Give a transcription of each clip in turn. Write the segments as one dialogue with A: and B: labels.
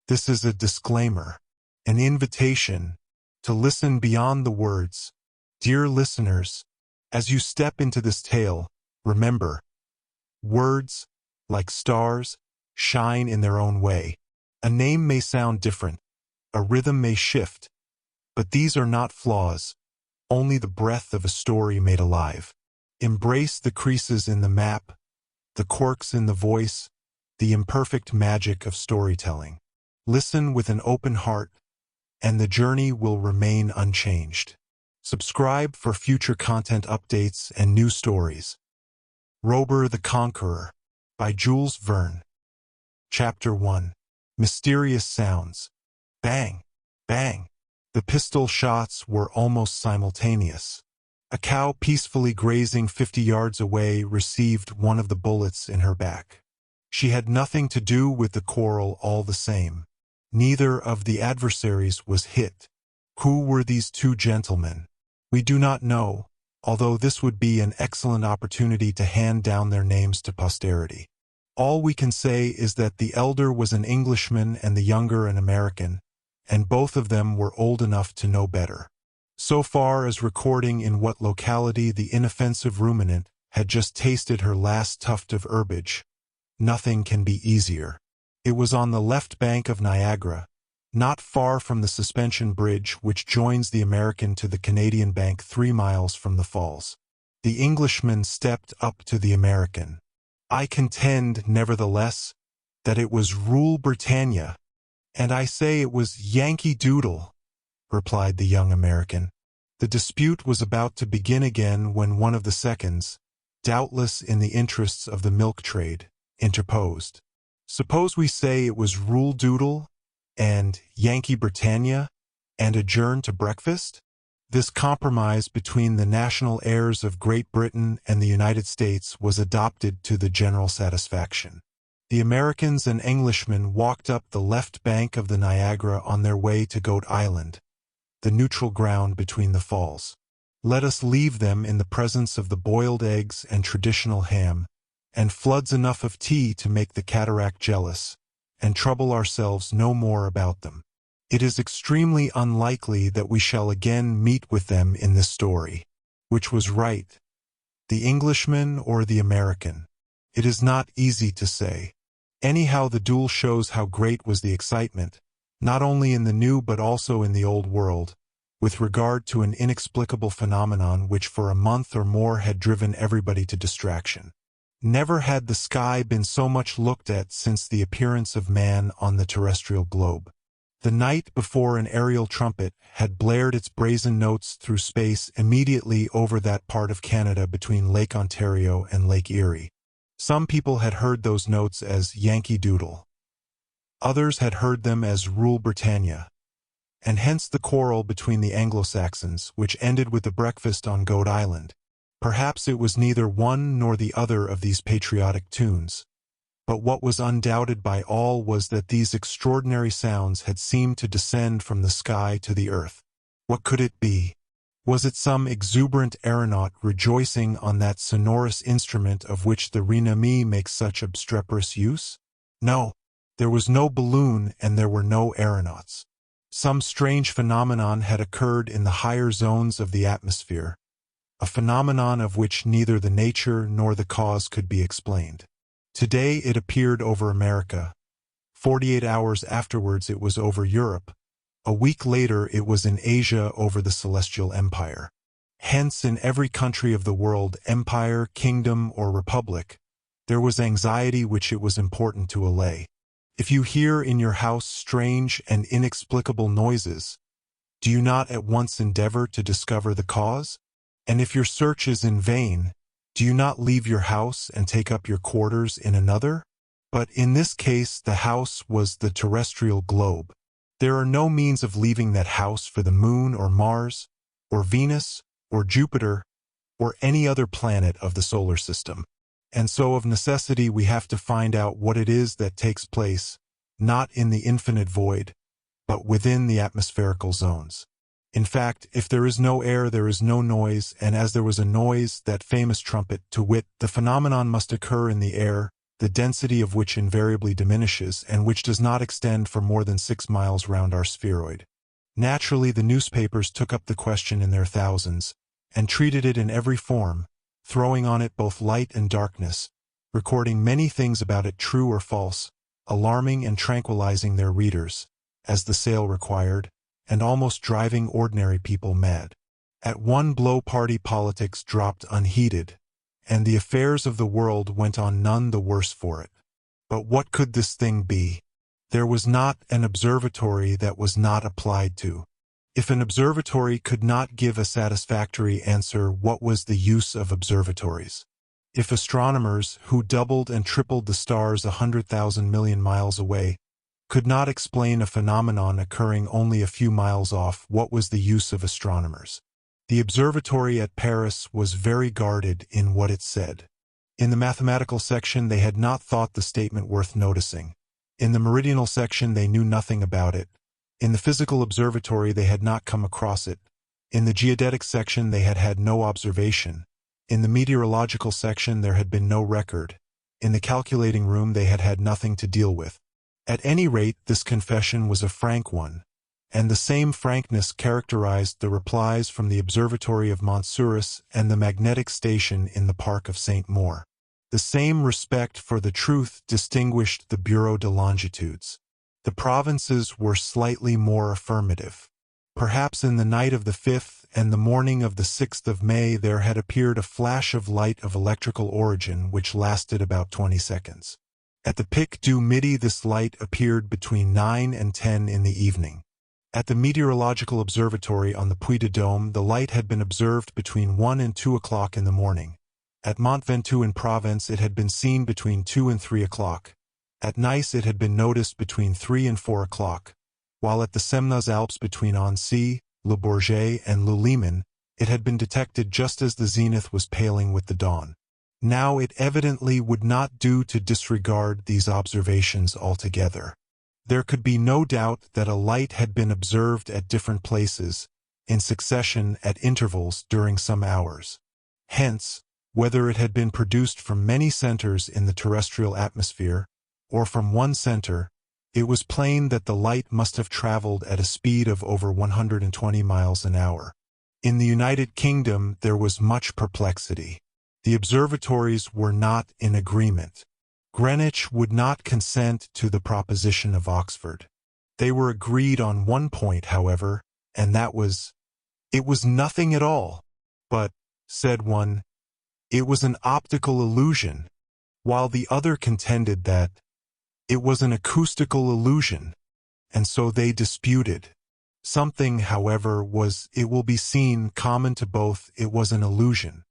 A: This is a disclaimer, an invitation to listen beyond the words. Dear listeners, as you step into this tale, remember, words, like stars, shine in their own way. A name may sound different, a rhythm may shift, but these are not flaws, only the breath of a story made alive. Embrace the creases in the map, the quirks in the voice, the imperfect magic of storytelling. Listen with an open heart, and the journey will remain unchanged. Subscribe for future content updates and new stories. Robur the Conqueror by Jules Verne. Chapter 1. Mysterious Sounds. Bang! Bang! The pistol shots were almost simultaneous. A cow peacefully grazing 50 yards away received one of the bullets in her back. She had nothing to do with the quarrel all the same. Neither of the adversaries was hit. Who were these two gentlemen? We do not know, although this would be an excellent opportunity to hand down their names to posterity. All we can say is that the elder was an Englishman and the younger an American, and both of them were old enough to know better. So far as recording in what locality the inoffensive ruminant had just tasted her last tuft of herbage, nothing can be easier. It was on the left bank of Niagara, not far from the suspension bridge which joins the American to the Canadian bank 3 miles from the falls. The Englishman stepped up to the American. I contend, nevertheless, that it was Rule Britannia, and I say it was Yankee Doodle, replied the young American. The dispute was about to begin again when one of the seconds, doubtless in the interests of the milk trade, interposed. Suppose we say it was Rule Doodle and Yankee Britannia and adjourn to breakfast? This compromise between the national heirs of Great Britain and the United States was adopted to the general satisfaction. The Americans and Englishmen walked up the left bank of the Niagara on their way to Goat Island, the neutral ground between the falls. Let us leave them in the presence of the boiled eggs and traditional ham, and floods enough of tea to make the cataract jealous, and trouble ourselves no more about them. It is extremely unlikely that we shall again meet with them in this story. Which was right, the Englishman or the American? It is not easy to say. Anyhow, the duel shows how great was the excitement, not only in the new but also in the old world, with regard to an inexplicable phenomenon which for a month or more had driven everybody to distraction. Never had the sky been so much looked at since the appearance of man on the terrestrial globe. The night before, an aerial trumpet had blared its brazen notes through space immediately over that part of Canada between Lake Ontario and Lake Erie. Some people had heard those notes as Yankee Doodle. Others had heard them as Rule Britannia, and hence the quarrel between the Anglo-Saxons, which ended with the breakfast on Goat Island. Perhaps it was neither one nor the other of these patriotic tunes, but what was undoubted by all was that these extraordinary sounds had seemed to descend from the sky to the earth. What could it be? Was it some exuberant aeronaut rejoicing on that sonorous instrument of which the renommee makes such obstreperous use? No, there was no balloon and there were no aeronauts. Some strange phenomenon had occurred in the higher zones of the atmosphere, a phenomenon of which neither the nature nor the cause could be explained. Today it appeared over America. 48 hours afterwards it was over Europe. A week later it was in Asia over the Celestial Empire. Hence, in every country of the world, empire, kingdom, or republic, there was anxiety which it was important to allay. If you hear in your house strange and inexplicable noises, do you not at once endeavor to discover the cause? And if your search is in vain, do you not leave your house and take up your quarters in another? But in this case the house was the terrestrial globe. There are no means of leaving that house for the moon or Mars, or Venus, or Jupiter, or any other planet of the solar system. And so of necessity we have to find out what it is that takes place, not in the infinite void, but within the atmospherical zones. In fact, if there is no air, there is no noise, and as there was a noise, that famous trumpet, to wit, the phenomenon must occur in the air, the density of which invariably diminishes and which does not extend for more than 6 miles round our spheroid. Naturally, the newspapers took up the question in their thousands, and treated it in every form, throwing on it both light and darkness, recording many things about it true or false, alarming and tranquilizing their readers, as the sale required, and almost driving ordinary people mad. At one blow party politics dropped unheeded, and the affairs of the world went on none the worse for it. But what could this thing be? There was not an observatory that was not applied to. If an observatory could not give a satisfactory answer, what was the use of observatories? If astronomers, who doubled and tripled the stars 100,000 million miles away, could not explain a phenomenon occurring only a few miles off, what was the use of astronomers? The observatory at Paris was very guarded in what it said. In the mathematical section they had not thought the statement worth noticing. In the meridional section they knew nothing about it. In the physical observatory they had not come across it. In the geodetic section they had had no observation. In the meteorological section there had been no record. In the calculating room they had had nothing to deal with. At any rate, this confession was a frank one, and the same frankness characterized the replies from the observatory of Montsouris and the magnetic station in the park of Saint Maur. The same respect for the truth distinguished the Bureau de Longitudes. The provinces were slightly more affirmative. Perhaps in the night of the 5th and the morning of the 6th of May there had appeared a flash of light of electrical origin which lasted about 20 seconds. At the Pic du Midi this light appeared between 9 and 10 in the evening. At the Meteorological Observatory on the Puy de Dôme the light had been observed between 1 and 2 o'clock in the morning. At Mont Ventoux in Provence it had been seen between 2 and 3 o'clock. At Nice it had been noticed between 3 and 4 o'clock, while at the Semnoz Alps between Annecy, Le Bourget, and Le Liman it had been detected just as the zenith was paling with the dawn. Now it evidently would not do to disregard these observations altogether. There could be no doubt that a light had been observed at different places, in succession at intervals during some hours. Hence, whether it had been produced from many centers in the terrestrial atmosphere, or from one center, it was plain that the light must have traveled at a speed of over 120 miles an hour. In the United Kingdom there was much perplexity. The observatories were not in agreement. Greenwich would not consent to the proposition of Oxford. They were agreed on one point, however, and that was, it was nothing at all. But, said one, it was an optical illusion, while the other contended that it was an acoustical illusion, and so they disputed. Something, however, was, it will be seen, common to both, it was an illusion.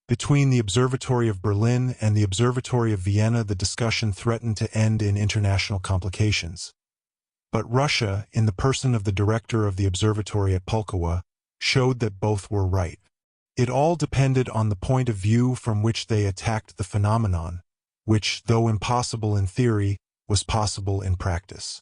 A: Between the Observatory of Berlin and the Observatory of Vienna the discussion threatened to end in international complications. But Russia, in the person of the director of the observatory at Pulkowa, showed that both were right. It all depended on the point of view from which they attacked the phenomenon, which, though impossible in theory, was possible in practice.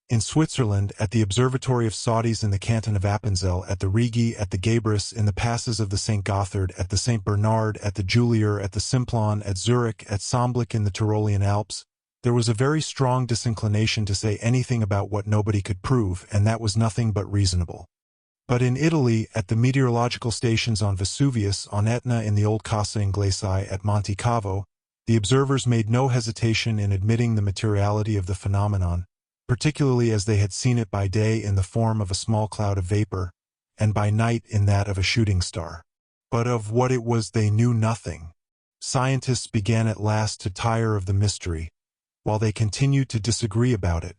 A: In Switzerland, at the Observatory of Saudis in the canton of Appenzell, at the Rigi, at the Gabrus, in the passes of the St. Gothard, at the St. Bernard, at the Julier, at the Simplon, at Zurich, at Somblick in the Tyrolean Alps, there was a very strong disinclination to say anything about what nobody could prove, and that was nothing but reasonable. But in Italy, at the meteorological stations on Vesuvius, on Etna, in the old Casa Inglesi, at Monte Cavo, the observers made no hesitation in admitting the materiality of the phenomenon, particularly as they had seen it by day in the form of a small cloud of vapor, and by night in that of a shooting star. But of what it was they knew nothing. Scientists began at last to tire of the mystery, while they continued to disagree about it,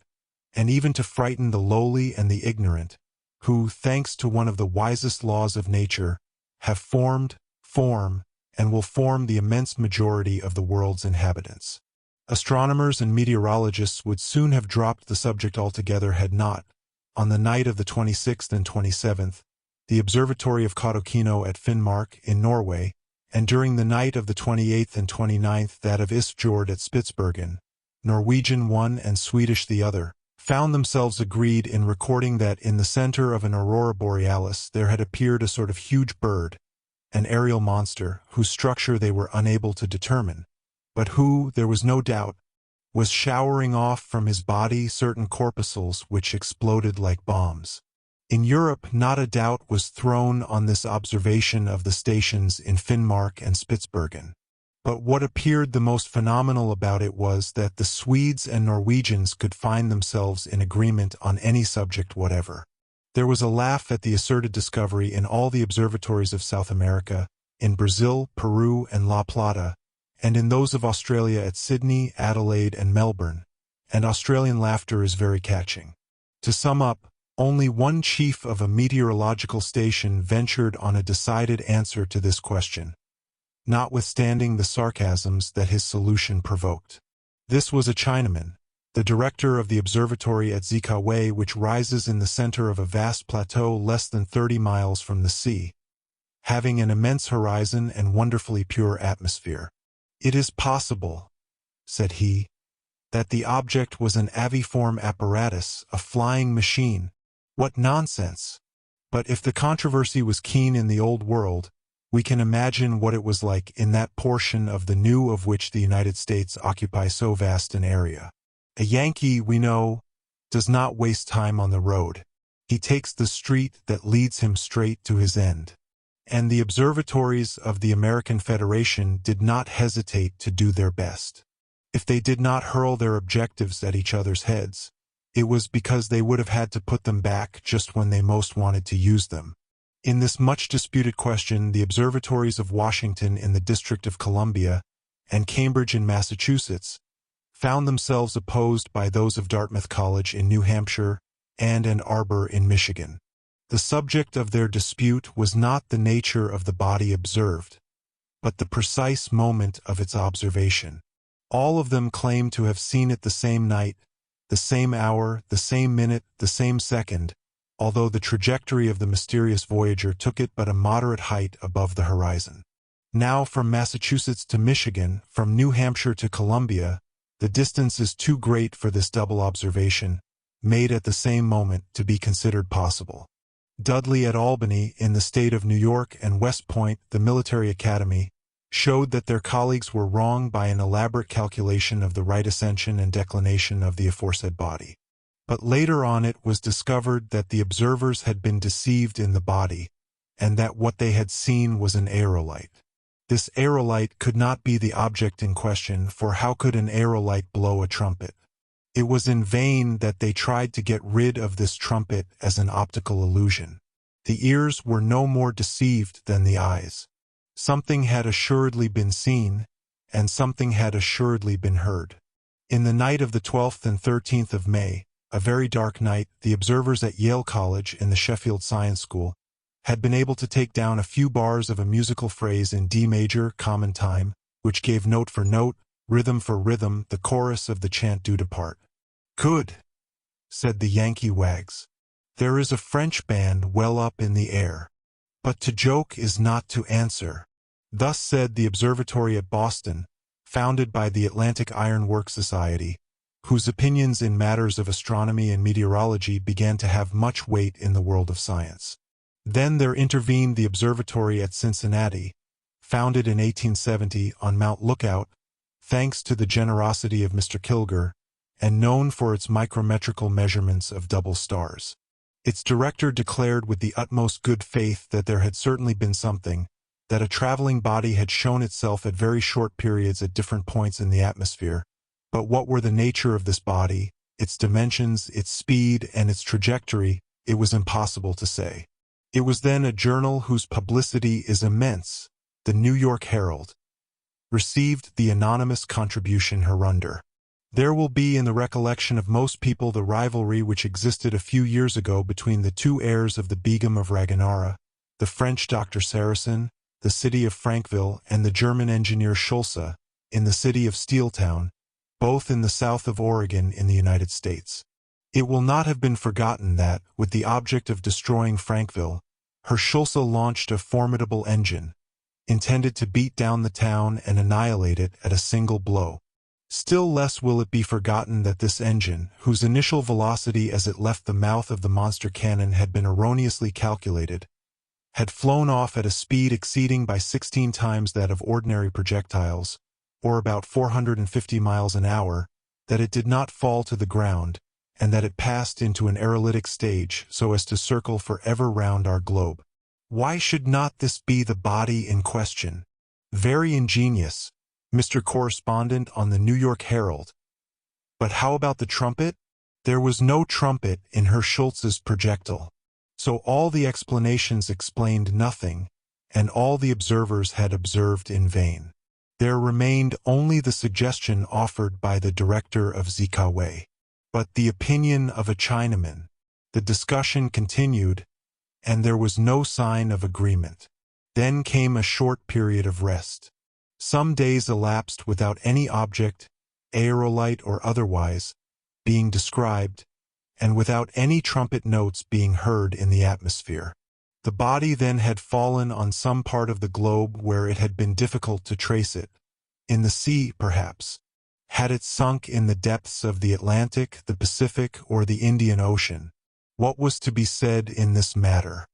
A: and even to frighten the lowly and the ignorant, who, thanks to one of the wisest laws of nature, have formed, form, and will form the immense majority of the world's inhabitants. Astronomers and meteorologists would soon have dropped the subject altogether had not, on the night of the 26th and 27th, the observatory of Kautokeino at Finnmark in Norway, and during the night of the 28th and 29th that of Isfjord at Spitsbergen, Norwegian one and Swedish the other, found themselves agreed in recording that in the center of an aurora borealis there had appeared a sort of huge bird, an aerial monster whose structure they were unable to determine, but who, there was no doubt, was showering off from his body certain corpuscles which exploded like bombs. In Europe, not a doubt was thrown on this observation of the stations in Finnmark and Spitsbergen. But what appeared the most phenomenal about it was that the Swedes and Norwegians could find themselves in agreement on any subject whatever. There was a laugh at the asserted discovery in all the observatories of South America, in Brazil, Peru, and La Plata, and in those of Australia at Sydney, Adelaide, and Melbourne, and Australian laughter is very catching. To sum up, only one chief of a meteorological station ventured on a decided answer to this question, notwithstanding the sarcasms that his solution provoked. This was a Chinaman, the director of the observatory at Zikaway, which rises in the center of a vast plateau less than 30 miles from the sea, having an immense horizon and wonderfully pure atmosphere. "It is possible," said he, "that the object was an aviform apparatus, a flying machine. What nonsense! But if the controversy was keen in the old world, we can imagine what it was like in that portion of the new of which the United States occupy so vast an area. A Yankee, we know, does not waste time on the road. He takes the street that leads him straight to his end. And the observatories of the American Federation did not hesitate to do their best. If they did not hurl their objectives at each other's heads, it was because they would have had to put them back just when they most wanted to use them. In this much disputed question, the observatories of Washington in the District of Columbia and Cambridge in Massachusetts found themselves opposed by those of Dartmouth College in New Hampshire and Ann Arbor in Michigan. The subject of their dispute was not the nature of the body observed, but the precise moment of its observation. All of them claimed to have seen it the same night, the same hour, the same minute, the same second, although the trajectory of the mysterious voyager took it but a moderate height above the horizon. Now from Massachusetts to Michigan, from New Hampshire to Columbia, the distance is too great for this double observation, made at the same moment, to be considered possible. Dudley at Albany, in the state of New York, and West Point, the military academy, showed that their colleagues were wrong by an elaborate calculation of the right ascension and declination of the aforesaid body. But later on it was discovered that the observers had been deceived in the body, and that what they had seen was an aerolite. This aerolite could not be the object in question, for how could an aerolite blow a trumpet? It was in vain that they tried to get rid of this trumpet as an optical illusion. The ears were no more deceived than the eyes. Something had assuredly been seen, and something had assuredly been heard. In the night of the 12th and 13th of May, a very dark night, the observers at Yale College in the Sheffield Science School had been able to take down a few bars of a musical phrase in D major common time, which gave note for note, rhythm for rhythm, the chorus of the chant du depart. "Good," said the Yankee wags. "There is a French band well up in the air. But to joke is not to answer." Thus said the observatory at Boston, founded by the Atlantic Iron Works Society, whose opinions in matters of astronomy and meteorology began to have much weight in the world of science. Then there intervened the observatory at Cincinnati, founded in 1870 on Mount Lookout, thanks to the generosity of Mr. Kilger, and known for its micrometrical measurements of double stars. Its director declared with the utmost good faith that there had certainly been something, that a traveling body had shown itself at very short periods at different points in the atmosphere, but what were the nature of this body, its dimensions, its speed, and its trajectory, it was impossible to say. It was then a journal whose publicity is immense, the New York Herald, received the anonymous contribution hereunder. There will be in the recollection of most people the rivalry which existed a few years ago between the two heirs of the Begum of Raganara, the French Dr. Saracen, the city of Frankville, and the German engineer Schulze, in the city of Steeltown, both in the south of Oregon in the United States. It will not have been forgotten that, with the object of destroying Frankville, Herr Schulze launched a formidable engine, intended to beat down the town and annihilate it at a single blow. Still less will it be forgotten that this engine, whose initial velocity as it left the mouth of the monster cannon had been erroneously calculated, had flown off at a speed exceeding by 16 times that of ordinary projectiles, or about 450 miles an hour, that it did not fall to the ground, and that it passed into an aerolytic stage so as to circle forever round our globe. Why should not this be the body in question? Very ingenious, Mr. Correspondent on the New York Herald. But how about the trumpet? There was no trumpet in Herr Schultz's projectile. So all the explanations explained nothing, and all the observers had observed in vain. There remained only the suggestion offered by the director of ZKW. But the opinion of a Chinaman. The discussion continued, and there was no sign of agreement. Then came a short period of rest. Some days elapsed without any object, aerolite or otherwise, being described, and without any trumpet notes being heard in the atmosphere. The body then had fallen on some part of the globe where it had been difficult to trace it. In the sea, perhaps. Had it sunk in the depths of the Atlantic, the Pacific, or the Indian Ocean? What was to be said in this matter?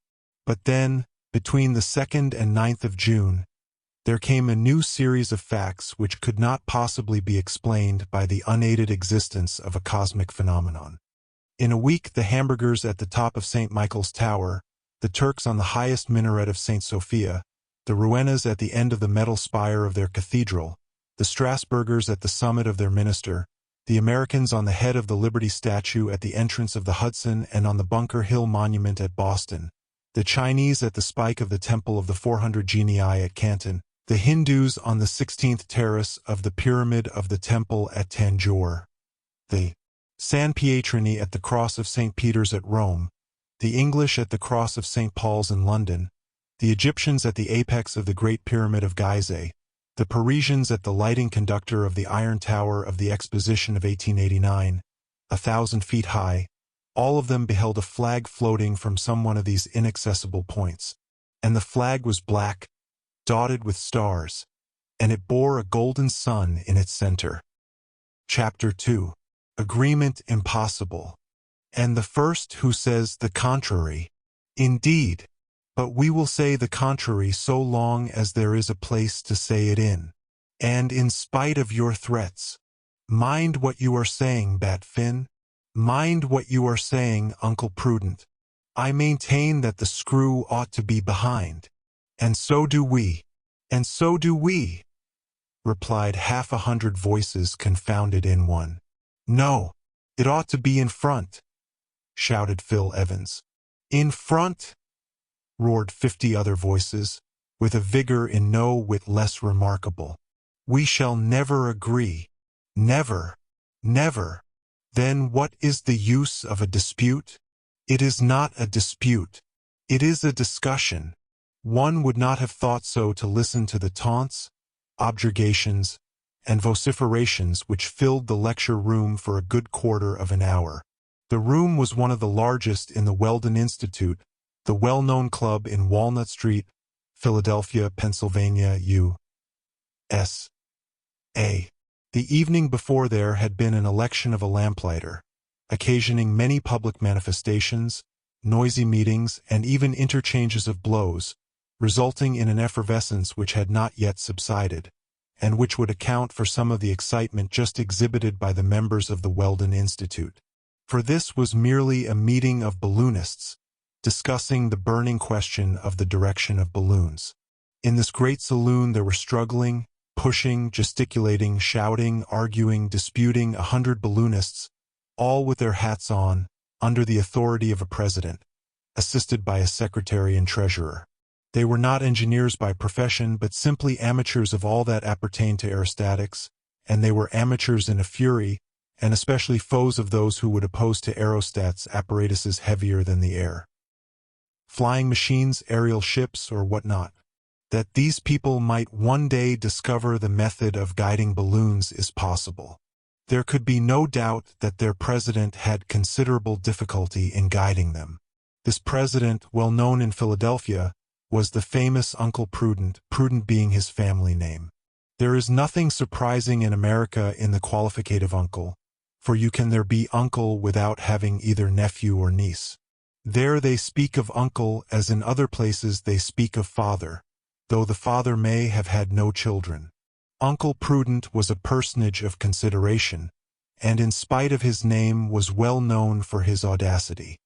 A: But then, between the 2nd and 9th of June, there came a new series of facts which could not possibly be explained by the unaided existence of a cosmic phenomenon. In a week, the hamburgers at the top of St. Michael's Tower, the Turks on the highest minaret of St. Sophia, the Rouenas at the end of the metal spire of their cathedral, the Strasburgers at the summit of their minster, the Americans on the head of the Liberty statue at the entrance of the Hudson and on the Bunker Hill Monument at Boston, the Chinese at the spike of the Temple of the 400 Genii at Canton, the Hindus on the 16th terrace of the Pyramid of the Temple at Tanjore, the San Pietrini at the Cross of St. Peter's at Rome, the English at the Cross of St. Paul's in London, the Egyptians at the apex of the Great Pyramid of Gizeh, the Parisians at the lighting conductor of the Iron Tower of the Exposition of 1889, 1,000 feet high, all of them beheld a flag floating from some one of these inaccessible points, and the flag was black, dotted with stars, and it bore a golden sun in its center. Chapter 2. Agreement impossible. And the first who says the contrary. Indeed, but we will say the contrary so long as there is a place to say it in. And in spite of your threats. Mind what you are saying, Bat Finn. Mind what you are saying, Uncle Prudent. I maintain that the screw ought to be behind. And so do we. And so do we, replied 100 voices confounded in one. No, it ought to be in front, shouted Phil Evans. In front, roared 50 other voices, with a vigor in no whit less remarkable. We shall never agree. Never, never. Then what is the use of a dispute? It is not a dispute. It is a discussion. One would not have thought so to listen to the taunts, objurgations, and vociferations which filled the lecture room for a good quarter of an hour. The room was one of the largest in the Weldon Institute, the well-known club in Walnut Street, Philadelphia, Pennsylvania, U.S.A. The evening before there had been an election of a lamplighter, occasioning many public manifestations, noisy meetings, and even interchanges of blows, resulting in an effervescence which had not yet subsided, and which would account for some of the excitement just exhibited by the members of the Weldon Institute. For this was merely a meeting of balloonists, discussing the burning question of the direction of balloons. In this great saloon there were struggling, pushing, gesticulating, shouting, arguing, disputing 100 balloonists, all with their hats on, under the authority of a president, assisted by a secretary and treasurer. They were not engineers by profession, but simply amateurs of all that appertained to aerostatics, and they were amateurs in a fury, and especially foes of those who would oppose to aerostats apparatuses heavier than the air. Flying machines, aerial ships, or what not. That these people might one day discover the method of guiding balloons is possible. There could be no doubt that their president had considerable difficulty in guiding them. This president, well known in Philadelphia, was the famous Uncle Prudent, Prudent being his family name. There is nothing surprising in America in the qualificative uncle, for you can there be uncle without having either nephew or niece. There they speak of uncle as in other places they speak of father, though the father may have had no children. Uncle Prudent was a personage of consideration, and in spite of his name was well known for his audacity.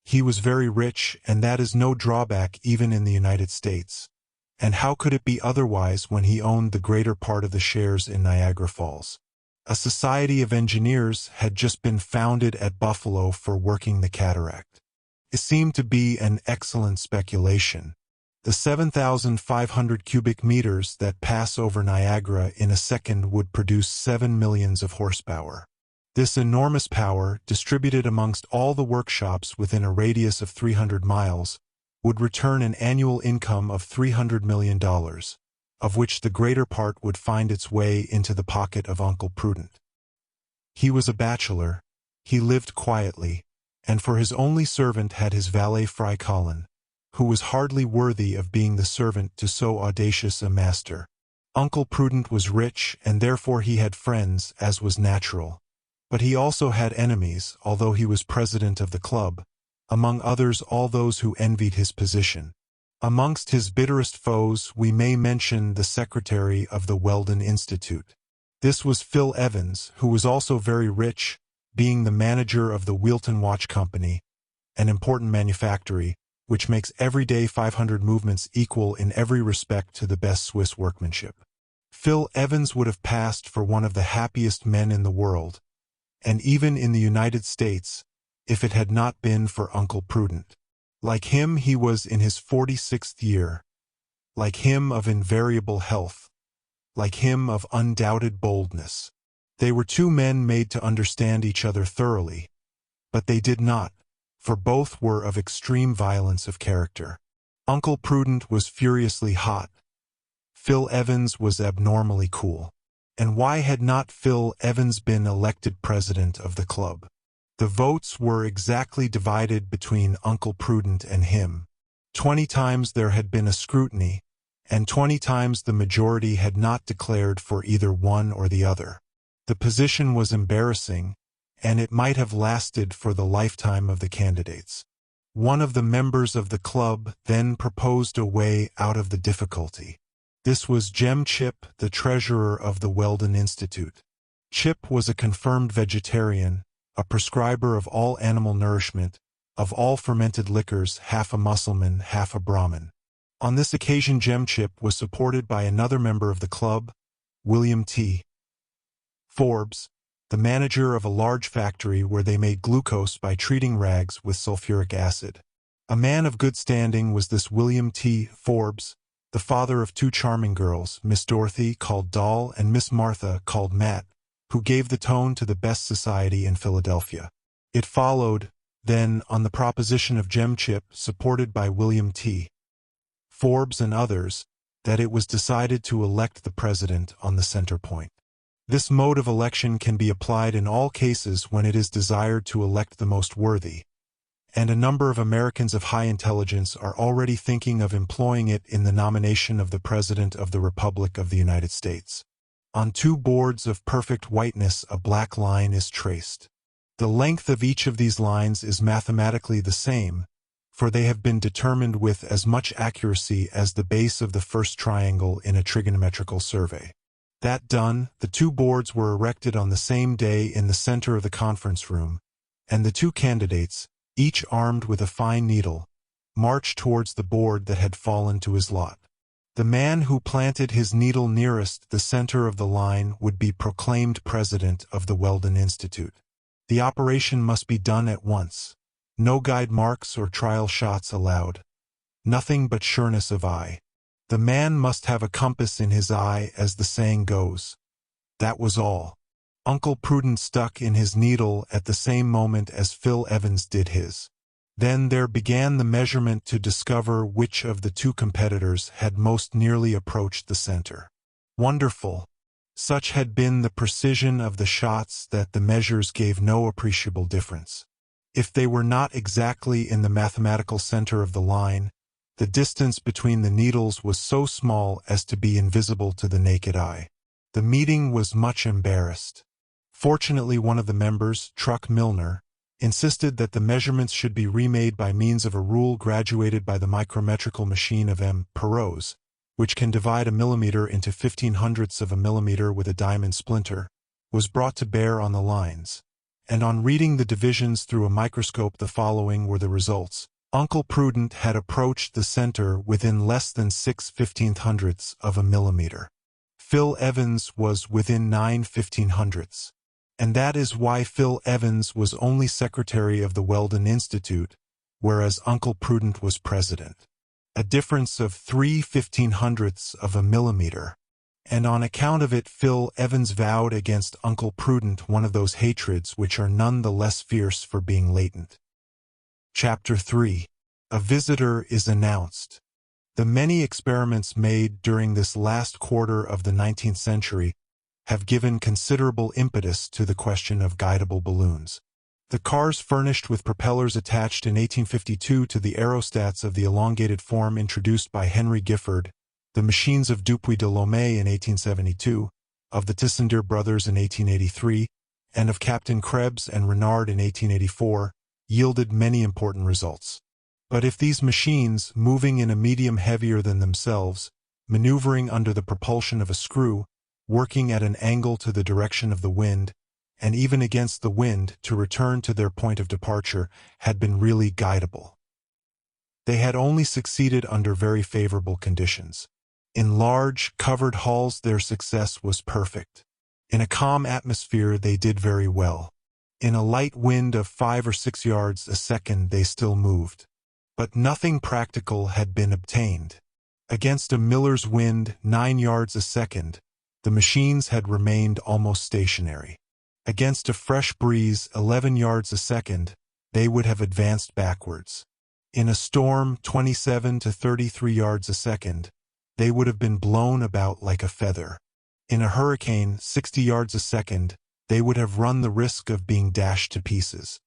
A: He was very rich, and that is no drawback even in the United States. And how could it be otherwise when he owned the greater part of the shares in Niagara Falls? A society of engineers had just been founded at Buffalo for working the cataract. It seemed to be an excellent speculation. The 7,500 cubic meters that pass over Niagara in a second would produce 7 millions of horsepower. This enormous power, distributed amongst all the workshops within a radius of 300 miles, would return an annual income of $300 million, of which the greater part would find its way into the pocket of Uncle Prudent. He was a bachelor, he lived quietly, and for his only servant had his valet Fry Colin, who was hardly worthy of being the servant to so audacious a master. Uncle Prudent was rich, and therefore he had friends, as was natural. But he also had enemies, although he was president of the club, among others all those who envied his position. Amongst his bitterest foes we may mention the secretary of the Weldon Institute. This was Phil Evans, who was also very rich, being the manager of the Wheelton Watch Company, an important manufactory, which makes everyday 500 movements equal in every respect to the best Swiss workmanship. Phil Evans would have passed for one of the happiest men in the world, and even in the United States, if it had not been for Uncle Prudent. Like him, he was in his 46th year, like him of invariable health, like him of undoubted boldness. They were two men made to understand each other thoroughly, but they did not, for both were of extreme violence of character. Uncle Prudent was furiously hot. Phil Evans was abnormally cool. And why had not Phil Evans been elected president of the club? The votes were exactly divided between Uncle Prudent and him. 20 times there had been a scrutiny, and 20 times the majority had not declared for either one or the other. The position was embarrassing, and it might have lasted for the lifetime of the candidates. One of the members of the club then proposed a way out of the difficulty. This was Jem Chip, the treasurer of the Weldon Institute. Chip was a confirmed vegetarian, a prescriber of all animal nourishment, of all fermented liquors, half a Mussulman, half a Brahmin. On this occasion Jem Chip was supported by another member of the club, William T. Forbes, the manager of a large factory where they made glucose by treating rags with sulfuric acid. A man of good standing was this William T. Forbes, the father of two charming girls, Miss Dorothy, called Doll, and Miss Martha, called Matt, who gave the tone to the best society in Philadelphia. It followed, then, on the proposition of Jem Chip, supported by William T. Forbes and others, that it was decided to elect the president on the center point. This mode of election can be applied in all cases when it is desired to elect the most worthy, and a number of Americans of high intelligence are already thinking of employing it in the nomination of the President of the Republic of the United States. On two boards of perfect whiteness a black line is traced. The length of each of these lines is mathematically the same, for they have been determined with as much accuracy as the base of the first triangle in a trigonometrical survey. That done, the two boards were erected on the same day in the center of the conference room, and the two candidates, each armed with a fine needle, marched towards the board that had fallen to his lot. The man who planted his needle nearest the center of the line would be proclaimed president of the Weldon Institute. The operation must be done at once. No guide marks or trial shots allowed. Nothing but sureness of eye. The man must have a compass in his eye, as the saying goes. That was all. Uncle Prudent stuck in his needle at the same moment as Phil Evans did his. Then there began the measurement to discover which of the two competitors had most nearly approached the center. Wonderful! Such had been the precision of the shots that the measures gave no appreciable difference. If they were not exactly in the mathematical center of the line, the distance between the needles was so small as to be invisible to the naked eye. The meeting was much embarrassed. Fortunately, one of the members, Truck Milner, insisted that the measurements should be remade by means of a rule graduated by the micrometrical machine of M. Perot's, which can divide a millimeter into 15/100ths of a millimeter with a diamond splinter, was brought to bear on the lines, and on reading the divisions through a microscope the following were the results. Uncle Prudent had approached the center within less than 6/1500ths of a millimeter. Phil Evans was within 9/1500ths. And that is why Phil Evans was only secretary of the Weldon Institute, whereas Uncle Prudent was president. A difference of 3/1500ths of a millimeter. And on account of it Phil Evans vowed against Uncle Prudent one of those hatreds which are none the less fierce for being latent. Chapter 3. A visitor is announced. The many experiments made during this last quarter of the 19th century have given considerable impetus to the question of guidable balloons. The cars furnished with propellers attached in 1852 to the aerostats of the elongated form introduced by Henry Giffard, the machines of Dupuy de Lomé in 1872, of the Tissandier brothers in 1883, and of Captain Krebs and Renard in 1884, yielded many important results. But if these machines, moving in a medium heavier than themselves, maneuvering under the propulsion of a screw, working at an angle to the direction of the wind, and even against the wind to return to their point of departure, had been really guidable. They had only succeeded under very favorable conditions. In large, covered halls their success was perfect. In a calm atmosphere they did very well. In a light wind of 5 or 6 yards a second they still moved. But nothing practical had been obtained. Against a miller's wind 9 yards a second, the machines had remained almost stationary. Against a fresh breeze 11 yards a second, they would have advanced backwards. In a storm 27 to 33 yards a second, they would have been blown about like a feather. In a hurricane 60 yards a second, they would have run the risk of being dashed to pieces.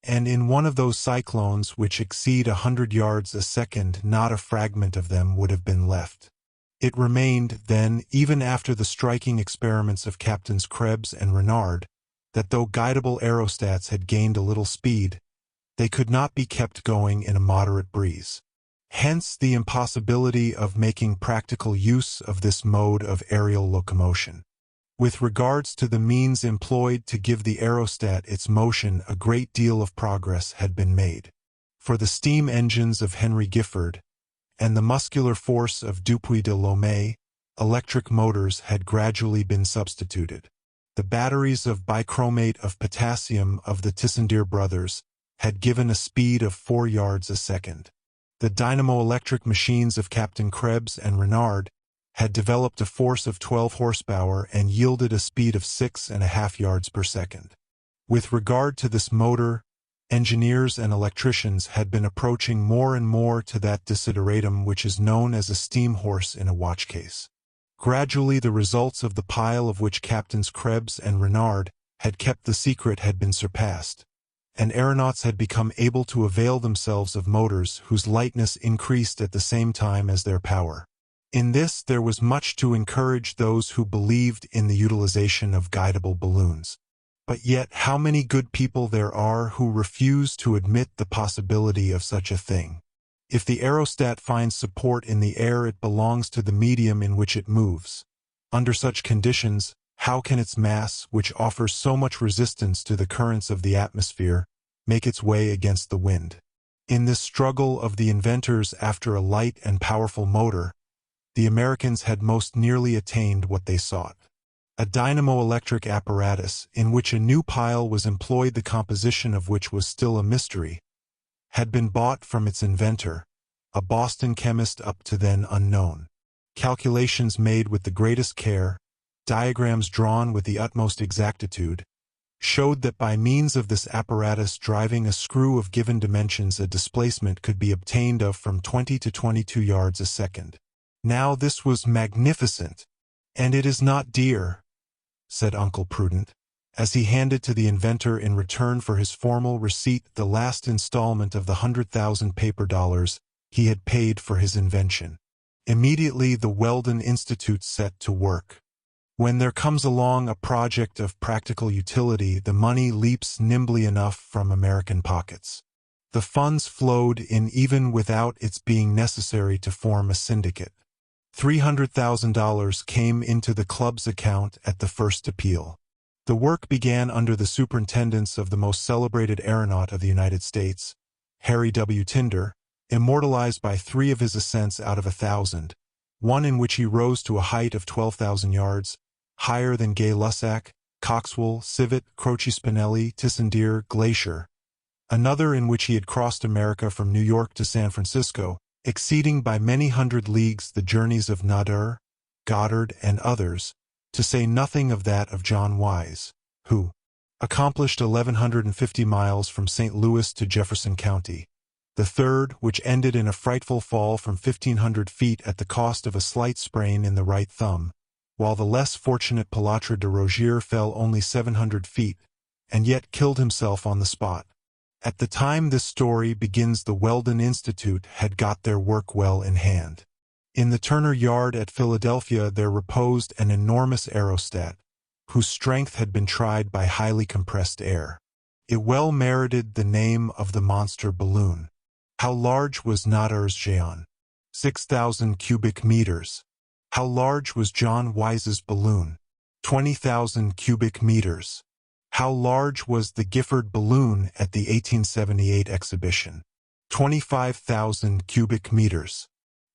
A: And in one of those cyclones which exceed 100 yards a second, not a fragment of them would have been left. It remained, then, even after the striking experiments of Captains Krebs and Renard, that though guidable aerostats had gained a little speed, they could not be kept going in a moderate breeze. Hence the impossibility of making practical use of this mode of aerial locomotion. With regards to the means employed to give the aerostat its motion, a great deal of progress had been made. For the steam engines of Henry Giffard, and the muscular force of Dupuy de Lomé, electric motors had gradually been substituted. The batteries of bichromate of potassium of the Tissandier brothers had given a speed of 4 yards a second. The dynamo-electric machines of Captain Krebs and Renard had developed a force of 12 horsepower and yielded a speed of 6.5 yards per second. With regard to this motor, engineers and electricians had been approaching more and more to that desideratum which is known as a steam horse in a watch case. Gradually the results of the pile of which Captains Krebs and Renard had kept the secret had been surpassed, and aeronauts had become able to avail themselves of motors whose lightness increased at the same time as their power. In this there was much to encourage those who believed in the utilization of guidable balloons. But yet how many good people there are who refuse to admit the possibility of such a thing. If the aerostat finds support in the air, it belongs to the medium in which it moves. Under such conditions, how can its mass, which offers so much resistance to the currents of the atmosphere, make its way against the wind? In this struggle of the inventors after a light and powerful motor, the Americans had most nearly attained what they sought. A dynamo-electric apparatus, in which a new pile was employed, the composition of which was still a mystery, had been bought from its inventor, a Boston chemist up to then unknown. Calculations made with the greatest care, diagrams drawn with the utmost exactitude, showed that by means of this apparatus driving a screw of given dimensions a displacement could be obtained of from 20 to 22 yards a second. Now this was magnificent, and it is not dear, said Uncle Prudent, as he handed to the inventor in return for his formal receipt the last installment of the 100,000 paper dollars he had paid for his invention. Immediately the Weldon Institute set to work. When there comes along a project of practical utility, the money leaps nimbly enough from American pockets. The funds flowed in even without its being necessary to form a syndicate. $300,000 came into the club's account at the first appeal. The work began under the superintendence of the most celebrated aeronaut of the United States, Harry W. Tinder, immortalized by 3 of his ascents out of 1,000, one in which he rose to a height of 12,000 yards, higher than Gay-Lussac, Coxwell, Civet, Croce Spinelli, Tissandier, Glacier, another in which he had crossed America from New York to San Francisco, exceeding by many hundred leagues the journeys of Nader, Goddard, and others, to say nothing of that of John Wise, who accomplished 1,150 miles from St. Louis to Jefferson County. The third, which ended in a frightful fall from 1,500 feet at the cost of a slight sprain in the right thumb, while the less fortunate Pilatre de Rogier fell only 700 feet, and yet killed himself on the spot. At the time this story begins, the Weldon Institute had got their work well in hand. In the Turner Yard at Philadelphia there reposed an enormous aerostat, whose strength had been tried by highly compressed air. It well merited the name of the monster balloon. How large was Nader's Géant? 6,000 cubic meters. How large was John Wise's balloon? 20,000 cubic meters. How large was the Gifford balloon at the 1878 exhibition? 25,000 cubic meters.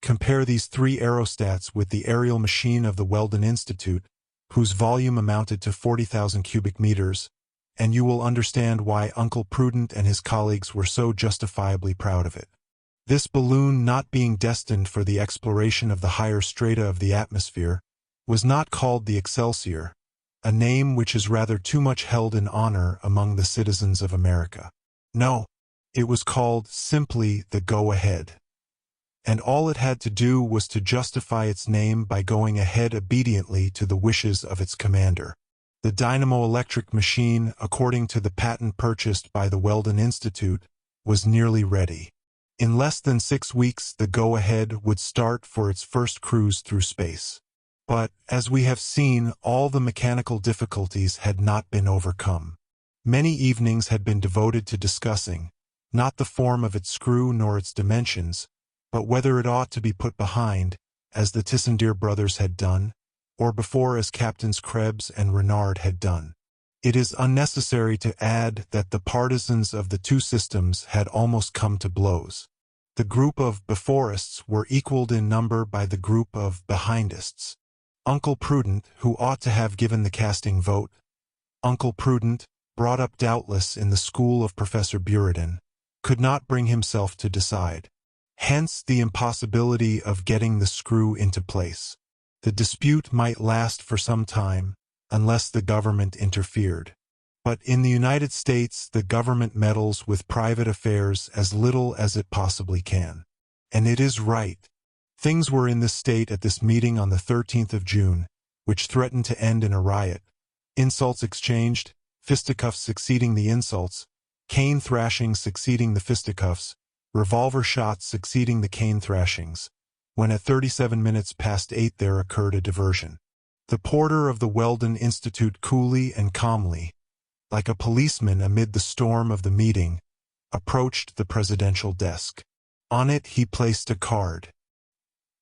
A: Compare these 3 aerostats with the aerial machine of the Weldon Institute, whose volume amounted to 40,000 cubic meters, and you will understand why Uncle Prudent and his colleagues were so justifiably proud of it. This balloon, not being destined for the exploration of the higher strata of the atmosphere, was not called the Excelsior, a name which is rather too much held in honor among the citizens of America. No, it was called simply the Go-Ahead. And all it had to do was to justify its name by going ahead obediently to the wishes of its commander. The dynamo-electric machine, according to the patent purchased by the Weldon Institute, was nearly ready. In less than 6 weeks, the Go-Ahead would start for its first cruise through space. But, as we have seen, all the mechanical difficulties had not been overcome. Many evenings had been devoted to discussing, not the form of its screw nor its dimensions, but whether it ought to be put behind, as the Tissandier brothers had done, or before as Captains Krebs and Renard had done. It is unnecessary to add that the partisans of the 2 systems had almost come to blows. The group of beforists were equaled in number by the group of behindists. Uncle Prudent, who ought to have given the casting vote, Uncle Prudent, brought up doubtless in the school of Professor Buridan, could not bring himself to decide. Hence the impossibility of getting the screw into place. The dispute might last for some time, unless the government interfered. But in the United States the government meddles with private affairs as little as it possibly can. And it is right. Things were in this state at this meeting on the 13th of June, which threatened to end in a riot. Insults exchanged, fisticuffs succeeding the insults, cane thrashings succeeding the fisticuffs, revolver shots succeeding the cane thrashings, when at 37 minutes past 8 there occurred a diversion. The porter of the Weldon Institute coolly and calmly, like a policeman amid the storm of the meeting, approached the presidential desk. On it he placed a card.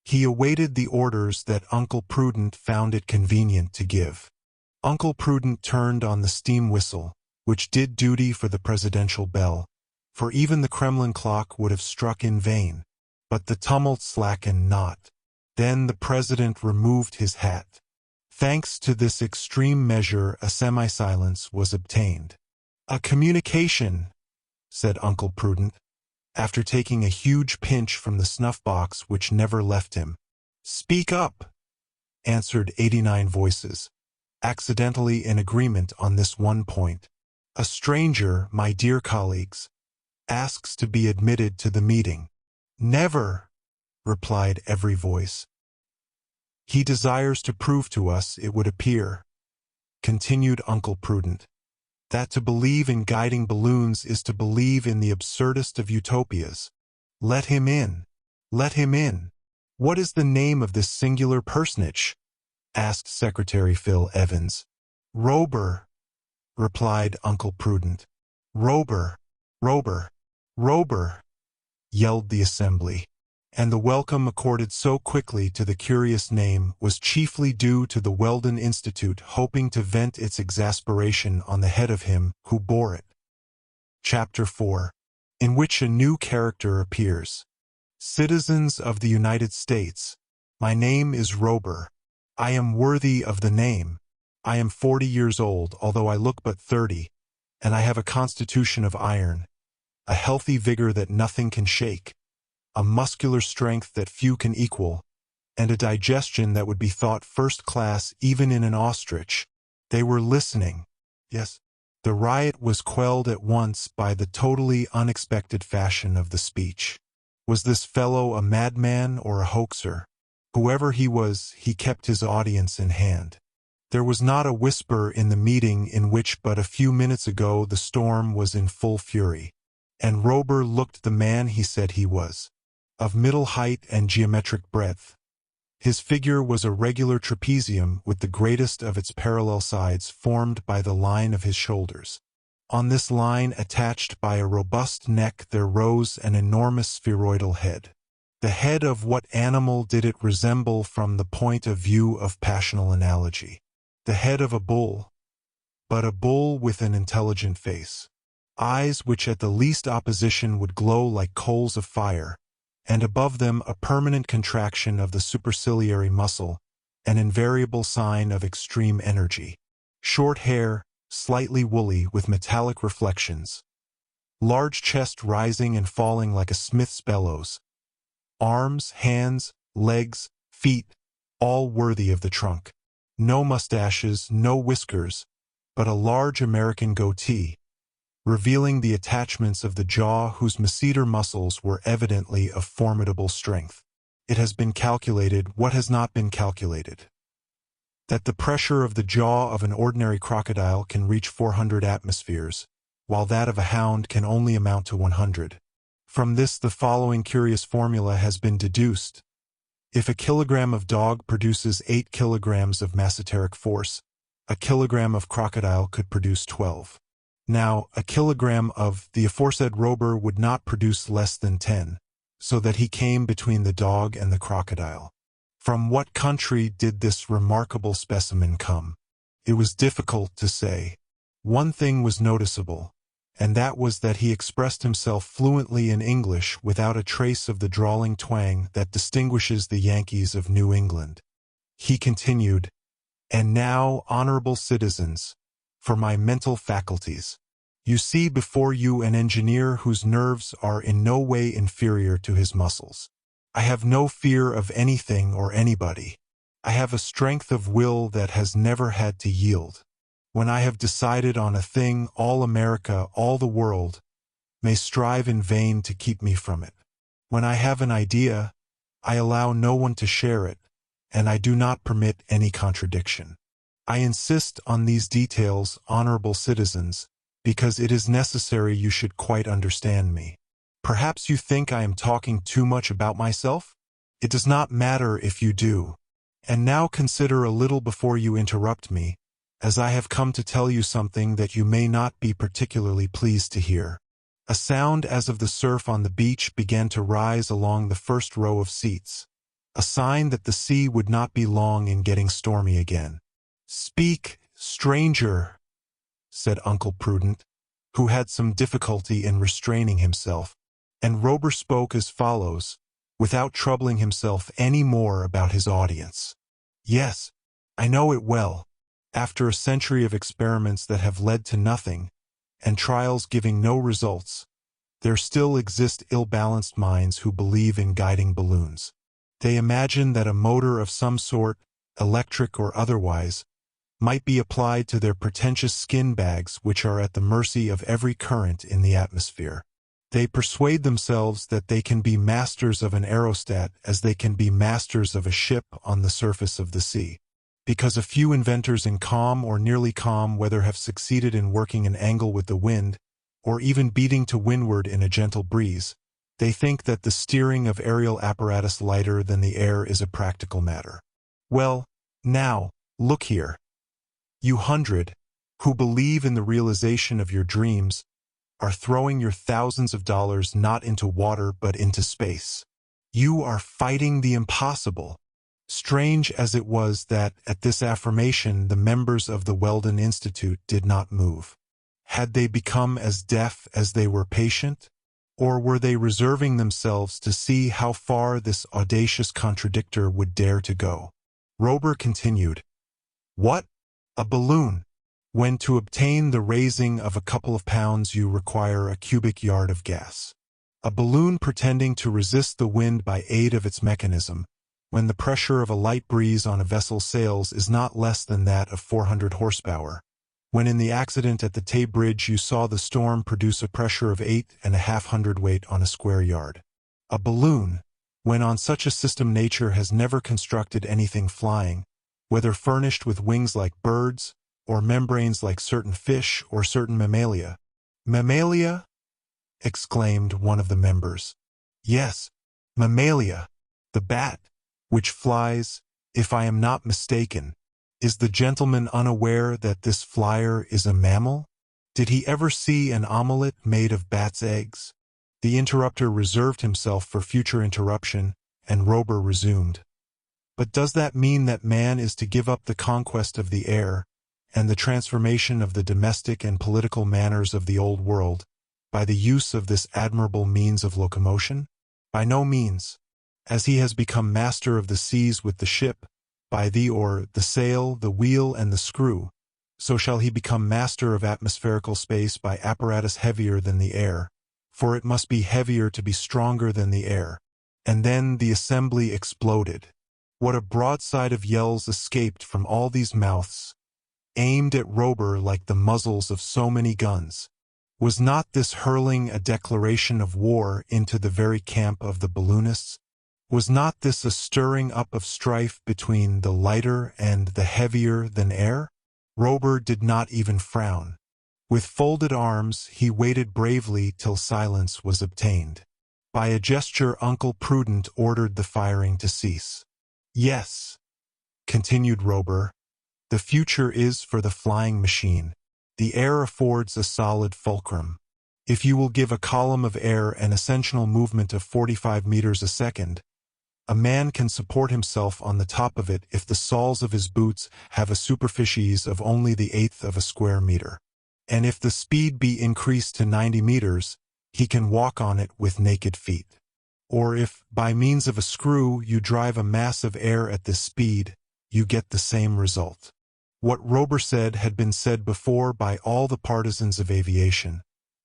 A: He awaited the orders that Uncle Prudent found it convenient to give. Uncle Prudent turned on the steam whistle, which did duty for the presidential bell, for even the Kremlin clock would have struck in vain, but the tumult slackened not. Then the president removed his hat. Thanks to this extreme measure, a semi-silence was obtained. "A communication," said Uncle Prudent, after taking a huge pinch from the snuff-box which never left him. "Speak up," answered 89 voices, accidentally in agreement on this one point. "A stranger, my dear colleagues, asks to be admitted to the meeting." "Never," replied every voice. "He desires to prove to us, it would appear," continued Uncle Prudent, "that to believe in guiding balloons is to believe in the absurdest of utopias. Let him in. Let him in." "What is the name of this singular personage?" asked Secretary Phil Evans. "Robur," replied Uncle Prudent. "Robur, Robur, Robur," yelled the assembly. and the welcome accorded so quickly to the curious name was chiefly due to the Weldon Institute hoping to vent its exasperation on the head of him who bore it. Chapter 4, in which a new character appears. Citizens of the United States, my name is Robur. I am worthy of the name. I am 40 years old, although I look but 30, and I have a constitution of iron, a healthy vigor that nothing can shake, a muscular strength that few can equal, and a digestion that would be thought first class even in an ostrich. They were listening. Yes. The riot was quelled at once by the totally unexpected fashion of the speech. Was this fellow a madman or a hoaxer? Whoever he was, he kept his audience in hand. There was not a whisper in the meeting in which but a few minutes ago the storm was in full fury. And Robur looked the man he said he was, of middle height and geometric breadth. His figure was a regular trapezium with the greatest of its parallel sides formed by the line of his shoulders. On this line, attached by a robust neck, there rose an enormous spheroidal head. The head of what animal did it resemble from the point of view of passional analogy? The head of a bull, but a bull with an intelligent face. Eyes which at the least opposition would glow like coals of fire, and above them a permanent contraction of the superciliary muscle, an invariable sign of extreme energy. Short hair, slightly woolly with metallic reflections. Large chest rising and falling like a smith's bellows. Arms, hands, legs, feet, all worthy of the trunk. No mustaches, no whiskers, but a large American goatee, revealing the attachments of the jaw whose masseter muscles were evidently of formidable strength. It has been calculated what has not been calculated. That the pressure of the jaw of an ordinary crocodile can reach 400 atmospheres, while that of a hound can only amount to 100. From this the following curious formula has been deduced. If a kilogram of dog produces 8 kilograms of masseteric force, a kilogram of crocodile could produce 12. Now, a kilogram of the aforesaid Robur would not produce less than 10, so that he came between the dog and the crocodile. From what country did this remarkable specimen come? It was difficult to say. One thing was noticeable, and that was that he expressed himself fluently in English without a trace of the drawling twang that distinguishes the Yankees of New England. He continued, "And now, honorable citizens, for my mental faculties. You see before you an engineer whose nerves are in no way inferior to his muscles. I have no fear of anything or anybody. I have a strength of will that has never had to yield. When I have decided on a thing, all America, all the world, may strive in vain to keep me from it. When I have an idea, I allow no one to share it, and I do not permit any contradiction. I insist on these details, honorable citizens, because it is necessary you should quite understand me. Perhaps you think I am talking too much about myself? It does not matter if you do. And now consider a little before you interrupt me, as I have come to tell you something that you may not be particularly pleased to hear." A sound as of the surf on the beach began to rise along the first row of seats, a sign that the sea would not be long in getting stormy again. "Speak, stranger," said Uncle Prudent, who had some difficulty in restraining himself, and Robur spoke as follows, without troubling himself any more about his audience. "Yes, I know it well. After a century of experiments that have led to nothing, and trials giving no results, there still exist ill-balanced minds who believe in guiding balloons. They imagine that a motor of some sort, electric or otherwise, might be applied to their pretentious skin bags which are at the mercy of every current in the atmosphere. They persuade themselves that they can be masters of an aerostat as they can be masters of a ship on the surface of the sea. Because a few inventors in calm or nearly calm weather have succeeded in working an angle with the wind, or even beating to windward in a gentle breeze, they think that the steering of aerial apparatus lighter than the air is a practical matter. Well, now, look here. You 100, who believe in the realization of your dreams, are throwing your thousands of dollars not into water but into space. You are fighting the impossible." Strange as it was that, at this affirmation, the members of the Weldon Institute did not move. Had they become as deaf as they were patient? Or were they reserving themselves to see how far this audacious contradictor would dare to go? Robur continued, "What? A balloon? When to obtain the raising of a couple of pounds you require a cubic yard of gas. A balloon pretending to resist the wind by aid of its mechanism, when the pressure of a light breeze on a vessel's sails is not less than that of 400 horsepower. When in the accident at the Tay Bridge you saw the storm produce a pressure of 8.5 hundredweight on a square yard. A balloon, when on such a system nature has never constructed anything flying, whether furnished with wings like birds, or membranes like certain fish or certain mammalia." "Mammalia?" exclaimed one of the members. "Yes, mammalia, the bat, which flies, if I am not mistaken. Is the gentleman unaware that this flyer is a mammal? Did he ever see an omelette made of bats' eggs?" The interrupter reserved himself for future interruption, and Robur resumed. "But does that mean that man is to give up the conquest of the air, and the transformation of the domestic and political manners of the old world, by the use of this admirable means of locomotion? By no means. As he has become master of the seas with the ship, by the oar, the sail, the wheel, and the screw, so shall he become master of atmospherical space by apparatus heavier than the air, for it must be heavier to be stronger than the air." And then the assembly exploded. What a broadside of yells escaped from all these mouths, aimed at Robur like the muzzles of so many guns. Was not this hurling a declaration of war into the very camp of the balloonists? Was not this a stirring up of strife between the lighter and the heavier than air? Robur did not even frown. With folded arms he waited bravely till silence was obtained. By a gesture Uncle Prudent ordered the firing to cease. "Yes," continued Robur, "the future is for the flying machine. The air affords a solid fulcrum. If you will give a column of air an ascensional movement of 45 meters a second, a man can support himself on the top of it if the soles of his boots have a superficies of only the eighth of a square meter. And if the speed be increased to 90 meters, he can walk on it with naked feet. Or if, by means of a screw, you drive a mass of air at this speed, you get the same result." What Robur said had been said before by all the partisans of aviation,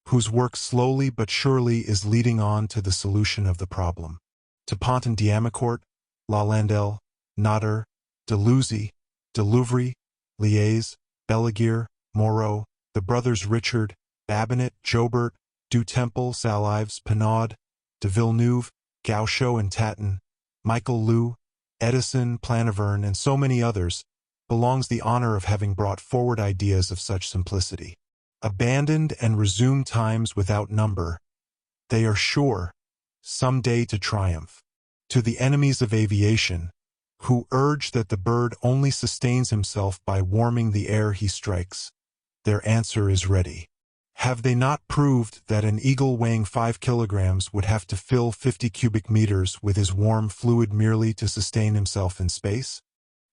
A: whose work slowly but surely is leading on to the solution of the problem. To Ponton d'Amicourt, Lalandel, Notter, Deleuze, Delouvre, Liège, Balaguer, Moreau, the brothers Richard, Babinet, Jobert, Du Temple, Salives, Penaud, de Villeneuve, Gauchot and Tatin, Michael Lou, Edison, Planiverne, and so many others, belongs the honor of having brought forward ideas of such simplicity. Abandoned and resumed times without number, they are sure, some day to triumph. To the enemies of aviation, who urge that the bird only sustains himself by warming the air he strikes, their answer is ready. Have they not proved that an eagle weighing 5 kilograms would have to fill 50 cubic meters with his warm fluid merely to sustain himself in space?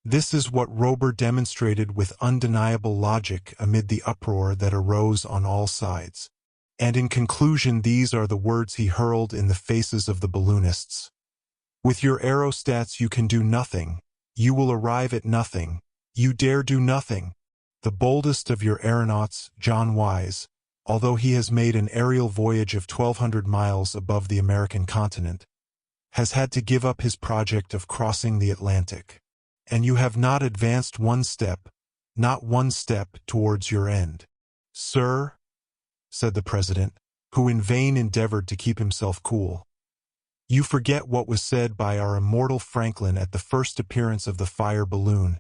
A: This is what Robur demonstrated with undeniable logic amid the uproar that arose on all sides. And in conclusion, these are the words he hurled in the faces of the balloonists. "With your aerostats you can do nothing. You will arrive at nothing. You dare do nothing. The boldest of your aeronauts, John Wise, although he has made an aerial voyage of 1,200 miles above the American continent, has had to give up his project of crossing the Atlantic. And you have not advanced one step, not one step towards your end." "Sir," said the president, who in vain endeavored to keep himself cool, "you forget what was said by our immortal Franklin at the first appearance of the fire balloon.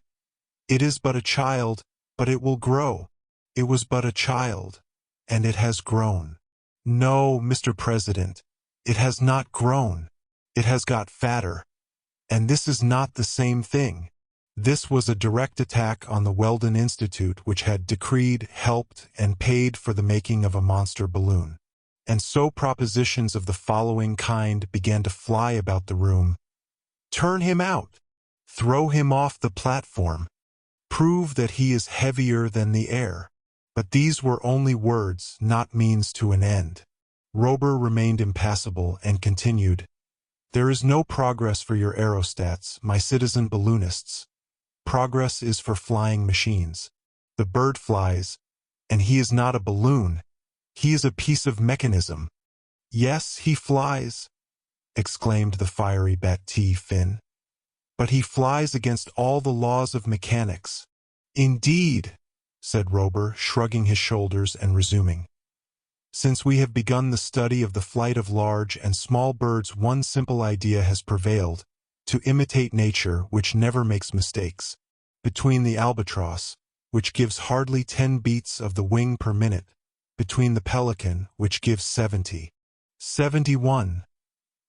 A: It is but a child, but it will grow. It was but a child, and it has grown." No, Mr. President, it has not grown. It has got fatter. And this is not the same thing. This was a direct attack on the Weldon Institute, which had decreed, helped, and paid for the making of a monster balloon. And so propositions of the following kind began to fly about the room. Turn him out. Throw him off the platform. Prove that he is heavier than the air. But these were only words, not means to an end. Robur remained impassible and continued, There is no progress for your aerostats, my citizen balloonists. Progress is for flying machines. The bird flies, and he is not a balloon. He is a piece of mechanism. Yes, he flies, exclaimed the fiery Bat-T-Fin. But he flies against all the laws of mechanics. Indeed, said Robur, shrugging his shoulders and resuming. Since we have begun the study of the flight of large and small birds, one simple idea has prevailed, to imitate nature, which never makes mistakes. Between the albatross, which gives hardly 10 beats of the wing per minute, between the pelican, which gives 70. 71,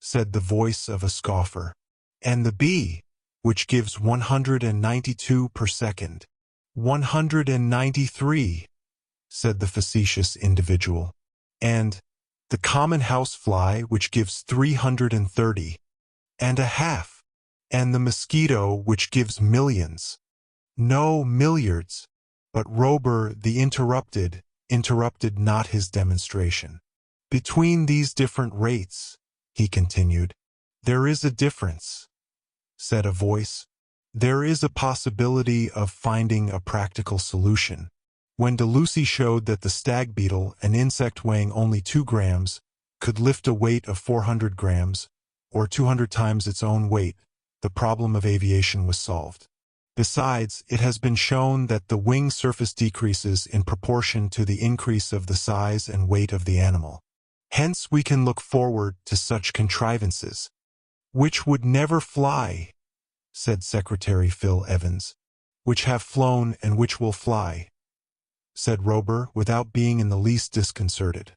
A: said the voice of a scoffer, and the bee, which gives 192 per second. 193, said the facetious individual. And the common housefly, which gives 330 and a half, and the mosquito, which gives millions. No, milliards. But Robur the interrupted not his demonstration. Between these different rates, he continued, there is a difference, said a voice. There is a possibility of finding a practical solution. When DeLucy showed that the stag beetle, an insect weighing only 2 grams, could lift a weight of 400 grams, or 200 times its own weight, the problem of aviation was solved. Besides, it has been shown that the wing surface decreases in proportion to the increase of the size and weight of the animal. Hence we can look forward to such contrivances, which would never fly, said Secretary Phil Evans, which have flown and which will fly, said Robur without being in the least disconcerted,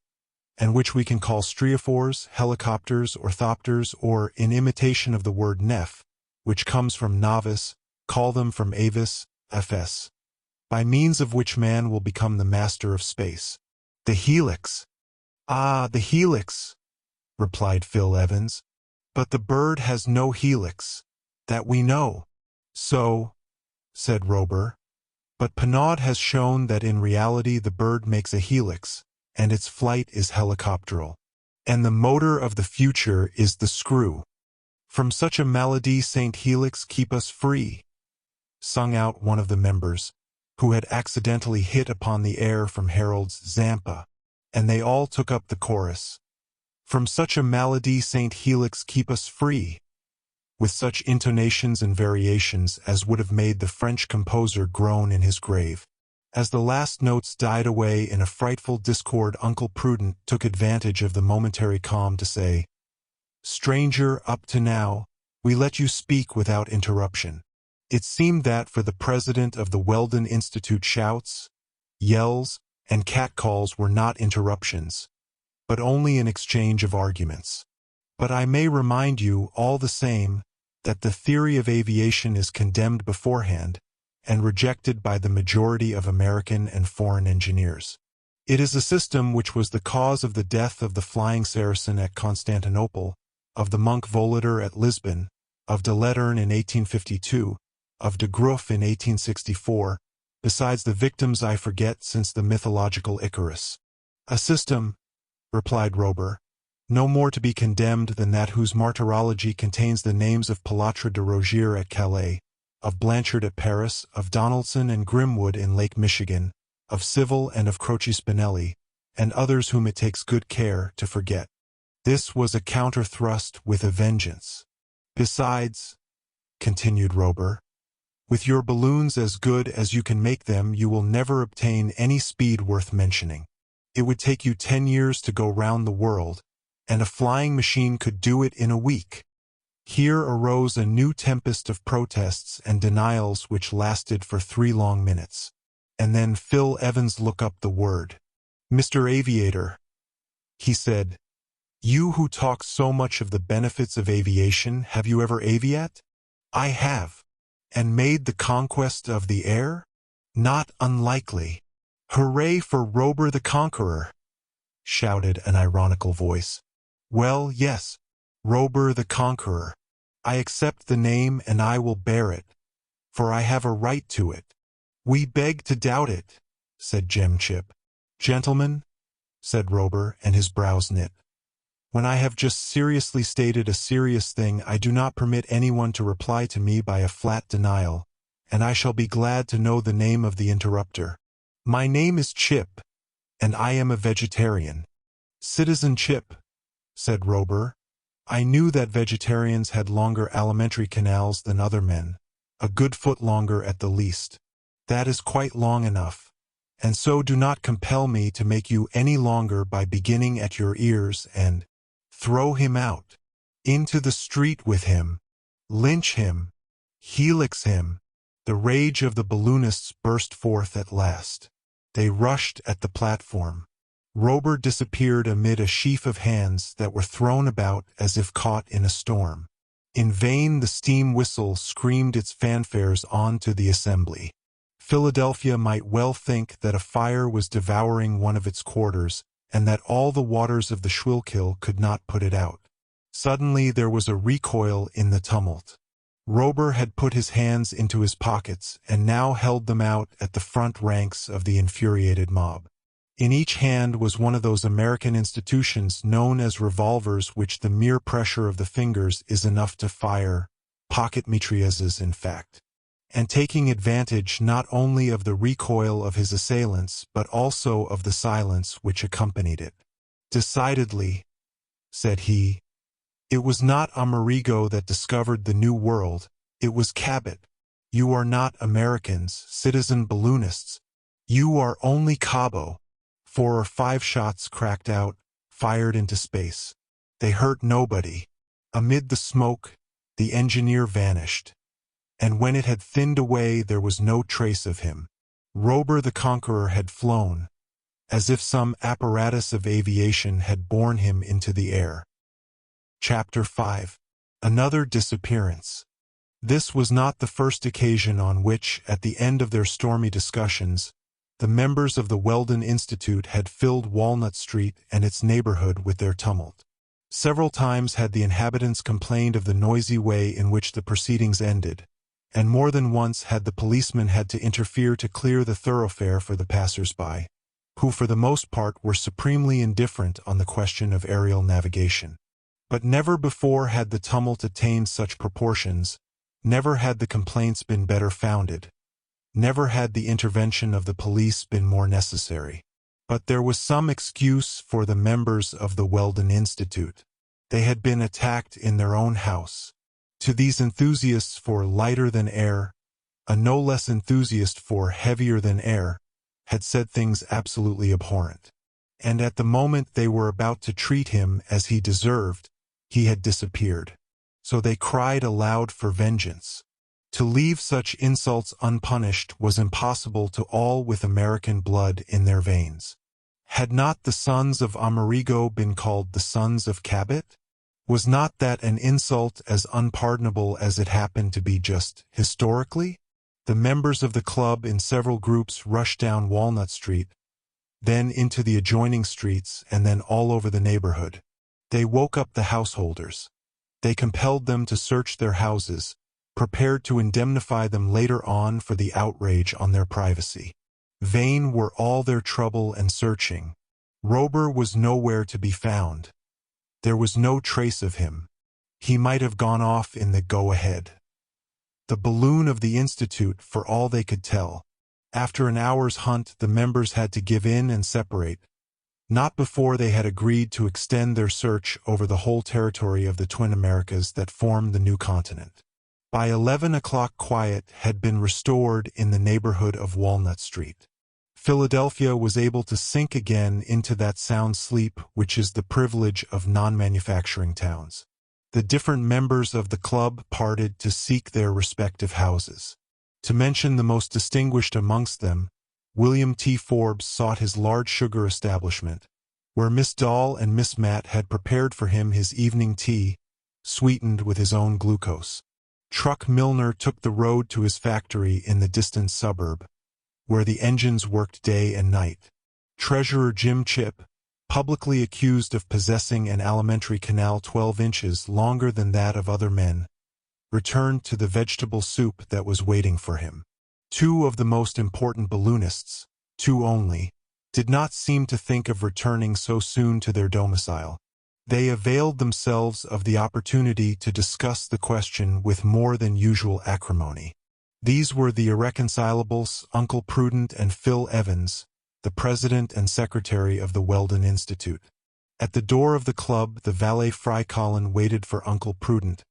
A: and which we can call striophores, helicopters, orthopters, or, in imitation of the word nef, which comes from novice, call them from avis, fs, by means of which man will become the master of space. The helix. Ah, the helix, replied Phil Evans. But the bird has no helix, that we know. So, said Robur, but Penaud has shown that in reality the bird makes a helix, and its flight is helicopteral. And the motor of the future is the screw. From such a malady Saint Helix keep us free, sung out one of the members, who had accidentally hit upon the air from Harold's Zampa, and they all took up the chorus. From such a malady Saint Helix keep us free, with such intonations and variations as would have made the French composer groan in his grave. As the last notes died away in a frightful discord, Uncle Prudent took advantage of the momentary calm to say, Stranger, up to now, we let you speak without interruption. It seemed that for the president of the Weldon Institute shouts, yells, and catcalls were not interruptions, but only an exchange of arguments. But I may remind you, all the same, that the theory of aviation is condemned beforehand and rejected by the majority of American and foreign engineers. It is a system which was the cause of the death of the Flying Saracen at Constantinople, of the monk Volater at Lisbon, of de Letterne in 1852, of de Groff in 1864, besides the victims I forget since the mythological Icarus. A system, replied Robur, no more to be condemned than that whose martyrology contains the names of Pilatre de Rogier at Calais, of Blanchard at Paris, of Donaldson and Grimwood in Lake Michigan, of Civil and of Croce Spinelli, and others whom it takes good care to forget. This was a counter-thrust with a vengeance. Besides, continued Robur, with your balloons as good as you can make them, you will never obtain any speed worth mentioning. It would take you 10 years to go round the world, and a flying machine could do it in a week. Here arose a new tempest of protests and denials which lasted for 3 long minutes. And then Phil Evans looked up the word. Mr. Aviator, he said, you who talk so much of the benefits of aviation, have you ever aviat? I have. And made the conquest of the air? Not unlikely. Hooray for Robur the Conqueror! shouted an ironical voice. Well, yes, Robur the Conqueror. I accept the name and I will bear it, for I have a right to it. We beg to doubt it, said Chip. Gentlemen, said Robur, and his brows knit. When I have just seriously stated a serious thing, I do not permit anyone to reply to me by a flat denial, and I shall be glad to know the name of the interrupter. My name is Chip, and I am a vegetarian. Citizen Chip, said Robur. I knew that vegetarians had longer alimentary canals than other men, a good foot longer at the least. That is quite long enough, and so do not compel me to make you any longer by beginning at your ears and throw him out, into the street with him, lynch him, helix him. The rage of the balloonists burst forth at last. They rushed at the platform. Robur disappeared amid a sheaf of hands that were thrown about as if caught in a storm. In vain the steam whistle screamed its fanfares on to the assembly. Philadelphia might well think that a fire was devouring one of its quarters, and that all the waters of the Schuylkill could not put it out. Suddenly there was a recoil in the tumult. Robur had put his hands into his pockets and now held them out at the front ranks of the infuriated mob. In each hand was one of those American institutions known as revolvers, which the mere pressure of the fingers is enough to fire, pocket mitrailleuses in fact. And taking advantage not only of the recoil of his assailants but also of the silence which accompanied it. Decidedly, said he, it was not Amerigo that discovered the New World, it was Cabot. You are not Americans, citizen balloonists. You are only Cabo. 4 or 5 shots cracked out, fired into space. They hurt nobody. Amid the smoke, the engineer vanished. And when it had thinned away, there was no trace of him. Robur the Conqueror had flown, as if some apparatus of aviation had borne him into the air. Chapter 5. Another disappearance. This was not the first occasion on which, at the end of their stormy discussions, the members of the Weldon Institute had filled Walnut Street and its neighborhood with their tumult. Several times had the inhabitants complained of the noisy way in which the proceedings ended, and more than once had the policemen had to interfere to clear the thoroughfare for the passers-by, who for the most part were supremely indifferent on the question of aerial navigation. But never before had the tumult attained such proportions, never had the complaints been better founded, never had the intervention of the police been more necessary. But there was some excuse for the members of the Weldon Institute. They had been attacked in their own house. To these enthusiasts for lighter than air, a no less enthusiast for heavier than air had said things absolutely abhorrent. And at the moment they were about to treat him as he deserved, he had disappeared. So they cried aloud for vengeance. To leave such insults unpunished was impossible to all with American blood in their veins. Had not the sons of Amerigo been called the sons of Cabot? Was not that an insult as unpardonable as it happened to be just historically? The members of the club in several groups rushed down Walnut Street, then into the adjoining streets, and then all over the neighborhood. They woke up the householders. They compelled them to search their houses, prepared to indemnify them later on for the outrage on their privacy. Vain were all their trouble and searching. Robur was nowhere to be found. There was no trace of him. He might have gone off in the go-ahead. The balloon of the Institute, for all they could tell. After an hour's hunt, the members had to give in and separate, not before they had agreed to extend their search over the whole territory of the twin Americas that formed the new continent. By 11 o'clock quiet had been restored in the neighborhood of Walnut Street. Philadelphia was able to sink again into that sound sleep which is the privilege of non-manufacturing towns. The different members of the club parted to seek their respective houses. To mention the most distinguished amongst them, William T. Forbes sought his large sugar establishment, where Miss Dahl and Miss Matt had prepared for him his evening tea, sweetened with his own glucose. Truck Milner took the road to his factory in the distant suburb, where the engines worked day and night. Treasurer Jim Chip, publicly accused of possessing an alimentary canal 12 inches longer than that of other men, returned to the vegetable soup that was waiting for him. Two of the most important balloonists, two only, did not seem to think of returning so soon to their domicile. They availed themselves of the opportunity to discuss the question with more than usual acrimony. These were the irreconcilables, Uncle Prudent and Phil Evans, the president and secretary of the Weldon Institute. At the door of the club, the valet Fry Colin waited for Uncle Prudent,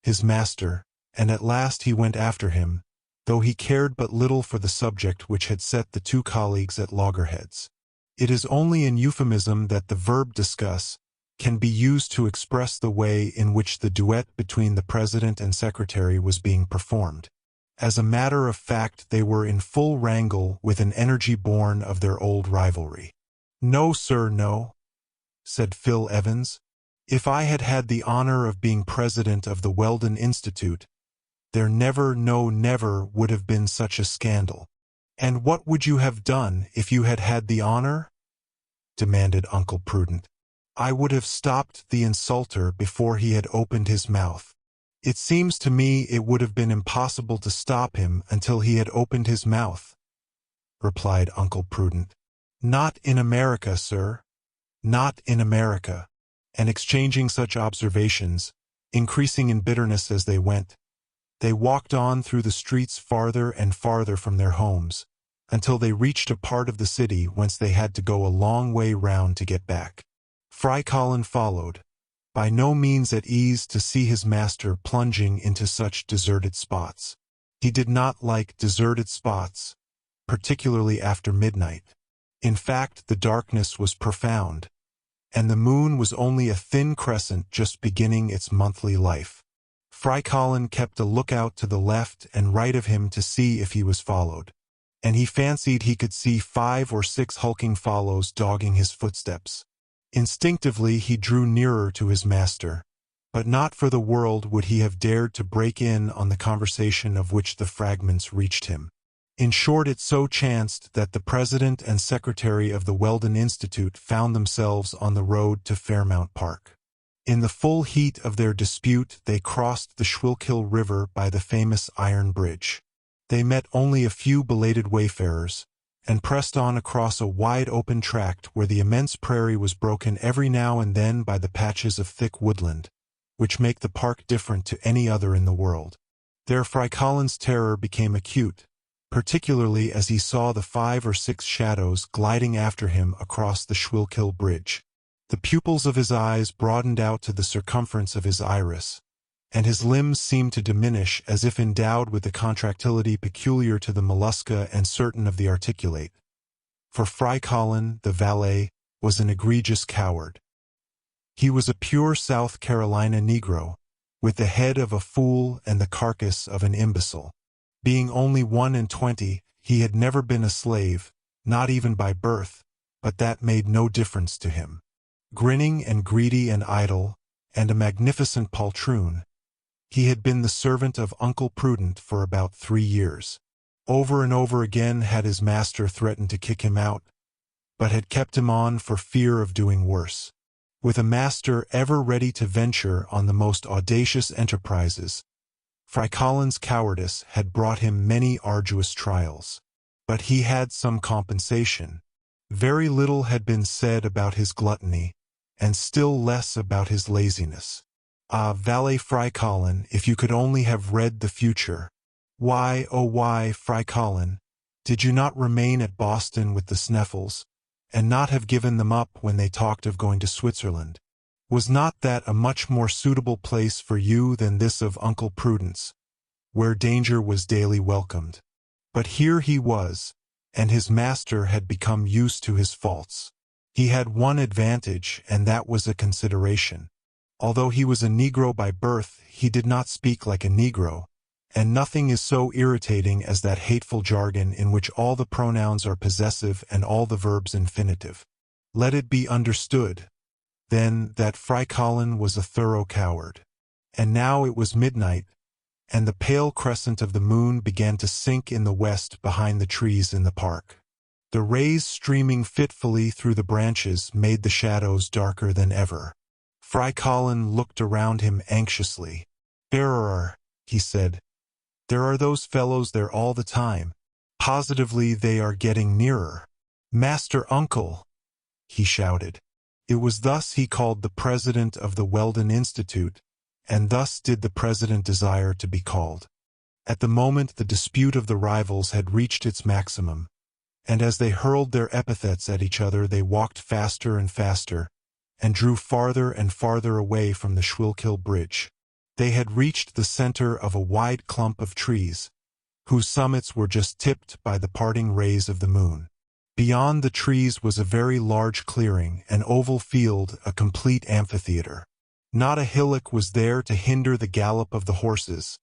A: his master, and at last he went after him, though he cared but little for the subject which had set the two colleagues at loggerheads. It is only in euphemism that the verb discuss can be used to express the way in which the duet between the president and secretary was being performed. As a matter of fact, they were in full wrangle with an energy born of their old rivalry. "No, sir, no," said Phil Evans. "If I had had the honor of being president of the Weldon Institute, there never, no, never would have been such a scandal." "And what would you have done if you had had the honor?" demanded Uncle Prudent. "I would have stopped the insulter before he had opened his mouth." "It seems to me it would have been impossible to stop him until he had opened his mouth," replied Uncle Prudent. "Not in America, sir. Not in America." And exchanging such observations, increasing in bitterness as they went, they walked on through the streets farther and farther from their homes, until they reached a part of the city whence they had to go a long way round to get back. Fry Colin followed, by no means at ease to see his master plunging into such deserted spots. He did not like deserted spots, particularly after midnight. In fact, the darkness was profound, and the moon was only a thin crescent just beginning its monthly life. Fry Colin kept a lookout to the left and right of him to see if he was followed, and he fancied he could see 5 or 6 hulking follows dogging his footsteps. Instinctively he drew nearer to his master, but not for the world would he have dared to break in on the conversation of which the fragments reached him. In short, it so chanced that the president and secretary of the Weldon Institute found themselves on the road to Fairmount Park. In the full heat of their dispute they crossed the Schuylkill River by the famous Iron Bridge. They met only a few belated wayfarers, and pressed on across a wide open tract where the immense prairie was broken every now and then by the patches of thick woodland, which make the park different to any other in the world. There Fry Colin's terror became acute, particularly as he saw the 5 or 6 shadows gliding after him across the Schuylkill Bridge. The pupils of his eyes broadened out to the circumference of his iris, and his limbs seemed to diminish as if endowed with the contractility peculiar to the mollusca and certain of the articulate. For Fry Colin, the valet, was an egregious coward. He was a pure South Carolina Negro, with the head of a fool and the carcass of an imbecile. Being only 21, he had never been a slave, not even by birth, but that made no difference to him. Grinning and greedy and idle, and a magnificent poltroon, he had been the servant of Uncle Prudent for about 3 years. Over and over again had his master threatened to kick him out, but had kept him on for fear of doing worse. With a master ever ready to venture on the most audacious enterprises, Fry Colin's cowardice had brought him many arduous trials. But he had some compensation. Very little had been said about his gluttony, and still less about his laziness. Ah, Valet Fry Colin, if you could only have read the future. Why, oh why, Fry Colin, did you not remain at Boston with the Sneffels, and not have given them up when they talked of going to Switzerland? Was not that a much more suitable place for you than this of Uncle Prudence, where danger was daily welcomed? But here he was, and his master had become used to his faults. He had one advantage, and that was a consideration. Although he was a Negro by birth, he did not speak like a Negro, and nothing is so irritating as that hateful jargon in which all the pronouns are possessive and all the verbs infinitive. Let it be understood, then, that Fry Colin was a thorough coward. And now it was midnight, and the pale crescent of the moon began to sink in the west behind the trees in the park. The rays streaming fitfully through the branches made the shadows darker than ever. Fry Colin looked around him anxiously. "Error," he said. "There are those fellows there all the time. Positively they are getting nearer." "Master Uncle!" he shouted. It was thus he called the president of the Weldon Institute, and thus did the president desire to be called. At the moment the dispute of the rivals had reached its maximum, and as they hurled their epithets at each other they walked faster and faster, and drew farther and farther away from the Schuylkill Bridge. They had reached the center of a wide clump of trees, whose summits were just tipped by the parting rays of the moon. Beyond the trees was a very large clearing, an oval field, a complete amphitheater. Not a hillock was there to hinder the gallop of the horses,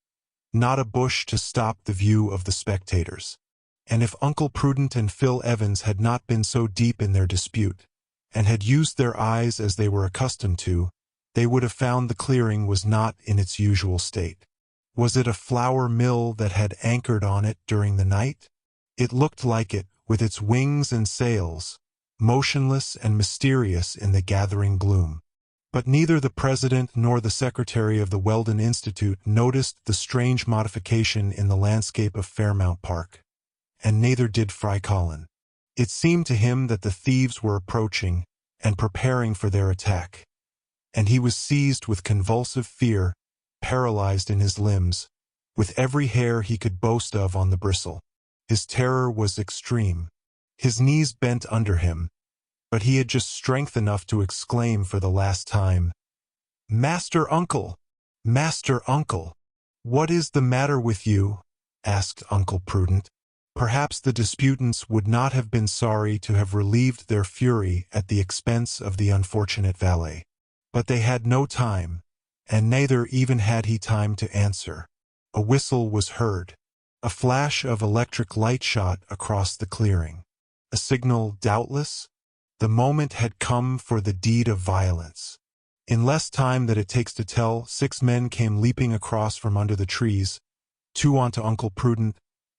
A: not a bush to stop the view of the spectators. And if Uncle Prudent and Phil Evans had not been so deep in their dispute, and had used their eyes as they were accustomed to, they would have found the clearing was not in its usual state. Was it a flour mill that had anchored on it during the night? It looked like it, with its wings and sails, motionless and mysterious in the gathering gloom. But neither the president nor the secretary of the Weldon Institute noticed the strange modification in the landscape of Fairmount Park, and neither did Fry Colin. It seemed to him that the thieves were approaching and preparing for their attack, and he was seized with convulsive fear, paralyzed in his limbs, with every hair he could boast of on the bristle. His terror was extreme. His knees bent under him, but he had just strength enough to exclaim for the last time, "Master Uncle! Master Uncle!" "What is the matter with you?" asked Uncle Prudent. Perhaps the disputants would not have been sorry to have relieved their fury at the expense of the unfortunate valet. But they had no time, and neither even had he time to answer. A whistle was heard. A flash of electric light shot across the clearing. A signal, doubtless? The moment had come for the deed of violence. In less time than it takes to tell, 6 men came leaping across from under the trees, 2 onto Uncle Prudent,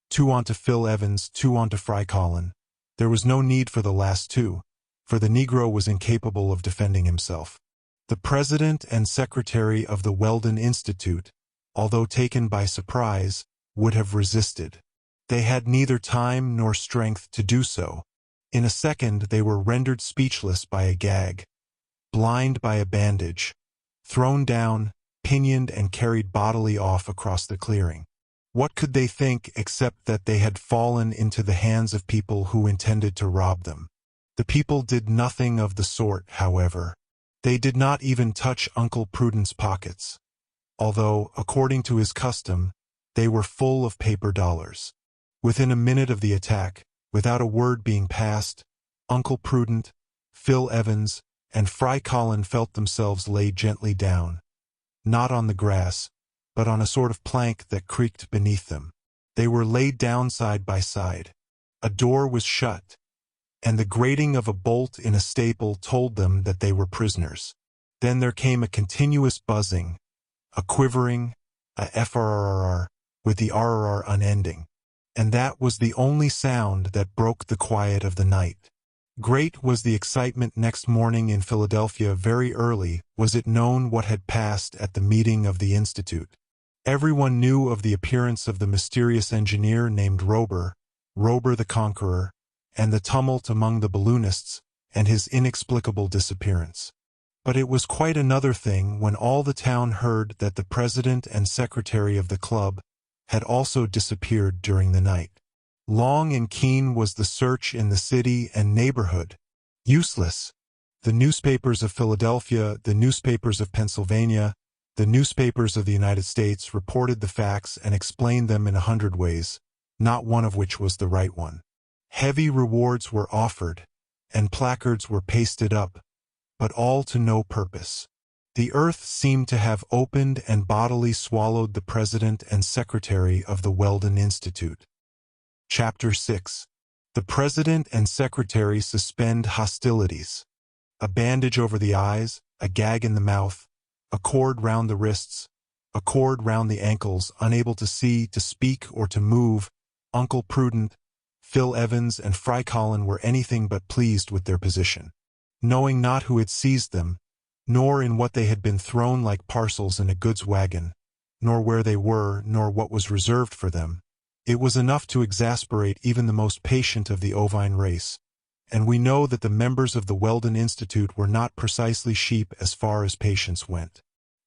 A: 2 onto Phil Evans, 2 onto Fry Colin. There was no need for the last 2, for the Negro was incapable of defending himself. The president and secretary of the Weldon Institute, although taken by surprise, would have resisted. They had neither time nor strength to do so. In a second they were rendered speechless by a gag, blind by a bandage, thrown down, pinioned and carried bodily off across the clearing. What could they think except that they had fallen into the hands of people who intended to rob them? The people did nothing of the sort, however. They did not even touch Uncle Prudent's pockets, although, according to his custom, they were full of paper dollars. Within a minute of the attack, without a word being passed, Uncle Prudent, Phil Evans, and Fry Colin felt themselves laid gently down, not on the grass, but on a sort of plank that creaked beneath them. They were laid down side by side. A door was shut, and the grating of a bolt in a staple told them that they were prisoners. Then there came a continuous buzzing, a quivering, a frrrr, with the rrr unending, and that was the only sound that broke the quiet of the night. Great was the excitement next morning in Philadelphia. Very early was it known what had passed at the meeting of the Institute. Everyone knew of the appearance of the mysterious engineer named Robur the Conqueror, and the tumult among the balloonists, and his inexplicable disappearance. But it was quite another thing when all the town heard that the president and secretary of the club had also disappeared during the night. Long and keen was the search in the city and neighborhood. Useless. The newspapers of Philadelphia, the newspapers of Pennsylvania, the newspapers of the United States reported the facts and explained them in 100 ways, not one of which was the right one. Heavy rewards were offered, and placards were pasted up, but all to no purpose. The earth seemed to have opened and bodily swallowed the president and secretary of the Weldon Institute. Chapter 6. The president and secretary suspend hostilities. A bandage over the eyes, a gag in the mouth, a cord round the wrists, a cord round the ankles, unable to see, to speak, or to move, Uncle Prudent, Phil Evans and Fry Colin were anything but pleased with their position. Knowing not who had seized them, nor in what they had been thrown like parcels in a goods wagon, nor where they were, nor what was reserved for them, it was enough to exasperate even the most patient of the ovine race, and we know that the members of the Weldon Institute were not precisely sheep as far as patience went.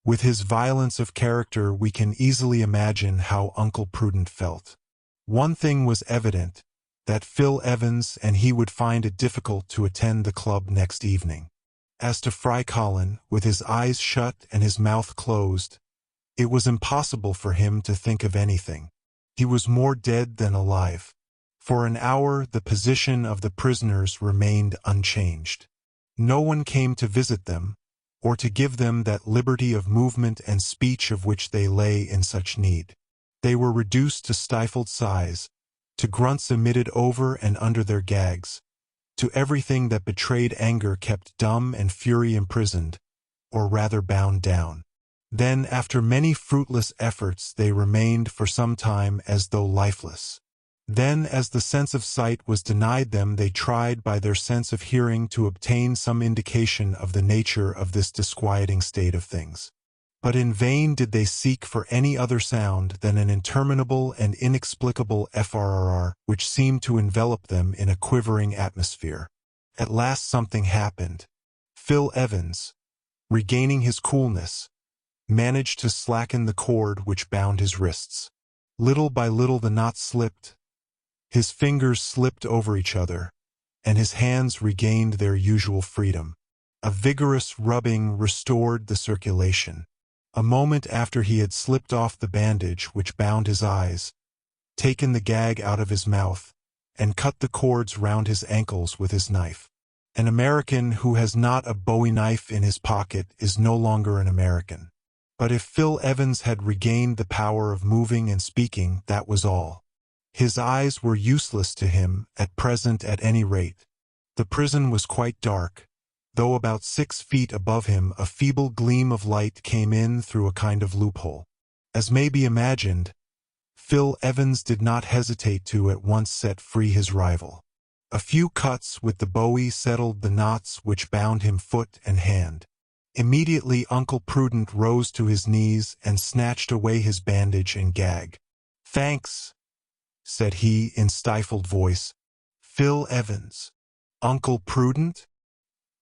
A: With his violence of character, we can easily imagine how Uncle Prudent felt. One thing was evident, that Phil Evans and he would find it difficult to attend the club next evening. As to Fry Colin, with his eyes shut and his mouth closed, it was impossible for him to think of anything. He was more dead than alive. For an hour the position of the prisoners remained unchanged. No one came to visit them, or to give them that liberty of movement and speech of which they lay in such need. They were reduced to stifled sighs, to grunts emitted over and under their gags, to everything that betrayed anger kept dumb and fury imprisoned, or rather bound down. Then, after many fruitless efforts, they remained for some time as though lifeless. Then, as the sense of sight was denied them, they tried by their sense of hearing to obtain some indication of the nature of this disquieting state of things. But in vain did they seek for any other sound than an interminable and inexplicable FRRR, which seemed to envelop them in a quivering atmosphere. At last something happened. Phil Evans, regaining his coolness, managed to slacken the cord which bound his wrists. Little by little the knot slipped, his fingers slipped over each other, and his hands regained their usual freedom. A vigorous rubbing restored the circulation. A moment after he had slipped off the bandage which bound his eyes, taken the gag out of his mouth, and cut the cords round his ankles with his knife. An American who has not a Bowie knife in his pocket is no longer an American. But if Phil Evans had regained the power of moving and speaking, that was all. His eyes were useless to him, at present at any rate. The prison was quite dark, though about 6 feet above him a feeble gleam of light came in through a kind of loophole. As may be imagined, Phil Evans did not hesitate to at once set free his rival. A few cuts with the Bowie settled the knots which bound him foot and hand. Immediately Uncle Prudent rose to his knees and snatched away his bandage and gag. "Thanks," said he in stifled voice. "Phil Evans. Uncle Prudent?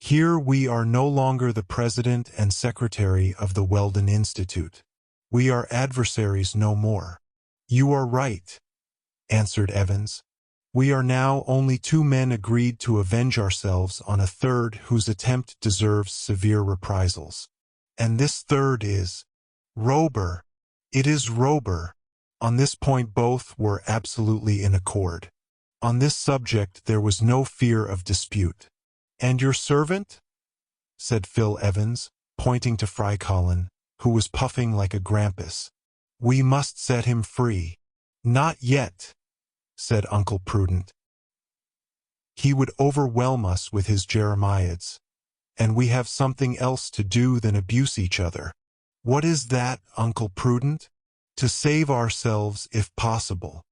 A: Here we are no longer the president and secretary of the Weldon Institute. We are adversaries no more." "You are right," answered Evans. "We are now only 2 men agreed to avenge ourselves on a third whose attempt deserves severe reprisals. And this third is Robur. It is Robur." On this point both were absolutely in accord. On this subject there was no fear of dispute. "And your servant?" said Phil Evans, pointing to Fry Colin, who was puffing like a grampus. "We must set him free." "Not yet," said Uncle Prudent. "He would overwhelm us with his jeremiads, and we have something else to do than abuse each other." "What is that, Uncle Prudent?" "To save ourselves if possible."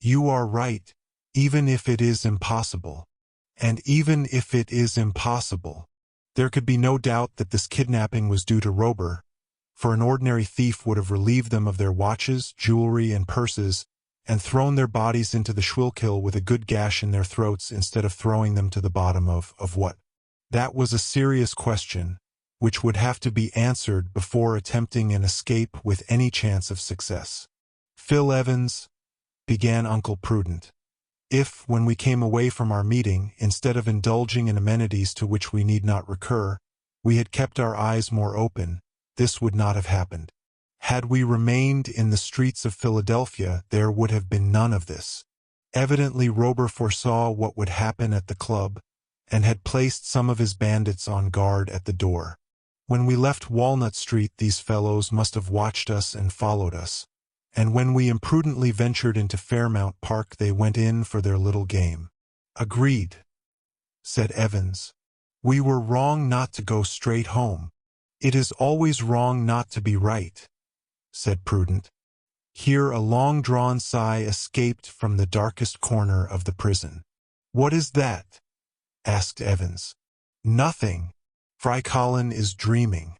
A: "You are right, even if it is impossible." "And even if it is impossible." There could be no doubt that this kidnapping was due to Robur, for an ordinary thief would have relieved them of their watches, jewelry, and purses, and thrown their bodies into the Schuylkill with a good gash in their throats instead of throwing them to the bottom of what? That was a serious question, which would have to be answered before attempting an escape with any chance of success. "Phil Evans," began Uncle Prudent, "if, when we came away from our meeting, instead of indulging in amenities to which we need not recur, we had kept our eyes more open, this would not have happened. Had we remained in the streets of Philadelphia, there would have been none of this. Evidently Robur foresaw what would happen at the club, and had placed some of his bandits on guard at the door. When we left Walnut Street, these fellows must have watched us and followed us, and when we imprudently ventured into Fairmount Park, they went in for their little game." "Agreed," said Evans. "We were wrong not to go straight home." "It is always wrong not to be right," said Prudent. Here a long-drawn sigh escaped from the darkest corner of the prison. "What is that?" asked Evans. "Nothing. Fry Colin is dreaming."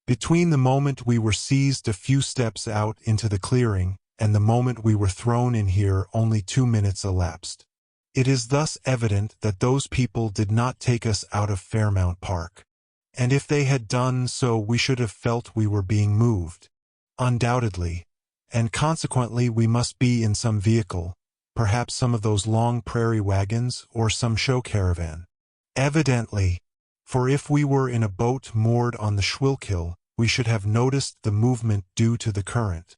A: Between the moment we were seized a few steps out into the clearing and the moment we were thrown in here only 2 minutes elapsed. It is thus evident that those people did not take us out of Fairmount Park. And if they had done so, we should have felt we were being moved. Undoubtedly. And consequently we must be in some vehicle, perhaps some of those long prairie wagons or some show caravan. Evidently, for if we were in a boat moored on the Schuylkill, we should have noticed the movement due to the current.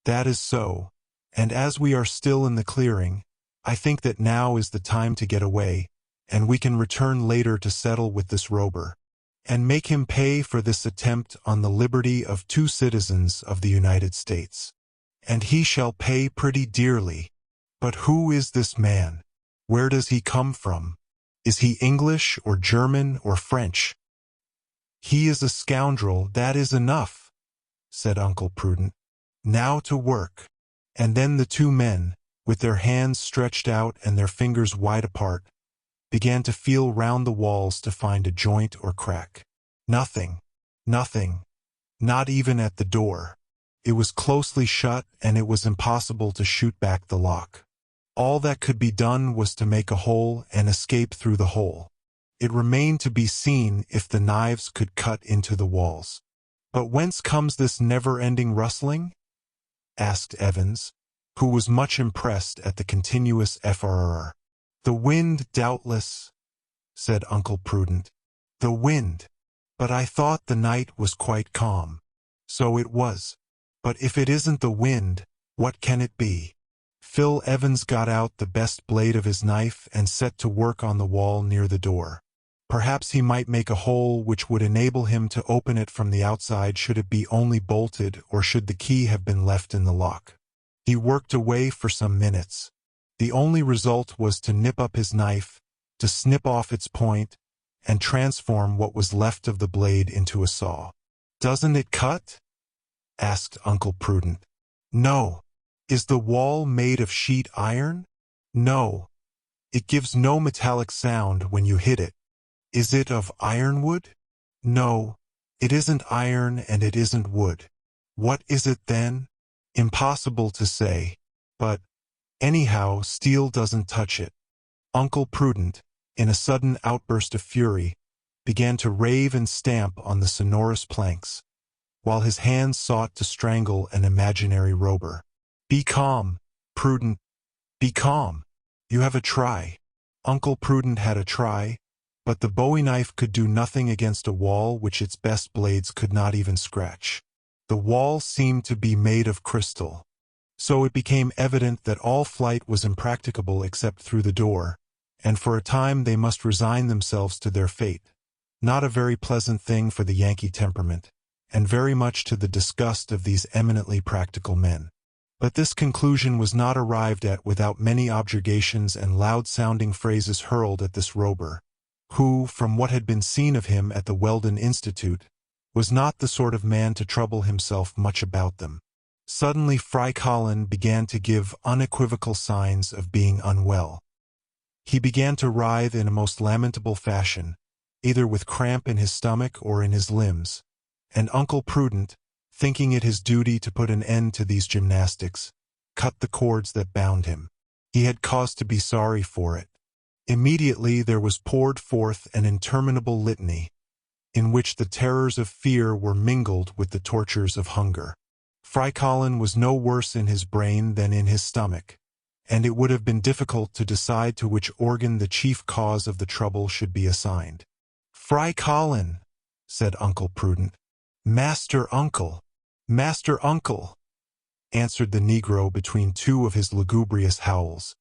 A: That is so, and as we are still in the clearing, I think that now is the time to get away, and we can return later to settle with this Robur, and make him pay for this attempt on the liberty of 2 citizens of the United States. And he shall pay pretty dearly. But who is this man? Where does he come from? Is he English or German or French? "He is a scoundrel, that is enough," said Uncle Prudent. "Now to work." And then the 2 men, with their hands stretched out and their fingers wide apart, began to feel round the walls to find a joint or crack. Nothing. Nothing. Not even at the door. It was closely shut and it was impossible to shoot back the lock. All that could be done was to make a hole and escape through the hole. It remained to be seen if the knives could cut into the walls. "But whence comes this never-ending rustling?" asked Evans, who was much impressed at the continuous frrr. "The wind, doubtless," said Uncle Prudent. "The wind. But I thought the night was quite calm." "So it was. But if it isn't the wind, what can it be?" Phil Evans got out the best blade of his knife and set to work on the wall near the door. Perhaps he might make a hole which would enable him to open it from the outside should it be only bolted or should the key have been left in the lock. He worked away for some minutes. The only result was to nip up his knife, to snip off its point, and transform what was left of the blade into a saw. "Doesn't it cut?" asked Uncle Prudent. "No." "Is the wall made of sheet iron?" "No. It gives no metallic sound when you hit it." "Is it of ironwood?" "No. It isn't iron and it isn't wood." "What is it then?" "Impossible to say. But, anyhow, steel doesn't touch it." Uncle Prudent, in a sudden outburst of fury, began to rave and stamp on the sonorous planks, while his hands sought to strangle an imaginary Robur. "Be calm, Prudent. Be calm. You have a try." Uncle Prudent had a try, but the bowie knife could do nothing against a wall which its best blades could not even scratch. The wall seemed to be made of crystal. So it became evident that all flight was impracticable except through the door, and for a time they must resign themselves to their fate. Not a very pleasant thing for the Yankee temperament, and very much to the disgust of these eminently practical men. But this conclusion was not arrived at without many objurgations and loud-sounding phrases hurled at this Robur, who, from what had been seen of him at the Weldon Institute, was not the sort of man to trouble himself much about them. Suddenly Fry Colin began to give unequivocal signs of being unwell. He began to writhe in a most lamentable fashion, either with cramp in his stomach or in his limbs, and Uncle Prudent, thinking it his duty to put an end to these gymnastics, cut the cords that bound him. He had cause to be sorry for it. Immediately there was poured forth an interminable litany, in which the terrors of fear were mingled with the tortures of hunger. Fry Colin was no worse in his brain than in his stomach, and it would have been difficult to decide to which organ the chief cause of the trouble should be assigned. "Fry Colin," said Uncle Prudent. "Master Uncle, Master Uncle," answered the Negro between 2 of his lugubrious howls.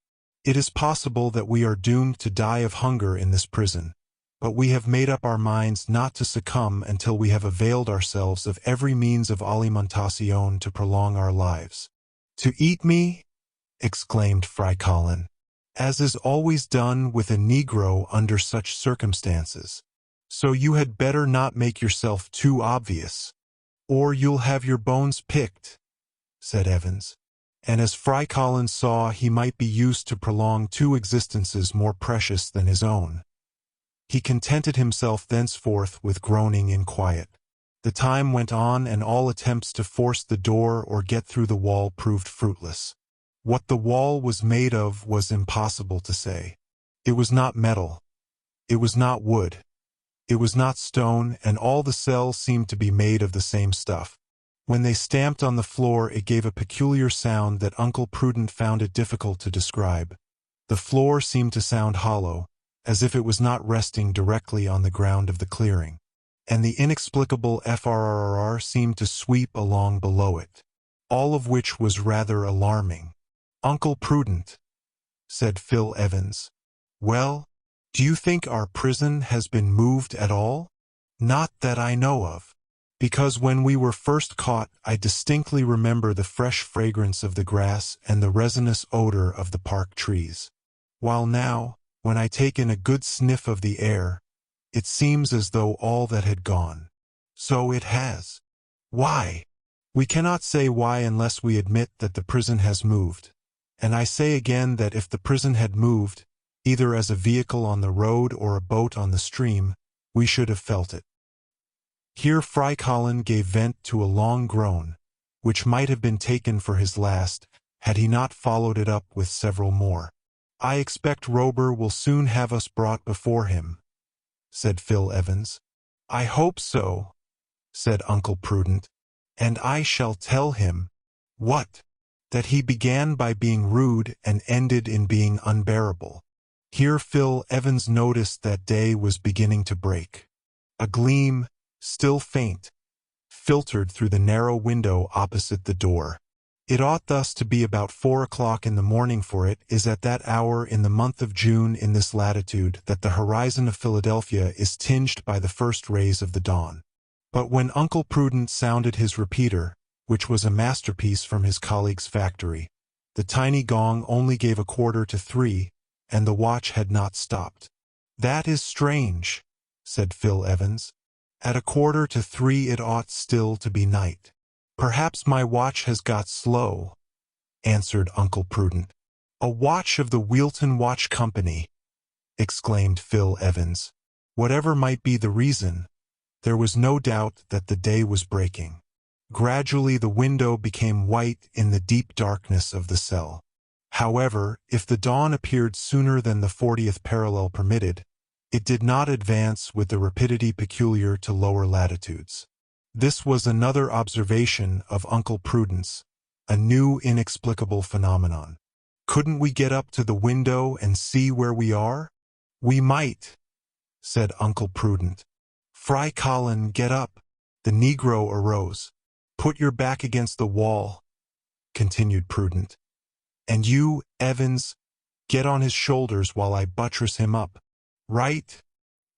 A: "It is possible that we are doomed to die of hunger in this prison, but we have made up our minds not to succumb until we have availed ourselves of every means of alimentation to prolong our lives." "To eat me?" exclaimed Fry Colin, "as is always done with a Negro under such circumstances. So you had better not make yourself too obvious, or you'll have your bones picked," said Evans. and as Fry Collins saw he might be used to prolong two existences more precious than his own, he contented himself thenceforth with groaning in quiet. The time went on, and all attempts to force the door or get through the wall proved fruitless. What the wall was made of was impossible to say. It was not metal. It was not wood. It was not stone, and all the cells seemed to be made of the same stuff. When they stamped on the floor, it gave a peculiar sound that Uncle Prudent found it difficult to describe. The floor seemed to sound hollow, as if it was not resting directly on the ground of the clearing, and the inexplicable FRRR seemed to sweep along below it, all of which was rather alarming. "Uncle Prudent," said Phil Evans. "Well, do you think our prison has been moved at all?" "Not that I know of, because when we were first caught I distinctly remember the fresh fragrance of the grass and the resinous odor of the park trees, while now, when I take in a good sniff of the air, it seems as though all that had gone." "So it has." "Why?" "We cannot say why unless we admit that the prison has moved. And I say again that if the prison had moved, either as a vehicle on the road or a boat on the stream, we should have felt it." Here Fry Collins gave vent to a long groan, which might have been taken for his last, had he not followed it up with several more. "I expect Robur will soon have us brought before him," said Phil Evans. "I hope so," said Uncle Prudent. "And I shall tell him—" "What?" "That he began by being rude and ended in being unbearable." Here Phil Evans noticed that day was beginning to break. A gleam, still faint, filtered through the narrow window opposite the door. It ought thus to be about 4 o'clock in the morning, for it is at that hour in the month of June in this latitude that the horizon of Philadelphia is tinged by the first rays of the dawn. But when Uncle Prudent sounded his repeater, which was a masterpiece from his colleague's factory, the tiny gong only gave 2:45, and the watch had not stopped. "That is strange," said Phil Evans. "At 2:45 it ought still to be night." "Perhaps my watch has got slow," answered Uncle Prudent. "A watch of the Wheelton Watch Company," exclaimed Phil Evans. Whatever might be the reason, there was no doubt that the day was breaking. Gradually the window became white in the deep darkness of the cell. However, if the dawn appeared sooner than the 40th parallel permitted, it did not advance with the rapidity peculiar to lower latitudes. This was another observation of Uncle Prudent's, a new inexplicable phenomenon. "Couldn't we get up to the window and see where we are?" "We might," said Uncle Prudent. "Fry Collins, get up." The Negro arose. "Put your back against the wall," continued Prudent. "And you, Evans, get on his shoulders while I buttress him up." "Right,"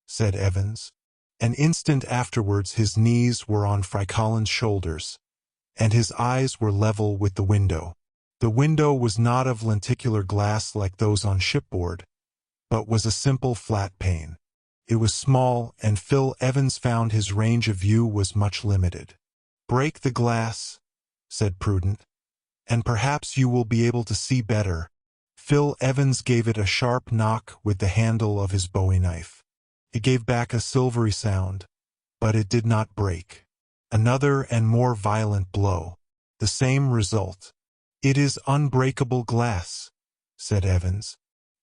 A: said Evans. An instant afterwards his knees were on Fry Collins' shoulders, and his eyes were level with the window. The window was not of lenticular glass like those on shipboard, but was a simple flat pane. It was small, and Phil Evans found his range of view was much limited. "Break the glass," said Prudent, "and perhaps you will be able to see better." Phil Evans gave it a sharp knock with the handle of his bowie knife. It gave back a silvery sound, but it did not break. Another and more violent blow. The same result. "It is unbreakable glass," said Evans.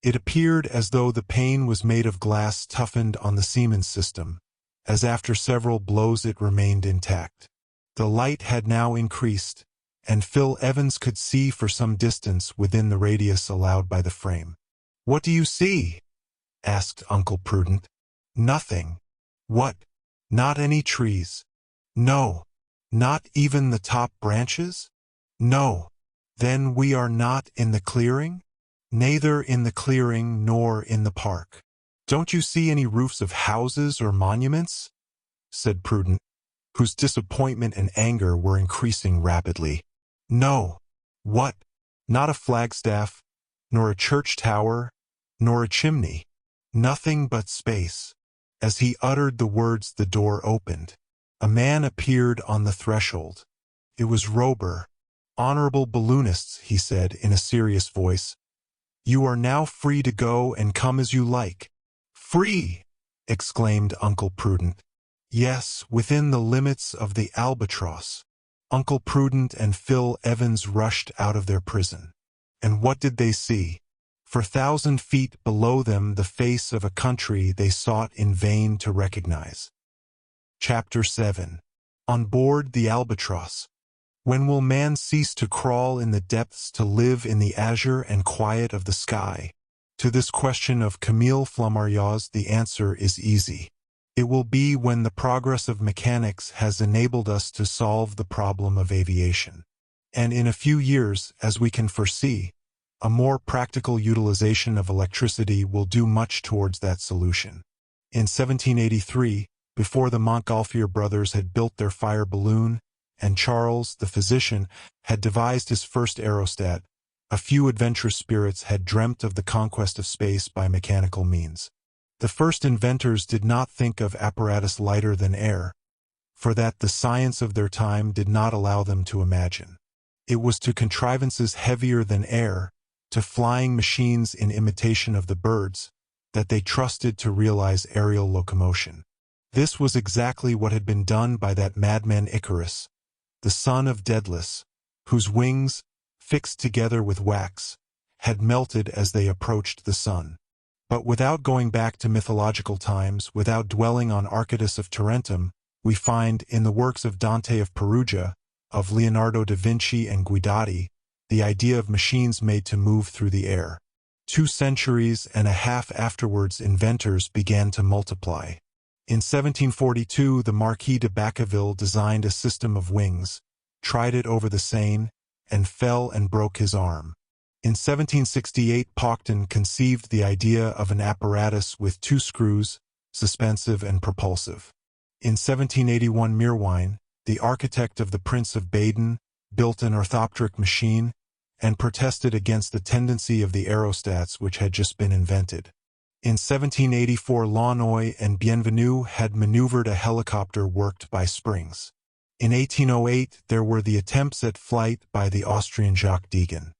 A: It appeared as though the pane was made of glass toughened on the Siemens system, as after several blows it remained intact. The light had now increased, and Phil Evans could see for some distance within the radius allowed by the frame. "What do you see?" asked Uncle Prudent. "Nothing." "What? Not any trees?" "No." "Not even the top branches?" "No." "Then we are not in the clearing?" "Neither in the clearing nor in the park." "Don't you see any roofs of houses or monuments?" said Prudent, whose disappointment and anger were increasing rapidly. "No." "What? Not a flagstaff, nor a church tower, nor a chimney?" "Nothing but space." As he uttered the words the door opened. A man appeared on the threshold. It was Robur. "Honorable balloonists," he said in a serious voice, "you are now free to go and come as you like." "Free!" exclaimed Uncle Prudent. "Yes, within the limits of the Albatross." Uncle Prudent and Phil Evans rushed out of their prison. And what did they see? For 1,000 feet below them the face of a country they sought in vain to recognize. Chapter 7. On board the Albatross. When will man cease to crawl in the depths to live in the azure and quiet of the sky? To this question of Camille Flammarion's the answer is easy. It will be when the progress of mechanics has enabled us to solve the problem of aviation. And in a few years, as we can foresee, a more practical utilization of electricity will do much towards that solution. In 1783, before the Montgolfier brothers had built their fire balloon, and Charles, the physician, had devised his first aerostat, a few adventurous spirits had dreamt of the conquest of space by mechanical means. The first inventors did not think of apparatus lighter than air, for that the science of their time did not allow them to imagine. It was to contrivances heavier than air, to flying machines in imitation of the birds, that they trusted to realize aerial locomotion. This was exactly what had been done by that madman Icarus, the son of Daedalus, whose wings, fixed together with wax, had melted as they approached the sun. But without going back to mythological times, without dwelling on Arcadus of Tarentum, we find, in the works of Dante of Perugia, of Leonardo da Vinci and Guidotti, the idea of machines made to move through the air. 2 centuries and a half afterwards inventors began to multiply. In 1742 the Marquis de Bacqueville designed a system of wings, tried it over the Seine, and fell and broke his arm. In 1768 Paucton conceived the idea of an apparatus with 2 screws, suspensive and propulsive. In 1781 Meerwein, the architect of the Prince of Baden, built an orthopteric machine, and protested against the tendency of the aerostats which had just been invented. In 1784 Launoy and Bienvenu had maneuvered a helicopter worked by springs. In 1808 there were the attempts at flight by the Austrian Jacques Degen.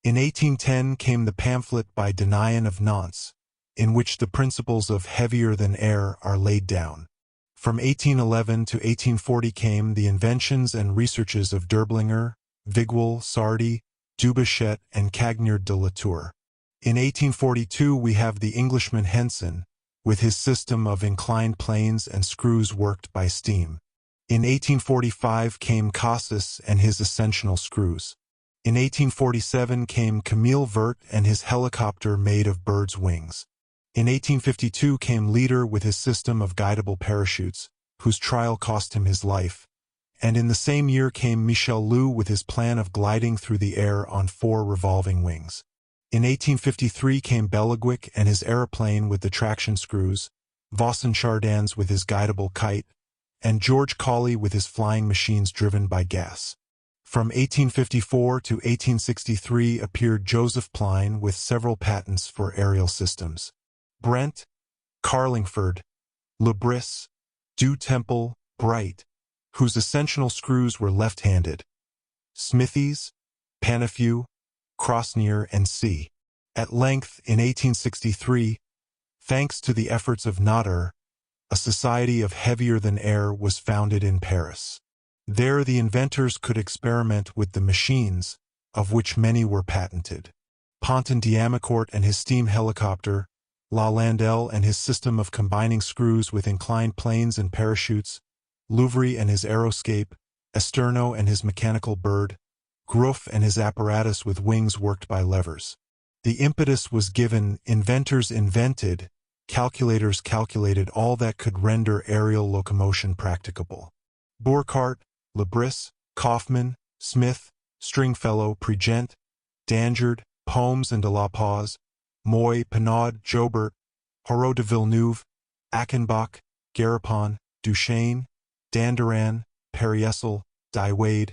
A: In 1810 came the pamphlet by Denayan of Nantes, in which the principles of heavier than air are laid down. From 1811 to 1840 came the inventions and researches of Derblinger, Vigouel, Sardi, Dubochet, and Cagniard de Latour. In 1842 we have the Englishman Henson, with his system of inclined planes and screws worked by steam. In 1845 came Cassis and his ascensional screws. In 1847 came Camille Vert and his helicopter made of birds' wings. In 1852 came Leader with his system of guidable parachutes, whose trial cost him his life. And in the same year came Michel Leu with his plan of gliding through the air on 4 revolving wings. In 1853 came Belliguic and his aeroplane with the traction screws, Voisin Chardins with his guidable kite, and George Colley with his flying machines driven by gas. From 1854 to 1863 appeared Joseph Pline with several patents for aerial systems. Brent, Carlingford, Lebris, Dew Temple, Bright, whose ascensional screws were left-handed, Smithies, Panifieu, Crosnier, and C. At length, in 1863, thanks to the efforts of Nader, a society of heavier than air was founded in Paris. There the inventors could experiment with the machines, of which many were patented. Ponton d'Amecourt and his steam helicopter, Lalandel and his system of combining screws with inclined planes and parachutes, Louvry and his aeroscape, Esterno and his mechanical bird, Gruff and his apparatus with wings worked by levers. The impetus was given, inventors invented, calculators calculated all that could render aerial locomotion practicable. Burckhardt, Lebris, Kaufmann, Smith, Stringfellow, Prigent, Dangerd, Pomes and de la Paz, Moy, Penaud, Jobert, Haro de Villeneuve, Achenbach, Garapon, Duchesne, Danderan, Periessel, Dywade,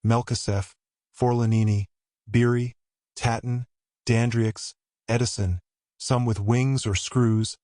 A: Melkosef, Forlanini, Beery, Tatton, Dandrieux, Edison, some with wings or screws,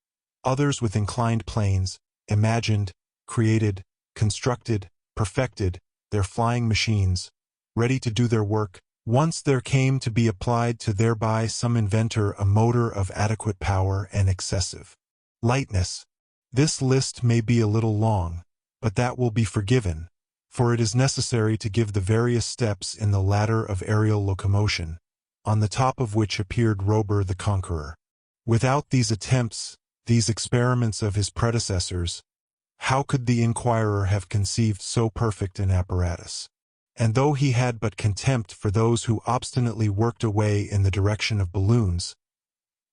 A: others with inclined planes, imagined, created, constructed, perfected, their flying machines, ready to do their work, once there came to be applied to thereby some inventor a motor of adequate power and excessive lightness. This list may be a little long, but that will be forgiven, for it is necessary to give the various steps in the ladder of aerial locomotion, on the top of which appeared Robur the Conqueror. Without these attempts, these experiments of his predecessors, how could the inquirer have conceived so perfect an apparatus? And though he had but contempt for those who obstinately worked away in the direction of balloons,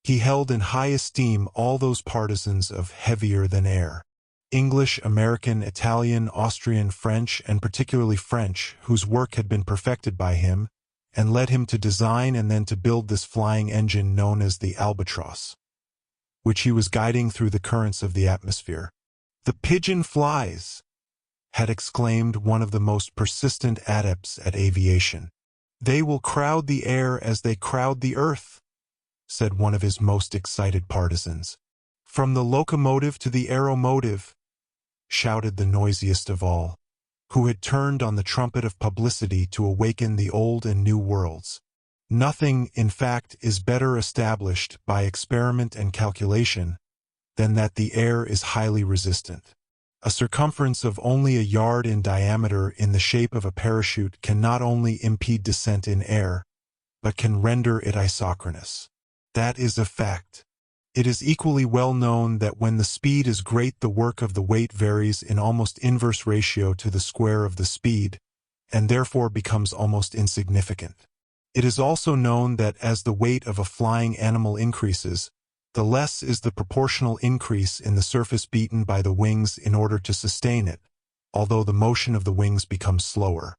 A: he held in high esteem all those partisans of heavier than air, English, American, Italian, Austrian, French, and particularly French, whose work had been perfected by him, and led him to design and then to build this flying engine known as the Albatross, which he was guiding through the currents of the atmosphere. "The pigeon flies," had exclaimed one of the most persistent adepts at aviation. "They will crowd the air as they crowd the earth," said one of his most excited partisans. "From the locomotive to the aeromotive," shouted the noisiest of all, who had turned on the trumpet of publicity to awaken the old and new worlds. Nothing, in fact, is better established by experiment and calculation than that the air is highly resistant. A circumference of only a yard in diameter in the shape of a parachute can not only impede descent in air, but can render it isochronous. That is a fact. It is equally well known that when the speed is great the work of the weight varies in almost inverse ratio to the square of the speed, and therefore becomes almost insignificant. It is also known that as the weight of a flying animal increases, the less is the proportional increase in the surface beaten by the wings in order to sustain it, although the motion of the wings becomes slower.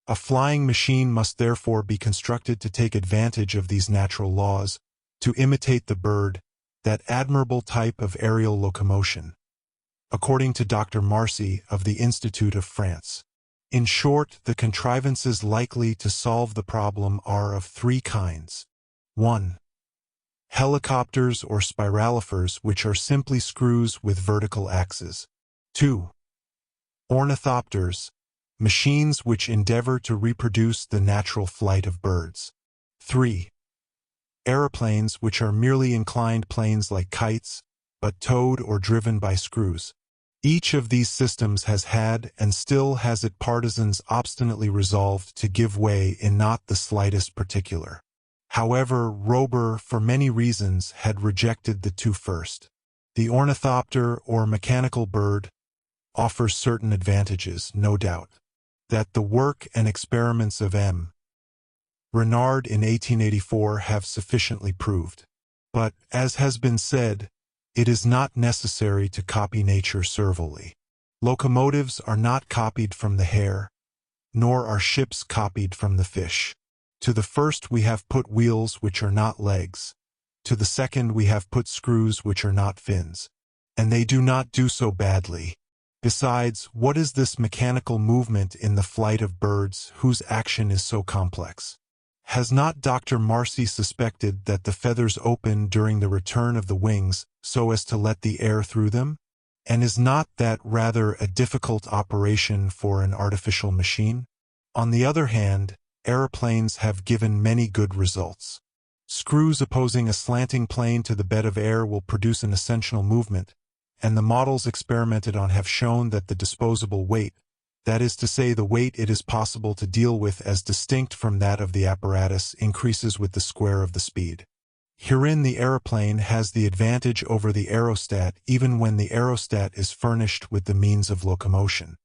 A: A flying machine must therefore be constructed to take advantage of these natural laws, to imitate the bird, that admirable type of aerial locomotion, according to Dr. Marcy of the Institute of France. In short, the contrivances likely to solve the problem are of three kinds. 1. Helicopters or spiralophers, which are simply screws with vertical axes. 2. Ornithopters, machines which endeavor to reproduce the natural flight of birds. 3. Aeroplanes, which are merely inclined planes like kites, but towed or driven by screws. Each of these systems has had and still has its partisans obstinately resolved to give way in not the slightest particular. However, Robur, for many reasons, had rejected the two first. The ornithopter or mechanical bird offers certain advantages, no doubt, that the work and experiments of M. Renard in 1884 have sufficiently proved. But, as has been said, it is not necessary to copy nature servilely. Locomotives are not copied from the hare, nor are ships copied from the fish. To the first we have put wheels which are not legs. To the second we have put screws which are not fins. And they do not do so badly. Besides, what is this mechanical movement in the flight of birds whose action is so complex? Has not Dr. Marcy suspected that the feathers open during the return of the wings so as to let the air through them? And is not that rather a difficult operation for an artificial machine? On the other hand, aeroplanes have given many good results. Screws opposing a slanting plane to the bed of air will produce an ascensional movement, and the models experimented on have shown that the disposable weight, that is to say the weight it is possible to deal with as distinct from that of the apparatus, increases with the square of the speed. Herein the aeroplane has the advantage over the aerostat even when the aerostat is furnished with the means of locomotion.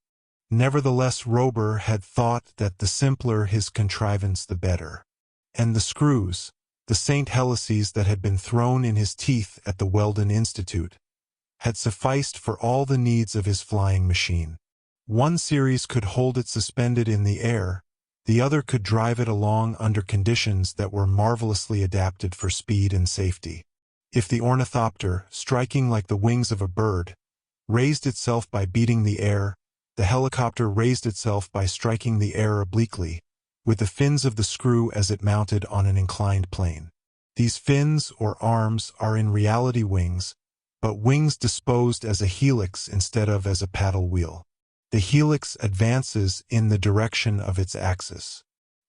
A: Nevertheless, Robur had thought that the simpler his contrivance the better. And the screws, the St. Helices that had been thrown in his teeth at the Weldon Institute, had sufficed for all the needs of his flying machine. One series could hold it suspended in the air, the other could drive it along under conditions that were marvelously adapted for speed and safety. If the ornithopter, striking like the wings of a bird, raised itself by beating the air, the helicopter raised itself by striking the air obliquely, with the fins of the screw as it mounted on an inclined plane. These fins or arms are in reality wings, but wings disposed as a helix instead of as a paddle wheel. The helix advances in the direction of its axis.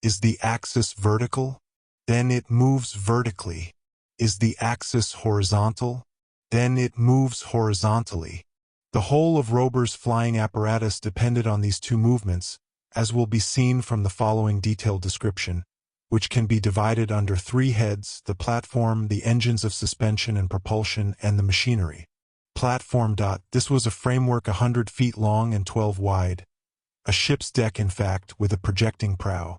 A: Is the axis vertical? Then it moves vertically. Is the axis horizontal? Then it moves horizontally. The whole of Robur's flying apparatus depended on these two movements, as will be seen from the following detailed description, which can be divided under three heads: the platform, the engines of suspension and propulsion, and the machinery. Platform. This was a framework 100 feet long and 12 wide. A ship's deck, in fact, with a projecting prow.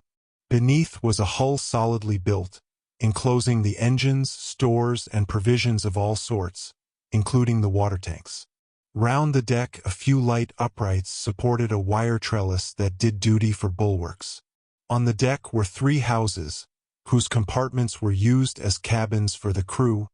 A: Beneath was a hull solidly built, enclosing the engines, stores, and provisions of all sorts, including the water tanks. Round the deck, a few light uprights supported a wire trellis that did duty for bulwarks. On the deck were three houses, whose compartments were used as cabins for the crew,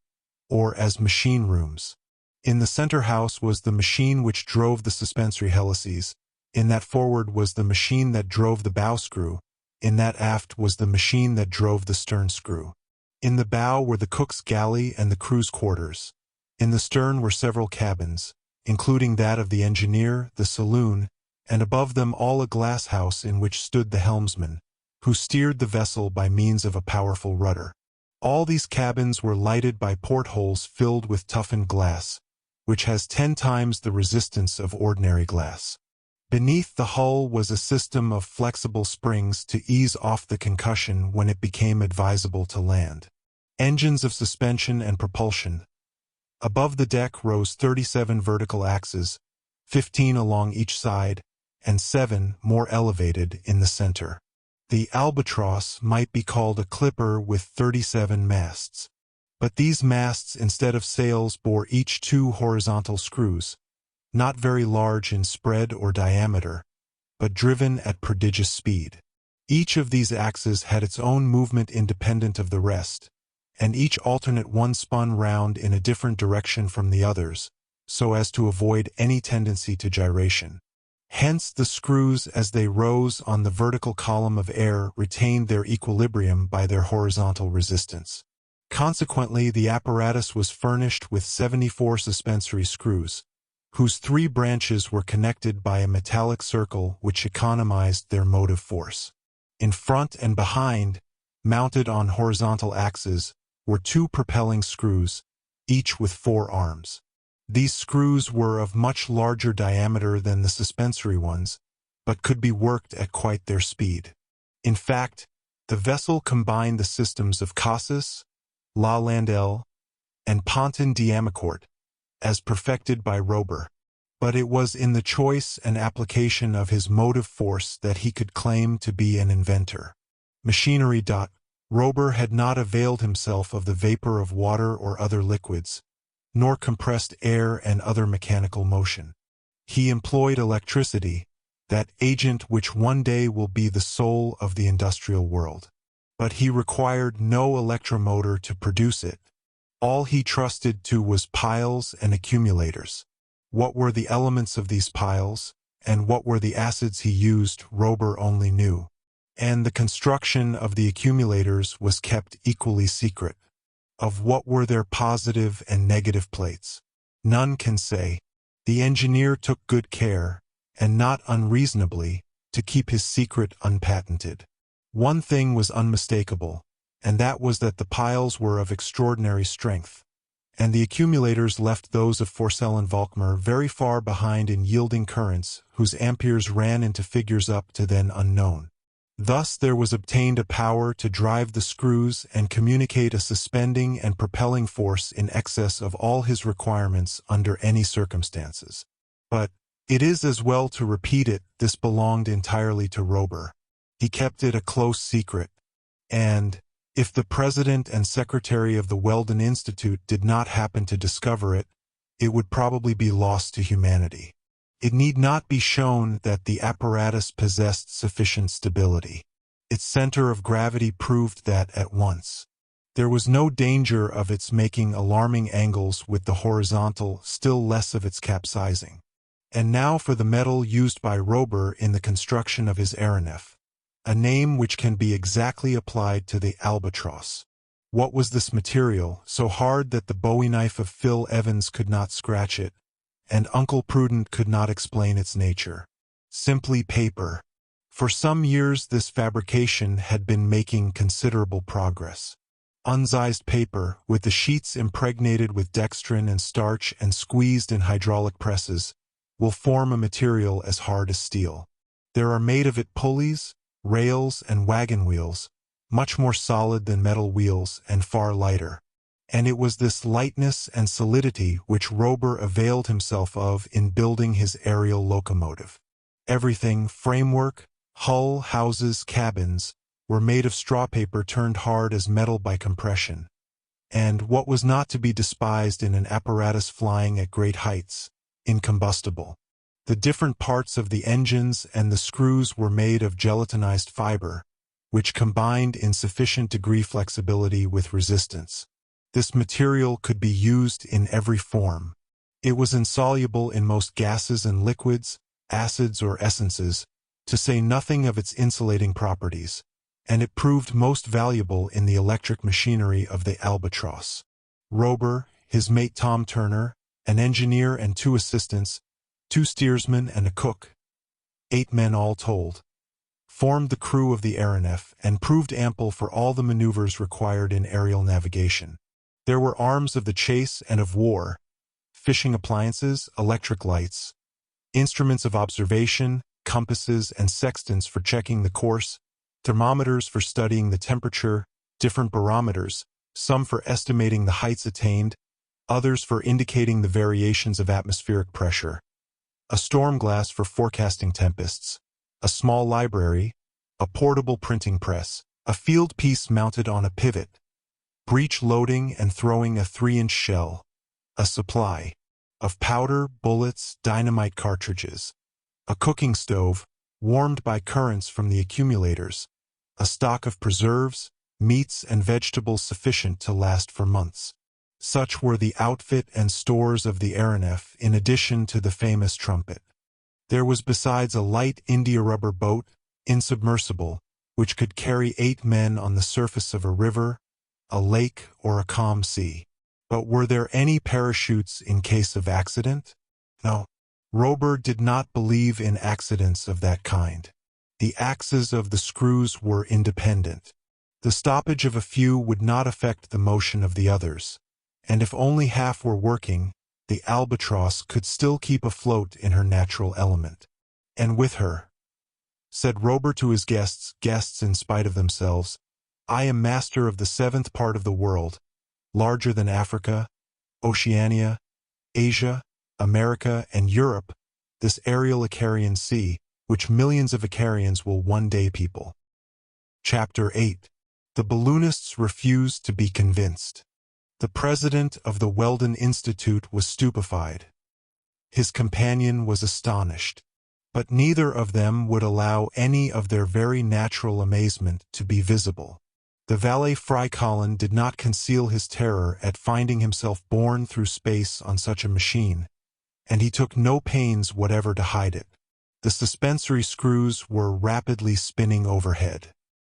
A: or as machine rooms. In the center house was the machine which drove the suspensory helices. In that forward was the machine that drove the bow screw. In that aft was the machine that drove the stern screw. In the bow were the cook's galley and the crew's quarters. In the stern were several cabins, including that of the engineer, the saloon, and above them all a glass house in which stood the helmsman, who steered the vessel by means of a powerful rudder. All these cabins were lighted by portholes filled with toughened glass, which has 10 times the resistance of ordinary glass. Beneath the hull was a system of flexible springs to ease off the concussion when it became advisable to land. Engines of suspension and propulsion. Above the deck rose 37 vertical axes, 15 along each side, and 7 more elevated in the center. The Albatross might be called a clipper with 37 masts. But these masts, instead of sails, bore each 2 horizontal screws, not very large in spread or diameter, but driven at prodigious speed. Each of these axes had its own movement independent of the rest, and each alternate one spun round in a different direction from the others, so as to avoid any tendency to gyration. Hence the screws, as they rose on the vertical column of air, retained their equilibrium by their horizontal resistance. Consequently, the apparatus was furnished with 74 suspensory screws, whose 3 branches were connected by a metallic circle which economized their motive force. In front and behind, mounted on horizontal axes, were 2 propelling screws, each with 4 arms. These screws were of much larger diameter than the suspensory ones, but could be worked at quite their speed. In fact, the vessel combined the systems of Cassis, La Landelle, and Ponton d'Amicourt, as perfected by Robur. But it was in the choice and application of his motive force that he could claim to be an inventor. Machinery. Robur had not availed himself of the vapor of water or other liquids, nor compressed air and other mechanical motion. He employed electricity, that agent which one day will be the soul of the industrial world. But he required no electromotor to produce it. All he trusted to was piles and accumulators. What were the elements of these piles, and what were the acids he used, Robur only knew. And the construction of the accumulators was kept equally secret. Of what were their positive and negative plates, none can say. The engineer took good care, and not unreasonably, to keep his secret unpatented. One thing was unmistakable, and that was that the piles were of extraordinary strength, and the accumulators left those of Forcell and Volkmer very far behind in yielding currents whose amperes ran into figures up to then unknown. Thus there was obtained a power to drive the screws and communicate a suspending and propelling force in excess of all his requirements under any circumstances. But it is as well to repeat it, this belonged entirely to Robur. He kept it a close secret, and, if the president and secretary of the Weldon Institute did not happen to discover it, it would probably be lost to humanity. It need not be shown that the apparatus possessed sufficient stability. Its center of gravity proved that at once. There was no danger of its making alarming angles with the horizontal, still less of its capsizing. And now for the metal used by Robur in the construction of his aeronef, a name which can be exactly applied to the Albatross. What was this material, so hard that the bowie knife of Phil Evans could not scratch it, and Uncle Prudent could not explain its nature? Simply paper. For some years this fabrication had been making considerable progress. Unzized paper, with the sheets impregnated with dextrin and starch and squeezed in hydraulic presses, will form a material as hard as steel. There are made of it pulleys, rails, and wagon wheels, much more solid than metal wheels and far lighter. And it was this lightness and solidity which Robur availed himself of in building his aerial locomotive. Everything, framework, hull, houses, cabins, were made of straw paper turned hard as metal by compression. And, what was not to be despised in an apparatus flying at great heights, incombustible. The different parts of the engines and the screws were made of gelatinized fiber, which combined in sufficient degree flexibility with resistance. This material could be used in every form. It was insoluble in most gases and liquids, acids or essences, to say nothing of its insulating properties, and it proved most valuable in the electric machinery of the Albatross. Robur, his mate Tom Turner, an engineer and 2 assistants, 2 steersmen and a cook, 8 men all told, formed the crew of the aeronef and proved ample for all the maneuvers required in aerial navigation. There were arms of the chase and of war, fishing appliances, electric lights, instruments of observation, compasses and sextants for checking the course, thermometers for studying the temperature, different barometers, some for estimating the heights attained, others for indicating the variations of atmospheric pressure, a storm glass for forecasting tempests, a small library, a portable printing press, a field piece mounted on a pivot, breech loading and throwing a 3-inch shell, a supply of powder, bullets, dynamite cartridges, a cooking stove, warmed by currents from the accumulators, a stock of preserves, meats and vegetables sufficient to last for months. Such were the outfit and stores of the aeronef in addition to the famous trumpet. There was besides a light India-rubber boat, insubmersible, which could carry 8 men on the surface of a river, a lake, or a calm sea. But were there any parachutes in case of accident? No. Robur did not believe in accidents of that kind. The axes of the screws were independent. The stoppage of a few would not affect the motion of the others, and if only half were working, the Albatross could still keep afloat in her natural element. And with her, said Robur to his guests in spite of themselves, I am master of the 7th part of the world, larger than Africa, Oceania, Asia, America, and Europe, this aerial Icarian sea, which millions of Icarians will one day people. Chapter 8. The balloonists refused to be convinced. The president of the Weldon Institute was stupefied. His companion was astonished. But neither of them would allow any of their very natural amazement to be visible. The valet Fry Colin did not conceal his terror at finding himself borne through space on such a machine, and he took no pains whatever to hide it. The suspensory screws were rapidly spinning overhead.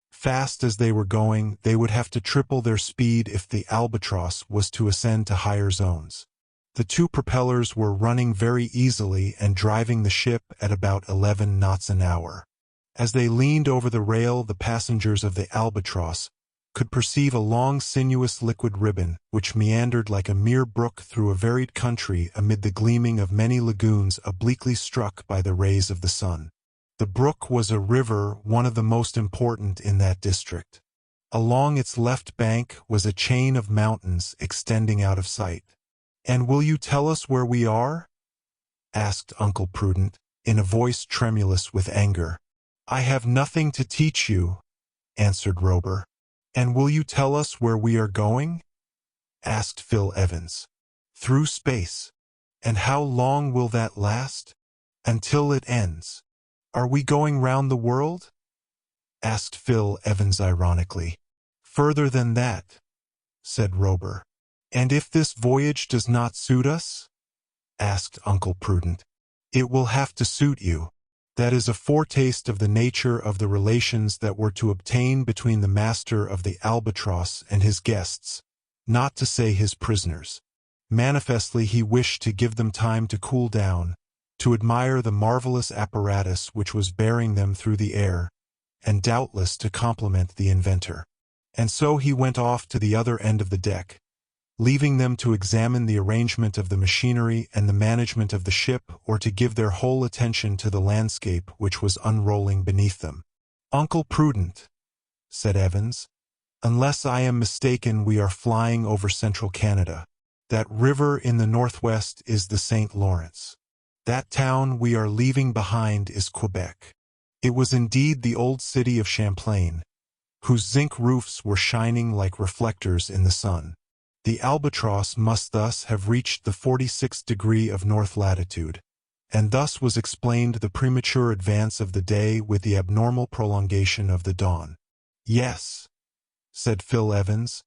A: Fast as they were going, they would have to triple their speed if the Albatross was to ascend to higher zones. The 2 propellers were running very easily and driving the ship at about 11 knots an hour. As they leaned over the rail, the passengers of the Albatross could perceive a long sinuous liquid ribbon which meandered like a mere brook through a varied country amid the gleaming of many lagoons obliquely struck by the rays of the sun. The brook was a river, one of the most important in that district. Along its left bank was a chain of mountains extending out of sight. "And will you tell us where we are?" asked Uncle Prudent, in a voice tremulous with anger. "I have nothing to teach you," answered Robur. "And will you tell us where we are going?" asked Phil Evans. "Through space. And how long will that last?" "Until it ends." "Are we going round the world?" asked Phil Evans ironically. "Further than that," said Robur. "And if this voyage does not suit us?" asked Uncle Prudent. "It will have to suit you." That is a foretaste of the nature of the relations that were to obtain between the master of the Albatross and his guests, not to say his prisoners. Manifestly he wished to give them time to cool down, to admire the marvelous apparatus which was bearing them through the air, and doubtless to compliment the inventor. And so he went off to the other end of the deck, leaving them to examine the arrangement of the machinery and the management of the ship, or to give their whole attention to the landscape which was unrolling beneath them. "Uncle Prudent," said Evans, "unless I am mistaken, we are flying over central Canada. That river in the northwest is the St. Lawrence. That town we are leaving behind is Quebec." It was indeed the old city of Champlain, whose zinc roofs were shining like reflectors in the sun. The Albatross must thus have reached the 46th degree of north latitude, and thus was explained the premature advance of the day with the abnormal prolongation of the dawn. "Yes," said Phil Evans,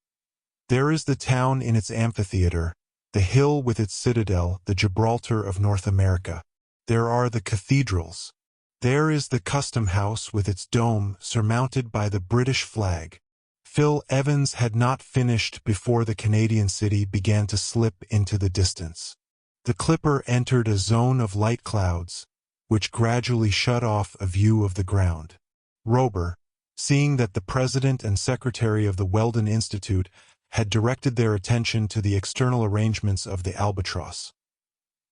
A: "there is the town in its amphitheater, the hill with its citadel, the Gibraltar of North America. There are the cathedrals. There is the custom house with its dome surmounted by the British flag." Phil Evans had not finished before the Canadian city began to slip into the distance. The clipper entered a zone of light clouds, which gradually shut off a view of the ground. Robur, seeing that the president and secretary of the Weldon Institute had directed their attention to the external arrangements of the Albatross,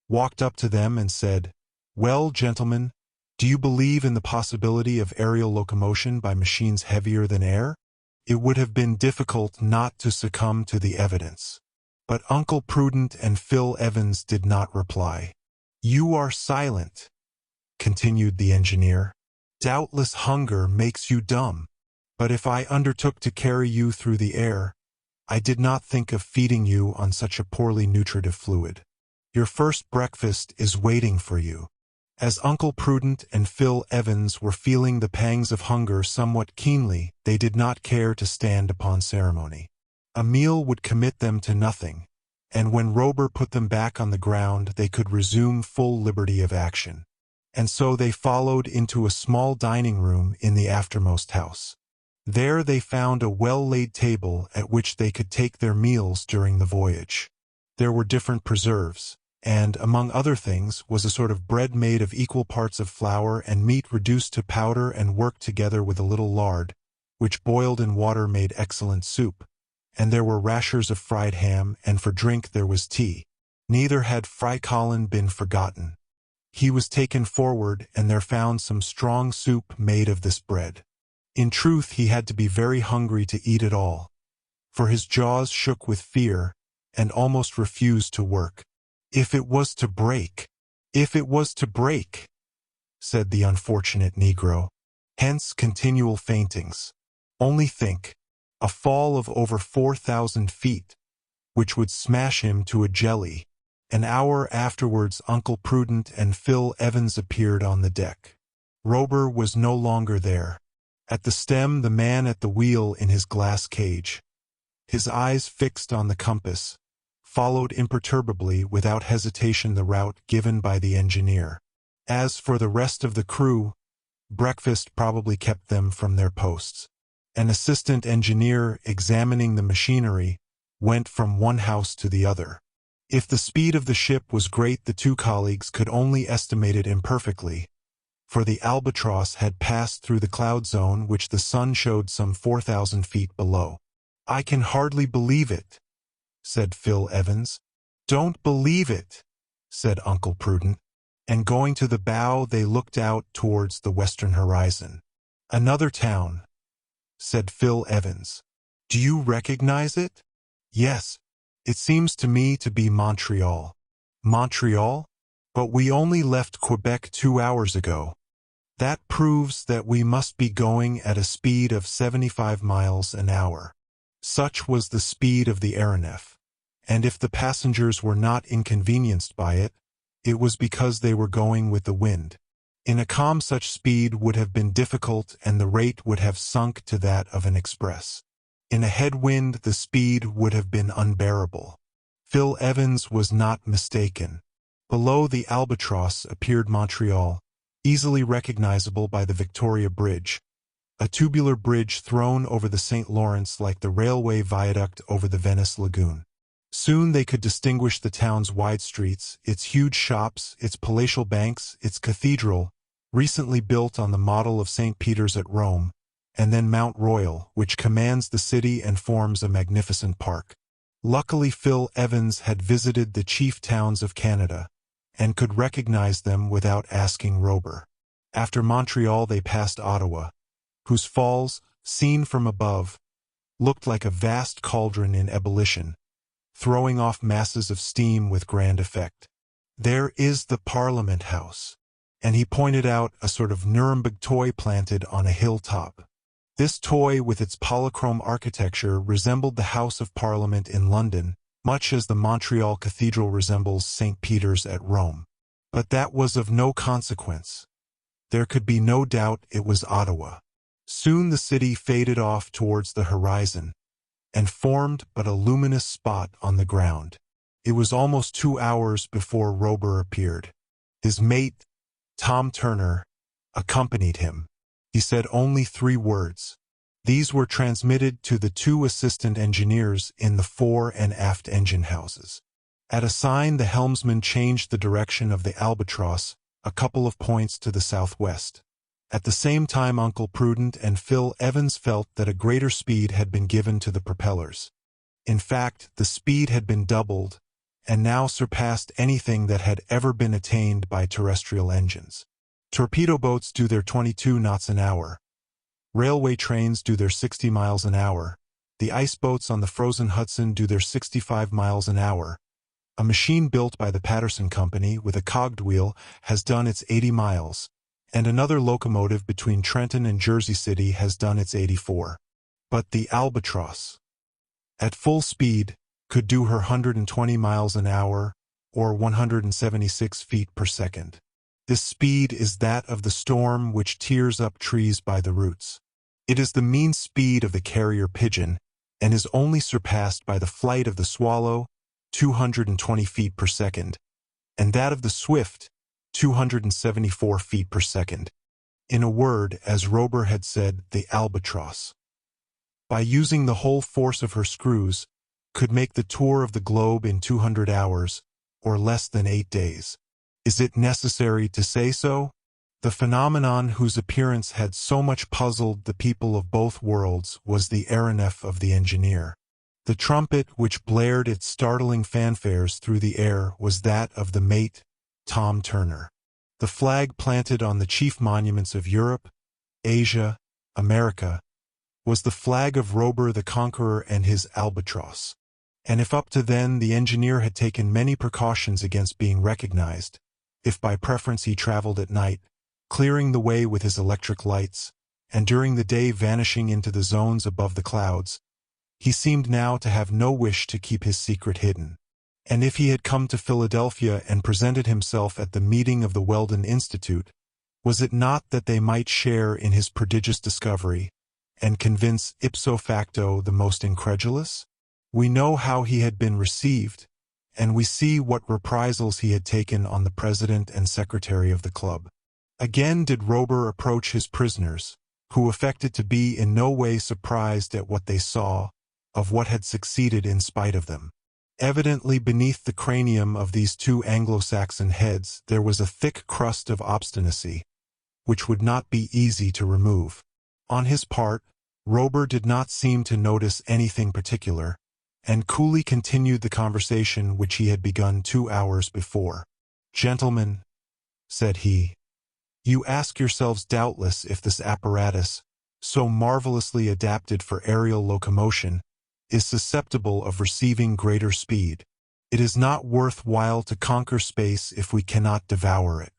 A: walked up to them and said, "Well, gentlemen, do you believe in the possibility of aerial locomotion by machines heavier than air?" It would have been difficult not to succumb to the evidence. But Uncle Prudent and Phil Evans did not reply. "You are silent," continued the engineer. "Doubtless hunger makes you dumb. But if I undertook to carry you through the air, I did not think of feeding you on such a poorly nutritive fluid. Your first breakfast is waiting for you." As Uncle Prudent and Phil Evans were feeling the pangs of hunger somewhat keenly, they did not care to stand upon ceremony. A meal would commit them to nothing, and when Robur put them back on the ground they could resume full liberty of action. And so they followed into a small dining room in the aftermost house. There they found a well-laid table at which they could take their meals during the voyage. There were different preserves, and, among other things, was a sort of bread made of equal parts of flour and meat reduced to powder and worked together with a little lard, which boiled in water made excellent soup, and there were rashers of fried ham, and for drink there was tea. Neither had Fry Colin been forgotten. He was taken forward, and there found some strong soup made of this bread. In truth, he had to be very hungry to eat it all, for his jaws shook with fear, and almost refused to work. "If it was to break, if it was to break," said the unfortunate Negro. Hence continual faintings. Only think, a fall of over 4,000 feet, which would smash him to a jelly. An hour afterwards Uncle Prudent and Phil Evans appeared on the deck. Robur was no longer there. At the stem the man at the wheel in his glass cage, his eyes fixed on the compass, followed imperturbably without hesitation the route given by the engineer. As for the rest of the crew, breakfast probably kept them from their posts. An assistant engineer, examining the machinery, went from one house to the other. If the speed of the ship was great, the two colleagues could only estimate it imperfectly, for the Albatross had passed through the cloud zone which the sun showed some 4,000 feet below. "I can hardly believe it," said Phil Evans. "Don't believe it," said Uncle Prudent, and going to the bow they looked out towards the western horizon. "Another town," said Phil Evans. "Do you recognize it?" "Yes, it seems to me to be Montreal." "Montreal? But we only left Quebec 2 hours ago." "That proves that we must be going at a speed of 75 miles an hour. Such was the speed of the aeronef, and if the passengers were not inconvenienced by it, it was because they were going with the wind. In a calm such speed would have been difficult, and the rate would have sunk to that of an express. In a headwind the speed would have been unbearable." Phil Evans was not mistaken. Below the Albatross appeared Montreal, easily recognizable by the Victoria Bridge, a tubular bridge thrown over the St. Lawrence like the railway viaduct over the Venice Lagoon. Soon they could distinguish the town's wide streets, its huge shops, its palatial banks, its cathedral, recently built on the model of St. Peter's at Rome, and then Mount Royal, which commands the city and forms a magnificent park. Luckily, Phil Evans had visited the chief towns of Canada, and could recognize them without asking Robur. After Montreal they passed Ottawa, whose falls, seen from above, looked like a vast cauldron in ebullition, throwing off masses of steam with grand effect. There is the Parliament House, and he pointed out a sort of Nuremberg toy planted on a hilltop. This toy, with its polychrome architecture, resembled the House of Parliament in London, much as the Montreal Cathedral resembles St. Peter's at Rome. But that was of no consequence. There could be no doubt it was Ottawa. Soon the city faded off towards the horizon, and formed but a luminous spot on the ground. It was almost 2 hours before Robur appeared. His mate, Tom Turner, accompanied him. He said only 3 words. These were transmitted to the 2 assistant engineers in the fore and aft engine houses. At a sign, the helmsman changed the direction of the Albatross a couple of points to the southwest. At the same time, Uncle Prudent and Phil Evans felt that a greater speed had been given to the propellers. In fact, the speed had been doubled, and now surpassed anything that had ever been attained by terrestrial engines. Torpedo boats do their 22 knots an hour. Railway trains do their 60 miles an hour. The ice boats on the frozen Hudson do their 65 miles an hour. A machine built by the Patterson Company with a cogged wheel has done its 80 miles, and another locomotive between Trenton and Jersey City has done its 84. But the Albatross, at full speed, could do her 120 miles an hour, or 176 feet per second. This speed is that of the storm which tears up trees by the roots. It is the mean speed of the carrier pigeon, and is only surpassed by the flight of the swallow, 220 feet per second, and that of the swift, 274 feet per second. In a word, as Robur had said, the Albatross, by using the whole force of her screws, could make the tour of the globe in 200 hours, or less than 8 days. Is it necessary to say so? The phenomenon whose appearance had so much puzzled the people of both worlds was the aeronef of the engineer. The trumpet which blared its startling fanfares through the air was that of the mate, Tom Turner. The flag planted on the chief monuments of Europe, Asia, America, was the flag of Robur the Conqueror and his Albatross. And if up to then the engineer had taken many precautions against being recognized, if by preference he traveled at night, clearing the way with his electric lights, and during the day vanishing into the zones above the clouds, he seemed now to have no wish to keep his secret hidden. And if he had come to Philadelphia and presented himself at the meeting of the Weldon Institute, was it not that they might share in his prodigious discovery, and convince ipso facto the most incredulous? We know how he had been received, and we see what reprisals he had taken on the president and secretary of the club. Again did Robur approach his prisoners, who affected to be in no way surprised at what they saw, of what had succeeded in spite of them. Evidently beneath the cranium of these 2 Anglo-Saxon heads there was a thick crust of obstinacy, which would not be easy to remove. On his part, Robur did not seem to notice anything particular, and coolly continued the conversation which he had begun 2 hours before. "Gentlemen," said he, "you ask yourselves doubtless if this apparatus, so marvelously adapted for aerial locomotion, is susceptible of receiving greater speed. It is not worth while to conquer space if we cannot devour it.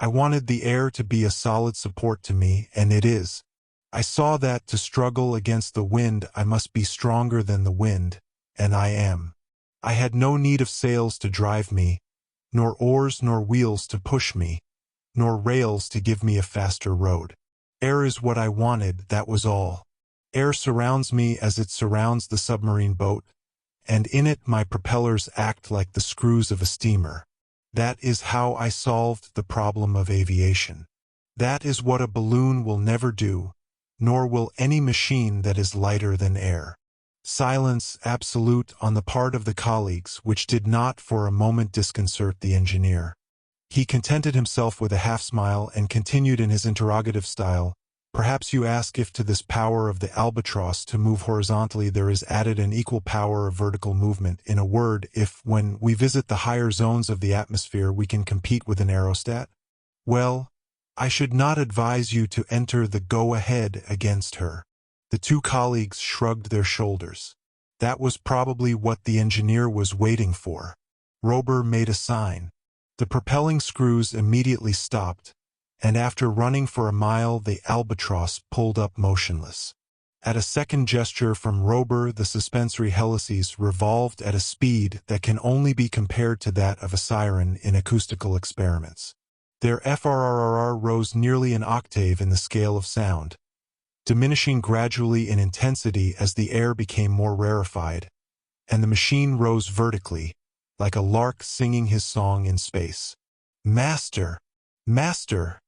A: I wanted the air to be a solid support to me, and it is. I saw that to struggle against the wind I must be stronger than the wind, and I am. I had no need of sails to drive me, nor oars nor wheels to push me, nor rails to give me a faster road. Air is what I wanted, that was all. Air surrounds me as it surrounds the submarine boat, and in it my propellers act like the screws of a steamer. That is how I solved the problem of aviation. That is what a balloon will never do, nor will any machine that is lighter than air. Silence absolute on the part of the colleagues, which did not for a moment disconcert the engineer. He contented himself with a half-smile and continued in his interrogative style. Perhaps you ask if to this power of the Albatross to move horizontally there is added an equal power of vertical movement. In a word, if, when we visit the higher zones of the atmosphere, we can compete with an aerostat? Well, I should not advise you to enter the go-ahead against her. The two colleagues shrugged their shoulders. That was probably what the engineer was waiting for. Robur made a sign. The propelling screws immediately stopped, and after running for a mile the Albatross pulled up motionless. At a second gesture from Robur, the suspensory helices revolved at a speed that can only be compared to that of a siren in acoustical experiments. Their FRRR rose nearly an octave in the scale of sound, diminishing gradually in intensity as the air became more rarefied, and the machine rose vertically, like a lark singing his song in space. "Master! Master!"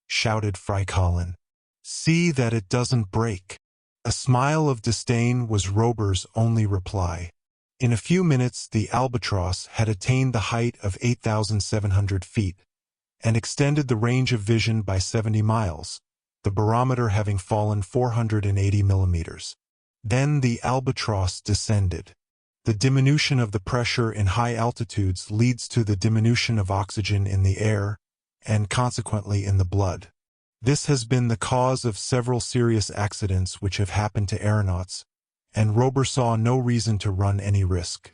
A: shouted Freikolin. "See that it doesn't break." A smile of disdain was Robur's only reply. In a few minutes the Albatross had attained the height of 8,700 feet, and extended the range of vision by 70 miles, the barometer having fallen 480 millimeters. Then the Albatross descended. The diminution of the pressure in high altitudes leads to the diminution of oxygen in the air, and consequently in the blood. This has been the cause of several serious accidents which have happened to aeronauts, and Robur saw no reason to run any risk.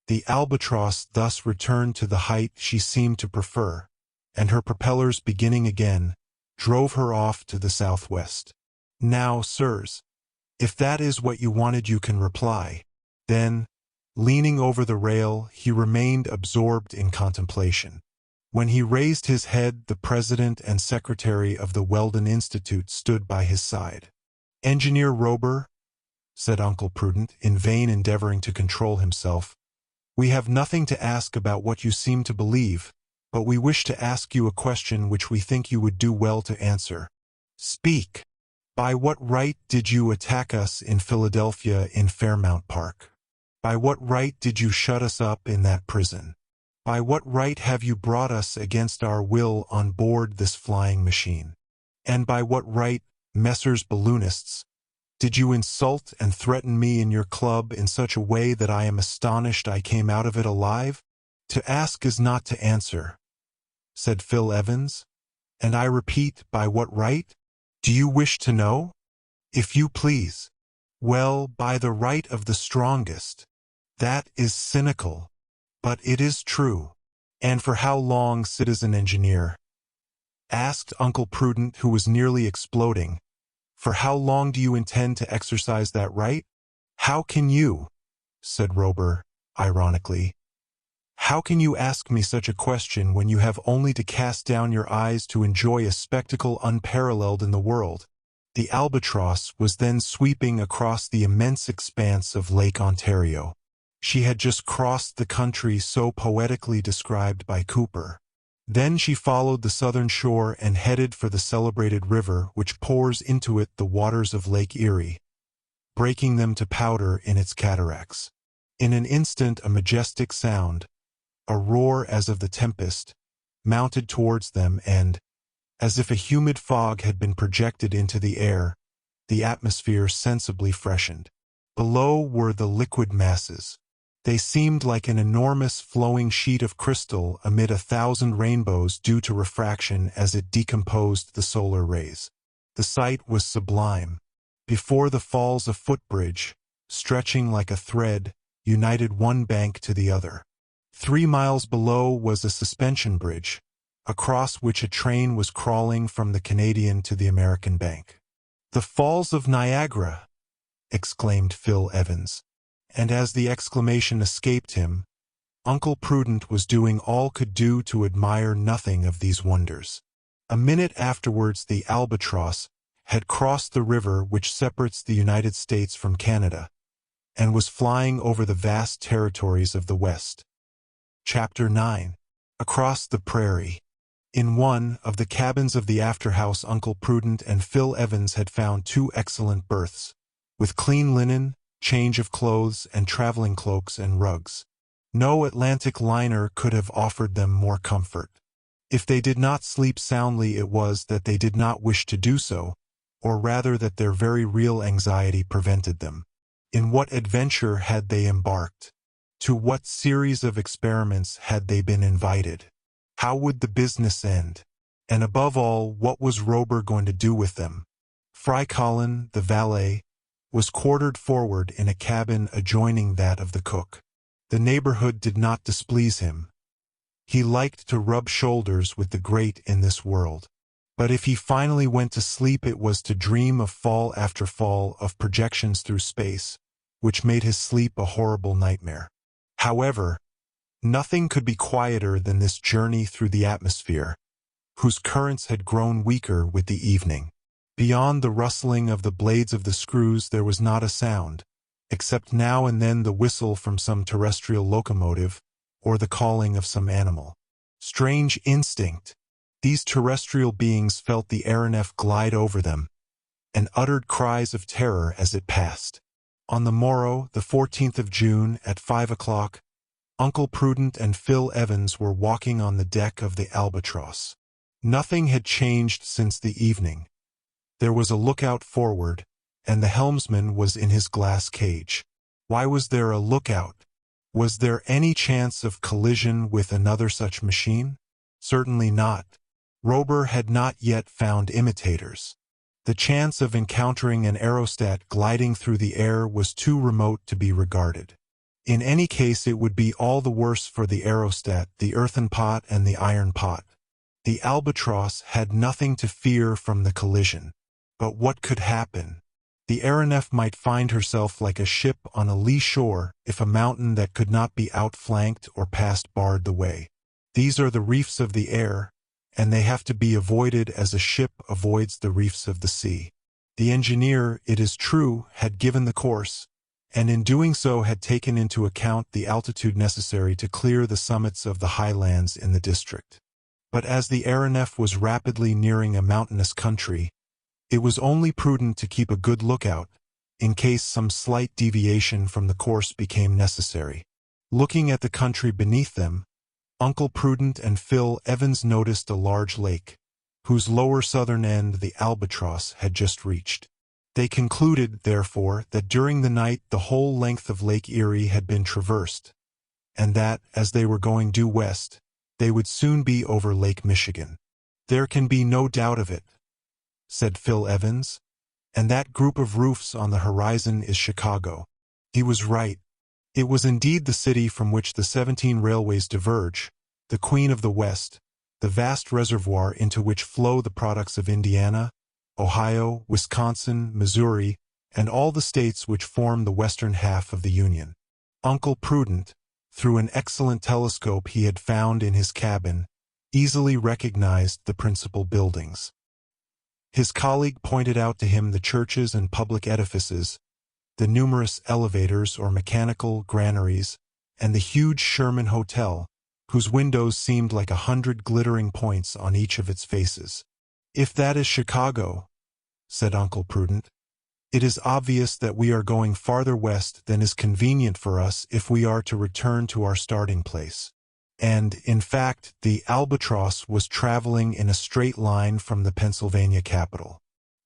A: The Albatross thus returned to the height she seemed to prefer, and her propellers beginning again, drove her off to the southwest. "Now, sirs, if that is what you wanted you can reply." Then, leaning over the rail, he remained absorbed in contemplation. When he raised his head, the president and secretary of the Weldon Institute stood by his side. "Engineer Robur," said Uncle Prudent, in vain endeavoring to control himself, "we have nothing to ask about what you seem to believe, but we wish to ask you a question which we think you would do well to answer. Speak. By what right did you attack us in Philadelphia in Fairmount Park? By what right did you shut us up in that prison? By what right have you brought us against our will on board this flying machine? And by what right, Messrs. Balloonists, did you insult and threaten me in your club in such a way that I am astonished I came out of it alive? To ask is not to answer," said Phil Evans. "And I repeat, by what right? Do you wish to know? If you please. Well, by the right of the strongest. That is cynical, but it is true." "And for how long, citizen engineer?" asked Uncle Prudent, who was nearly exploding. "For how long do you intend to exercise that right?" "How can you?" said Robur, ironically. "How can you ask me such a question when you have only to cast down your eyes to enjoy a spectacle unparalleled in the world?" The Albatross was then sweeping across the immense expanse of Lake Ontario. She had just crossed the country so poetically described by Cooper. Then she followed the southern shore and headed for the celebrated river which pours into it the waters of Lake Erie, breaking them to powder in its cataracts. In an instant a majestic sound, a roar as of the tempest, mounted towards them and, as if a humid fog had been projected into the air, the atmosphere sensibly freshened. Below were the liquid masses. They seemed like an enormous flowing sheet of crystal amid 1,000 rainbows due to refraction as it decomposed the solar rays. The sight was sublime. Before the falls a footbridge, stretching like a thread, united one bank to the other. 3 miles below was a suspension bridge, across which a train was crawling from the Canadian to the American bank. "The Falls of Niagara!" exclaimed Phil Evans. And as the exclamation escaped him, Uncle Prudent was doing all could do to admire nothing of these wonders. A minute afterwards the Albatross had crossed the river which separates the United States from Canada, and was flying over the vast territories of the West. Chapter 9. Across the Prairie. In one of the cabins of the afterhouse Uncle Prudent and Phil Evans had found 2 excellent berths, with clean linen, change of clothes and traveling cloaks and rugs. No Atlantic liner could have offered them more comfort. If they did not sleep soundly, it was that they did not wish to do so, or rather that their very real anxiety prevented them. In what adventure had they embarked? To what series of experiments had they been invited? How would the business end? And above all, what was Robur going to do with them? Fry Colin, the valet, was quartered forward in a cabin adjoining that of the cook. The neighborhood did not displease him. He liked to rub shoulders with the great in this world. But if he finally went to sleep, it was to dream of fall after fall of projections through space, which made his sleep a horrible nightmare. However, nothing could be quieter than this journey through the atmosphere, whose currents had grown weaker with the evening. Beyond the rustling of the blades of the screws there was not a sound, except now and then the whistle from some terrestrial locomotive or the calling of some animal. Strange instinct! These terrestrial beings felt the aeronef glide over them, and uttered cries of terror as it passed. On the morrow, the 14th of June, at 5 o'clock, Uncle Prudent and Phil Evans were walking on the deck of the Albatross. Nothing had changed since the evening. There was a lookout forward, and the helmsman was in his glass cage. Why was there a lookout? Was there any chance of collision with another such machine? Certainly not. Robur had not yet found imitators. The chance of encountering an aerostat gliding through the air was too remote to be regarded. In any case, it would be all the worse for the aerostat, the earthen pot and the iron pot. The Albatross had nothing to fear from the collision. But what could happen? The aeronef might find herself like a ship on a lee shore if a mountain that could not be outflanked or passed barred the way. These are the reefs of the air, and they have to be avoided as a ship avoids the reefs of the sea. The engineer, it is true, had given the course, and in doing so had taken into account the altitude necessary to clear the summits of the highlands in the district. But as the aeronef was rapidly nearing a mountainous country, it was only prudent to keep a good lookout, in case some slight deviation from the course became necessary. Looking at the country beneath them, Uncle Prudent and Phil Evans noticed a large lake, whose lower southern end the Albatross had just reached. They concluded, therefore, that during the night the whole length of Lake Erie had been traversed, and that, as they were going due west, they would soon be over Lake Michigan. "There can be no doubt of it," said Phil Evans, "and that group of roofs on the horizon is Chicago." He was right. It was indeed the city from which the 17 railways diverge, the Queen of the West, the vast reservoir into which flow the products of Indiana, Ohio, Wisconsin, Missouri, and all the states which form the western half of the Union. Uncle Prudent, through an excellent telescope he had found in his cabin, easily recognized the principal buildings. His colleague pointed out to him the churches and public edifices, the numerous elevators or mechanical granaries, and the huge Sherman Hotel, whose windows seemed like 100 glittering points on each of its faces. "If that is Chicago," said Uncle Prudent, "it is obvious that we are going farther west than is convenient for us if we are to return to our starting place." And, in fact, the Albatross was traveling in a straight line from the Pennsylvania capital.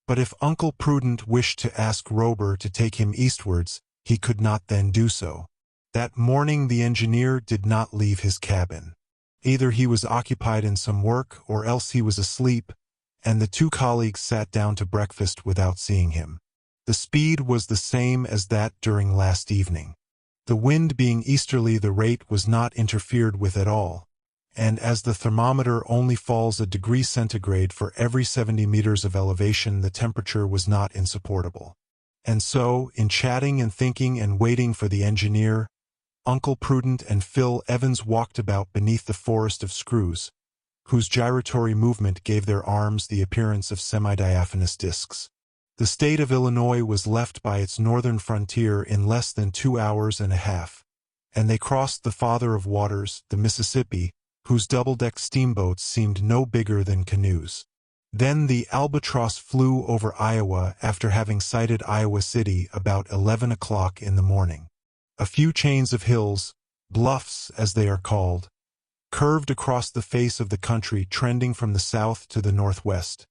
A: But if Uncle Prudent wished to ask Robur to take him eastwards, he could not then do so. That morning the engineer did not leave his cabin. Either he was occupied in some work, or else he was asleep, and the two colleagues sat down to breakfast without seeing him. The speed was the same as that during last evening. The wind being easterly, the rate was not interfered with at all, and as the thermometer only falls a degree centigrade for every 70 meters of elevation, the temperature was not insupportable. And so, in chatting and thinking and waiting for the engineer, Uncle Prudent and Phil Evans walked about beneath the forest of screws, whose gyratory movement gave their arms the appearance of semi-diaphanous discs. The state of Illinois was left by its northern frontier in less than 2 hours and a half, and they crossed the Father of Waters, the Mississippi, whose double-deck steamboats seemed no bigger than canoes. Then the Albatross flew over Iowa after having sighted Iowa City about 11 o'clock in the morning. A few chains of hills, bluffs as they are called, curved across the face of the country trending from the south to the northwest,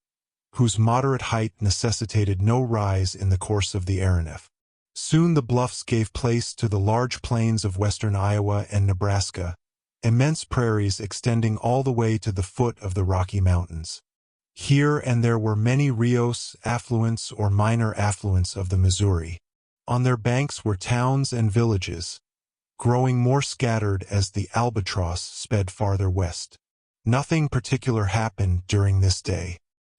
A: whose moderate height necessitated no rise in the course of the aeronef. Soon the bluffs gave place to the large plains of western Iowa and Nebraska, immense prairies extending all the way to the foot of the Rocky Mountains. Here and there were many rios, affluents or minor affluents of the Missouri. On their banks were towns and villages, growing more scattered as the Albatross sped farther west. Nothing particular happened during this day.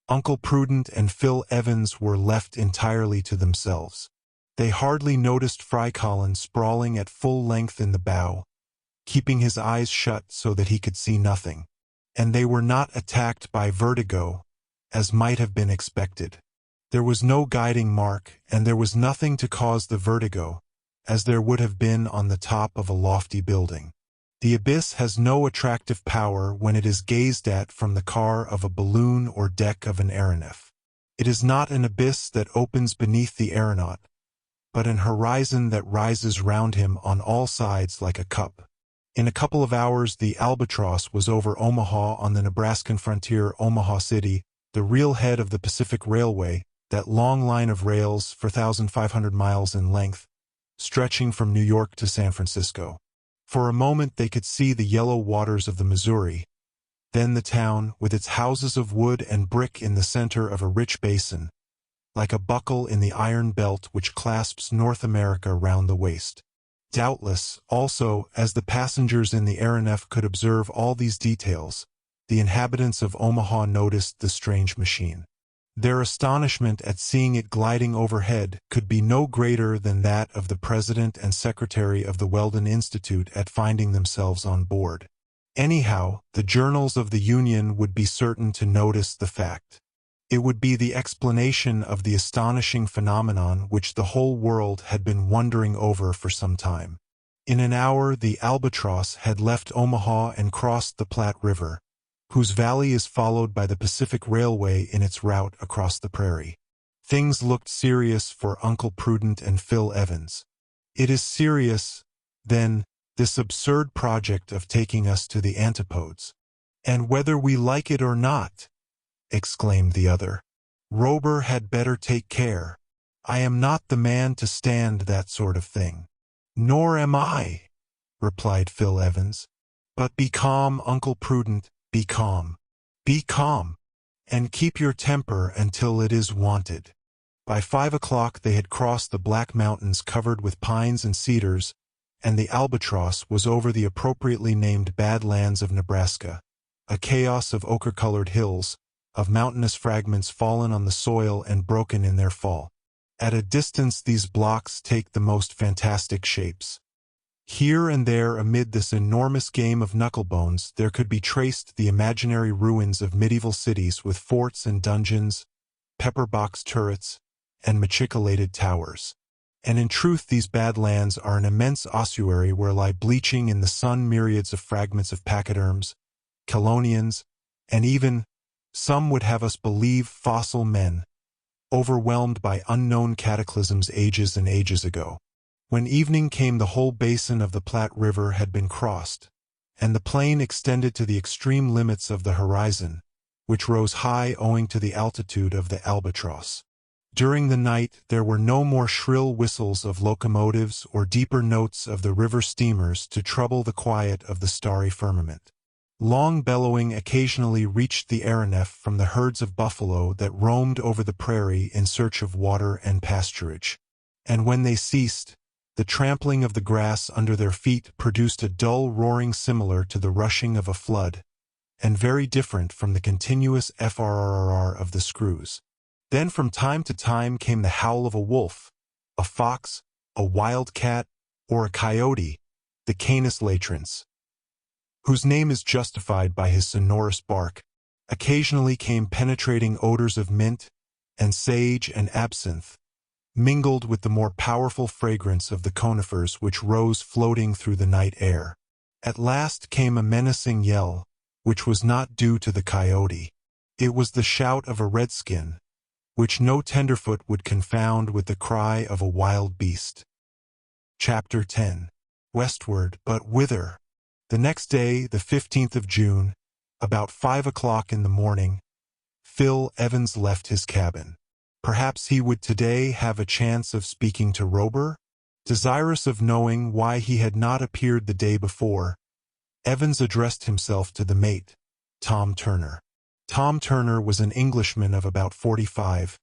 A: Uncle Prudent and Phil Evans were left entirely to themselves. They hardly noticed Fry Collins sprawling at full length in the bow, keeping his eyes shut so that he could see nothing. And they were not attacked by vertigo, as might have been expected. There was no guiding mark, and there was nothing to cause the vertigo, as there would have been on the top of a lofty building. The abyss has no attractive power when it is gazed at from the car of a balloon or deck of an aeronef. It is not an abyss that opens beneath the aeronaut, but an horizon that rises round him on all sides like a cup. In a couple of hours the Albatross was over Omaha on the Nebraskan frontier. Omaha City, the real head of the Pacific Railway, that long line of rails 4,500 miles in length, stretching from New York to San Francisco. For a moment they could see the yellow waters of the Missouri, then the town, with its houses of wood and brick in the center of a rich basin, like a buckle in the iron belt which clasps North America round the waist. Doubtless, also, as the passengers in the aeronef could observe all these details, the inhabitants of Omaha noticed the strange machine. Their astonishment at seeing it gliding overhead could be no greater than that of the president and secretary of the Weldon Institute at finding themselves on board. Anyhow, the journals of the Union would be certain to notice the fact. It would be the explanation of the astonishing phenomenon which the whole world had been wondering over for some time. In an hour the Albatross had left Omaha and crossed the Platte River, whose valley is followed by the Pacific Railway in its route across the prairie. Things looked serious for Uncle Prudent and Phil Evans. It is serious, then, this absurd project of taking us to the antipodes. And whether we like it or not, exclaimed the other, Robur had better take care. I am not the man to stand that sort of thing. Nor am I, replied Phil Evans. But be calm, Uncle Prudent. Be calm. Be calm, and keep your temper until it is wanted. By 5 o'clock they had crossed the Black Mountains covered with pines and cedars, and the Albatross was over the appropriately named Bad Lands of Nebraska, a chaos of ochre-colored hills, of mountainous fragments fallen on the soil and broken in their fall. At a distance these blocks take the most fantastic shapes. Here and there amid this enormous game of knucklebones there could be traced the imaginary ruins of medieval cities with forts and dungeons, pepper-box turrets, and machicolated towers. And in truth these Bad Lands are an immense ossuary where lie bleaching in the sun myriads of fragments of pachyderms, chelonians, and even, some would have us believe, fossil men, overwhelmed by unknown cataclysms ages and ages ago. When evening came the whole basin of the Platte River had been crossed, and the plain extended to the extreme limits of the horizon, which rose high owing to the altitude of the Albatross. During the night there were no more shrill whistles of locomotives or deeper notes of the river steamers to trouble the quiet of the starry firmament. Long bellowing occasionally reached the aeronef from the herds of buffalo that roamed over the prairie in search of water and pasturage. And when they ceased, the trampling of the grass under their feet produced a dull roaring similar to the rushing of a flood, and very different from the continuous frrrr of the screws. Then from time to time came the howl of a wolf, a fox, a wild cat, or a coyote, the Canis latrans, whose name is justified by his sonorous bark. Occasionally came penetrating odors of mint, and sage and absinthe, mingled with the more powerful fragrance of the conifers which rose floating through the night air. At last came a menacing yell, which was not due to the coyote, It was the shout of a redskin, which no tenderfoot would confound with the cry of a wild beast. Chapter 10. Westward, but whither? The next day, the 15th of June, about 5 o'clock in the morning, Phil Evans left his cabin. Perhaps he would today have a chance of speaking to Robur? Desirous of knowing why he had not appeared the day before, Evans addressed himself to the mate, Tom Turner. Tom Turner was an Englishman of about 45,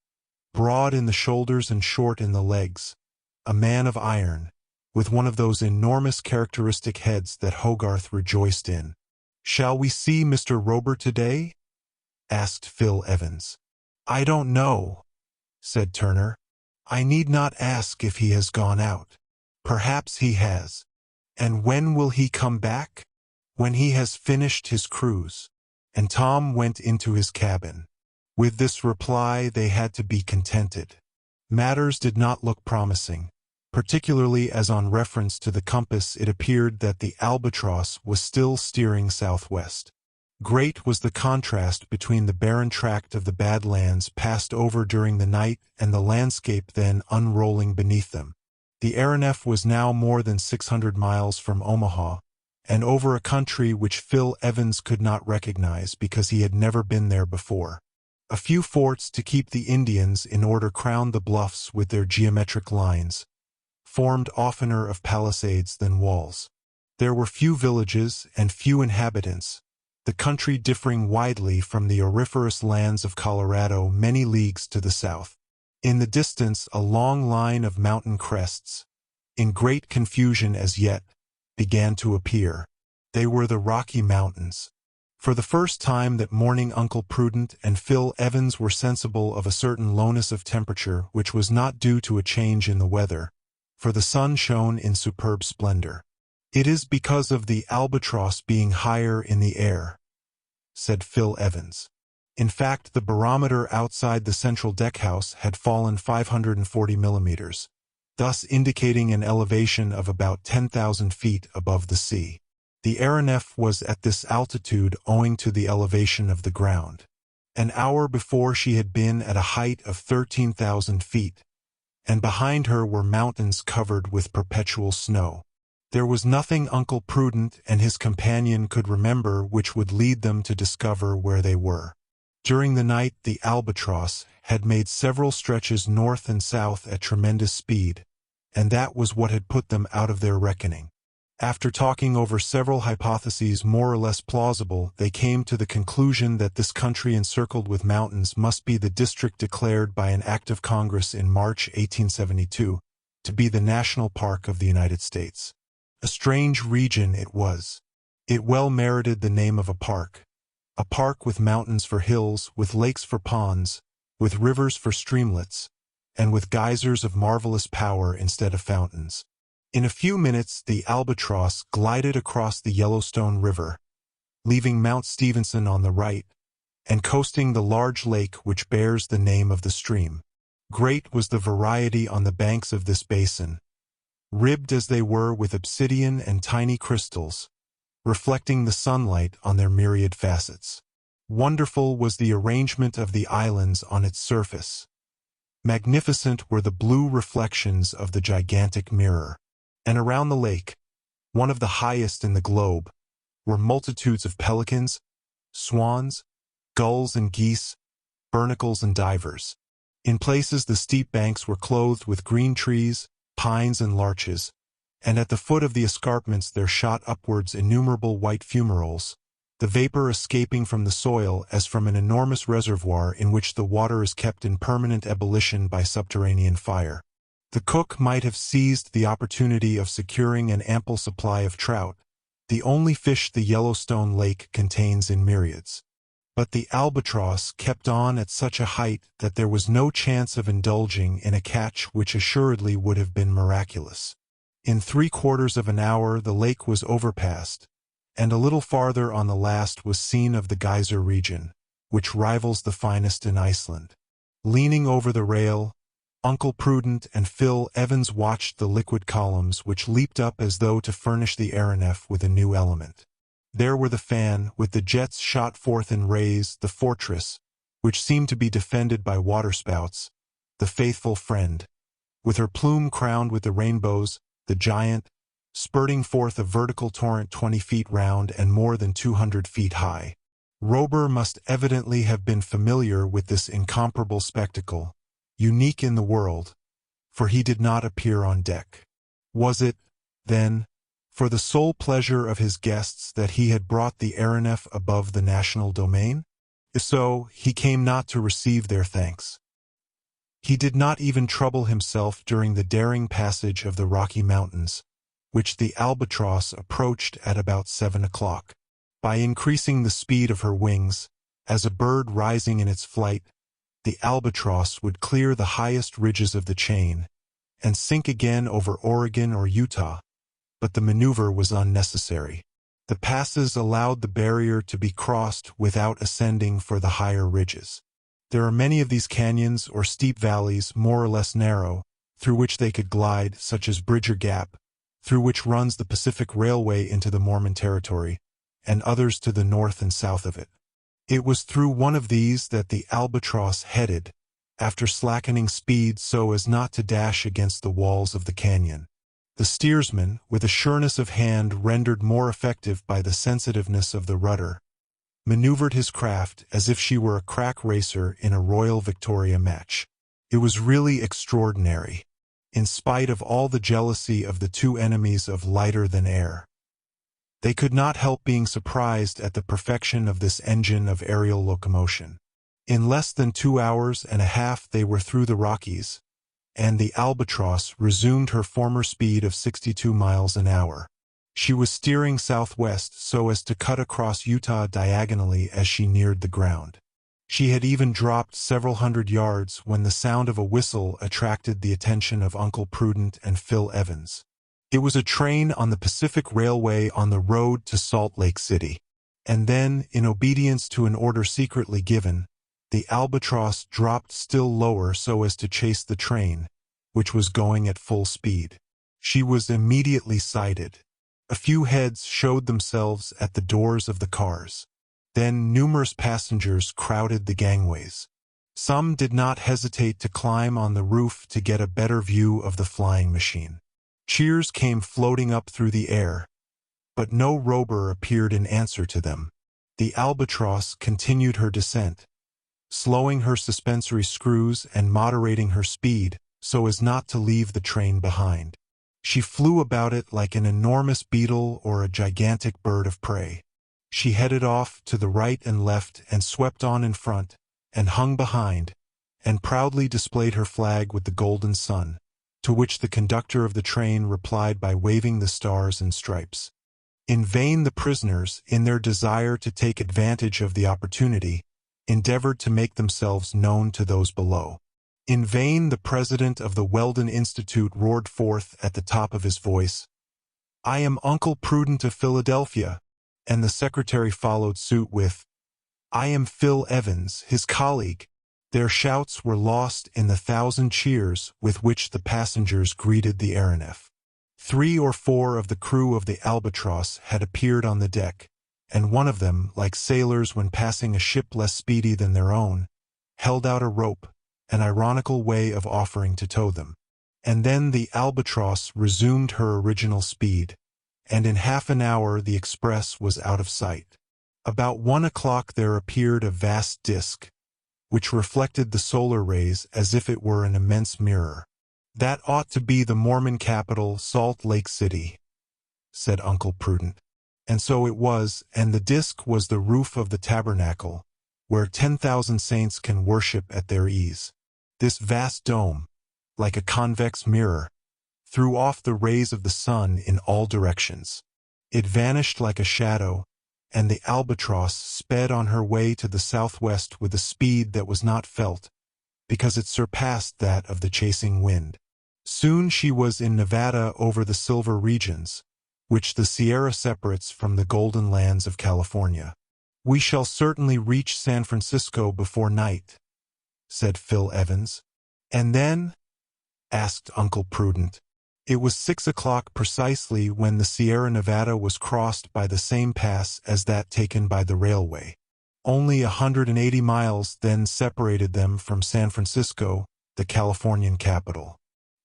A: broad in the shoulders and short in the legs, a man of iron, with one of those enormous characteristic heads that Hogarth rejoiced in. "Shall we see Mr. Robur today?" asked Phil Evans. "I don't know," said Turner. "I need not ask if he has gone out. Perhaps he has. And when will he come back?" "When he has finished his cruise." And Tom went into his cabin. With this reply they had to be contented. Matters did not look promising, particularly as on reference to the compass it appeared that the Albatross was still steering southwest. Great was the contrast between the barren tract of the Bad Lands passed over during the night and the landscape then unrolling beneath them. The aeronef was now more than 600 miles from Omaha, and over a country which Phil Evans could not recognize because he had never been there before. A few forts to keep the Indians in order crowned the bluffs with their geometric lines, formed oftener of palisades than walls. There were few villages and few inhabitants, the country differing widely from the auriferous lands of Colorado many leagues to the south. In the distance a long line of mountain crests, in great confusion as yet, began to appear. They were the Rocky Mountains. For the first time that morning Uncle Prudent and Phil Evans were sensible of a certain lowness of temperature which was not due to a change in the weather, for the sun shone in superb splendor. "It is because of the Albatross being higher in the air," said Phil Evans. In fact, the barometer outside the central deckhouse had fallen 540 millimeters, thus indicating an elevation of about 10,000 feet above the sea. The aeronef was at this altitude owing to the elevation of the ground. An hour before she had been at a height of 13,000 feet, and behind her were mountains covered with perpetual snow. There was nothing Uncle Prudent and his companion could remember which would lead them to discover where they were. During the night the Albatross had made several stretches north and south at tremendous speed, and that was what had put them out of their reckoning. After talking over several hypotheses more or less plausible, they came to the conclusion that this country encircled with mountains must be the district declared by an act of Congress in March 1872 to be the National Park of the United States. A strange region it was. It well merited the name of a park with mountains for hills, with lakes for ponds, with rivers for streamlets, and with geysers of marvelous power instead of fountains. In a few minutes the Albatross glided across the Yellowstone River, leaving Mount Stevenson on the right, and coasting the large lake which bears the name of the stream. Great was the variety on the banks of this basin, ribbed as they were with obsidian and tiny crystals, reflecting the sunlight on their myriad facets. Wonderful was the arrangement of the islands on its surface. Magnificent were the blue reflections of the gigantic mirror. And around the lake, one of the highest in the globe, were multitudes of pelicans, swans, gulls and geese, barnacles and divers. In places the steep banks were clothed with green trees, pines and larches, and at the foot of the escarpments there shot upwards innumerable white fumaroles, the vapor escaping from the soil as from an enormous reservoir in which the water is kept in permanent ebullition by subterranean fire. The cook might have seized the opportunity of securing an ample supply of trout, the only fish the Yellowstone Lake contains in myriads. But the Albatross kept on at such a height that there was no chance of indulging in a catch which assuredly would have been miraculous. In 3/4 of an hour the lake was overpassed, and a little farther on the last was seen of the geyser region, which rivals the finest in Iceland. Leaning over the rail, Uncle Prudent and Phil Evans watched the liquid columns which leaped up as though to furnish the aeronef with a new element. There were the fan, with the jets shot forth in rays, the fortress, which seemed to be defended by waterspouts, the faithful friend, with her plume crowned with the rainbows, the giant, spurting forth a vertical torrent 20 feet round and more than 200 feet high. Robur must evidently have been familiar with this incomparable spectacle, unique in the world, for he did not appear on deck. Was it, then, for the sole pleasure of his guests that he had brought the aeronef above the national domain? If so, he came not to receive their thanks. He did not even trouble himself during the daring passage of the Rocky Mountains, which the Albatross approached at about 7 o'clock. By increasing the speed of her wings, as a bird rising in its flight, the Albatross would clear the highest ridges of the chain and sink again over Oregon or Utah, but the maneuver was unnecessary. The passes allowed the barrier to be crossed without ascending for the higher ridges. There are many of these canyons or steep valleys more or less narrow, through which they could glide, such as Bridger Gap, through which runs the Pacific Railway into the Mormon Territory, and others to the north and south of it. It was through one of these that the Albatross headed, after slackening speed so as not to dash against the walls of the canyon. The steersman, with a sureness of hand rendered more effective by the sensitiveness of the rudder, maneuvered his craft as if she were a crack racer in a Royal Victoria match. It was really extraordinary, in spite of all the jealousy of the two enemies of lighter than air. They could not help being surprised at the perfection of this engine of aerial locomotion. In less than 2 hours and a half they were through the Rockies, and the Albatross resumed her former speed of 62 miles an hour. She was steering southwest so as to cut across Utah diagonally as she neared the ground. She had even dropped several hundred yards when the sound of a whistle attracted the attention of Uncle Prudent and Phil Evans. It was a train on the Pacific Railway on the road to Salt Lake City. And then, in obedience to an order secretly given, the Albatross dropped still lower so as to chase the train, which was going at full speed. She was immediately sighted. A few heads showed themselves at the doors of the cars. Then numerous passengers crowded the gangways. Some did not hesitate to climb on the roof to get a better view of the flying machine. Cheers came floating up through the air, but no Robur appeared in answer to them. The Albatross continued her descent, slowing her suspensory screws and moderating her speed so as not to leave the train behind. She flew about it like an enormous beetle or a gigantic bird of prey. She headed off to the right and left and swept on in front, and hung behind, and proudly displayed her flag with the golden sun, to which the conductor of the train replied by waving the stars and stripes. In vain the prisoners, in their desire to take advantage of the opportunity, endeavored to make themselves known to those below. In vain the president of the Weldon Institute roared forth at the top of his voice, "I am Uncle Prudent of Philadelphia," and the secretary followed suit with, "I am Phil Evans, his colleague." Their shouts were lost in the 1,000 cheers with which the passengers greeted the aeronef. 3 or 4 of the crew of the Albatross had appeared on the deck, and one of them, like sailors when passing a ship less speedy than their own, held out a rope, an ironical way of offering to tow them. And then the Albatross resumed her original speed, and in half an hour the express was out of sight. About 1 o'clock there appeared a vast disk, which reflected the solar rays as if it were an immense mirror. "That ought to be the Mormon capital, Salt Lake City," said Uncle Prudent. And so it was, and the disk was the roof of the tabernacle, where 10,000 saints can worship at their ease. This vast dome, like a convex mirror, threw off the rays of the sun in all directions. It vanished like a shadow, and the Albatross sped on her way to the southwest with a speed that was not felt, because it surpassed that of the chasing wind. Soon she was in Nevada over the silver regions, which the Sierra separates from the golden lands of California. "We shall certainly reach San Francisco before night," said Phil Evans. "And then?" asked Uncle Prudent. It was 6 o'clock precisely when the Sierra Nevada was crossed by the same pass as that taken by the railway. Only 180 miles then separated them from San Francisco, the Californian capital.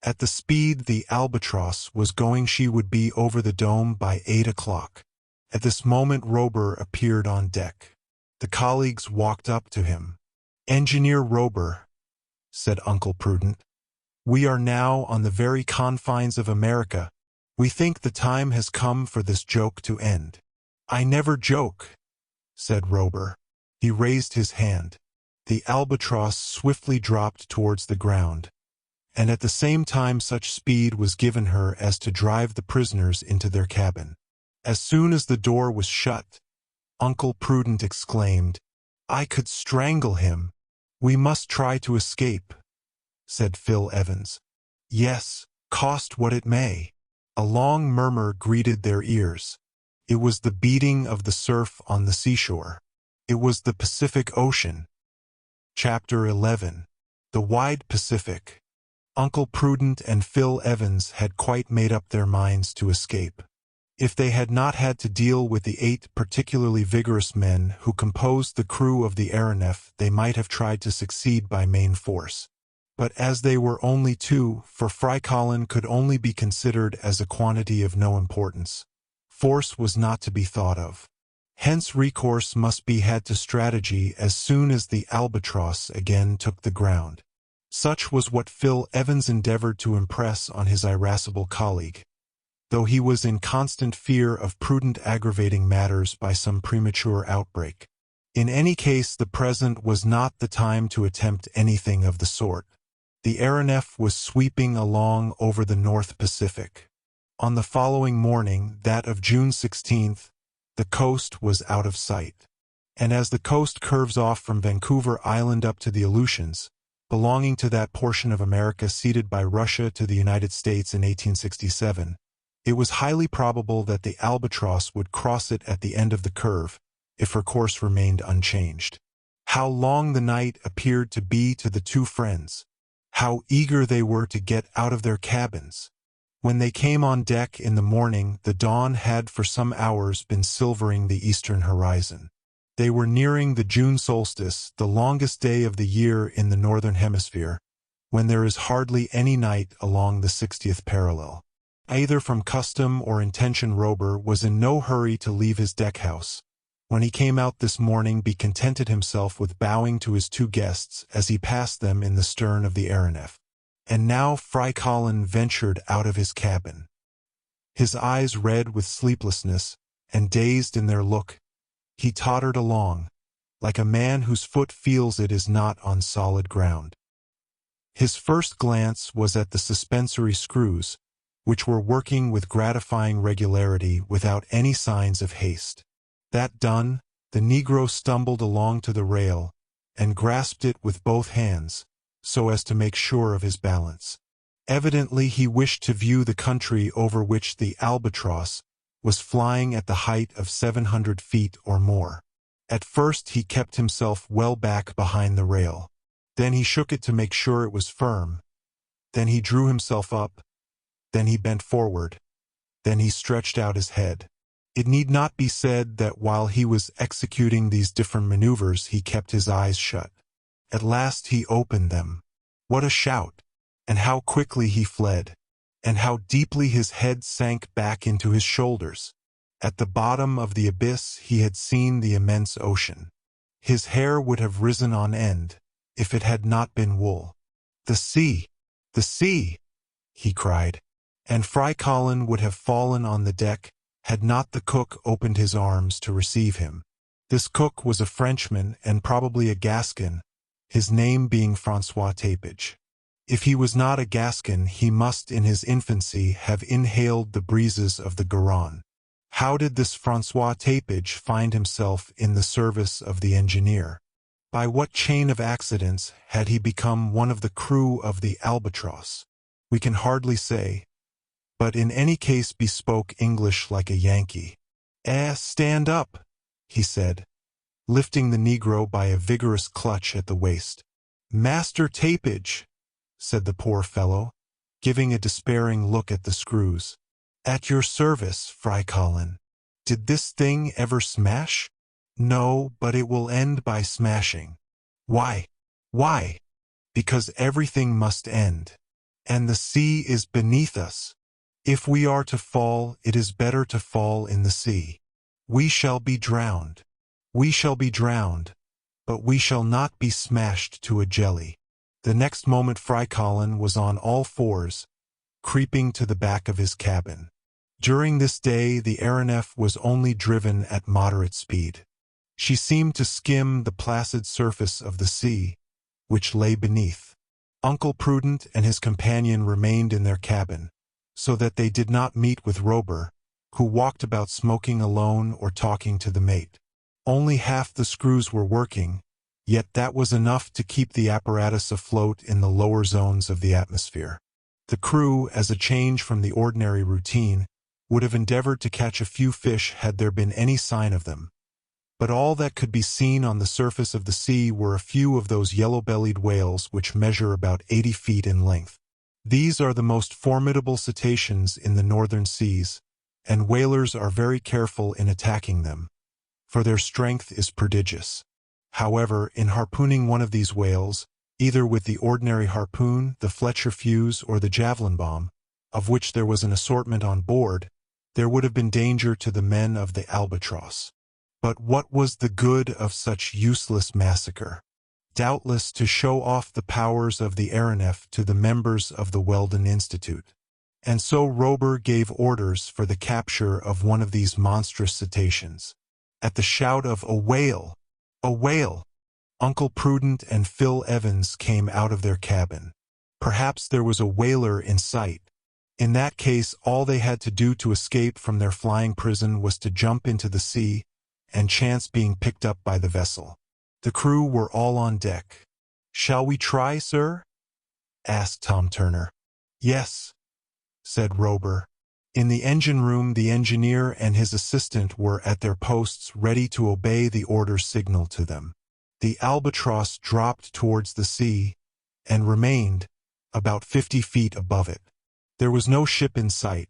A: At the speed the Albatross was going, she would be over the dome by 8 o'clock. At this moment Robur appeared on deck. The colleagues walked up to him. "Engineer Robur," said Uncle Prudent, "we are now on the very confines of America. We think the time has come for this joke to end." "I never joke," said Robur. He raised his hand. The Albatross swiftly dropped towards the ground, and at the same time such speed was given her as to drive the prisoners into their cabin. As soon as the door was shut, Uncle Prudent exclaimed, "I could strangle him." "We must try to escape," said Phil Evans. "Yes, cost what it may." A long murmur greeted their ears. It was the beating of the surf on the seashore. It was the Pacific Ocean. Chapter 11. The Wide Pacific. Uncle Prudent and Phil Evans had quite made up their minds to escape. If they had not had to deal with the 8 particularly vigorous men who composed the crew of the aeronef, they might have tried to succeed by main force. But as they were only 2, for Fry Colin could only be considered as a quantity of no importance, force was not to be thought of. Hence recourse must be had to strategy as soon as the Albatross again took the ground. Such was what Phil Evans endeavored to impress on his irascible colleague, though he was in constant fear of Prudent aggravating matters by some premature outbreak. In any case, the present was not the time to attempt anything of the sort. The aeronef was sweeping along over the North Pacific. On the following morning, that of June 16th, the coast was out of sight. And as the coast curves off from Vancouver Island up to the Aleutians, belonging to that portion of America ceded by Russia to the United States in 1867, it was highly probable that the Albatross would cross it at the end of the curve, if her course remained unchanged. How long the night appeared to be to the 2 friends! How eager they were to get out of their cabins! When they came on deck in the morning, the dawn had for some hours been silvering the eastern horizon. They were nearing the June solstice, the longest day of the year in the northern hemisphere, when there is hardly any night along the 60th parallel. Either from custom or intention, Robur was in no hurry to leave his deck-house. When he came out this morning, he contented himself with bowing to his 2 guests as he passed them in the stern of the aeronef. And now Fry Colin ventured out of his cabin. His eyes red with sleeplessness, and dazed in their look, he tottered along, like a man whose foot feels it is not on solid ground. His first glance was at the suspensory screws, which were working with gratifying regularity without any signs of haste. That done, the Negro stumbled along to the rail, and grasped it with both hands, so as to make sure of his balance. Evidently he wished to view the country over which the Albatross was flying at the height of 700 feet or more. At first he kept himself well back behind the rail. Then he shook it to make sure it was firm. Then he drew himself up. Then he bent forward. Then he stretched out his head. It need not be said that while he was executing these different maneuvers he kept his eyes shut. At last he opened them. What a shout! And how quickly he fled! And how deeply his head sank back into his shoulders! At the bottom of the abyss he had seen the immense ocean. His hair would have risen on end, if it had not been wool. "The sea! The sea!" he cried. And Fry Colin would have fallen on the deck, had not the cook opened his arms to receive him. This cook was a Frenchman and probably a Gascon, his name being François Tapage. If he was not a Gascon, he must in his infancy have inhaled the breezes of the Garonne. How did this François Tapage find himself in the service of the engineer? By what chain of accidents had he become one of the crew of the Albatross? We can hardly say, but in any case bespoke English like a Yankee. Stand up," he said, lifting the Negro by a vigorous clutch at the waist. "Master Tapage," said the poor fellow, giving a despairing look at the screws. "At your service, Fry Colin. Did this thing ever smash?" No, but it will end by smashing. Why? Why? Because everything must end. And the sea is beneath us. If we are to fall, it is better to fall in the sea. We shall be drowned. We shall be drowned, but we shall not be smashed to a jelly. The next moment Fry Colin was on all fours, creeping to the back of his cabin. During this day the aeronef was only driven at moderate speed. She seemed to skim the placid surface of the sea, which lay beneath. Uncle Prudent and his companion remained in their cabin, so that they did not meet with Robur, who walked about smoking alone or talking to the mate. Only half the screws were working, yet that was enough to keep the apparatus afloat in the lower zones of the atmosphere. The crew, as a change from the ordinary routine, would have endeavored to catch a few fish had there been any sign of them, but all that could be seen on the surface of the sea were a few of those yellow-bellied whales which measure about 80 feet in length. These are the most formidable cetaceans in the northern seas, and whalers are very careful in attacking them, for their strength is prodigious. However, in harpooning one of these whales, either with the ordinary harpoon, the Fletcher fuse, or the javelin bomb, of which there was an assortment on board, there would have been danger to the men of the Albatross. But what was the good of such useless massacre? Doubtless to show off the powers of the aeronef to the members of the Weldon Institute. And so Robur gave orders for the capture of one of these monstrous cetaceans. At the shout of "A whale! A whale!" Uncle Prudent and Phil Evans came out of their cabin. Perhaps there was a whaler in sight. In that case, all they had to do to escape from their flying prison was to jump into the sea and chance being picked up by the vessel. The crew were all on deck. "Shall we try, sir?" asked Tom Turner. "Yes," said Robur. In the engine room the engineer and his assistant were at their posts ready to obey the orders signaled to them. The Albatross dropped towards the sea and remained about 50 feet above it. There was no ship in sight.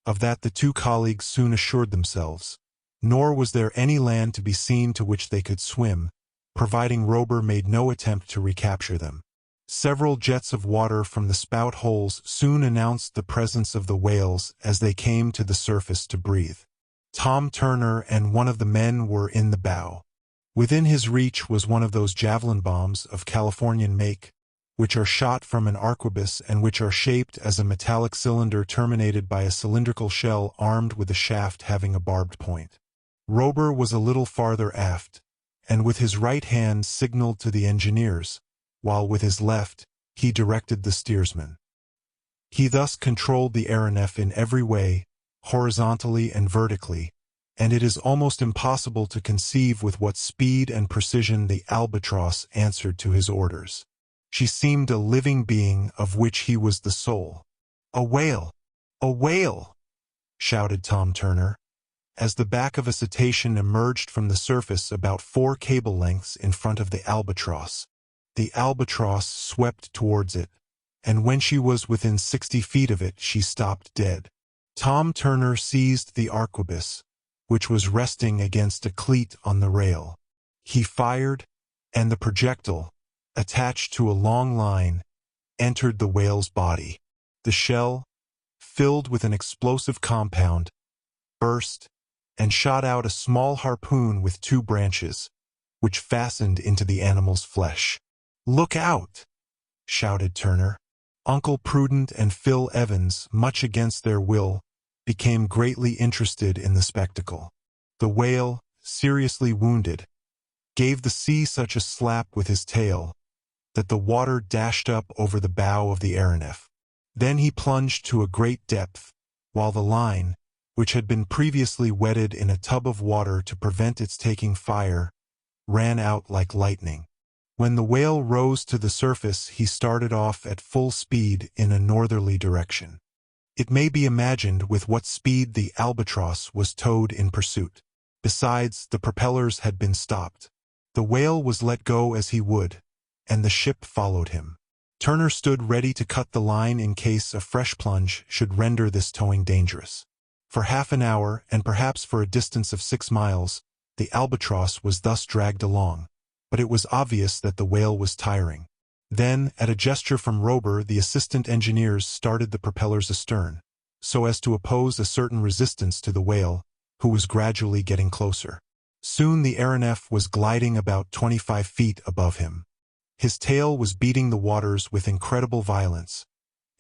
A: Of that the two colleagues soon assured themselves. Nor was there any land to be seen to which they could swim, providing Robur made no attempt to recapture them. Several jets of water from the spout holes soon announced the presence of the whales as they came to the surface to breathe. Tom Turner and one of the men were in the bow. Within his reach was one of those javelin bombs of Californian make, which are shot from an arquebus and which are shaped as a metallic cylinder terminated by a cylindrical shell armed with a shaft having a barbed point. Robur was a little farther aft, and with his right hand signaled to the engineers, while with his left he directed the steersman. He thus controlled the aeronef in every way, horizontally and vertically, and it is almost impossible to conceive with what speed and precision the Albatross answered to his orders. She seemed a living being of which he was the soul. "A whale! A whale!" shouted Tom Turner, as the back of a cetacean emerged from the surface about 4 cable lengths in front of the Albatross. The Albatross swept towards it, and when she was within 60 feet of it she stopped dead. Tom Turner seized the arquebus, which was resting against a cleat on the rail. He fired, and the projectile, attached to a long line, entered the whale's body. The shell, filled with an explosive compound, burst, and shot out a small harpoon with 2 branches, which fastened into the animal's flesh. "Look out!" shouted Turner. Uncle Prudent and Phil Evans, much against their will, became greatly interested in the spectacle. The whale, seriously wounded, gave the sea such a slap with his tail that the water dashed up over the bow of the aeronef. Then he plunged to a great depth, while the line, which had been previously wetted in a tub of water to prevent its taking fire, ran out like lightning. When the whale rose to the surface he started off at full speed in a northerly direction. It may be imagined with what speed the Albatross was towed in pursuit. Besides, the propellers had been stopped. The whale was let go as he would, and the ship followed him. Turner stood ready to cut the line in case a fresh plunge should render this towing dangerous. For half an hour, and perhaps for a distance of 6 miles, The Albatross was thus dragged along, but it was obvious that the whale was tiring. Then, at a gesture from Robur, the assistant engineers started the propellers astern, so as to oppose a certain resistance to the whale, who was gradually getting closer. Soon the aeronef was gliding about 25 feet above him. His tail was beating the waters with incredible violence,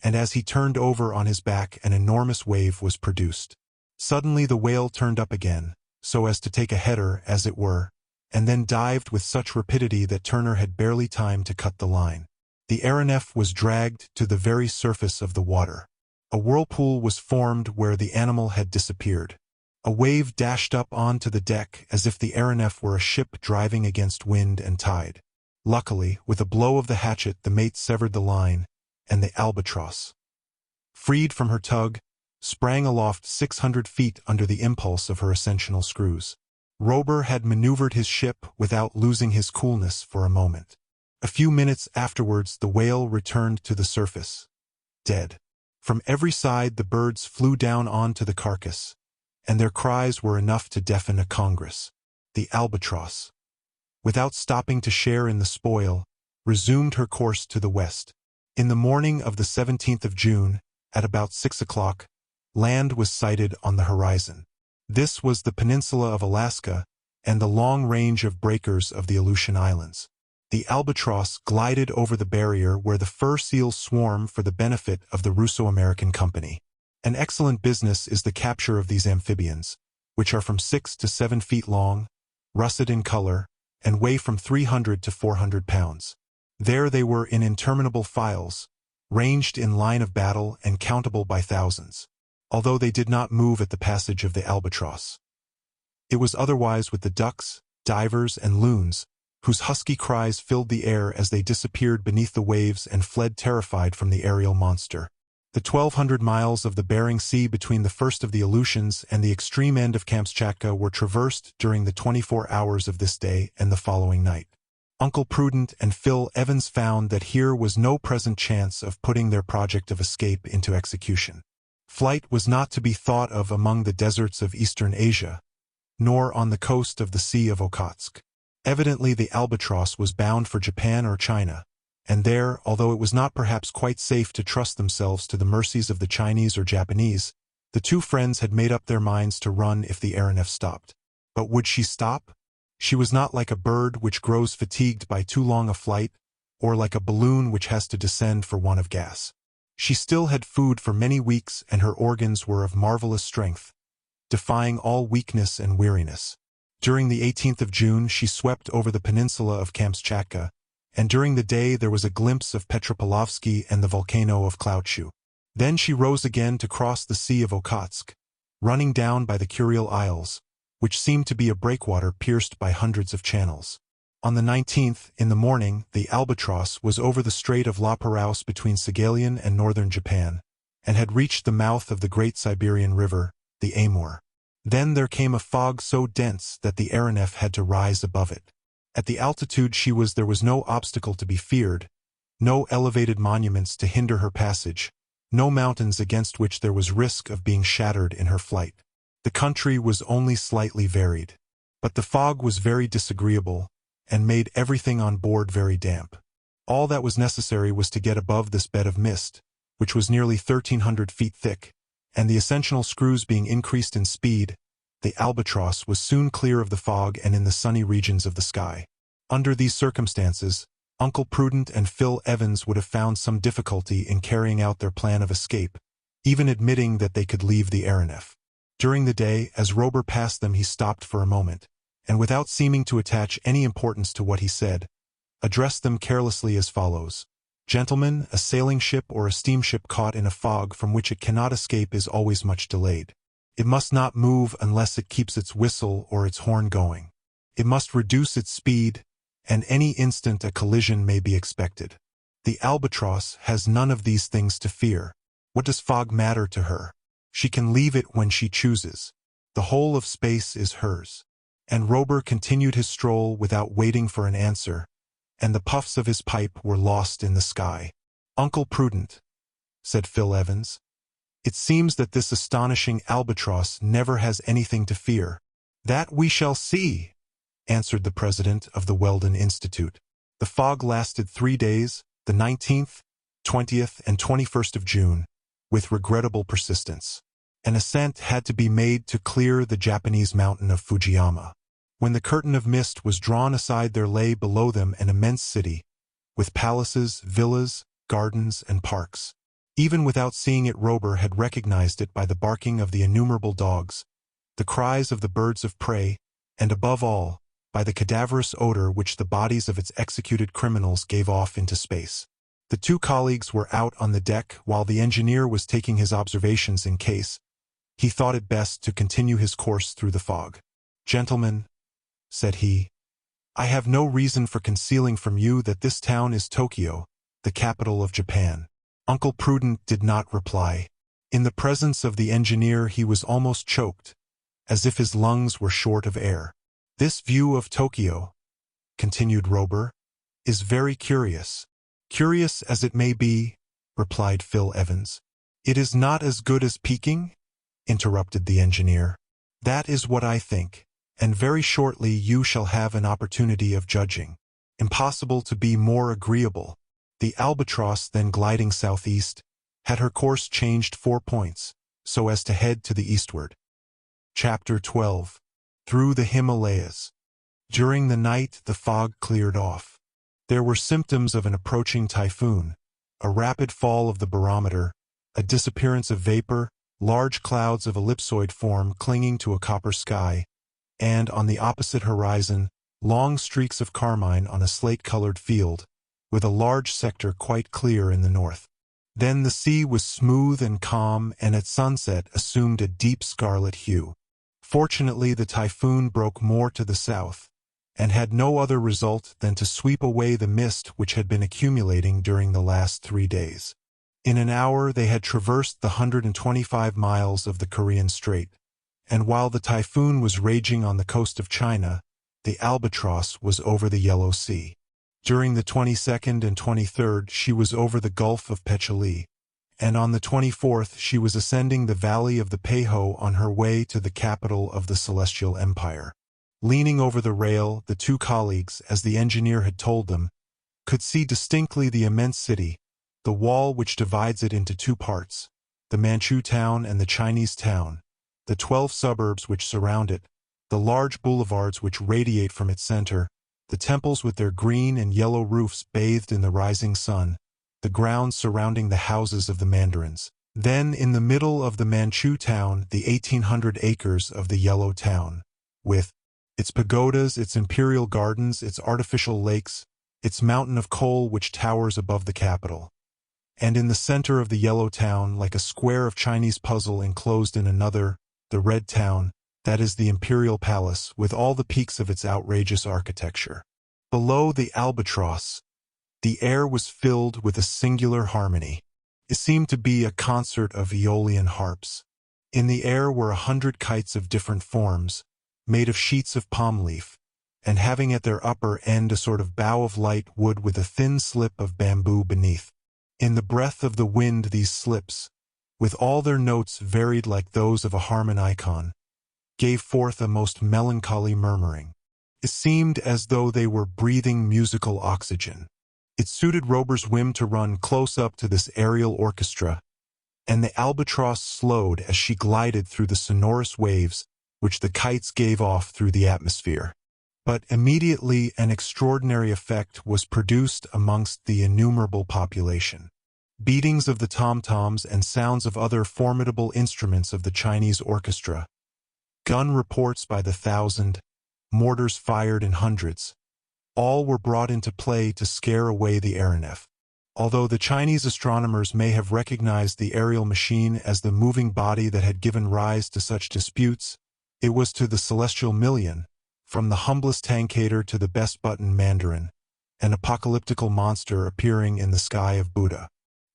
A: and as he turned over on his back an enormous wave was produced. Suddenly the whale turned up again, so as to take a header, as it were, and then dived with such rapidity that Turner had barely time to cut the line. The aeronef was dragged to the very surface of the water. A whirlpool was formed where the animal had disappeared. A wave dashed up onto the deck as if the aeronef were a ship driving against wind and tide. Luckily, with a blow of the hatchet the mate severed the line, and the Albatross, freed from her tug, sprang aloft 600 feet under the impulse of her ascensional screws. Robur had maneuvered his ship without losing his coolness for a moment. A few minutes afterwards the whale returned to the surface, dead. From every side the birds flew down onto the carcass, and their cries were enough to deafen a congress. The Albatross, without stopping to share in the spoil, resumed her course to the west. In the morning of the 17th of June, at about 6 o'clock, land was sighted on the horizon. This was the peninsula of Alaska and the long range of breakers of the Aleutian Islands. The Albatross glided over the barrier where the fur seals swarm for the benefit of the Russo-American Company. An excellent business is the capture of these amphibians, which are from 6 to 7 feet long, russet in color, and weigh from 300 to 400 pounds. There they were in interminable files, ranged in line of battle and countable by thousands, although they did not move at the passage of the Albatross. It was otherwise with the ducks, divers, and loons, whose husky cries filled the air as they disappeared beneath the waves and fled terrified from the aerial monster. The 1,200 miles of the Bering Sea between the first of the Aleutians and the extreme end of Kamchatka were traversed during the 24 hours of this day and the following night. Uncle Prudent and Phil Evans found that here was no present chance of putting their project of escape into execution. Flight was not to be thought of among the deserts of eastern Asia, nor on the coast of the Sea of Okhotsk. Evidently the Albatross was bound for Japan or China, and there, although it was not perhaps quite safe to trust themselves to the mercies of the Chinese or Japanese, the two friends had made up their minds to run if the aeronef stopped. But would she stop? She was not like a bird which grows fatigued by too long a flight, or like a balloon which has to descend for want of gas. She still had food for many weeks, and her organs were of marvelous strength, defying all weakness and weariness. During the 18th of June she swept over the peninsula of Kamchatka, and during the day there was a glimpse of Petropolovsky and the volcano of Cloudshoe. Then she rose again to cross the Sea of Okhotsk, running down by the Kuriil Isles, which seemed to be a breakwater pierced by hundreds of channels. On the 19th, in the morning, the Albatross was over the Strait of La Perouse between Saghalien and northern Japan, and had reached the mouth of the great Siberian River, the Amur. Then there came a fog so dense that the aeronef had to rise above it. At the altitude she was there was no obstacle to be feared, no elevated monuments to hinder her passage, no mountains against which there was risk of being shattered in her flight. The country was only slightly varied, but the fog was very disagreeable, and made everything on board very damp. All that was necessary was to get above this bed of mist, which was nearly 1,300 feet thick, and the ascensional screws being increased in speed, the Albatross was soon clear of the fog and in the sunny regions of the sky. Under these circumstances, Uncle Prudent and Phil Evans would have found some difficulty in carrying out their plan of escape, even admitting that they could leave the aeronef. During the day, as Robur passed them, he stopped for a moment, and without seeming to attach any importance to what he said, addressed them carelessly as follows: "Gentlemen, a sailing ship or a steamship caught in a fog from which it cannot escape is always much delayed. It must not move unless it keeps its whistle or its horn going. It must reduce its speed, and any instant a collision may be expected. The Albatross has none of these things to fear. What does fog matter to her? She can leave it when she chooses. The whole of space is hers." And Robur continued his stroll without waiting for an answer, and the puffs of his pipe were lost in the sky. "Uncle Prudent," said Phil Evans, "it seems that this astonishing Albatross never has anything to fear. "That we shall see," answered the president of the Weldon Institute. The fog lasted 3 days, the 19th, 20th, and 21st of June, with regrettable persistence. An ascent had to be made to clear the Japanese mountain of Fujiyama. When the curtain of mist was drawn aside, there lay below them an immense city, with palaces, villas, gardens, and parks. Even without seeing it, Robur had recognized it by the barking of the innumerable dogs, the cries of the birds of prey, and above all, by the cadaverous odor which the bodies of its executed criminals gave off into space. The two colleagues were out on the deck while the engineer was taking his observations in case he thought it best to continue his course through the fog. "Gentlemen," said he, "I have no reason for concealing from you that this town is Tokyo, the capital of Japan." Uncle Prudent did not reply. In the presence of the engineer he was almost choked, as if his lungs were short of air. "This view of Tokyo," continued Robur, "is very curious." "Curious as it may be," replied Phil Evans. "It is not as good as Peking?" interrupted the engineer. "That is what I think, and very shortly you shall have an opportunity of judging. Impossible to be more agreeable." The Albatross, then gliding southeast, had her course changed 4 points, so as to head to the eastward. Chapter 12. Through the Himalayas. During the night the fog cleared off. There were symptoms of an approaching typhoon, a rapid fall of the barometer, a disappearance of vapor, large clouds of ellipsoid form clinging to a copper sky, and, on the opposite horizon, long streaks of carmine on a slate-colored field, with a large sector quite clear in the north. Then the sea was smooth and calm, and at sunset assumed a deep scarlet hue. Fortunately, the typhoon broke more to the south, and had no other result than to sweep away the mist which had been accumulating during the last 3 days. In an hour they had traversed the 125 miles of the Korean Strait, and while the typhoon was raging on the coast of China, the Albatross was over the Yellow Sea. During the 22nd and 23rd she was over the Gulf of Petchelee, and on the 24th she was ascending the valley of the Peiho on her way to the capital of the Celestial Empire. Leaning over the rail, the two colleagues, as the engineer had told them, could see distinctly the immense city, the wall which divides it into 2 parts, the Manchu town and the Chinese town, the 12 suburbs which surround it, the large boulevards which radiate from its center, the temples with their green and yellow roofs bathed in the rising sun, the grounds surrounding the houses of the mandarins. Then, in the middle of the Manchu town, the 1,800 acres of the Yellow Town, with its pagodas, its imperial gardens, its artificial lakes, its mountain of coal which towers above the capital. And in the center of the Yellow Town, like a square of Chinese puzzle enclosed in another, the Red Town, that is the Imperial Palace, with all the peaks of its outrageous architecture. Below the Albatross, the air was filled with a singular harmony. It seemed to be a concert of Aeolian harps. In the air were 100 kites of different forms, made of sheets of palm leaf, and having at their upper end a sort of bough of light wood with a thin slip of bamboo beneath. In the breath of the wind these slips, with all their notes varied like those of a harmonicon, gave forth a most melancholy murmuring. It seemed as though they were breathing musical oxygen. It suited Robur's whim to run close up to this aerial orchestra, and the Albatross slowed as she glided through the sonorous waves which the kites gave off through the atmosphere. But immediately an extraordinary effect was produced amongst the innumerable population. Beatings of the tom-toms and sounds of other formidable instruments of the Chinese orchestra, gun reports by the 1,000, mortars fired in hundreds, all were brought into play to scare away the aeronef. Although the Chinese astronomers may have recognized the aerial machine as the moving body that had given rise to such disputes, it was to the celestial million, from the humblest tankator to the best-buttoned mandarin, an apocalyptical monster appearing in the sky of Buddha.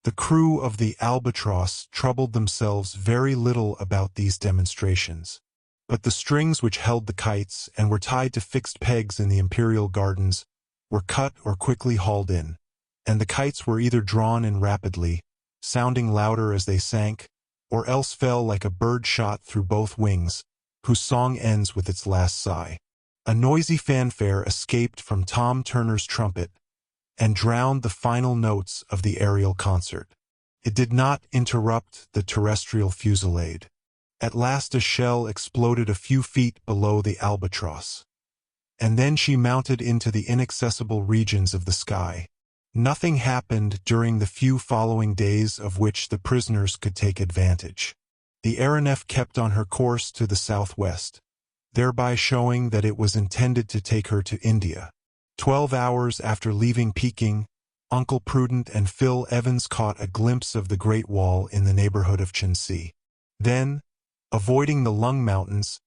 A: The crew of the Albatross troubled themselves very little about these demonstrations. But the strings which held the kites and were tied to fixed pegs in the imperial gardens were cut or quickly hauled in, and the kites were either drawn in rapidly, sounding louder as they sank, or else fell like a bird shot through both wings, whose song ends with its last sigh. A noisy fanfare escaped from Tom Turner's trumpet and drowned the final notes of the aerial concert. It did not interrupt the terrestrial fusillade. At last a shell exploded a few feet below the Albatross, and then she mounted into the inaccessible regions of the sky. Nothing happened during the few following days of which the prisoners could take advantage. The aeronef kept on her course to the southwest, thereby showing that it was intended to take her to India. 12 hours after leaving Peking, Uncle Prudent and Phil Evans caught a glimpse of the Great Wall in the neighborhood of Chinsi. Then, avoiding the Lung Mountains,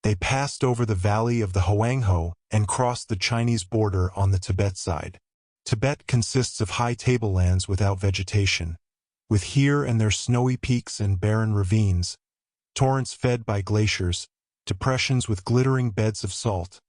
A: they passed over the valley of the Huanghe and crossed the Chinese border on the Tibet side. Tibet consists of high tablelands without vegetation, with here and there snowy peaks and barren ravines, torrents fed by glaciers, depressions with glittering beds of salt,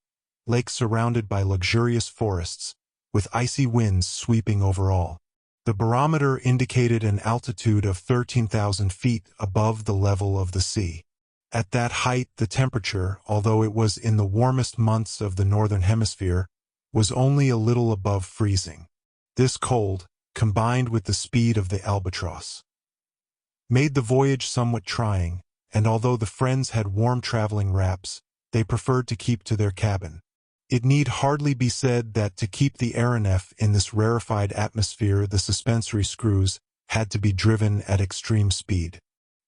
A: lakes surrounded by luxurious forests, with icy winds sweeping over all. The barometer indicated an altitude of 13,000 feet above the level of the sea. At that height, the temperature, although it was in the warmest months of the northern hemisphere, was only a little above freezing. This cold, combined with the speed of the Albatross, made the voyage somewhat trying, and although the friends had warm traveling wraps, they preferred to keep to their cabin. It need hardly be said that to keep the aeronef in this rarefied atmosphere the suspensory screws had to be driven at extreme speed.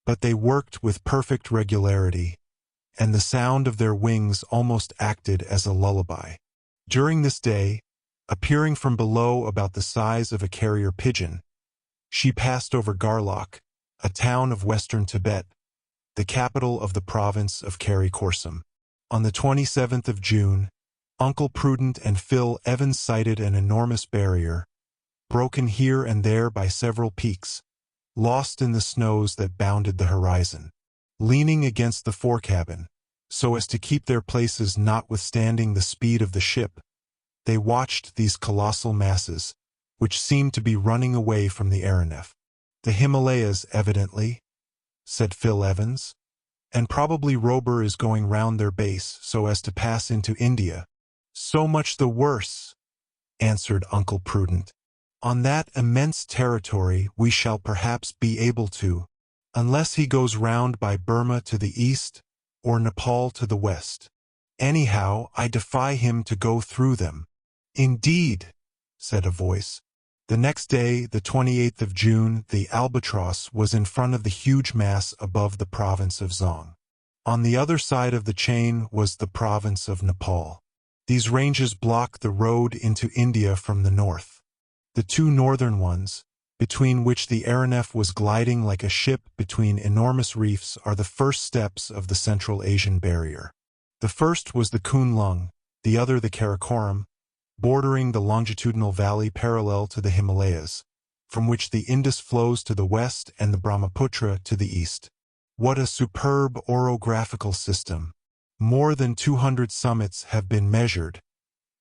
A: But they worked with perfect regularity, and the sound of their wings almost acted as a lullaby. During this day, appearing from below about the size of a carrier pigeon, she passed over Garlock, a town of western Tibet, the capital of the province of Karakoram. On the 27th of June, Uncle Prudent and Phil Evans sighted an enormous barrier, broken here and there by several peaks, lost in the snows that bounded the horizon. Leaning against the forecabin, so as to keep their places notwithstanding the speed of the ship, they watched these colossal masses, which seemed to be running away from the aeronef. "The Himalayas, evidently," said Phil Evans, "and probably Robur is going round their base so as to pass into India." "So much the worse," answered Uncle Prudent. "On that immense territory we shall perhaps be able to, unless he goes round by Burma to the east or Nepal to the west. Anyhow, I defy him to go through them." "Indeed," said a voice. The next day, the 28th of June, the Albatross was in front of the huge mass above the province of Zong. On the other side of the chain was the province of Nepal. These ranges block the road into India from the north. The two northern ones, between which the aeronef was gliding like a ship between enormous reefs, are the first steps of the Central Asian barrier. The first was the Kunlun, the other the Karakoram, bordering the longitudinal valley parallel to the Himalayas, from which the Indus flows to the west and the Brahmaputra to the east. What a superb orographical system! More than 200 summits have been measured,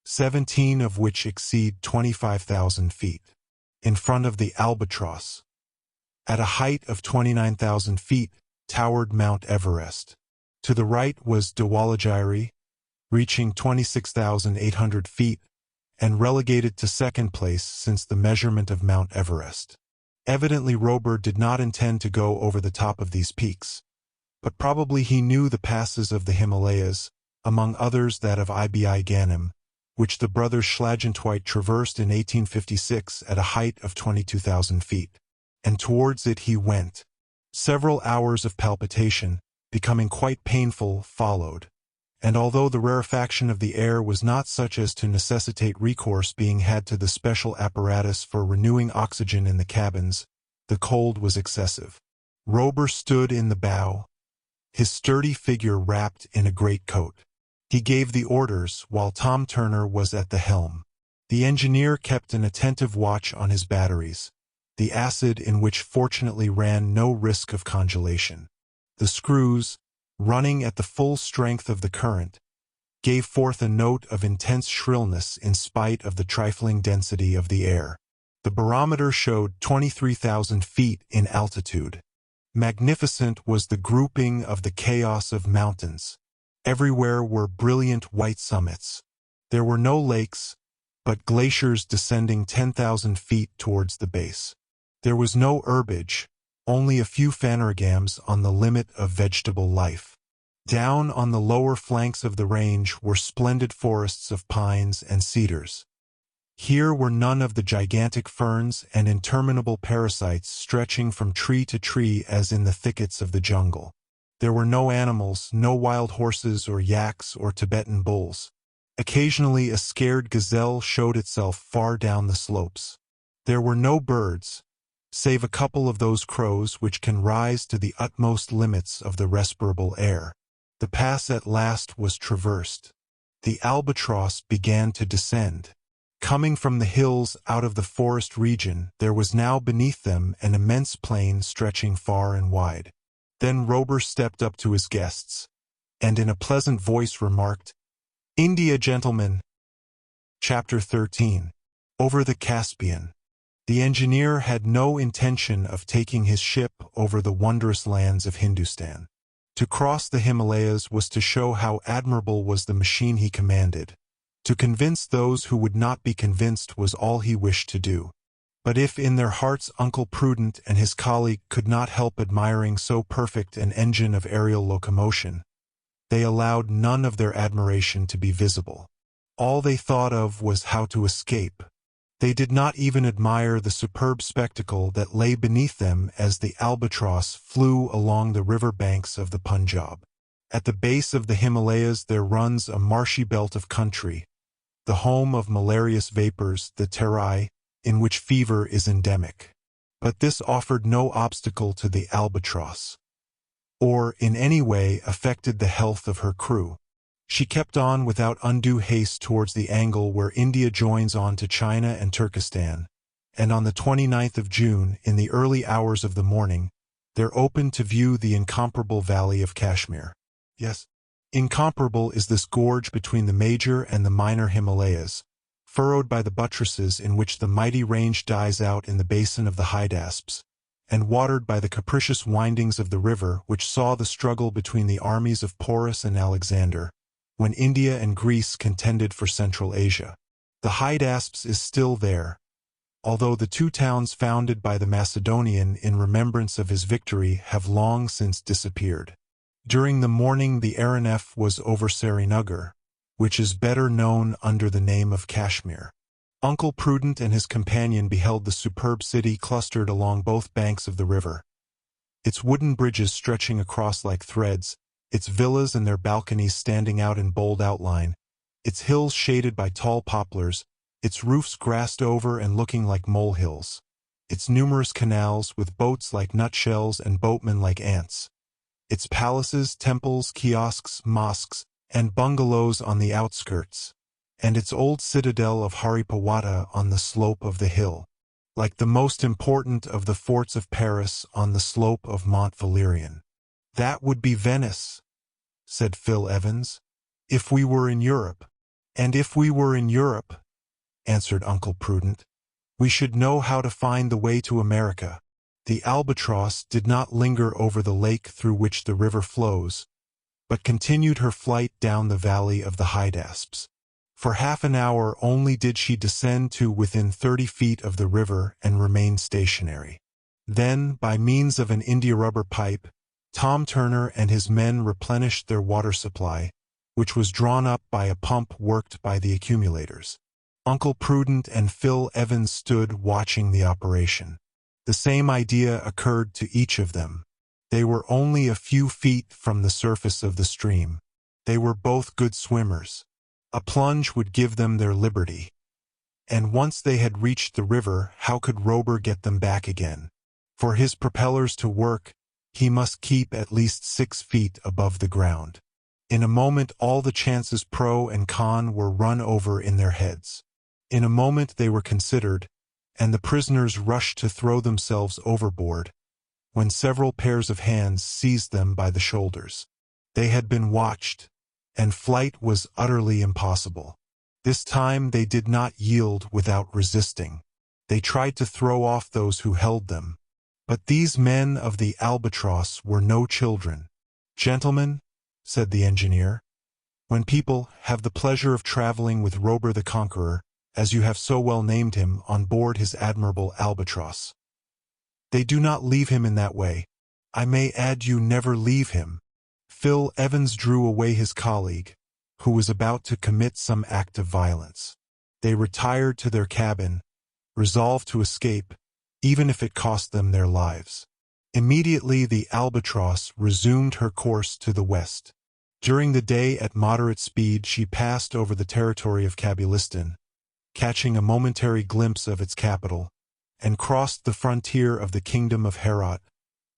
A: 17 of which exceed 25,000 feet. In front of the Albatross, at a height of 29,000 feet, towered Mount Everest. To the right was Dhawalagiri, reaching 26,800 feet, and relegated to second place since the measurement of Mount Everest. Evidently Robur did not intend to go over the top of these peaks, but probably he knew the passes of the Himalayas, among others that of Ibi Ganem, which the brothers Schlagentweit traversed in 1856 at a height of 22,000 feet. And towards it he went. Several hours of palpitation, becoming quite painful, followed, and although the rarefaction of the air was not such as to necessitate recourse being had to the special apparatus for renewing oxygen in the cabins, the cold was excessive. Robur stood in the bow, his sturdy figure wrapped in a greatcoat. He gave the orders while Tom Turner was at the helm. The engineer kept an attentive watch on his batteries, the acid in which fortunately ran no risk of congelation. The screws, running at the full strength of the current, gave forth a note of intense shrillness in spite of the trifling density of the air. The barometer showed 23,000 feet in altitude. Magnificent was the grouping of the chaos of mountains. Everywhere were brilliant white summits. There were no lakes, but glaciers descending 10,000 feet towards the base. There was no herbage, only a few phanerogams on the limit of vegetable life. Down on the lower flanks of the range were splendid forests of pines and cedars. Here were none of the gigantic ferns and interminable parasites stretching from tree to tree as in the thickets of the jungle. There were no animals, no wild horses or yaks or Tibetan bulls. Occasionally a scared gazelle showed itself far down the slopes. There were no birds, save a couple of those crows which can rise to the utmost limits of the respirable air. The pass at last was traversed. The Albatross began to descend. Coming from the hills out of the forest region, there was now beneath them an immense plain stretching far and wide. Then Robur stepped up to his guests, and in a pleasant voice remarked, "India, gentlemen." Chapter 13. Over the Caspian. The engineer had no intention of taking his ship over the wondrous lands of Hindustan. To cross the Himalayas was to show how admirable was the machine he commanded. To convince those who would not be convinced was all he wished to do. But if in their hearts Uncle Prudent and his colleague could not help admiring so perfect an engine of aerial locomotion, they allowed none of their admiration to be visible. All they thought of was how to escape. They did not even admire the superb spectacle that lay beneath them as the Albatross flew along the river banks of the Punjab. At the base of the Himalayas there runs a marshy belt of country, the home of malarious vapors, the Terai, in which fever is endemic. But this offered no obstacle to the Albatross, or in any way affected the health of her crew. She kept on without undue haste towards the angle where India joins on to China and Turkestan, and on the 29th of June, in the early hours of the morning, there opened to view the incomparable valley of Kashmir. Yes, incomparable is this gorge between the major and the minor Himalayas, furrowed by the buttresses in which the mighty range dies out in the basin of the Hydaspes, and watered by the capricious windings of the river which saw the struggle between the armies of Porus and Alexander, when India and Greece contended for Central Asia. The Hydaspes is still there, although the two towns founded by the Macedonian in remembrance of his victory have long since disappeared. During the morning the aeronef was over Srinagar, which is better known under the name of Kashmir. Uncle Prudent and his companion beheld the superb city clustered along both banks of the river, its wooden bridges stretching across like threads, its villas and their balconies standing out in bold outline, its hills shaded by tall poplars, its roofs grassed over and looking like molehills, its numerous canals with boats like nutshells and boatmen like ants, its palaces, temples, kiosks, mosques, and bungalows on the outskirts, and its old citadel of Haripawata on the slope of the hill, like the most important of the forts of Paris on the slope of Mont Valérien. "That would be Venice," said Phil Evans, "if we were in Europe." "And if we were in Europe," answered Uncle Prudent, "we should know how to find the way to America." The Albatross did not linger over the lake through which the river flows, but continued her flight down the valley of the Hydaspes. For half an hour only did she descend to within 30 feet of the river and remain stationary. Then, by means of an india-rubber pipe, Tom Turner and his men replenished their water supply, which was drawn up by a pump worked by the accumulators. Uncle Prudent and Phil Evans stood watching the operation. The same idea occurred to each of them. They were only a few feet from the surface of the stream. They were both good swimmers. A plunge would give them their liberty. And once they had reached the river, how could Robur get them back again? For his propellers to work, he must keep at least 6 feet above the ground. In a moment all the chances pro and con were run over in their heads. In a moment they were considered, and the prisoners rushed to throw themselves overboard, when several pairs of hands seized them by the shoulders. They had been watched, and flight was utterly impossible. This time they did not yield without resisting. They tried to throw off those who held them, But these men of the Albatross were no children. "Gentlemen," said the engineer, "when people have the pleasure of traveling with Robur the Conqueror, as you have so well named him, on board his admirable Albatross, they do not leave him in that way. I may add you never leave him." Phil Evans drew away his colleague, who was about to commit some act of violence. They retired to their cabin, resolved to escape, even if it cost them their lives. Immediately the Albatross resumed her course to the west. During the day at moderate speed she passed over the territory of Kabulistan, catching a momentary glimpse of its capital, and crossed the frontier of the Kingdom of Herat,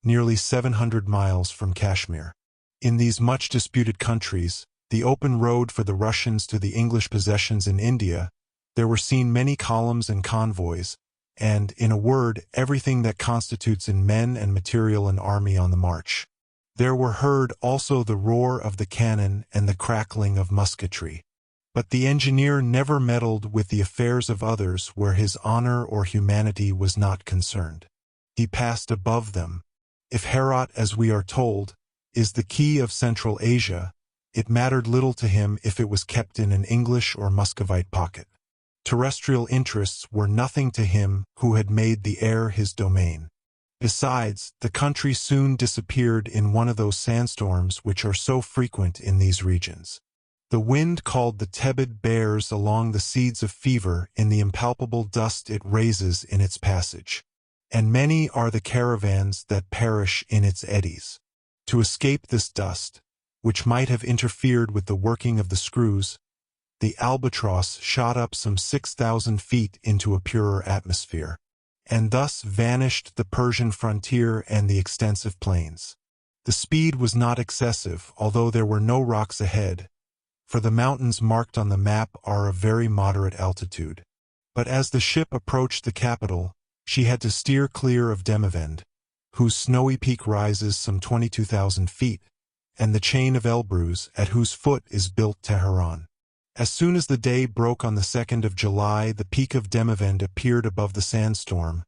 A: nearly 700 miles from Kashmir. In these much disputed countries, the open road for the Russians to the English possessions in India, there were seen many columns and convoys, and, in a word, everything that constitutes in men and material an army on the march. There were heard also the roar of the cannon and the crackling of musketry. But the engineer never meddled with the affairs of others where his honor or humanity was not concerned. He passed above them. If Herat, as we are told, is the key of Central Asia, it mattered little to him if it was kept in an English or Muscovite pocket. Terrestrial interests were nothing to him who had made the air his domain. Besides, the country soon disappeared in one of those sandstorms which are so frequent in these regions. The wind called the tepid bears along the seeds of fever in the impalpable dust it raises in its passage. And many are the caravans that perish in its eddies. To escape this dust, which might have interfered with the working of the screws, the Albatross shot up some 6,000 feet into a purer atmosphere, and thus vanished the Persian frontier and the extensive plains. The speed was not excessive, although there were no rocks ahead, for the mountains marked on the map are of very moderate altitude. But as the ship approached the capital, she had to steer clear of Demavend, whose snowy peak rises some 22,000 feet, and the chain of Elbrus, at whose foot is built Teheran. As soon as the day broke on the 2nd of July, the peak of Demavend appeared above the sandstorm,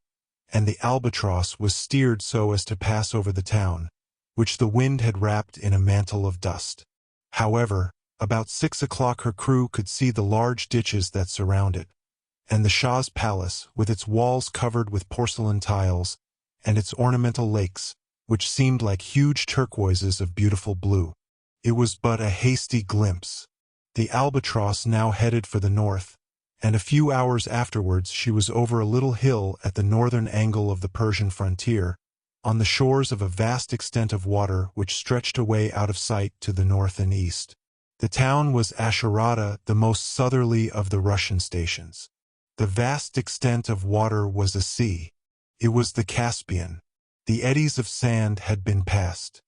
A: and the Albatross was steered so as to pass over the town, which the wind had wrapped in a mantle of dust. However, about 6 o'clock her crew could see the large ditches that surround it, and the Shah's palace, with its walls covered with porcelain tiles, and its ornamental lakes, which seemed like huge turquoises of beautiful blue. It was but a hasty glimpse. The Albatross now headed for the north, and a few hours afterwards she was over a little hill at the northern angle of the Persian frontier, on the shores of a vast extent of water which stretched away out of sight to the north and east. The town was Asharata, the most southerly of the Russian stations. The vast extent of water was a sea. It was the Caspian. The eddies of sand had been passed.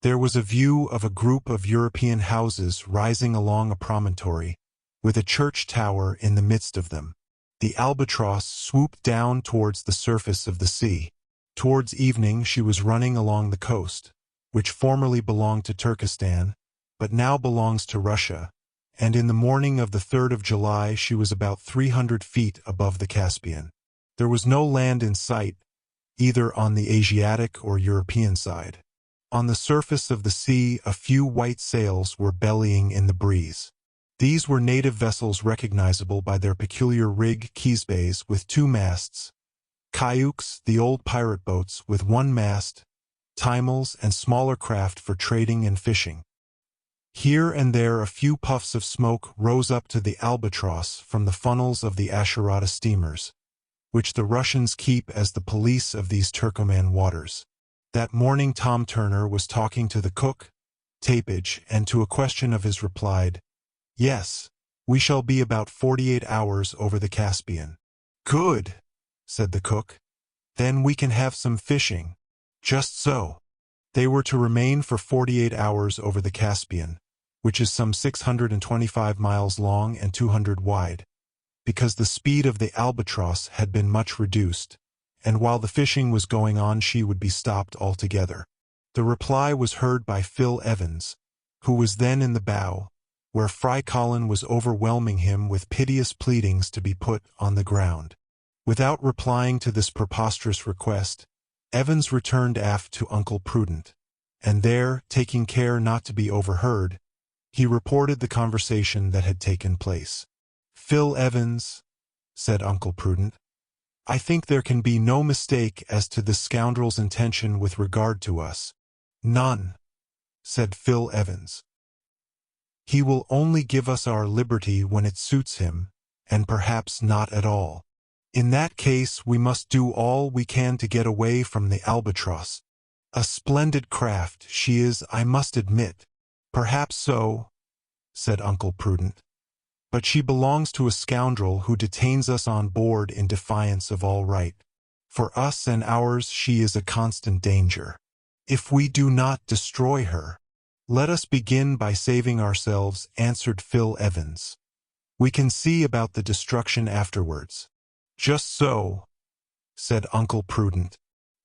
A: There was a view of a group of European houses rising along a promontory, with a church tower in the midst of them. The Albatross swooped down towards the surface of the sea. Towards evening she was running along the coast, which formerly belonged to Turkestan, but now belongs to Russia, and in the morning of the 3rd of July she was about 300 feet above the Caspian. There was no land in sight, either on the Asiatic or European side. On the surface of the sea a few white sails were bellying in the breeze. These were native vessels recognizable by their peculiar rig, quaysbays with 2 masts, cayuks, the old pirate boats with 1 mast, timals, and smaller craft for trading and fishing. Here and there a few puffs of smoke rose up to the Albatross from the funnels of the Asharata steamers, which the Russians keep as the police of these Turkoman waters. That morning Tom Turner was talking to the cook, Tapage, and to a question of his replied, "Yes, we shall be about 48 hours over the Caspian." "Good," said the cook. "Then we can have some fishing." Just so. They were to remain for 48 hours over the Caspian, which is some 625 miles long and 200 wide, because the speed of the Albatross had been much reduced, and while the fishing was going on she would be stopped altogether. The reply was heard by Phil Evans, who was then in the bow, where Fry Colin was overwhelming him with piteous pleadings to be put on the ground. Without replying to this preposterous request, Evans returned aft to Uncle Prudent, and there, taking care not to be overheard, he reported the conversation that had taken place. "Phil Evans," said Uncle Prudent, "I think there can be no mistake as to this scoundrel's intention with regard to us." "None," said Phil Evans. "He will only give us our liberty when it suits him, and perhaps not at all. In that case we must do all we can to get away from the Albatross. A splendid craft she is, I must admit." "Perhaps so," said Uncle Prudent, "but she belongs to a scoundrel who detains us on board in defiance of all right. For us and ours she is a constant danger. If we do not destroy her—" "Let us begin by saving ourselves," answered Phil Evans. "We can see about the destruction afterwards." "Just so," said Uncle Prudent,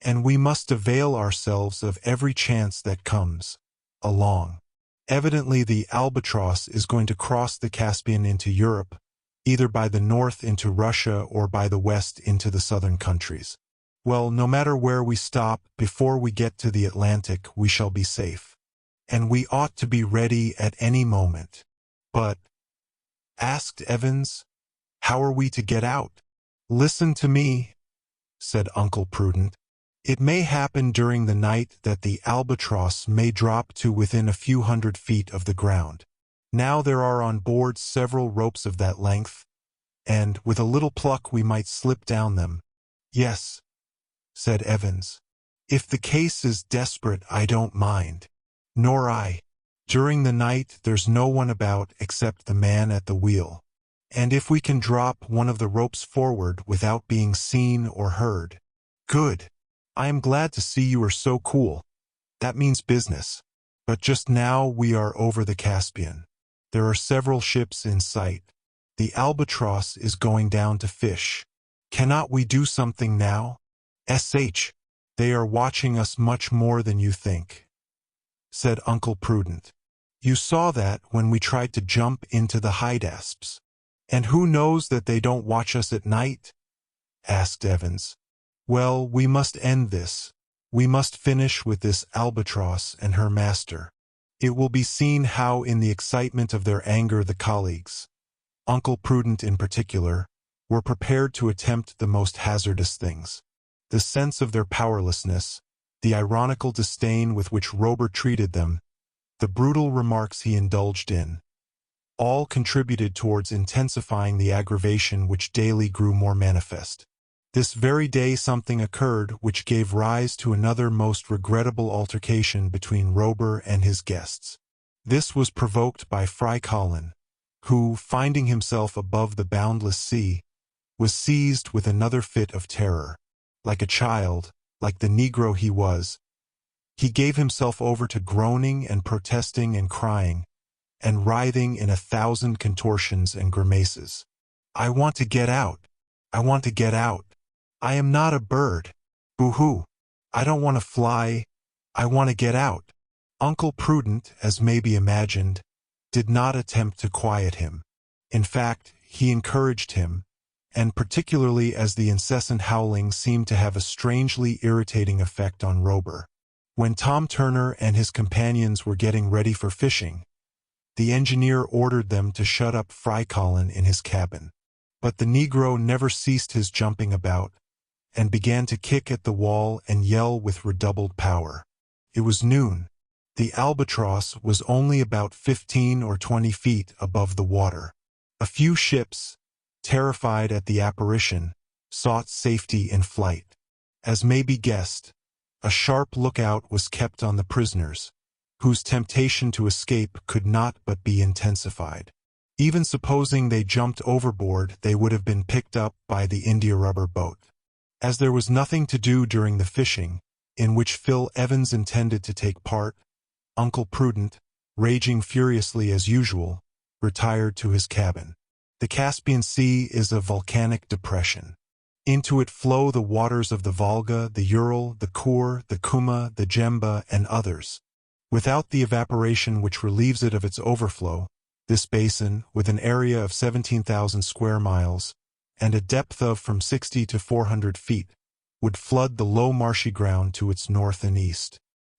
A: "and we must avail ourselves of every chance that comes along. Evidently the Albatross is going to cross the Caspian into Europe, either by the north into Russia or by the west into the southern countries. Well, no matter where we stop, before we get to the Atlantic we shall be safe. And we ought to be ready at any moment." "But," asked Evans, "how are we to get out?" "Listen to me," said Uncle Prudent. "It may happen during the night that the Albatross may drop to within a few hundred feet of the ground. Now there are on board several ropes of that length, and with a little pluck we might slip down them." "Yes," said Evans. "If the case is desperate I don't mind." "Nor I. During the night there's no one about except the man at the wheel. And if we can drop one of the ropes forward without being seen or heard—" "Good. I am glad to see you are so cool. That means business. But just now we are over the Caspian. There are several ships in sight. The Albatross is going down to fish. Cannot we do something now?" "They are watching us much more than you think," said Uncle Prudent. "You saw that when we tried to jump into the Hydaspes." "And who knows that they don't watch us at night?" asked Evans. "Well, we must end this. We must finish with this Albatross and her master. It will be seen how in the excitement of their anger the colleagues, Uncle Prudent in particular, were prepared to attempt the most hazardous things. The sense of their powerlessness, the ironical disdain with which Robur treated them, the brutal remarks he indulged in, all contributed towards intensifying the aggravation which daily grew more manifest. This very day something occurred which gave rise to another most regrettable altercation between Robur and his guests. This was provoked by Fry Colin, who, finding himself above the boundless sea, was seized with another fit of terror. Like a child, like the Negro he was, he gave himself over to groaning and protesting and crying, and writhing in 1,000 contortions and grimaces. "I want to get out. I want to get out. I am not a bird. Boo-hoo. I don't want to fly. I want to get out." Uncle Prudent, as may be imagined, did not attempt to quiet him. In fact, he encouraged him, and particularly as the incessant howling seemed to have a strangely irritating effect on Robur. When Tom Turner and his companions were getting ready for fishing, the engineer ordered them to shut up Fry Colin in his cabin. But the Negro never ceased his jumping about, and began to kick at the wall and yell with redoubled power. It was noon. The Albatross was only about 15 or 20 feet above the water. A few ships, terrified at the apparition, sought safety in flight. As may be guessed, a sharp lookout was kept on the prisoners, whose temptation to escape could not but be intensified. Even supposing they jumped overboard, they would have been picked up by the India-rubber boat. As there was nothing to do during the fishing, in which Phil Evans intended to take part, Uncle Prudent, raging furiously as usual, retired to his cabin. The Caspian Sea is a volcanic depression. Into it flow the waters of the Volga, the Ural, the Kur, the Kuma, the Jemba, and others. Without the evaporation which relieves it of its overflow, this basin, with an area of 17,000 square miles, and a depth of from 60 to 400 feet, would flood the low marshy ground to its north and east.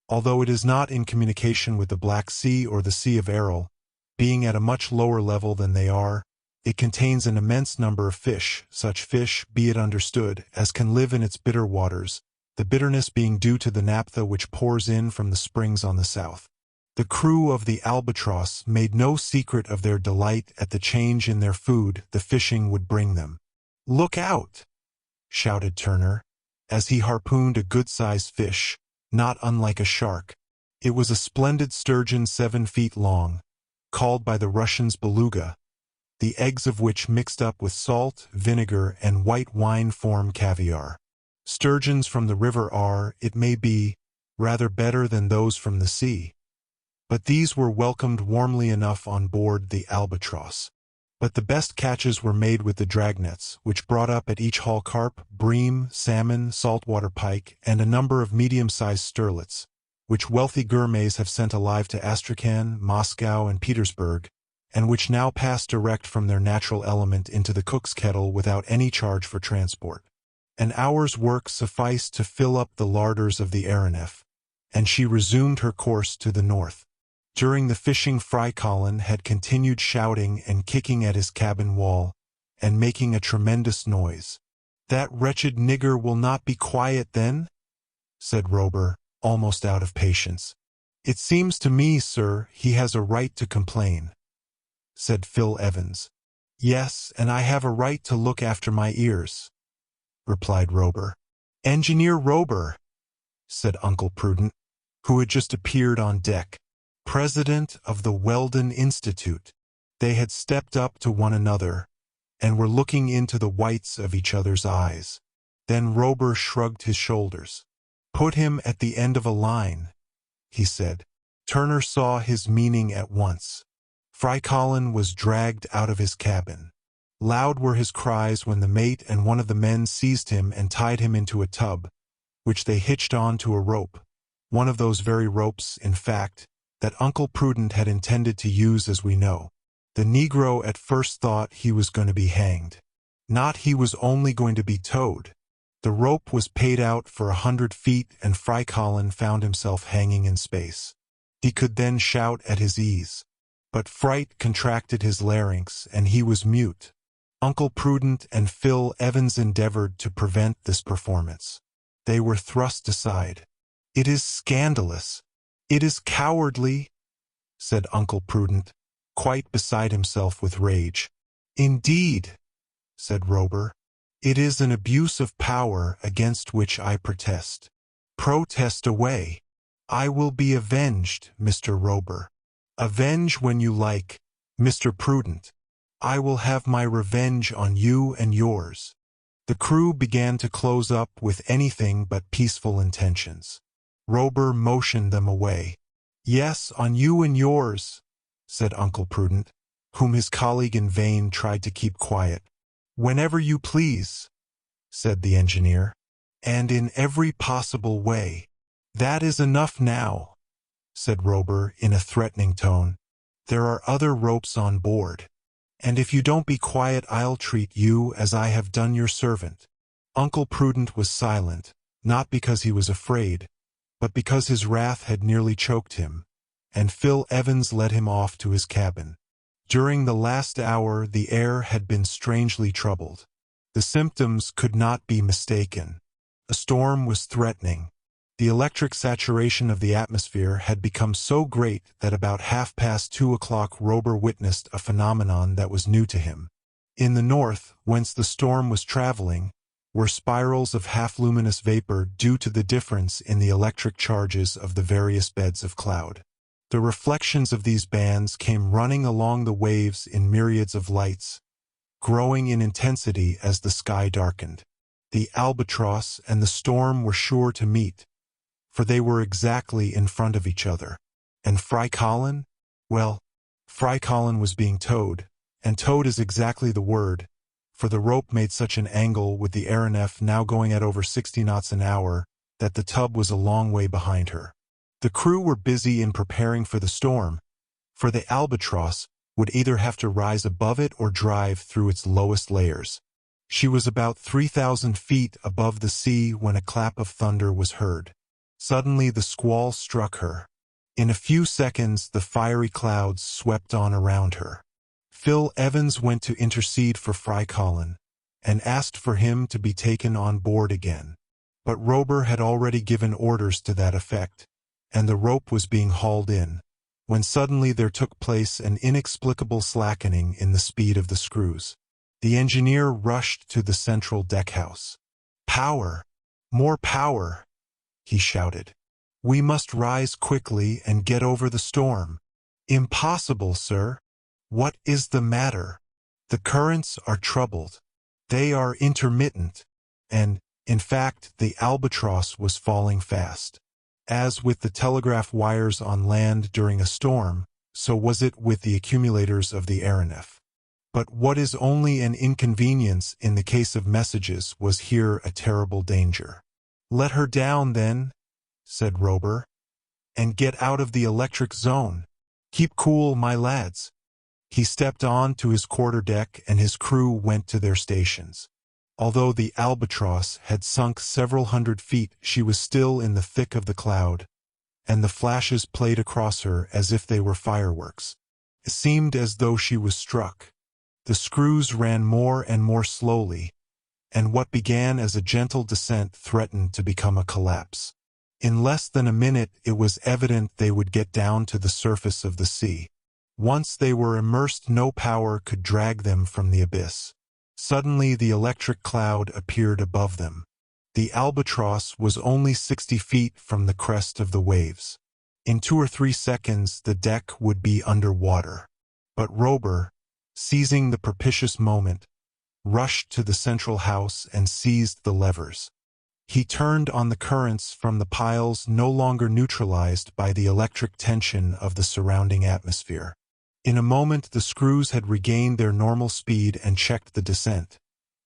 A: Although it is not in communication with the Black Sea or the Sea of Aral, being at a much lower level than they are, it contains an immense number of fish, such fish, be it understood, as can live in its bitter waters, the bitterness being due to the naphtha which pours in from the springs on the south. The crew of the Albatross made no secret of their delight at the change in their food the fishing would bring them. "Look out!" shouted Turner, as he harpooned a good-sized fish, not unlike a shark. It was a splendid sturgeon 7 feet long, called by the Russians beluga, the eggs of which mixed up with salt, vinegar, and white wine form caviar. Sturgeons from the river are, it may be, rather better than those from the sea, but these were welcomed warmly enough on board the Albatross. But the best catches were made with the dragnets, which brought up at each haul carp, bream, salmon, saltwater pike, and a number of medium-sized sterlets, which wealthy gourmets have sent alive to Astrakhan, Moscow, and Petersburg, and which now pass direct from their natural element into the cook's kettle without any charge for transport. An hour's work sufficed to fill up the larders of the Aeronef, and she resumed her course to the north. During the fishing, Fry Colin had continued shouting and kicking at his cabin wall, and making a tremendous noise. "That wretched nigger will not be quiet, then?" said Robur, almost out of patience. "It seems to me, sir, he has a right to complain," said Phil Evans. "Yes, and I have a right to look after my ears," replied Robur. "Engineer Robur," said Uncle Prudent, who had just appeared on deck, "president of the Weldon Institute." They had stepped up to one another, and were looking into the whites of each other's eyes. Then Robur shrugged his shoulders. "Put him at the end of a line," he said. Turner saw his meaning at once. Fry Colin was dragged out of his cabin. Loud were his cries when the mate and one of the men seized him and tied him into a tub, which they hitched on to a rope, one of those very ropes, in fact, that Uncle Prudent had intended to use, as we know. The Negro at first thought he was going to be hanged. Not he was only going to be towed. The rope was paid out for 100 feet, and Fry Colin found himself hanging in space. He could then shout at his ease, but fright contracted his larynx, and he was mute. Uncle Prudent and Phil Evans endeavored to prevent this performance. They were thrust aside. "It is scandalous. It is cowardly," said Uncle Prudent, quite beside himself with rage. "Indeed," said Robur, "it is an abuse of power against which I protest." "Protest away. I will be avenged, Mr. Robur." "Avenge when you like, Mr. Prudent. I will have my revenge on you and yours." The crew began to close up with anything but peaceful intentions. Robur motioned them away. "Yes, on you and yours," said Uncle Prudent, whom his colleague in vain tried to keep quiet. "Whenever you please," said the engineer, "and in every possible way." "That is enough now," said Robur in a threatening tone. "There are other ropes on board, and if you don't be quiet I'll treat you as I have done your servant." Uncle Prudent was silent, not because he was afraid, but because his wrath had nearly choked him, and Phil Evans led him off to his cabin. During the last hour the air had been strangely troubled. The symptoms could not be mistaken. A storm was threatening. The electric saturation of the atmosphere had become so great that about 2:30 Robur witnessed a phenomenon that was new to him. In the north, whence the storm was traveling, were spirals of half-luminous vapor due to the difference in the electric charges of the various beds of cloud. The reflections of these bands came running along the waves in myriads of lights, growing in intensity as the sky darkened. The Albatross and the storm were sure to meet, for they were exactly in front of each other. And Fry Colin? Well, Fry Colin was being towed, and towed is exactly the word, for the rope made such an angle with the Aeronef now going at over 60 knots an hour that the tub was a long way behind her. The crew were busy in preparing for the storm, for the Albatross would either have to rise above it or drive through its lowest layers. She was about 3,000 feet above the sea when a clap of thunder was heard. Suddenly the squall struck her. In a few seconds the fiery clouds swept on around her. Phil Evans went to intercede for Fry Colin, and asked for him to be taken on board again. But Robur had already given orders to that effect, and the rope was being hauled in, when suddenly there took place an inexplicable slackening in the speed of the screws. The engineer rushed to the central deckhouse. "Power! More power!" he shouted. "We must rise quickly and get over the storm." "Impossible, sir." "What is the matter?" "The currents are troubled. They are intermittent." And, in fact, the Albatross was falling fast. As with the telegraph wires on land during a storm, so was it with the accumulators of the aeronef. But what is only an inconvenience in the case of messages was here a terrible danger. "Let her down, then," said Robur, "and get out of the electric zone. Keep cool, my lads." He stepped on to his quarterdeck and his crew went to their stations. Although the Albatross had sunk several hundred feet, she was still in the thick of the cloud, and the flashes played across her as if they were fireworks. It seemed as though she was struck. The screws ran more and more slowly, and what began as a gentle descent threatened to become a collapse. In less than a minute it was evident they would get down to the surface of the sea. Once they were immersed, no power could drag them from the abyss. Suddenly the electric cloud appeared above them. The Albatross was only 60 feet from the crest of the waves. In 2 or 3 seconds the deck would be under water. But Robur, seizing the propitious moment, rushed to the central house and seized the levers. He turned on the currents from the piles, no longer neutralized by the electric tension of the surrounding atmosphere. In a moment the screws had regained their normal speed and checked the descent,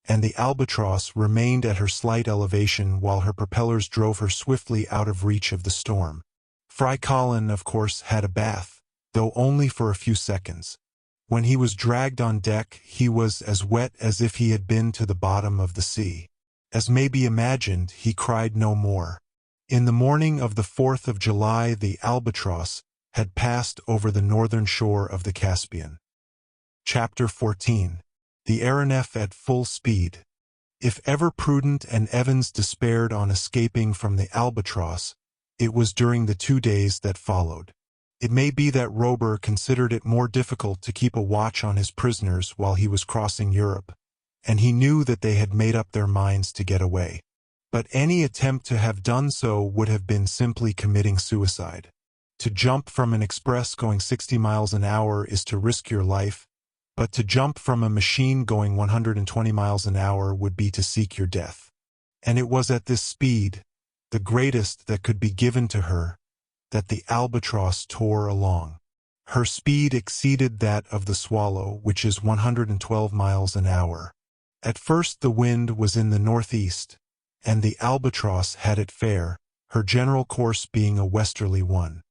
A: and the Albatross remained at her slight elevation while her propellers drove her swiftly out of reach of the storm. Fry Colin, of course, had a bath, though only for a few seconds. When he was dragged on deck, he was as wet as if he had been to the bottom of the sea. As may be imagined, he cried no more. In the morning of the 4th of July, the Albatross had passed over the northern shore of the Caspian. Chapter 14. The aeronef at full speed. If ever Prudent and Evans despaired on escaping from the Albatross, it was during the 2 days that followed. It may be that Robur considered it more difficult to keep a watch on his prisoners while he was crossing Europe, and he knew that they had made up their minds to get away. But any attempt to have done so would have been simply committing suicide. To jump from an express going 60 miles an hour is to risk your life, but to jump from a machine going 120 miles an hour would be to seek your death. And it was at this speed, the greatest that could be given to her, that the Albatross tore along. Her speed exceeded that of the Swallow, which is 112 miles an hour. At first the wind was in the northeast, and the Albatross had it fair, her general course being a westerly one.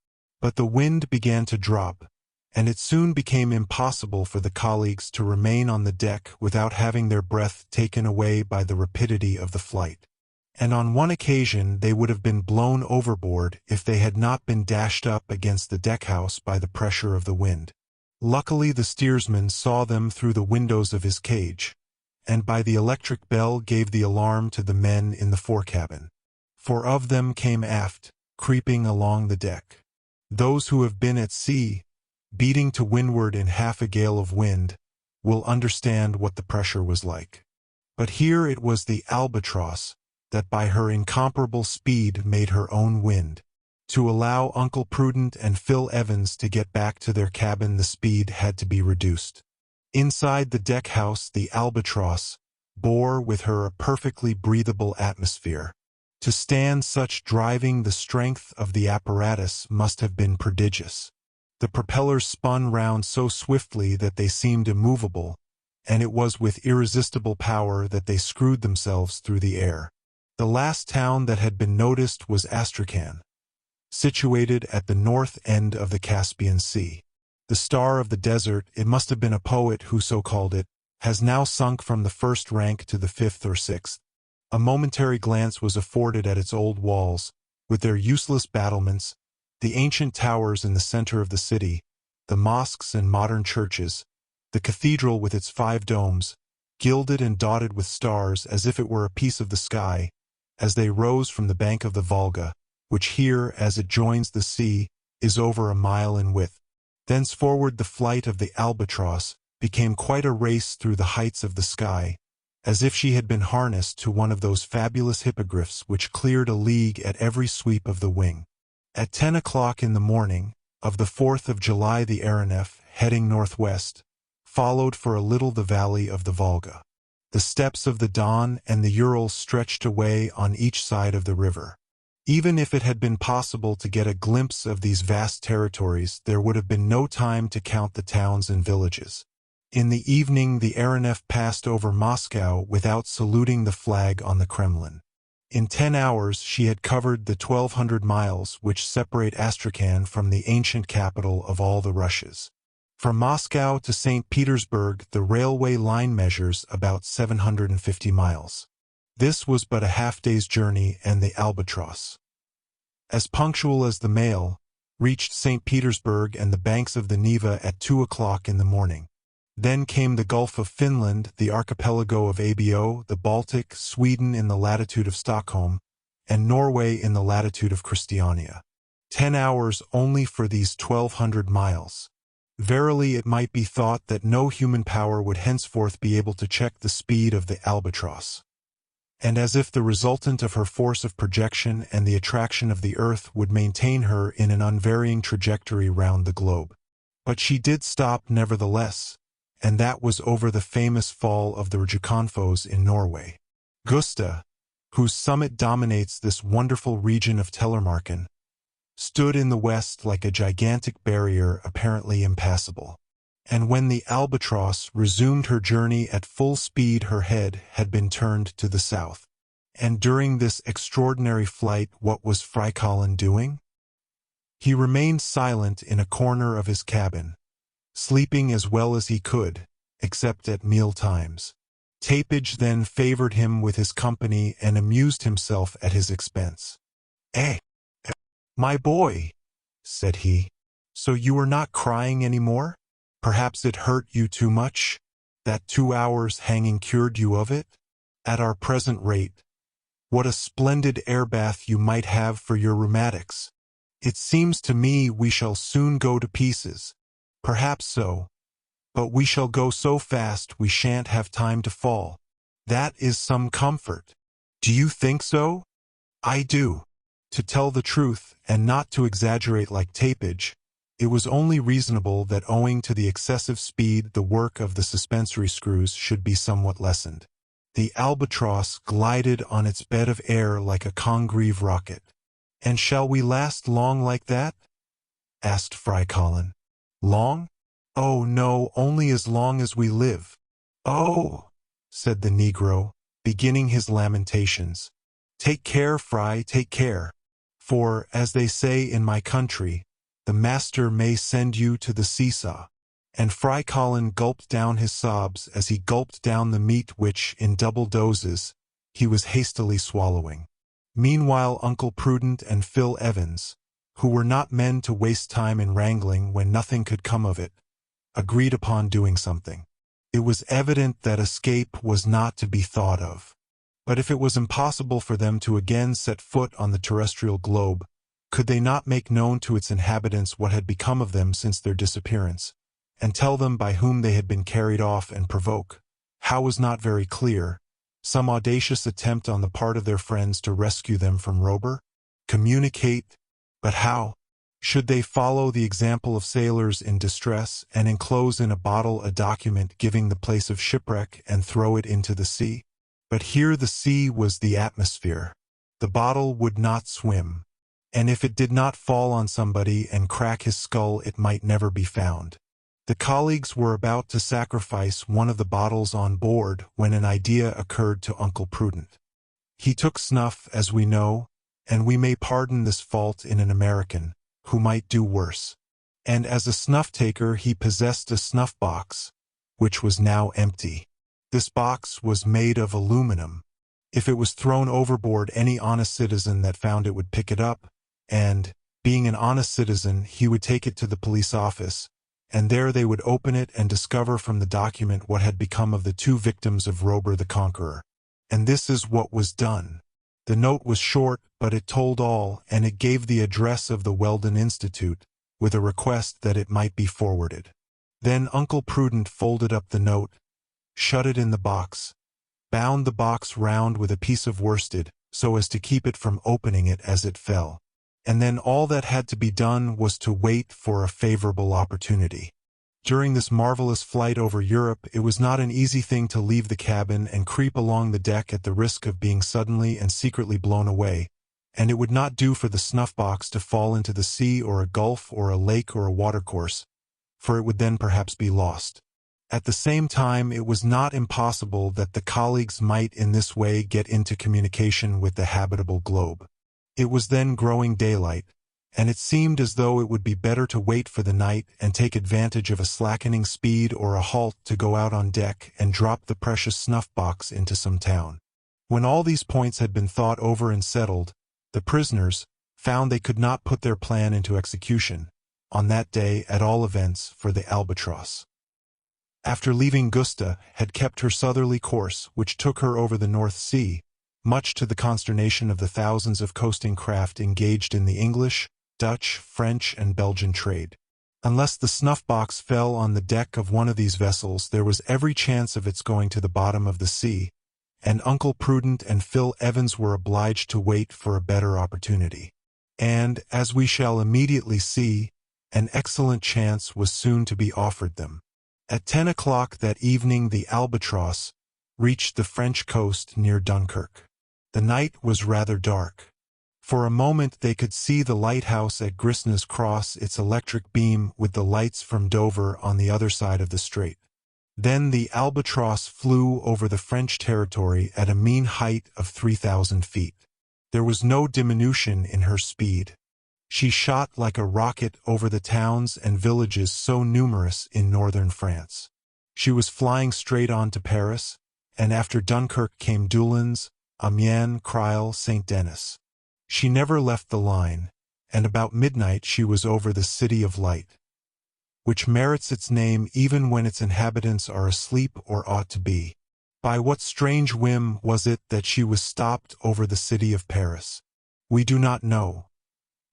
A: But the wind began to drop, and it soon became impossible for the colleagues to remain on the deck without having their breath taken away by the rapidity of the flight. And on one occasion they would have been blown overboard if they had not been dashed up against the deckhouse by the pressure of the wind. Luckily the steersman saw them through the windows of his cage, and by the electric bell gave the alarm to the men in the forecabin. 4 of them came aft, creeping along the deck. Those who have been at sea, beating to windward in half a gale of wind, will understand what the pressure was like. But here it was the Albatross that by her incomparable speed made her own wind. To allow Uncle Prudent and Phil Evans to get back to their cabin, the speed had to be reduced. Inside the deckhouse the Albatross bore with her a perfectly breathable atmosphere. To stand such driving, the strength of the apparatus must have been prodigious. The propellers spun round so swiftly that they seemed immovable, and it was with irresistible power that they screwed themselves through the air. The last town that had been noticed was Astrakhan, situated at the north end of the Caspian Sea. The star of the desert, it must have been a poet who so called it, has now sunk from the first rank to the fifth or sixth. A momentary glance was afforded at its old walls, with their useless battlements, the ancient towers in the center of the city, the mosques and modern churches, the cathedral with its 5 domes, gilded and dotted with stars as if it were a piece of the sky, as they rose from the bank of the Volga, which here, as it joins the sea, is over a mile in width. Thenceforward the flight of the Albatross became quite a race through the heights of the sky, as if she had been harnessed to one of those fabulous hippogriffs which cleared a league at every sweep of the wing. At 10 o'clock in the morning of the 4th of July the aeronef, heading northwest, followed for a little the valley of the Volga. The steppes of the Don and the Ural stretched away on each side of the river. Even if it had been possible to get a glimpse of these vast territories, there would have been no time to count the towns and villages. In the evening the aeronef passed over Moscow without saluting the flag on the Kremlin. In 10 hours she had covered the 1,200 miles which separate Astrakhan from the ancient capital of all the Russias. From Moscow to St. Petersburg the railway line measures about 750 miles. This was but a half-day's journey, and the Albatross, as punctual as the mail, reached St. Petersburg and the banks of the Neva at 2 o'clock in the morning. Then came the Gulf of Finland, the archipelago of Abo, the Baltic, Sweden in the latitude of Stockholm, and Norway in the latitude of Christiania. 10 hours only for these 1,200 miles. Verily it might be thought that no human power would henceforth be able to check the speed of the Albatross. And as if the resultant of her force of projection and the attraction of the earth would maintain her in an unvarying trajectory round the globe. But she did stop nevertheless, and that was over the famous fall of the Rjukanfoss in Norway. Gusta, whose summit dominates this wonderful region of Telemarken, stood in the west like a gigantic barrier apparently impassable. And when the Albatross resumed her journey at full speed her head had been turned to the south. And during this extraordinary flight what was Freikallen doing? He remained silent in a corner of his cabin, sleeping as well as he could, except at meal times. Tapage then favored him with his company and amused himself at his expense. "Eh, my boy," said he, "so you are not crying any more? Perhaps it hurt you too much? That 2 hours hanging cured you of it? At our present rate, what a splendid air bath you might have for your rheumatics. It seems to me we shall soon go to pieces." "Perhaps so. But we shall go so fast we shan't have time to fall. That is some comfort." "Do you think so?" "I do. To tell the truth, and not to exaggerate like Tapage, it was only reasonable that owing to the excessive speed the work of the suspensory screws should be somewhat lessened. The Albatross glided on its bed of air like a Congreve rocket. "And shall we last long like that?" asked Freikallen. "Long? Oh no, only as long as we live." "Oh," said the Negro, beginning his lamentations. "Take care, Fry, take care. For, as they say in my country, the master may send you to the seesaw." And Freikallen gulped down his sobs as he gulped down the meat which, in double doses, he was hastily swallowing. Meanwhile Uncle Prudent and Phil Evans, who were not men to waste time in wrangling when nothing could come of it, agreed upon doing something. It was evident that escape was not to be thought of. But if it was impossible for them to again set foot on the terrestrial globe, could they not make known to its inhabitants what had become of them since their disappearance, and tell them by whom they had been carried off and provoke? How was not very clear. Some audacious attempt on the part of their friends to rescue them from Robur? Communicate? But how? Should they follow the example of sailors in distress and enclose in a bottle a document giving the place of shipwreck and throw it into the sea? But here the sea was the atmosphere. The bottle would not swim, and if it did not fall on somebody and crack his skull it might never be found. The colleagues were about to sacrifice one of the bottles on board when an idea occurred to Uncle Prudent. He took snuff, as we know, and we may pardon this fault in an American, who might do worse. And as a snuff-taker he possessed a snuff-box, which was now empty. This box was made of aluminum. If it was thrown overboard, any honest citizen that found it would pick it up, and, being an honest citizen, he would take it to the police office, and there they would open it and discover from the document what had become of the two victims of Robur the Conqueror. And this is what was done. The note was short, but it told all, and it gave the address of the Weldon Institute, with a request that it might be forwarded. Then Uncle Prudent folded up the note, shut it in the box, bound the box round with a piece of worsted, so as to keep it from opening it as it fell. And then all that had to be done was to wait for a favorable opportunity. During this marvelous flight over Europe, it was not an easy thing to leave the cabin and creep along the deck at the risk of being suddenly and secretly blown away, and it would not do for the snuff-box to fall into the sea or a gulf or a lake or a watercourse, for it would then perhaps be lost. At the same time, it was not impossible that the colleagues might in this way get into communication with the habitable globe. It was then growing daylight, and it seemed as though it would be better to wait for the night and take advantage of a slackening speed or a halt to go out on deck and drop the precious snuff-box into some town. When all these points had been thought over and settled, the prisoners found they could not put their plan into execution, on that day at all events, for the Albatross, after leaving Gusta, had kept her southerly course, which took her over the North Sea, much to the consternation of the thousands of coasting craft engaged in the English, Dutch, French, and Belgian trade. Unless the snuff-box fell on the deck of one of these vessels, there was every chance of its going to the bottom of the sea, and Uncle Prudent and Phil Evans were obliged to wait for a better opportunity. And, as we shall immediately see, an excellent chance was soon to be offered them. At 10 o'clock that evening the Albatross reached the French coast near Dunkirk. The night was rather dark. For a moment they could see the lighthouse at Grisnes cross its electric beam with the lights from Dover on the other side of the strait. Then the Albatross flew over the French territory at a mean height of 3,000 feet. There was no diminution in her speed. She shot like a rocket over the towns and villages so numerous in northern France. She was flying straight on to Paris, and after Dunkirk came Doullens, Amiens, Creil, St. Denis. She never left the line, and about midnight she was over the City of Light, which merits its name even when its inhabitants are asleep or ought to be. By what strange whim was it that she was stopped over the city of Paris? We do not know.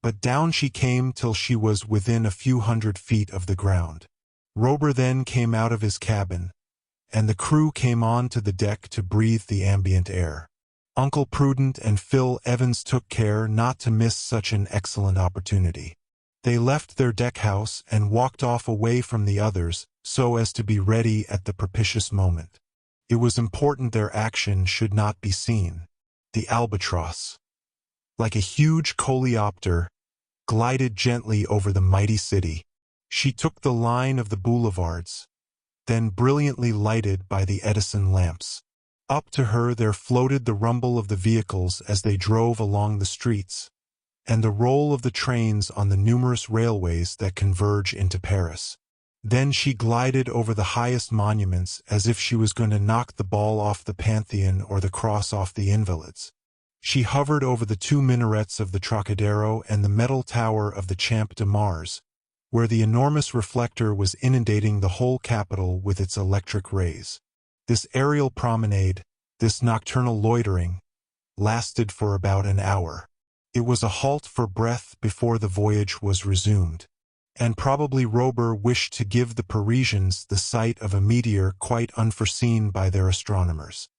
A: But down she came till she was within a few hundred feet of the ground. Robur then came out of his cabin, and the crew came on to the deck to breathe the ambient air. Uncle Prudent and Phil Evans took care not to miss such an excellent opportunity. They left their deck-house and walked off away from the others so as to be ready at the propitious moment. It was important their action should not be seen. The Albatross, like a huge coleopter, glided gently over the mighty city. She took the line of the boulevards, then brilliantly lighted by the Edison lamps. Up to her there floated the rumble of the vehicles as they drove along the streets, and the roll of the trains on the numerous railways that converge into Paris. Then she glided over the highest monuments as if she was going to knock the ball off the Pantheon or the cross off the Invalides. She hovered over the two minarets of the Trocadero and the metal tower of the Champ de Mars, where the enormous reflector was inundating the whole capital with its electric rays. This aerial promenade, this nocturnal loitering, lasted for about an hour. It was a halt for breath before the voyage was resumed, and probably Robur wished to give the Parisians the sight of a meteor quite unforeseen by their astronomers.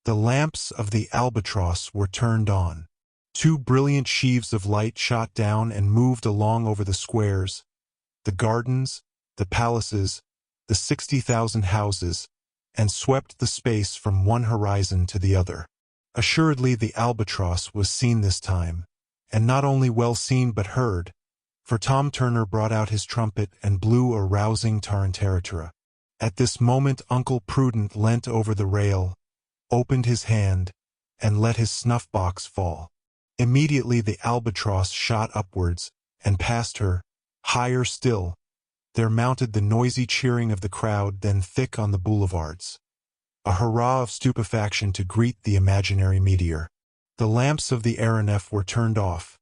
A: The lamps of the Albatross were turned on. Two brilliant sheaves of light shot down and moved along over the squares, the gardens, the palaces, the 60,000 houses, and swept the space from one horizon to the other. Assuredly the Albatross was seen this time, and not only well seen but heard, for Tom Turner brought out his trumpet and blew a rousing tarantaratara. At this moment Uncle Prudent leant over the rail, opened his hand, and let his snuff-box fall. Immediately the Albatross shot upwards, and past her, higher still, there mounted the noisy cheering of the crowd then thick on the boulevards. a hurrah of stupefaction to greet the imaginary meteor. The lamps of the aeronef were turned off,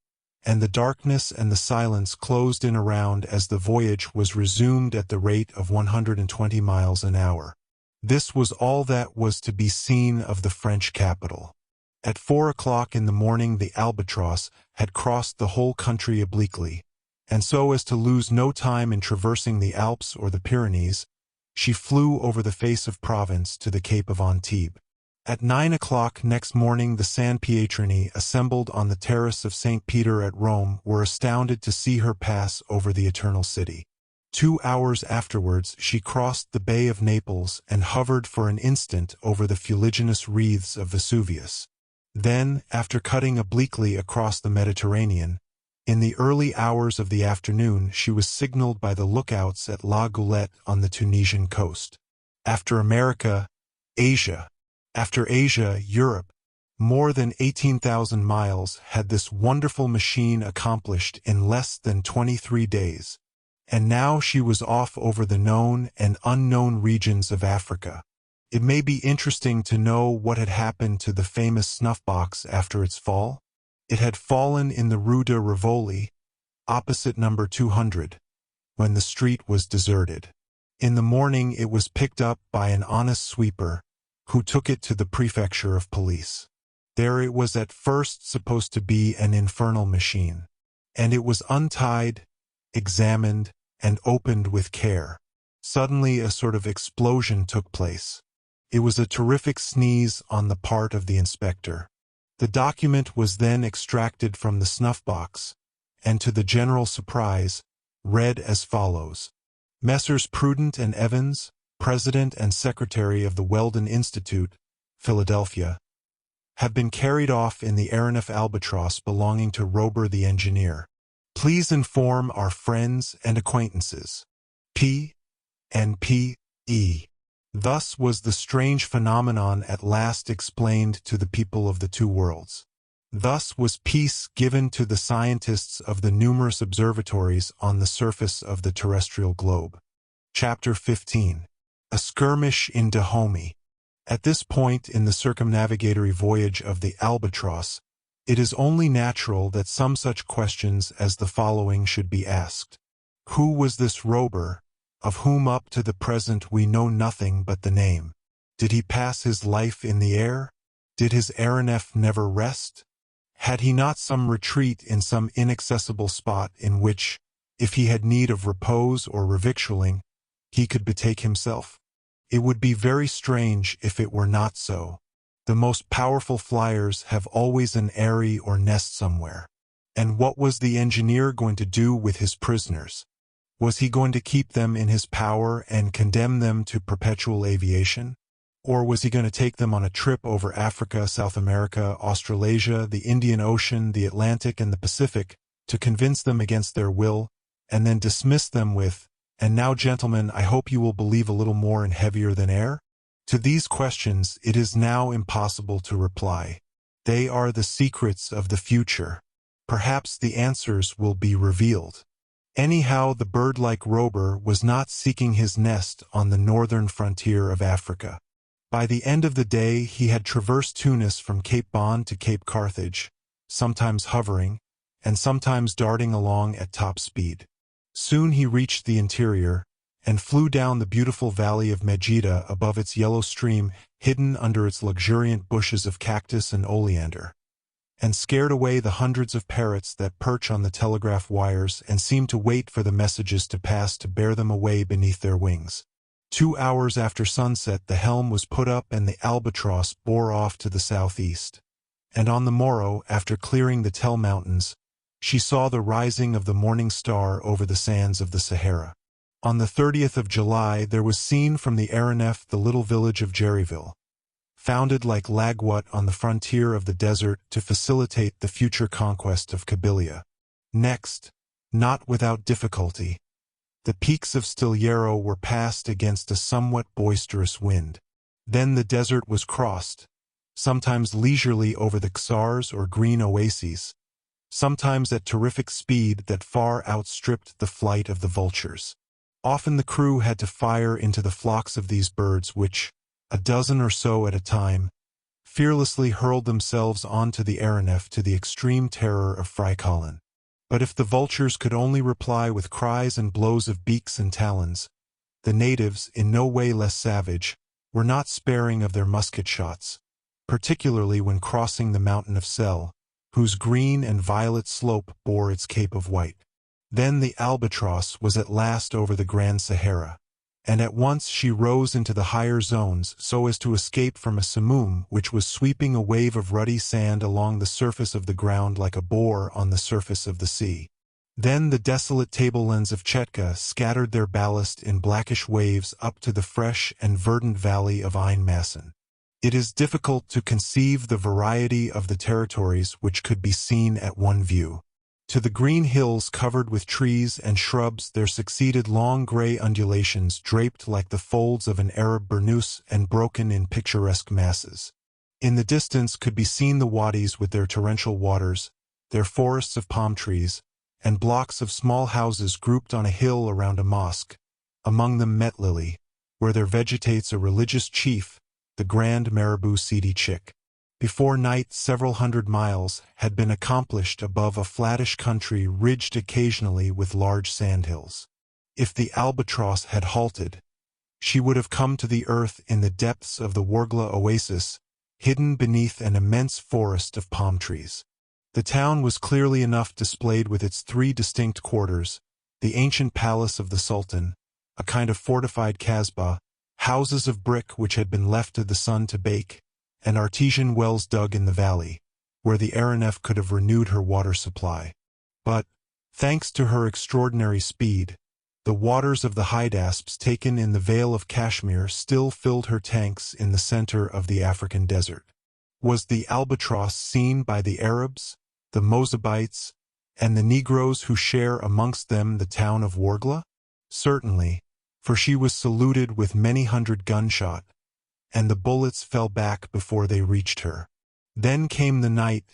A: and the darkness and the silence closed in around as the voyage was resumed at the rate of 120 miles an hour. This was all that was to be seen of the French capital. At 4 o'clock in the morning the Albatross had crossed the whole country obliquely, and so as to lose no time in traversing the Alps or the Pyrenees, she flew over the face of Provence to the Cape of Antibes. At 9 o'clock next morning the San Pietrini assembled on the terrace of St. Peter at Rome were astounded to see her pass over the Eternal City. 2 hours afterwards she crossed the Bay of Naples and hovered for an instant over the fuliginous wreaths of Vesuvius. Then, after cutting obliquely across the Mediterranean, in the early hours of the afternoon she was signaled by the lookouts at La Goulette on the Tunisian coast. After America, Asia. After Asia, Europe. More than 18,000 miles had this wonderful machine accomplished in less than 23 days. And now she was off over the known and unknown regions of Africa. It may be interesting to know what had happened to the famous snuff-box after its fall. It had fallen in the Rue de Rivoli, opposite number 200, when the street was deserted. In the morning it was picked up by an honest sweeper, who took it to the prefecture of police. There it was at first supposed to be an infernal machine, and it was untied, examined, and opened with care. Suddenly a sort of explosion took place. It was a terrific sneeze on the part of the inspector. The document was then extracted from the snuff-box, and to the general surprise, read as follows. Messrs. Prudent and Evans, President and Secretary of the Weldon Institute, Philadelphia, have been carried off in the aeronef Albatross belonging to Robur the engineer. Please inform our friends and acquaintances. P. and P. E. Thus was the strange phenomenon at last explained to the people of the two worlds. Thus was peace given to the scientists of the numerous observatories on the surface of the terrestrial globe. Chapter 15. A Skirmish in Dahomey. At this point in the circumnavigatory voyage of the Albatross, it is only natural that some such questions as the following should be asked. Who was this Robur, of whom up to the present we know nothing but the name? Did he pass his life in the air? Did his aeronef never rest? Had he not some retreat in some inaccessible spot in which, if he had need of repose or revictualling, he could betake himself? It would be very strange if it were not so. The most powerful flyers have always an eyrie or nest somewhere. And what was the engineer going to do with his prisoners? Was he going to keep them in his power and condemn them to perpetual aviation? Or was he going to take them on a trip over Africa, South America, Australasia, the Indian Ocean, the Atlantic, and the Pacific to convince them against their will, and then dismiss them with, "And now, gentlemen, I hope you will believe a little more in heavier than air"? To these questions it is now impossible to reply. They are the secrets of the future. Perhaps the answers will be revealed. Anyhow, the bird-like Robur was not seeking his nest on the northern frontier of Africa. By the end of the day he had traversed Tunis from Cape Bon to Cape Carthage, sometimes hovering, and sometimes darting along at top speed. Soon he reached the interior, and flew down the beautiful valley of Megiddo above its yellow stream hidden under its luxuriant bushes of cactus and oleander, and scared away the hundreds of parrots that perch on the telegraph wires and seem to wait for the messages to pass to bear them away beneath their wings. 2 hours after sunset the helm was put up and the Albatross bore off to the southeast. And on the morrow, after clearing the Tell Mountains, she saw the rising of the morning star over the sands of the Sahara. On the 30th of July there was seen from the aeronef the little village of Jerryville, founded like Lagwut on the frontier of the desert to facilitate the future conquest of Kabylia. Next, not without difficulty, the peaks of Stiliero were passed against a somewhat boisterous wind. Then the desert was crossed, sometimes leisurely over the Xars or green oases, sometimes at terrific speed that far outstripped the flight of the vultures. Often the crew had to fire into the flocks of these birds which, a dozen or so at a time, fearlessly hurled themselves onto the aeronef to the extreme terror of Fry Colin. But if the vultures could only reply with cries and blows of beaks and talons, the natives, in no way less savage, were not sparing of their musket shots, particularly when crossing the mountain of Sel, whose green and violet slope bore its cape of white. Then the Albatross was at last over the Grand Sahara, and at once she rose into the higher zones so as to escape from a simoom which was sweeping a wave of ruddy sand along the surface of the ground like a boar on the surface of the sea. Then the desolate tablelands of Chetka scattered their ballast in blackish waves up to the fresh and verdant valley of Ain Masson. It is difficult to conceive the variety of the territories which could be seen at one view. To the green hills covered with trees and shrubs there succeeded long gray undulations draped like the folds of an Arab burnous and broken in picturesque masses. In the distance could be seen the wadis with their torrential waters, their forests of palm trees, and blocks of small houses grouped on a hill around a mosque, among them Metlili, where there vegetates a religious chief, the Grand Marabout Sidi Chick. Before night several hundred miles had been accomplished above a flattish country ridged occasionally with large sandhills. If the Albatross had halted, she would have come to the earth in the depths of the Wargla oasis, hidden beneath an immense forest of palm trees. The town was clearly enough displayed with its three distinct quarters, the ancient palace of the Sultan, a kind of fortified kasbah, houses of brick which had been left to the sun to bake, and artesian wells dug in the valley, where the aeronef could have renewed her water supply. But, thanks to her extraordinary speed, the waters of the Hydasps taken in the Vale of Kashmir still filled her tanks in the center of the African desert. Was the Albatross seen by the Arabs, the Mozabites, and the Negroes who share amongst them the town of Wargla? Certainly, for she was saluted with many hundred gunshot, and the bullets fell back before they reached her. Then came the night,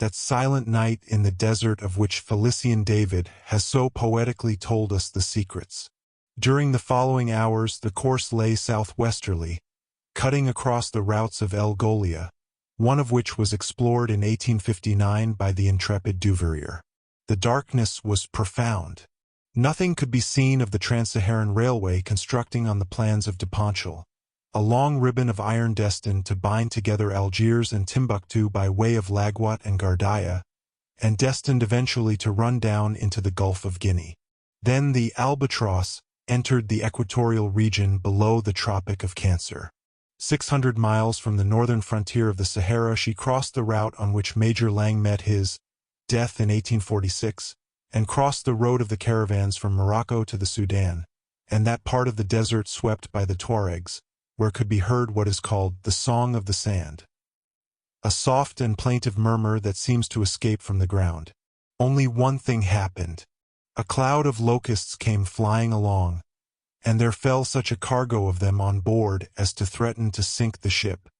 A: that silent night in the desert of which Felician David has so poetically told us the secrets. During the following hours the course lay southwesterly, cutting across the routes of El Golia, one of which was explored in 1859 by the intrepid Duverier. The darkness was profound. Nothing could be seen of the Trans-Saharan Railway constructing on the plans of Duponchel, a long ribbon of iron destined to bind together Algiers and Timbuktu by way of Lagouat and Gardaya, and destined eventually to run down into the Gulf of Guinea. Then the Albatross entered the equatorial region below the Tropic of Cancer. 600 miles from the northern frontier of the Sahara she crossed the route on which Major Lang met his death in 1846, and crossed the road of the caravans from Morocco to the Sudan, and that part of the desert swept by the Tuaregs, where could be heard what is called the Song of the Sand, a soft and plaintive murmur that seems to escape from the ground. Only one thing happened. A cloud of locusts came flying along, and there fell such a cargo of them on board as to threaten to sink the ship.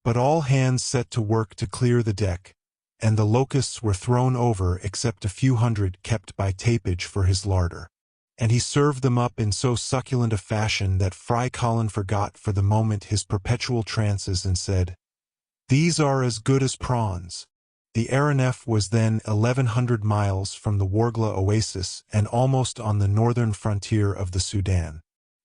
A: But all hands set to work to clear the deck, and the locusts were thrown over except a few hundred kept by Tapage for his larder. And he served them up in so succulent a fashion that Fry Colin forgot for the moment his perpetual trances and said, "These are as good as prawns." The aeronef was then 1,100 miles from the Wargla oasis and almost on the northern frontier of the Sudan.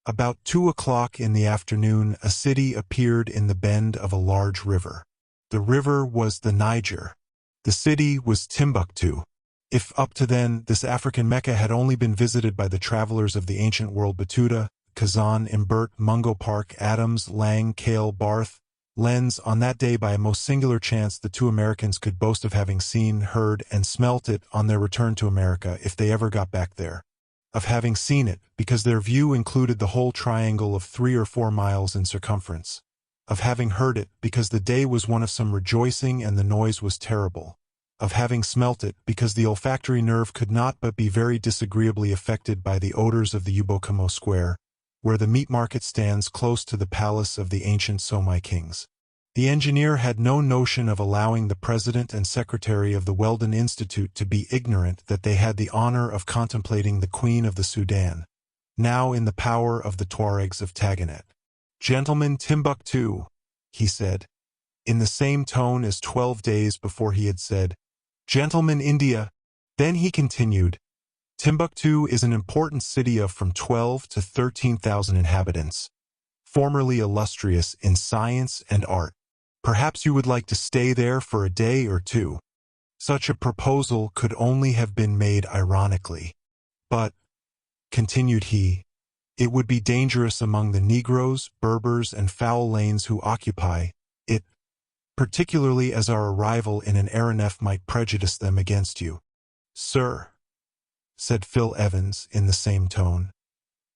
A: About 2 o'clock in the afternoon a city appeared in the bend of a large river. The river was the Niger. The city was Timbuktu. If up to then this African Mecca had only been visited by the travelers of the ancient world Batuta, Kazan, Imbert, Mungo Park, Adams, Lang, Kale, Barth, Lenz, on that day by a most singular chance the two Americans could boast of having seen, heard, and smelt it on their return to America if they ever got back there. Of having seen it, because their view included the whole triangle of 3 or 4 miles in circumference. Of having heard it, because the day was one of some rejoicing and the noise was terrible. Of having smelt it, because the olfactory nerve could not but be very disagreeably affected by the odors of the Ubokamo Square, where the meat market stands close to the palace of the ancient Somai kings. The engineer had no notion of allowing the president and secretary of the Weldon Institute to be ignorant that they had the honor of contemplating the Queen of the Sudan, now in the power of the Tuaregs of Taganet. "Gentlemen, Timbuktu," he said, in the same tone as 12 days before he had said, "Gentlemen, India." Then he continued, "Timbuktu is an important city of from 12 to 13,000 inhabitants, formerly illustrious in science and art. Perhaps you would like to stay there for a day or two." Such a proposal could only have been made ironically. "But," continued he, "it would be dangerous among the Negroes, Berbers, and foul lanes who occupy it, particularly as our arrival in an aeronef might prejudice them against you." "Sir," said Phil Evans in the same tone,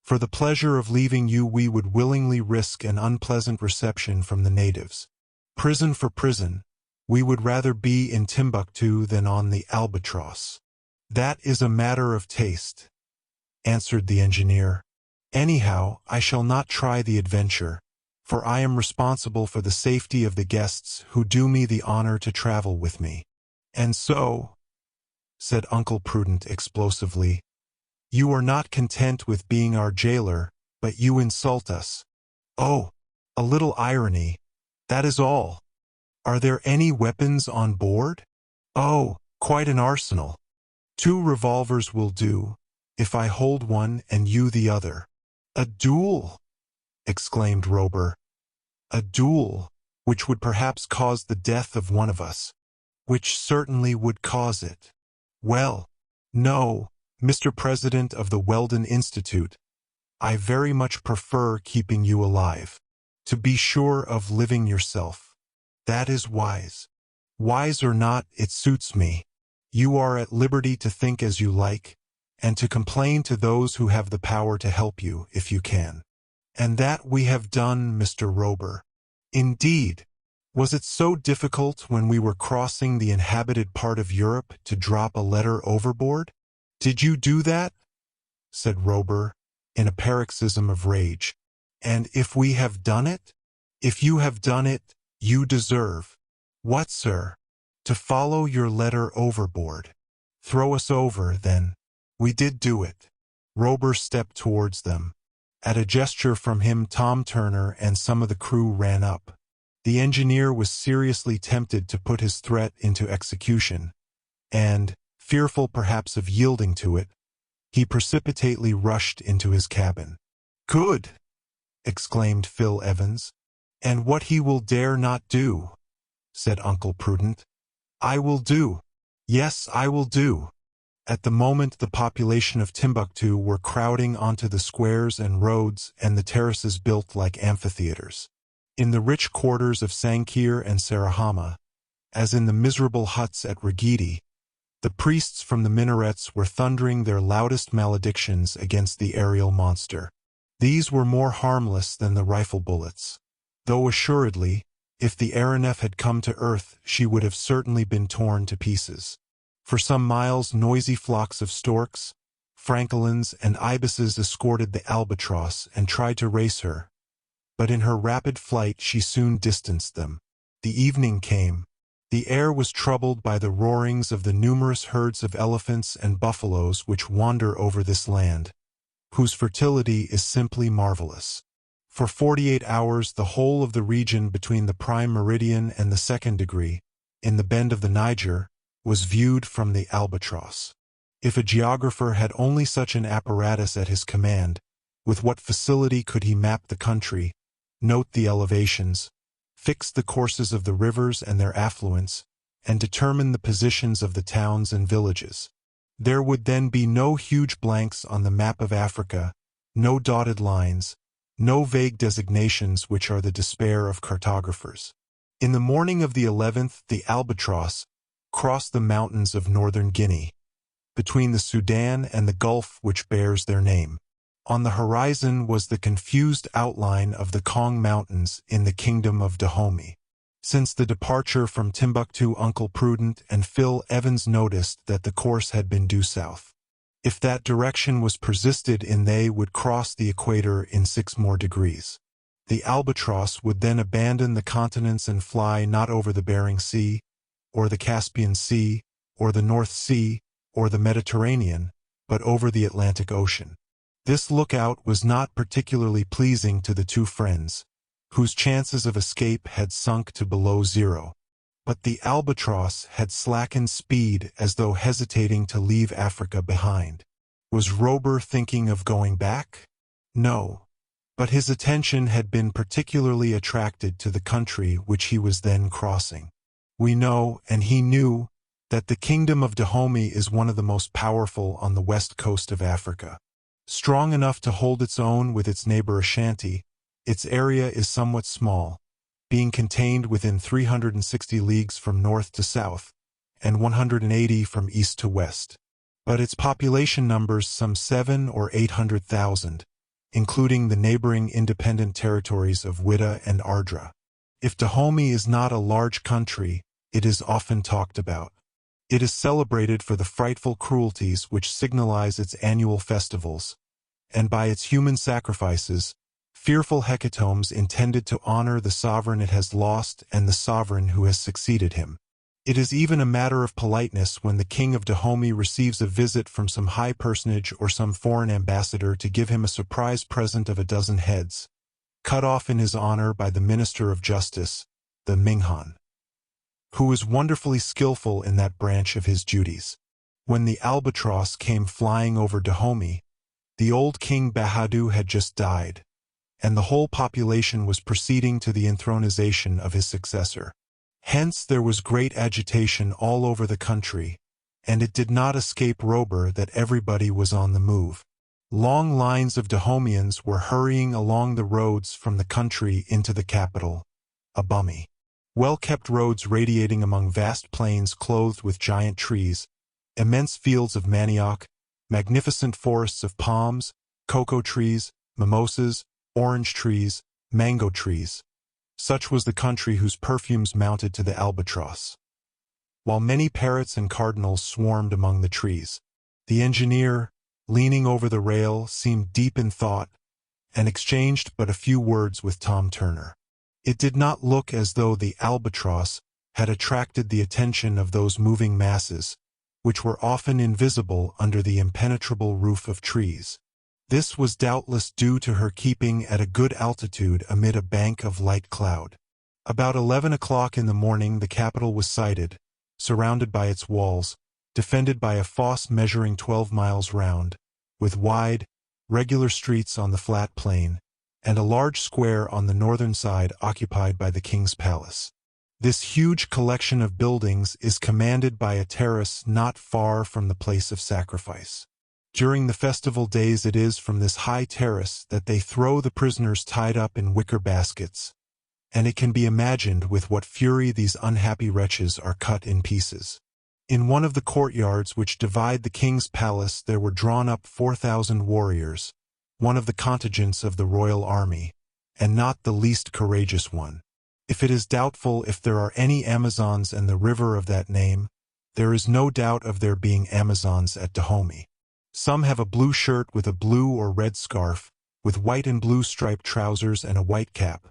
A: "for the pleasure of leaving you we would willingly risk an unpleasant reception from the natives. Prison for prison, we would rather be in Timbuktu than on the Albatross." "That is a matter of taste," answered the engineer. "Anyhow, I shall not try the adventure, for I am responsible for the safety of the guests who do me the honor to travel with me." "And so," said Uncle Prudent explosively, "you are not content with being our jailer, but you insult us. Oh, a little irony, that is all. Are there any weapons on board?" "Oh, quite an arsenal. 2 revolvers will do, if I hold one and you the other." "A duel!" exclaimed Robur. "A duel, which would perhaps cause the death of one of us." "Which certainly would cause it." "Well, no, Mr. President of the Weldon Institute, I very much prefer keeping you alive. To be sure of living yourself. That is wise. Wise or not, it suits me. You are at liberty to think as you like, and to complain to those who have the power to help you, if you can. And that we have done, Mr. Robur." "Indeed. Was it so difficult when we were crossing the inhabited part of Europe to drop a letter overboard?" "Did you do that?" said Robur, in a paroxysm of rage. "And if we have done it? If you have done it, you deserve—" "What, sir?" "To follow your letter overboard." "Throw us over, then." "We did do it." Robur stepped towards them. At a gesture from him, Tom Turner and some of the crew ran up. The engineer was seriously tempted to put his threat into execution, and, fearful perhaps of yielding to it, he precipitately rushed into his cabin. "Good!" exclaimed Phil Evans. "And what he will dare not do," said Uncle Prudent, "I will do. Yes, I will do." At the moment the population of Timbuktu were crowding onto the squares and roads and the terraces built like amphitheaters. In the rich quarters of Sangkir and Sarahama, as in the miserable huts at Rigidi, the priests from the minarets were thundering their loudest maledictions against the aerial monster. These were more harmless than the rifle bullets, though assuredly, if the aeronef had come to earth, she would have certainly been torn to pieces. For some miles noisy flocks of storks, francolins, and ibises escorted the Albatross and tried to race her, but in her rapid flight she soon distanced them. The evening came. The air was troubled by the roarings of the numerous herds of elephants and buffaloes which wander over this land, whose fertility is simply marvelous. For 48 hours the whole of the region between the prime meridian and the 2nd degree, in the bend of the Niger, was viewed from the Albatross. If a geographer had only such an apparatus at his command, with what facility could he map the country, note the elevations, fix the courses of the rivers and their affluents, and determine the positions of the towns and villages. There would then be no huge blanks on the map of Africa, no dotted lines, no vague designations which are the despair of cartographers. In the morning of the 11th, the Albatross crossed the mountains of northern Guinea, between the Sudan and the Gulf which bears their name. On the horizon was the confused outline of the Kong Mountains in the kingdom of Dahomey. Since the departure from Timbuktu, Uncle Prudent and Phil Evans noticed that the course had been due south. If that direction was persisted in, they would cross the equator in 6 more degrees. The Albatross would then abandon the continents and fly not over the Bering Sea, or the Caspian Sea, or the North Sea, or the Mediterranean, but over the Atlantic Ocean. This lookout was not particularly pleasing to the 2 friends, whose chances of escape had sunk to below zero. But the Albatross had slackened speed as though hesitating to leave Africa behind. Was Robur thinking of going back? No. But his attention had been particularly attracted to the country which he was then crossing. We know, and he knew, that the kingdom of Dahomey is one of the most powerful on the west coast of Africa. Strong enough to hold its own with its neighbor Ashanti, its area is somewhat small, being contained within 360 leagues from north to south, and 180 from east to west. But its population numbers some 700,000 or 800,000, including the neighboring independent territories of Wida and Ardra. If Dahomey is not a large country, it is often talked about. It is celebrated for the frightful cruelties which signalize its annual festivals, and by its human sacrifices, fearful hecatombs intended to honor the sovereign it has lost and the sovereign who has succeeded him. It is even a matter of politeness when the king of Dahomey receives a visit from some high personage or some foreign ambassador to give him a surprise present of a dozen heads, cut off in his honor by the Minister of Justice, the Minghan, who is wonderfully skillful in that branch of his duties. When the Albatross came flying over Dahomey, the old King Bahadou had just died, and the whole population was proceeding to the enthronization of his successor. Hence there was great agitation all over the country, and it did not escape Robur that everybody was on the move. Long lines of Dahomeans were hurrying along the roads from the country into the capital, Abomey. Well-kept roads radiating among vast plains clothed with giant trees, immense fields of manioc, magnificent forests of palms, cocoa trees, mimosas, orange trees, mango trees. Such was the country whose perfumes mounted to the Albatross. While many parrots and cardinals swarmed among the trees, the engineer, leaning over the rail, seemed deep in thought, and exchanged but a few words with Tom Turner. It did not look as though the Albatross had attracted the attention of those moving masses, which were often invisible under the impenetrable roof of trees. This was doubtless due to her keeping at a good altitude amid a bank of light cloud. About 11 o'clock in the morning the capital was sighted, surrounded by its walls, defended by a fosse measuring 12 miles round, with wide, regular streets on the flat plain, and a large square on the northern side occupied by the king's palace. This huge collection of buildings is commanded by a terrace not far from the place of sacrifice. During the festival days it is from this high terrace that they throw the prisoners tied up in wicker baskets, and it can be imagined with what fury these unhappy wretches are cut in pieces. In one of the courtyards which divide the king's palace there were drawn up 4,000 warriors, one of the contingents of the royal army, and not the least courageous one. If it is doubtful if there are any Amazons in the river of that name, there is no doubt of there being Amazons at Dahomey. Some have a blue shirt with a blue or red scarf, with white and blue striped trousers and a white cap.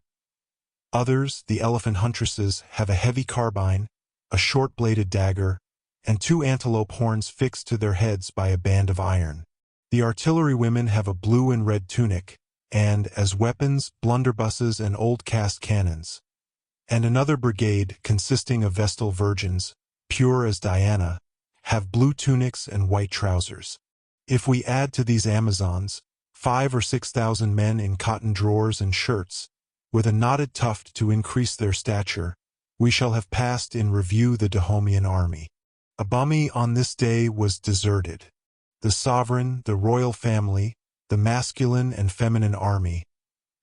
A: Others, the elephant huntresses, have a heavy carbine, a short-bladed dagger, and 2 antelope horns fixed to their heads by a band of iron. The artillery women have a blue and red tunic, and, as weapons, blunderbusses and old cast cannons. And another brigade, consisting of Vestal virgins, pure as Diana, have blue tunics and white trousers. If we add to these Amazons 5,000 or 6,000 men in cotton drawers and shirts, with a knotted tuft to increase their stature, we shall have passed in review the Dahomean army. Abomey on this day was deserted. The sovereign, the royal family, the masculine and feminine army,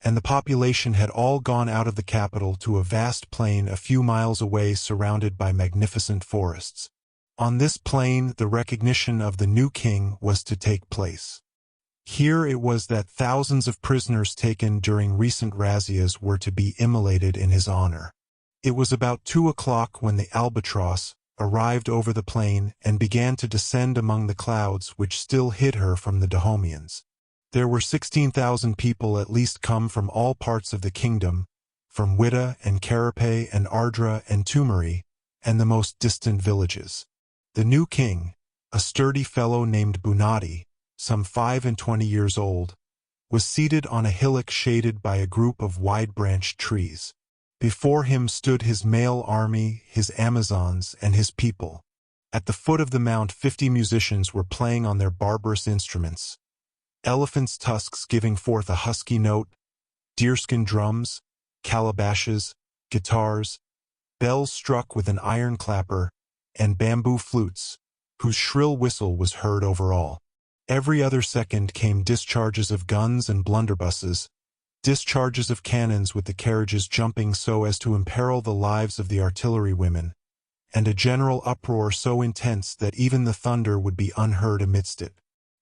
A: and the population had all gone out of the capital to a vast plain a few miles away surrounded by magnificent forests. On this plain the recognition of the new king was to take place. Here it was that thousands of prisoners taken during recent razzias were to be immolated in his honor. It was about 2 o'clock when the Albatross arrived over the plain and began to descend among the clouds which still hid her from the Dahomeans. There were 16,000 people at least come from all parts of the kingdom, from Wida and Carapae and Ardra and Tumari, and the most distant villages. The new king, a sturdy fellow named Bunati, some 25 years old, was seated on a hillock shaded by a group of wide-branched trees. Before him stood his male army, his Amazons, and his people. At the foot of the mount 50 musicians were playing on their barbarous instruments. Elephants' tusks giving forth a husky note, deerskin drums, calabashes, guitars, bells struck with an iron clapper, and bamboo flutes, whose shrill whistle was heard over all. Every other second came discharges of guns and blunderbusses, discharges of cannons with the carriages jumping so as to imperil the lives of the artillerywomen, and a general uproar so intense that even the thunder would be unheard amidst it.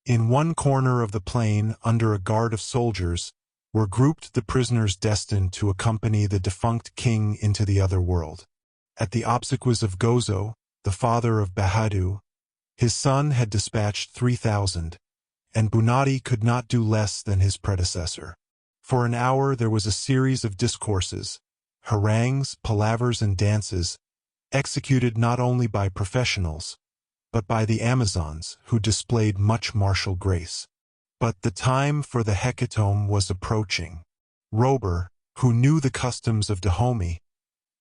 A: In one corner of the plain, under a guard of soldiers, were grouped the prisoners destined to accompany the defunct king into the other world. At the obsequies of Gozo, the father of Bahadu, his son had dispatched 3,000, and Bunadi could not do less than his predecessor. For an hour there was a series of discourses, harangues, palavers, and dances, executed not only by professionals, but by the Amazons, who displayed much martial grace. But the time for the hecatomb was approaching. Robur, who knew the customs of Dahomey,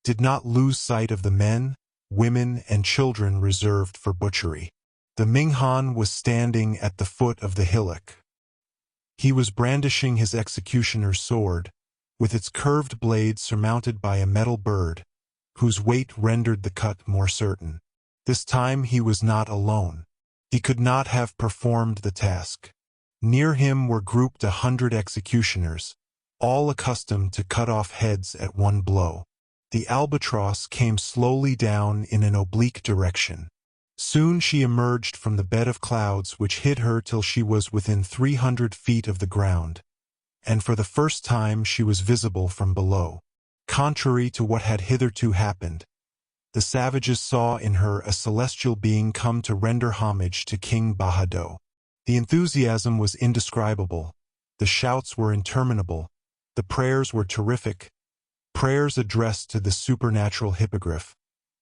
A: did not lose sight of the men, women, and children reserved for butchery. The Minghan was standing at the foot of the hillock. He was brandishing his executioner's sword, with its curved blade surmounted by a metal bird, whose weight rendered the cut more certain. This time he was not alone. He could not have performed the task. Near him were grouped 100 executioners, all accustomed to cut off heads at one blow. The Albatross came slowly down in an oblique direction. Soon she emerged from the bed of clouds which hid her till she was within 300 feet of the ground, and for the first time she was visible from below. Contrary to what had hitherto happened, the savages saw in her a celestial being come to render homage to King Bahado. The enthusiasm was indescribable, the shouts were interminable, the prayers were terrific, prayers addressed to the supernatural hippogriff,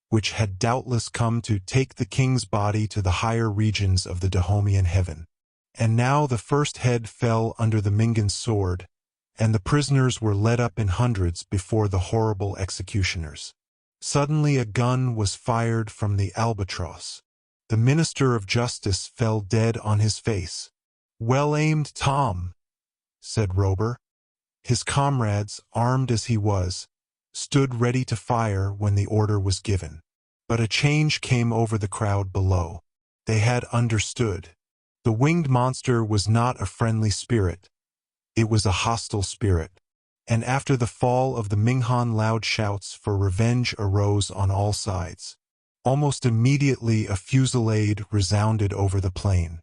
A: which had doubtless come to take the king's body to the higher regions of the Dahomean heaven. And now the first head fell under the Mingan's sword, and the prisoners were led up in hundreds before the horrible executioners. Suddenly a gun was fired from the Albatross. The Minister of Justice fell dead on his face. "Well aimed, Tom," said Robur. His comrades, armed as he was, stood ready to fire when the order was given. But a change came over the crowd below. They had understood. The winged monster was not a friendly spirit. It was a hostile spirit. And after the fall of the Minghan, loud shouts for revenge arose on all sides. Almost immediately a fusillade resounded over the plain.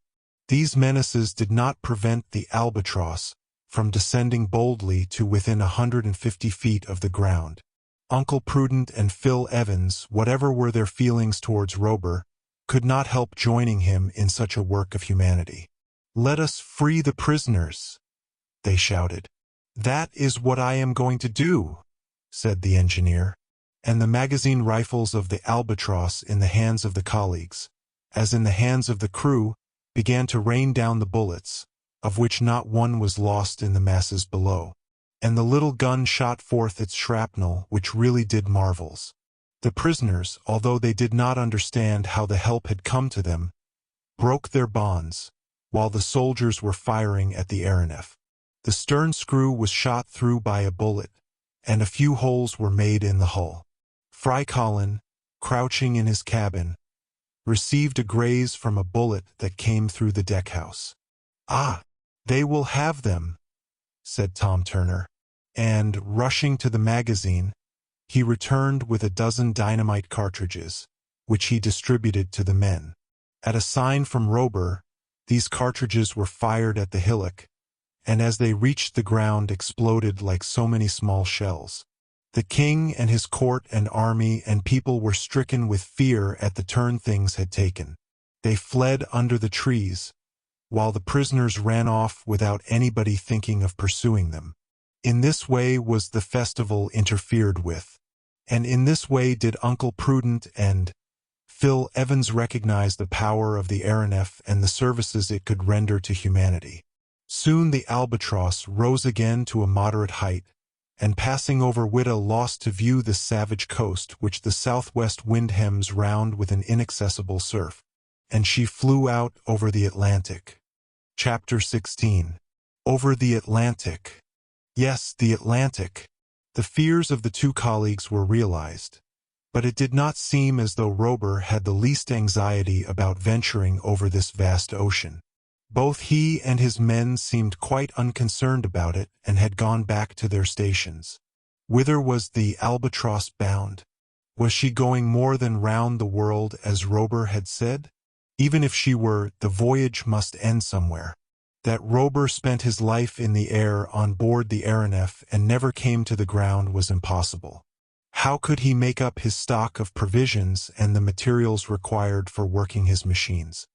A: These menaces did not prevent the Albatross from descending boldly to within 150 feet of the ground. Uncle Prudent and Phil Evans, whatever were their feelings towards Robur, could not help joining him in such a work of humanity. "Let us free the prisoners," they shouted. "That is what I am going to do," said the engineer. And the magazine rifles of the Albatross in the hands of the colleagues, as in the hands of the crew, began to rain down the bullets, of which not one was lost in the masses below. And the little gun shot forth its shrapnel, which really did marvels. The prisoners, although they did not understand how the help had come to them, broke their bonds, while the soldiers were firing at the aeronef. The stern screw was shot through by a bullet, and a few holes were made in the hull. Fry Colin, crouching in his cabin, received a graze from a bullet that came through the deckhouse. "Ah, they will have them," said Tom Turner, and, rushing to the magazine, he returned with a dozen dynamite cartridges, which he distributed to the men. At a sign from Robur, these cartridges were fired at the hillock, and as they reached the ground exploded like so many small shells. The king and his court and army and people were stricken with fear at the turn things had taken. They fled under the trees, while the prisoners ran off without anybody thinking of pursuing them. In this way was the festival interfered with, and in this way did Uncle Prudent and Phil Evans recognize the power of the aeronef and the services it could render to humanity. Soon the Albatross rose again to a moderate height, and passing over Wita lost to view the savage coast which the southwest wind hems round with an inaccessible surf, and she flew out over the Atlantic. Chapter 16. Over the Atlantic. Yes, the Atlantic. The fears of the two colleagues were realized, but it did not seem as though Robur had the least anxiety about venturing over this vast ocean. Both he and his men seemed quite unconcerned about it and had gone back to their stations. Whither was the Albatross bound? Was she going more than round the world as Robur had said? Even if she were, the voyage must end somewhere. That Robur spent his life in the air on board the aeronef and never came to the ground was impossible. How could he make up his stock of provisions and the materials required for working his machines?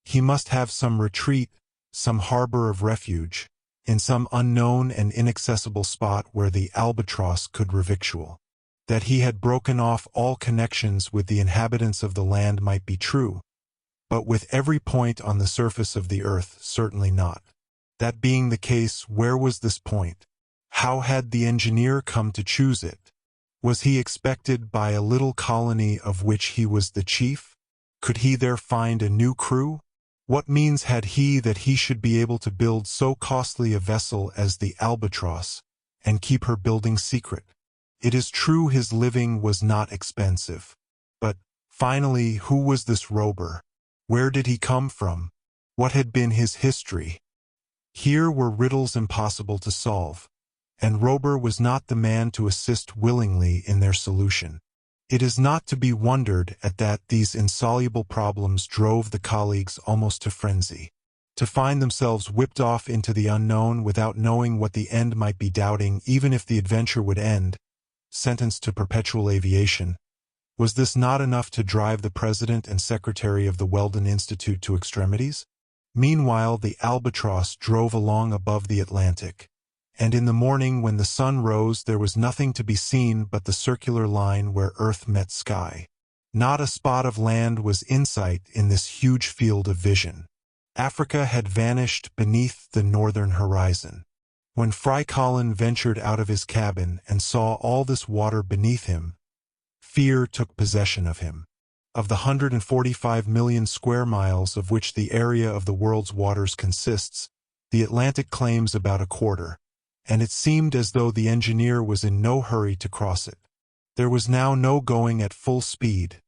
A: He must have some retreat, some harbor of refuge, in some unknown and inaccessible spot where the Albatross could revictual. That he had broken off all connections with the inhabitants of the land might be true, but with every point on the surface of the earth certainly not. That being the case, where was this point? How had the engineer come to choose it? Was he expected by a little colony of which he was the chief? Could he there find a new crew? What means had he that he should be able to build so costly a vessel as the Albatross, and keep her building secret? It is true his living was not expensive. But, finally, who was this Robur? Where did he come from? What had been his history? Here were riddles impossible to solve, and Robur was not the man to assist willingly in their solution. It is not to be wondered at that these insoluble problems drove the colleagues almost to frenzy. To find themselves whipped off into the unknown without knowing what the end might be, doubting even if the adventure would end, sentenced to perpetual aviation, was this not enough to drive the president and secretary of the Weldon Institute to extremities? Meanwhile the Albatross drove along above the Atlantic, and in the morning when the sun rose there was nothing to be seen but the circular line where earth met sky. Not a spot of land was in sight in this huge field of vision. Africa had vanished beneath the northern horizon. When Fry Colin ventured out of his cabin and saw all this water beneath him, fear took possession of him. Of the 145 million square miles of which the area of the world's waters consists, the Atlantic claims about a quarter, and it seemed as though the engineer was in no hurry to cross it. There was now no going at full speed,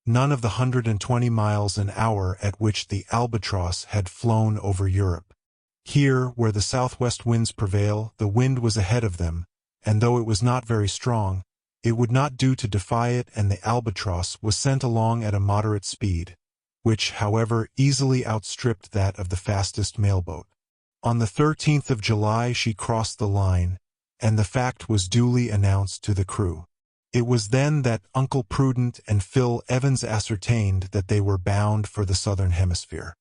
A: none of the 120 miles an hour at which the Albatross had flown over Europe. Here, where the southwest winds prevail, the wind was ahead of them, and though it was not very strong, it would not do to defy it, and the Albatross was sent along at a moderate speed, which, however, easily outstripped that of the fastest mailboat. On the 13th of July she crossed the line, and the fact was duly announced to the crew. It was then that Uncle Prudent and Phil Evans ascertained that they were bound for the southern hemisphere.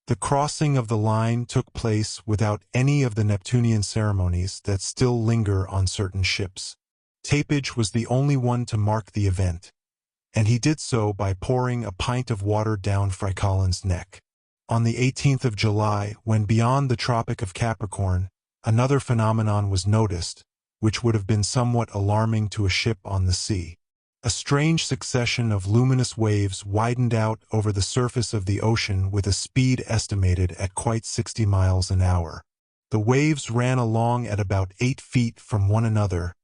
A: The crossing of the line took place without any of the Neptunian ceremonies that still linger on certain ships. Tapage was the only one to mark the event, and he did so by pouring a pint of water down Fry Colin's neck. On the 18th of July, when beyond the Tropic of Capricorn, another phenomenon was noticed, which would have been somewhat alarming to a ship on the sea. A strange succession of luminous waves widened out over the surface of the ocean with a speed estimated at quite 60 miles an hour. The waves ran along at about 8 feet from one another,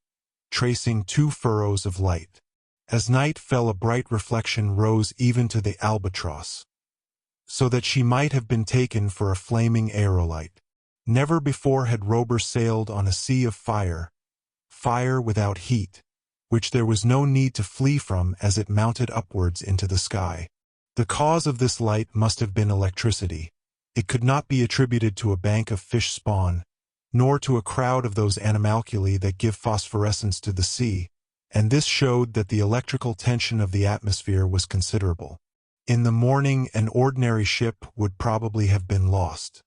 A: tracing 2 furrows of light. As night fell, a bright reflection rose even to the Albatross, so that she might have been taken for a flaming aerolite. Never before had Robur sailed on a sea of fire, fire without heat, which there was no need to flee from as it mounted upwards into the sky. The cause of this light must have been electricity. It could not be attributed to a bank of fish spawn, nor to a crowd of those animalculae that give phosphorescence to the sea, and this showed that the electrical tension of the atmosphere was considerable. In the morning an ordinary ship would probably have been lost.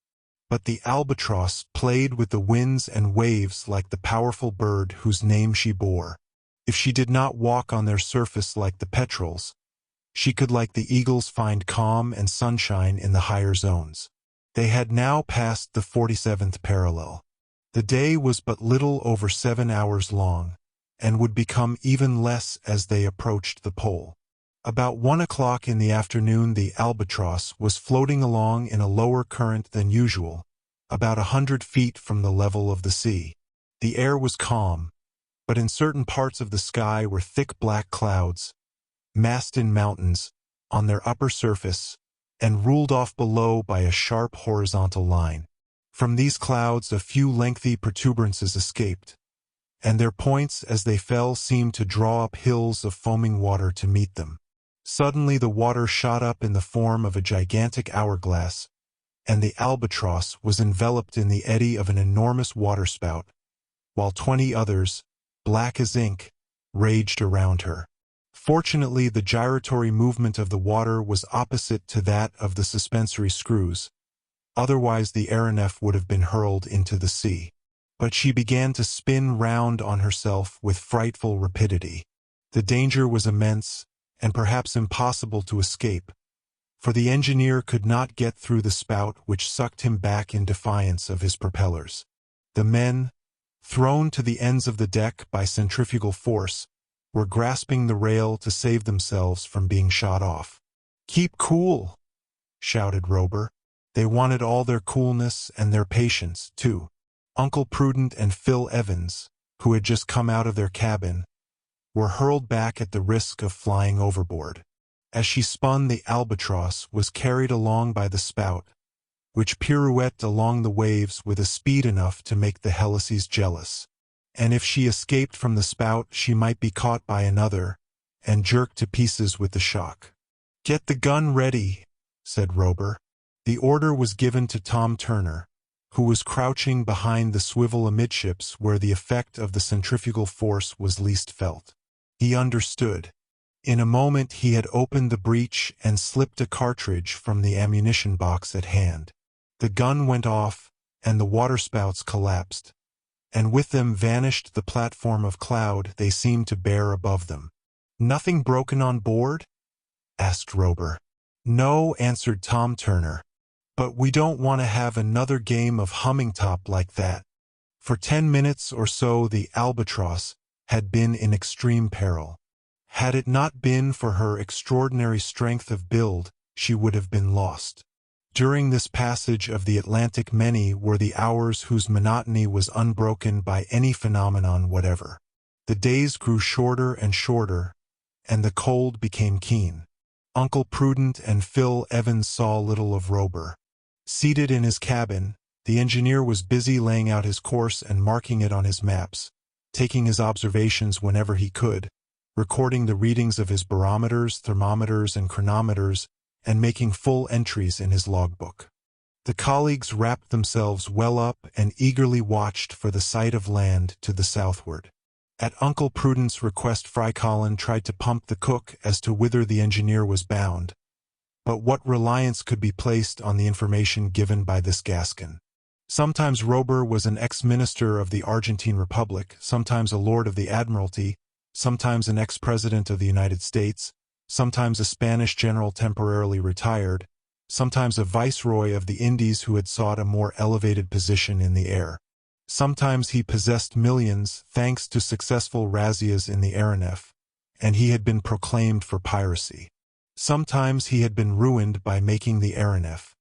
A: But the Albatross played with the winds and waves like the powerful bird whose name she bore. If she did not walk on their surface like the petrels, she could like the eagles find calm and sunshine in the higher zones. They had now passed the 47th parallel. The day was but little over 7 hours long, and would become even less as they approached the pole. About 1 o'clock in the afternoon, the Albatross was floating along in a lower current than usual, about 100 feet from the level of the sea. The air was calm, but in certain parts of the sky were thick black clouds, massed in mountains, on their upper surface, and ruled off below by a sharp horizontal line. From these clouds a few lengthy protuberances escaped, and their points as they fell seemed to draw up hills of foaming water to meet them. Suddenly the water shot up in the form of a gigantic hourglass, and the Albatross was enveloped in the eddy of an enormous waterspout, while 20 others, black as ink, raged around her. Fortunately, the gyratory movement of the water was opposite to that of the suspensory screws, otherwise the aeronef would have been hurled into the sea. But she began to spin round on herself with frightful rapidity. The danger was immense, and perhaps impossible to escape, for the engineer could not get through the spout which sucked him back in defiance of his propellers. The men, thrown to the ends of the deck by centrifugal force, were grasping the rail to save themselves from being shot off. "Keep cool," shouted Robur. They wanted all their coolness and their patience, too. Uncle Prudent and Phil Evans, who had just come out of their cabin, were hurled back at the risk of flying overboard. As she spun, the Albatross was carried along by the spout, which pirouetted along the waves with a speed enough to make the helices jealous. And if she escaped from the spout, she might be caught by another, and jerked to pieces with the shock. "Get the gun ready," said Robur. The order was given to Tom Turner, who was crouching behind the swivel amidships where the effect of the centrifugal force was least felt. He understood. In a moment he had opened the breech and slipped a cartridge from the ammunition box at hand. The gun went off, and the waterspouts collapsed, and with them vanished the platform of cloud they seemed to bear above them. "Nothing broken on board?" asked Robur. "No," answered Tom Turner. "But we don't want to have another game of humming top like that." For 10 minutes or so the Albatross had been in extreme peril. Had it not been for her extraordinary strength of build, she would have been lost. During this passage of the Atlantic many were the hours whose monotony was unbroken by any phenomenon whatever. The days grew shorter and shorter, and the cold became keen. Uncle Prudent and Phil Evans saw little of Robur. Seated in his cabin, the engineer was busy laying out his course and marking it on his maps, taking his observations whenever he could, recording the readings of his barometers, thermometers, and chronometers, and making full entries in his logbook. The colleagues wrapped themselves well up and eagerly watched for the sight of land to the southward. At Uncle Prudent's request, Fry Colin tried to pump the cook as to whither the engineer was bound, but what reliance could be placed on the information given by this Gascon? Sometimes Robur was an ex-minister of the Argentine Republic, sometimes a lord of the Admiralty, sometimes an ex-president of the United States, sometimes a Spanish general temporarily retired, sometimes a viceroy of the Indies who had sought a more elevated position in the air. Sometimes he possessed millions thanks to successful razzias in the aeronef, and he had been proclaimed for piracy. Sometimes he had been ruined by making the aeronef,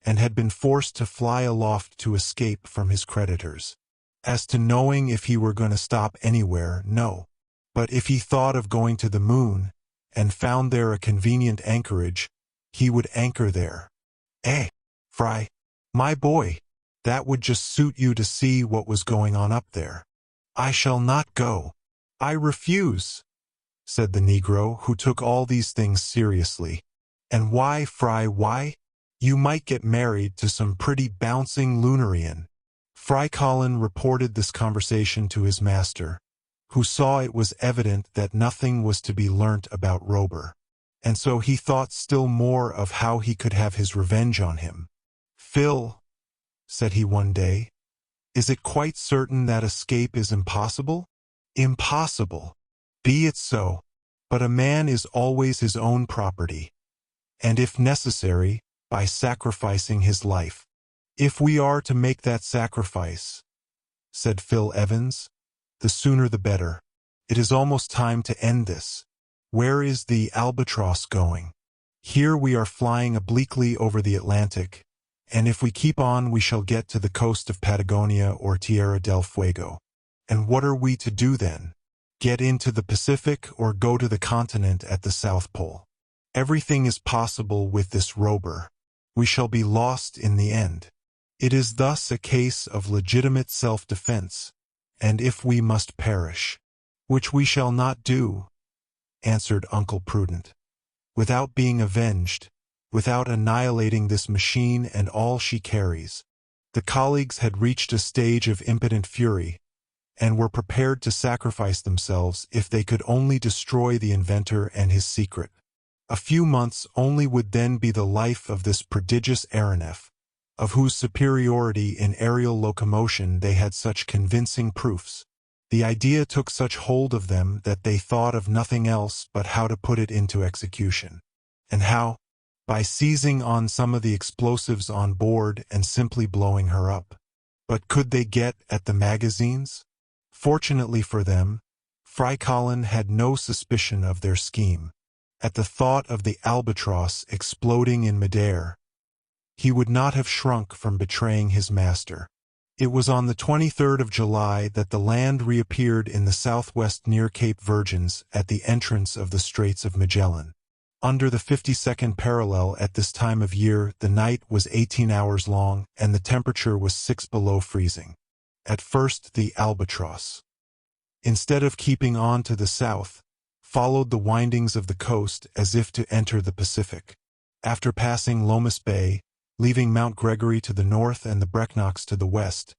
A: and had been forced to fly aloft to escape from his creditors. As to knowing if he were going to stop anywhere, no. But if he thought of going to the moon, and found there a convenient anchorage, he would anchor there. "Eh, Fry, my boy, that would just suit you to see what was going on up there." "I shall not go. I refuse," said the Negro, who took all these things seriously. "And why, Fry, why? You might get married to some pretty bouncing lunarian." Fry Colin reported this conversation to his master, who saw it was evident that nothing was to be learnt about Robur, and so he thought still more of how he could have his revenge on him. "Phil," said he one day, "is it quite certain that escape is impossible?" "Impossible. Be it so, but a man is always his own property, and if necessary, by sacrificing his life." "If we are to make that sacrifice," said Phil Evans, "the sooner the better. It is almost time to end this. Where is the Albatross going? Here we are flying obliquely over the Atlantic, and if we keep on we shall get to the coast of Patagonia or Tierra del Fuego. And what are we to do then? Get into the Pacific or go to the continent at the South Pole? Everything is possible with this Robur. We shall be lost in the end. It is thus a case of legitimate self-defense, and if we must perish, which we shall not do," answered Uncle Prudent, "without being avenged, without annihilating this machine and all she carries." The colleagues had reached a stage of impotent fury, and were prepared to sacrifice themselves if they could only destroy the inventor and his secret. A few months only would then be the life of this prodigious aeronef, of whose superiority in aerial locomotion they had such convincing proofs. The idea took such hold of them that they thought of nothing else but how to put it into execution. And how? By seizing on some of the explosives on board and simply blowing her up. But could they get at the magazines? Fortunately for them, Fry Colin had no suspicion of their scheme. At the thought of the Albatross exploding in midair, he would not have shrunk from betraying his master. It was on the 23rd of July that the land reappeared in the southwest near Cape Virgins at the entrance of the Straits of Magellan. Under the 52nd parallel at this time of year, the night was 18 hours long and the temperature was 6 below freezing. At first the Albatross, instead of keeping on to the south, followed the windings of the coast as if to enter the Pacific. After passing Lomas Bay, leaving Mount Gregory to the north and the Brecknocks to the west,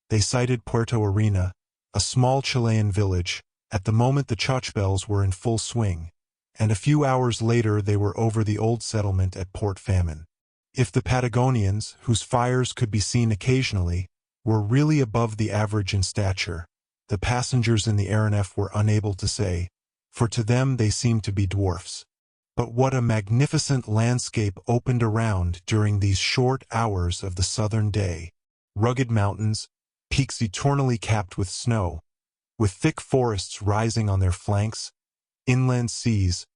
A: they sighted Puerto Arena, a small Chilean village. At the moment the church bells were in full swing, and a few hours later they were over the old settlement at Port Famine. If the Patagonians, whose fires could be seen occasionally, were really above the average in stature, the passengers in the aeronef were unable to say, for to them they seemed to be dwarfs. But what a magnificent landscape opened around during these short hours of the southern day. Rugged mountains, peaks eternally capped with snow, with thick forests rising on their flanks, inland seas,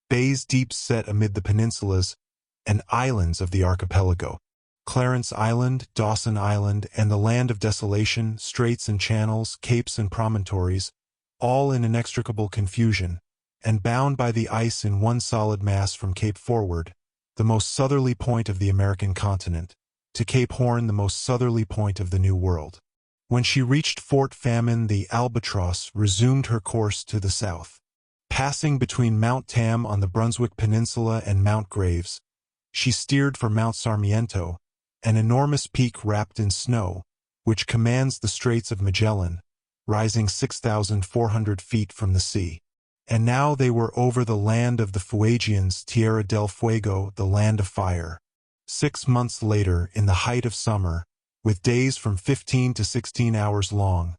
A: bays deep set amid the peninsulas, and islands of the archipelago. Clarence Island, Dawson Island, and the Land of Desolation, straits and channels, capes and promontories, all in inextricable confusion, and bound by the ice in one solid mass from Cape Forward, the most southerly point of the American continent, to Cape Horn, the most southerly point of the New World. When she reached Fort Famine, the Albatross resumed her course to the south. Passing between Mount Tam on the Brunswick Peninsula and Mount Graves, she steered for Mount Sarmiento, an enormous peak wrapped in snow, which commands the Straits of Magellan, rising 6,400 feet from the sea. And now they were over the land of the Fuegians, Tierra del Fuego, the land of fire. 6 months later, in the height of summer, with days from 15 to 16 hours long,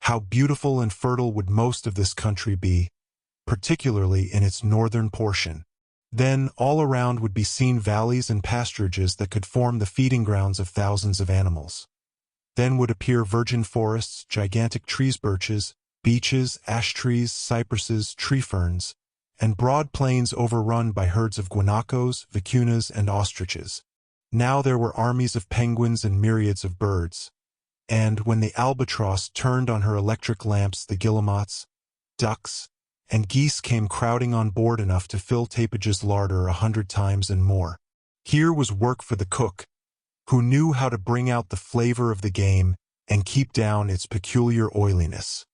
A: how beautiful and fertile would most of this country be, particularly in its northern portion. Then, all around would be seen valleys and pasturages that could form the feeding grounds of thousands of animals. Then would appear virgin forests, gigantic trees, birches, beeches, ash trees, cypresses, tree ferns, and broad plains overrun by herds of guanacos, vicunas, and ostriches. Now there were armies of penguins and myriads of birds. And when the Albatross turned on her electric lamps, the guillemots, ducks, and geese came crowding on board enough to fill Tapage's larder 100 times and more. Here was work for the cook, who knew how to bring out the flavor of the game and keep down its peculiar oiliness.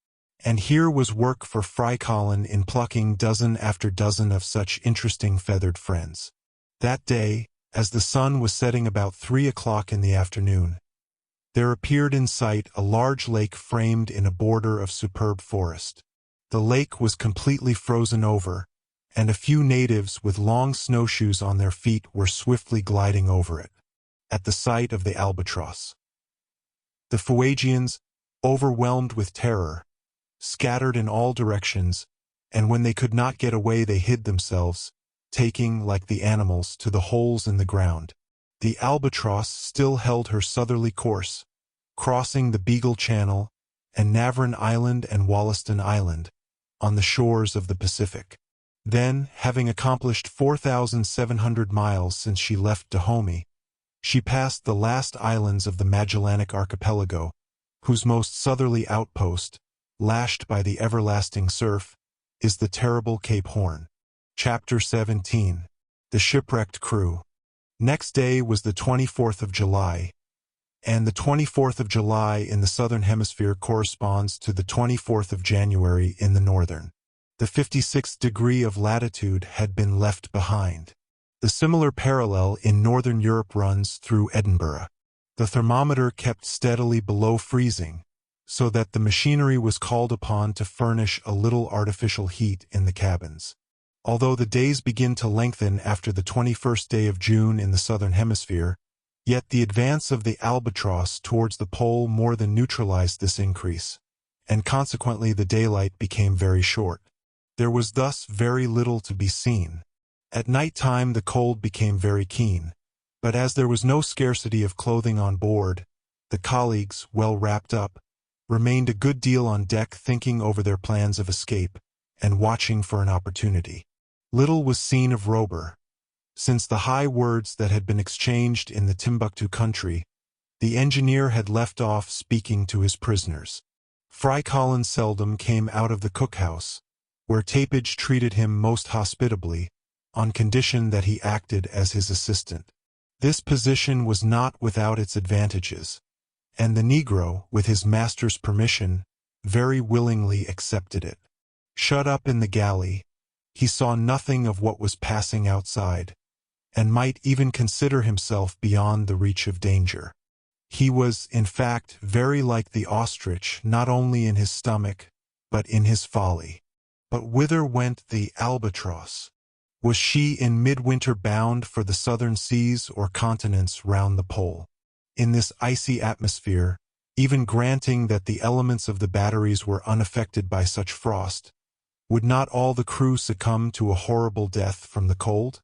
A: And here was work for Fry Colin in plucking dozen after dozen of such interesting feathered friends. That day, as the sun was setting about 3 o'clock in the afternoon, there appeared in sight a large lake framed in a border of superb forest. The lake was completely frozen over, and a few natives with long snowshoes on their feet were swiftly gliding over it. At the sight of the Albatross, the Fuegians, overwhelmed with terror, scattered in all directions, and when they could not get away they hid themselves, taking, like the animals, to the holes in the ground. the Albatross still held her southerly course, crossing the Beagle Channel and Navarine Island and Wollaston Island on the shores of the Pacific. Then, having accomplished 4,700 miles since she left Dahomey, she passed the last islands of the Magellanic Archipelago, whose most southerly outpost, lashed by the everlasting surf, is the terrible Cape Horn. Chapter 17. The Shipwrecked Crew. Next day was the 24th of July, and the 24th of July in the southern hemisphere corresponds to the 24th of January in the northern. The 56th degree of latitude had been left behind. The similar parallel in northern Europe runs through Edinburgh. The thermometer kept steadily below freezing, so that the machinery was called upon to furnish a little artificial heat in the cabins. Although the days begin to lengthen after the 21st day of June in the southern hemisphere, yet the advance of the Albatross towards the pole more than neutralized this increase, and consequently the daylight became very short. There was thus very little to be seen. At night time the cold became very keen, but as there was no scarcity of clothing on board, the colleagues, well wrapped up, remained a good deal on deck thinking over their plans of escape and watching for an opportunity. Little was seen of Robur. Since the high words that had been exchanged in the Timbuktu country, the engineer had left off speaking to his prisoners. Fry Collins seldom came out of the cookhouse, where Tapage treated him most hospitably, on condition that he acted as his assistant. This position was not without its advantages, and the Negro, with his master's permission, very willingly accepted it. Shut up in the galley, he saw nothing of what was passing outside, and might even consider himself beyond the reach of danger. He was, in fact, very like the ostrich not only in his stomach, but in his folly. But whither went the Albatross? Was she in midwinter bound for the southern seas or continents round the pole? In this icy atmosphere, even granting that the elements of the batteries were unaffected by such frost, would not all the crew succumb to a horrible death from the cold?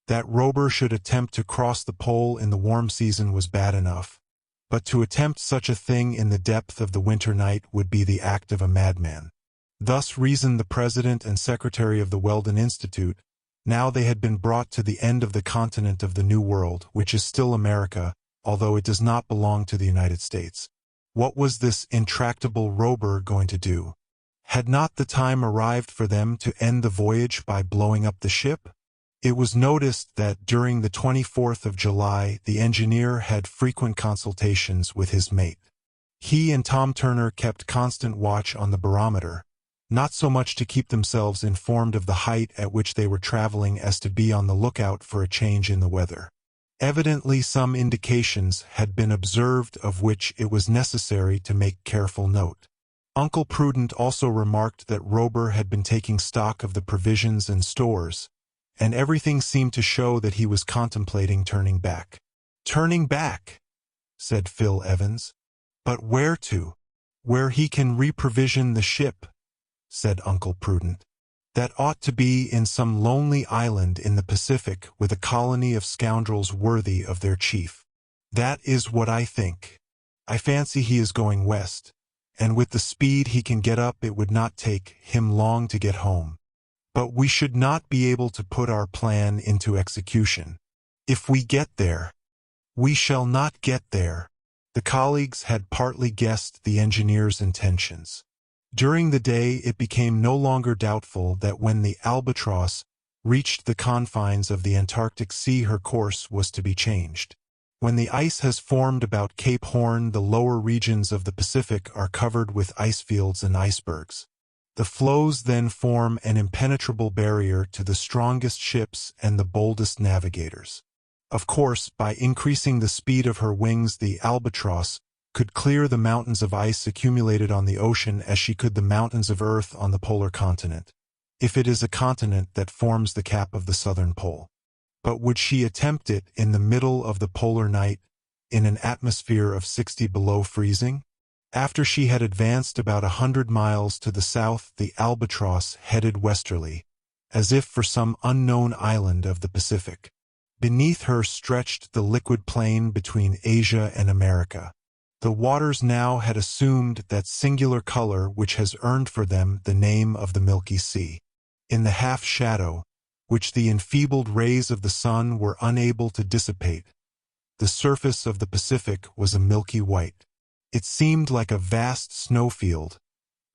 A: That Robur should attempt to cross the pole in the warm season was bad enough, but to attempt such a thing in the depth of the winter night would be the act of a madman. Thus reasoned the president and secretary of the Weldon Institute, now they had been brought to the end of the continent of the New World, which is still America, although it does not belong to the United States. What was this intractable Robur going to do? Had not the time arrived for them to end the voyage by blowing up the ship? It was noticed that during the 24th of July the engineer had frequent consultations with his mate. He and Tom Turner kept constant watch on the barometer, not so much to keep themselves informed of the height at which they were traveling as to be on the lookout for a change in the weather. Evidently some indications had been observed of which it was necessary to make careful note. Uncle Prudent also remarked that Robur had been taking stock of the provisions and stores, and everything seemed to show that he was contemplating turning back. "Turning back," said Phil Evans. "But where to?" "Where he can reprovision the ship," said Uncle Prudent. "That ought to be in some lonely island in the Pacific with a colony of scoundrels worthy of their chief. That is what I think. I fancy he is going west, and with the speed he can get up it would not take him long to get home. But we should not be able to put our plan into execution. If we get there, we shall not get there." The colleagues had partly guessed the engineer's intentions. During the day it became no longer doubtful that when the Albatross reached the confines of the Antarctic Sea her course was to be changed. When the ice has formed about Cape Horn the lower regions of the Pacific are covered with ice fields and icebergs. The floes then form an impenetrable barrier to the strongest ships and the boldest navigators. Of course, by increasing the speed of her wings the Albatross could clear the mountains of ice accumulated on the ocean as she could the mountains of earth on the polar continent, if it is a continent that forms the cap of the southern pole. But would she attempt it in the middle of the polar night, in an atmosphere of 60 below freezing? After she had advanced about 100 miles to the south the Albatross headed westerly, as if for some unknown island of the Pacific. Beneath her stretched the liquid plain between Asia and America. The waters now had assumed that singular color which has earned for them the name of the Milky Sea. In the half-shadow, which the enfeebled rays of the sun were unable to dissipate, the surface of the Pacific was a milky white. It seemed like a vast snowfield,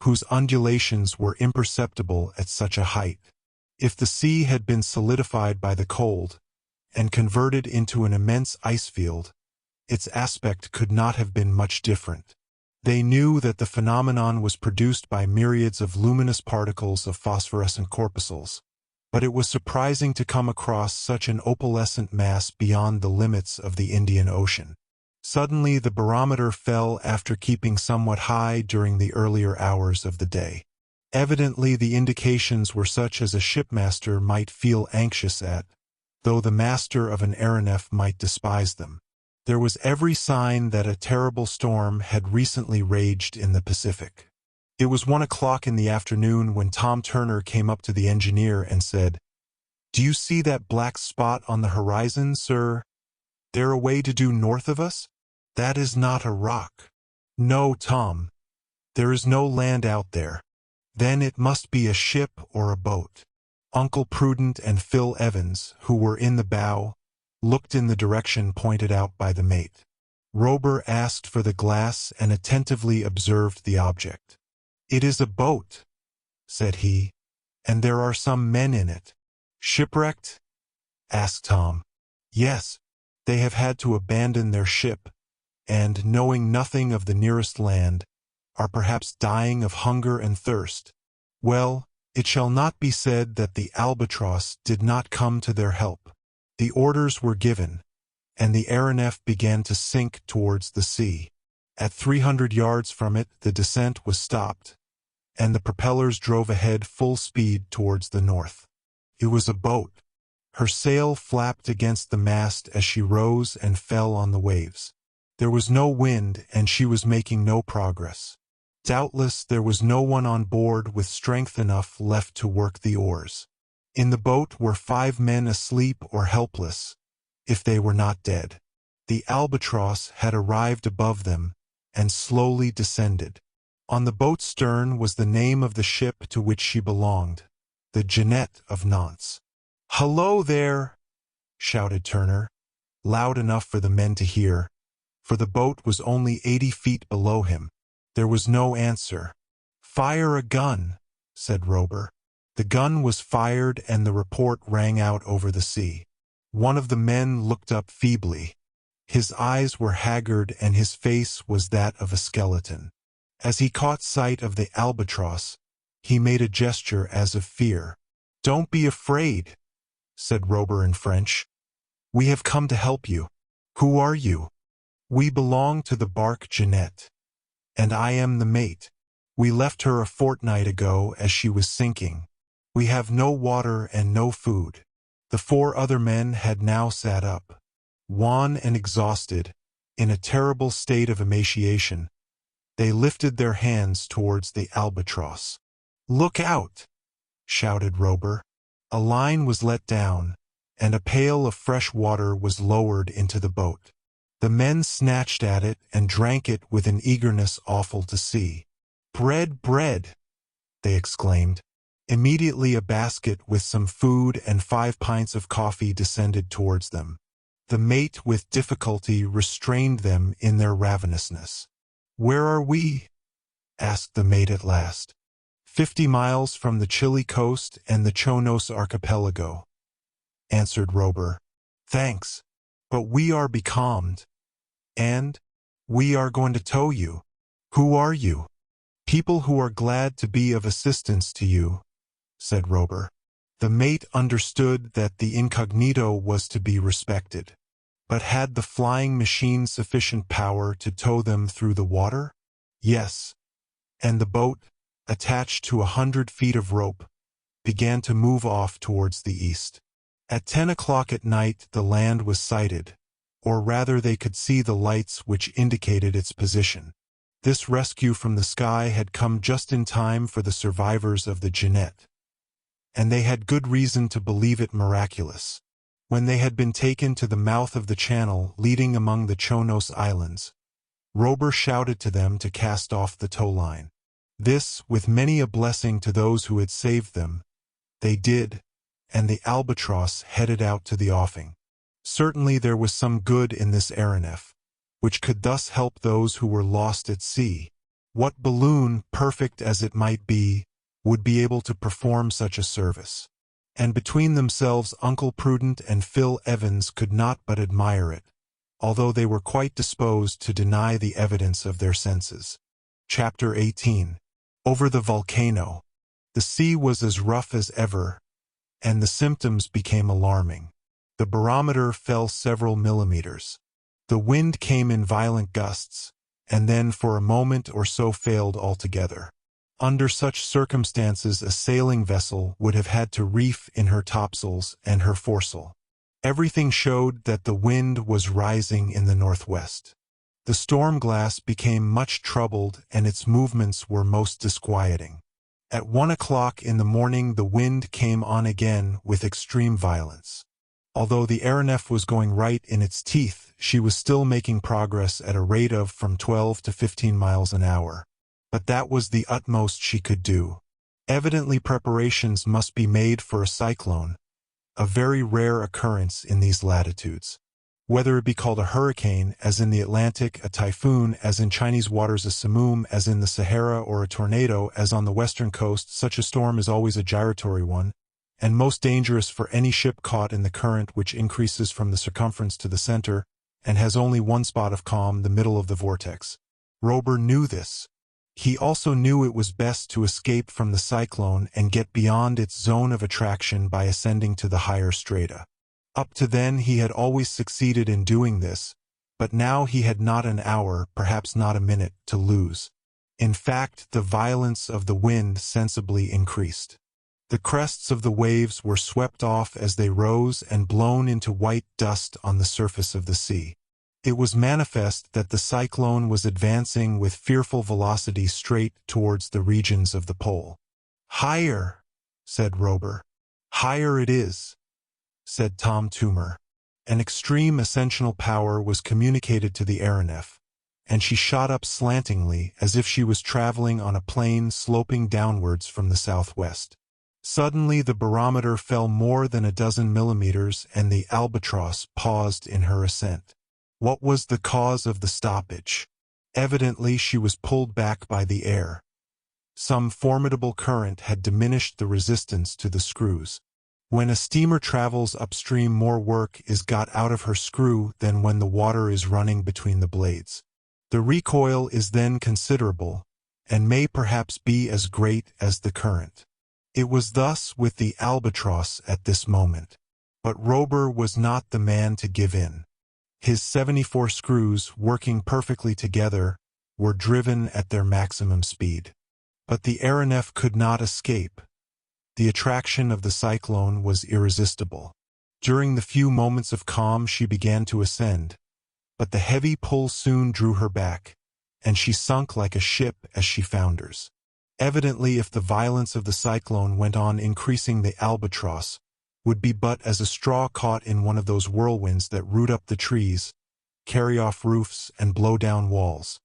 A: whose undulations were imperceptible at such a height. If the sea had been solidified by the cold, and converted into an immense ice field, its aspect could not have been much different. They knew that the phenomenon was produced by myriads of luminous particles of phosphorescent corpuscles, but it was surprising to come across such an opalescent mass beyond the limits of the Indian Ocean. Suddenly the barometer fell after keeping somewhat high during the earlier hours of the day. Evidently the indications were such as a shipmaster might feel anxious at, though the master of an aeronef might despise them. There was every sign that a terrible storm had recently raged in the Pacific. It was 1 o'clock in the afternoon when Tom Turner came up to the engineer and said, "Do you see that black spot on the horizon, sir? There away to due north of us? That is not a rock." "No, Tom. There is no land out there." "Then it must be a ship or a boat." Uncle Prudent and Phil Evans, who were in the bow, looked in the direction pointed out by the mate. Robur asked for the glass and attentively observed the object. "It is a boat," said he, "and there are some men in it." "Shipwrecked?" asked Tom. "Yes. They have had to abandon their ship, and, knowing nothing of the nearest land, are perhaps dying of hunger and thirst. Well, it shall not be said that the Albatross did not come to their help. The orders were given, and the aeronef began to sink towards the sea. At 300 yards from it the descent was stopped, and the propellers drove ahead full speed towards the north. It was a boat. Her sail flapped against the mast as she rose and fell on the waves. There was no wind, and she was making no progress. Doubtless there was no one on board with strength enough left to work the oars. In the boat were 5 men asleep or helpless, if they were not dead. The Albatross had arrived above them, and slowly descended. On the boat's stern was the name of the ship to which she belonged, the Jeannette of Nantes. "Hullo there!" shouted Turner, loud enough for the men to hear, for the boat was only 80 feet below him. There was no answer. "Fire a gun," said Robur. The gun was fired and the report rang out over the sea. One of the men looked up feebly. His eyes were haggard and his face was that of a skeleton. As he caught sight of the Albatross, he made a gesture as of fear. "Don't be afraid," said Robur in French. "We have come to help you." "Who are you?" "We belong to the bark Jeannette, and I am the mate. We left her a fortnight ago as she was sinking. We have no water and no food." The 4 other men had now sat up. Wan and exhausted, in a terrible state of emaciation, they lifted their hands towards the Albatross. "Look out!" shouted Robur. A line was let down, and a pail of fresh water was lowered into the boat. The men snatched at it and drank it with an eagerness awful to see. "Bread, bread!" they exclaimed. Immediately a basket with some food and 5 pints of coffee descended towards them. The mate with difficulty restrained them in their ravenousness. "Where are we?" asked the mate at last. 50 miles from the Chile coast and the Chonos archipelago," answered Robur. "Thanks, but we are becalmed, and we are going to tow you." "Who are you?" "People who are glad to be of assistance to you," said Robur. The mate understood that the incognito was to be respected. But had the flying machine sufficient power to tow them through the water? Yes. And the boat, attached to 100 feet of rope, began to move off towards the east. At 10 o'clock at night the land was sighted, or rather they could see the lights which indicated its position. This rescue from the sky had come just in time for the survivors of the Jeannette, and they had good reason to believe it miraculous. When they had been taken to the mouth of the channel leading among the Chonos Islands, Robur shouted to them to cast off the towline. This, with many a blessing to those who had saved them, they did, and the Albatross headed out to the offing. Certainly there was some good in this aeronef, which could thus help those who were lost at sea. What balloon, perfect as it might be, would be able to perform such a service? And between themselves Uncle Prudent and Phil Evans could not but admire it, although they were quite disposed to deny the evidence of their senses. Chapter 18. Over the volcano. The sea was as rough as ever, and the symptoms became alarming. The barometer fell several millimeters. The wind came in violent gusts, and then for a moment or so failed altogether. Under such circumstances a sailing vessel would have had to reef in her topsails and her foresail. Everything showed that the wind was rising in the northwest. The storm glass became much troubled and its movements were most disquieting. At 1 o'clock in the morning the wind came on again with extreme violence. Although the aeronef was going right in its teeth, she was still making progress at a rate of from 12 to 15 miles an hour. But that was the utmost she could do. Evidently preparations must be made for a cyclone, a very rare occurrence in these latitudes. Whether it be called a hurricane, as in the Atlantic, a typhoon, as in Chinese waters, a simoom, as in the Sahara, or a tornado, as on the western coast, such a storm is always a gyratory one, and most dangerous for any ship caught in the current which increases from the circumference to the center, and has only one spot of calm, the middle of the vortex. Robur knew this. He also knew it was best to escape from the cyclone and get beyond its zone of attraction by ascending to the higher strata. Up to then he had always succeeded in doing this, but now he had not an hour, perhaps not a minute, to lose. In fact, the violence of the wind sensibly increased. The crests of the waves were swept off as they rose and blown into white dust on the surface of the sea. It was manifest that the cyclone was advancing with fearful velocity straight towards the regions of the pole. "Higher," said Robur. "Higher it is," said Tom Toomer. An extreme ascensional power was communicated to the aeronef, and she shot up slantingly as if she was traveling on a plane sloping downwards from the southwest. Suddenly the barometer fell more than a dozen millimeters and the Albatross paused in her ascent. What was the cause of the stoppage? Evidently she was pulled back by the air. Some formidable current had diminished the resistance to the screws. When a steamer travels upstream, more work is got out of her screw than when the water is running between the blades. The recoil is then considerable, and may perhaps be as great as the current. It was thus with the Albatross at this moment. But Robur was not the man to give in. His 74 screws, working perfectly together, were driven at their maximum speed. But the aeronef could not escape. The attraction of the cyclone was irresistible. During the few moments of calm she began to ascend, but the heavy pull soon drew her back, and she sunk like a ship as she founders. Evidently, if the violence of the cyclone went on increasing, the Albatross would be but as a straw caught in one of those whirlwinds that root up the trees, carry off roofs, and blow down walls.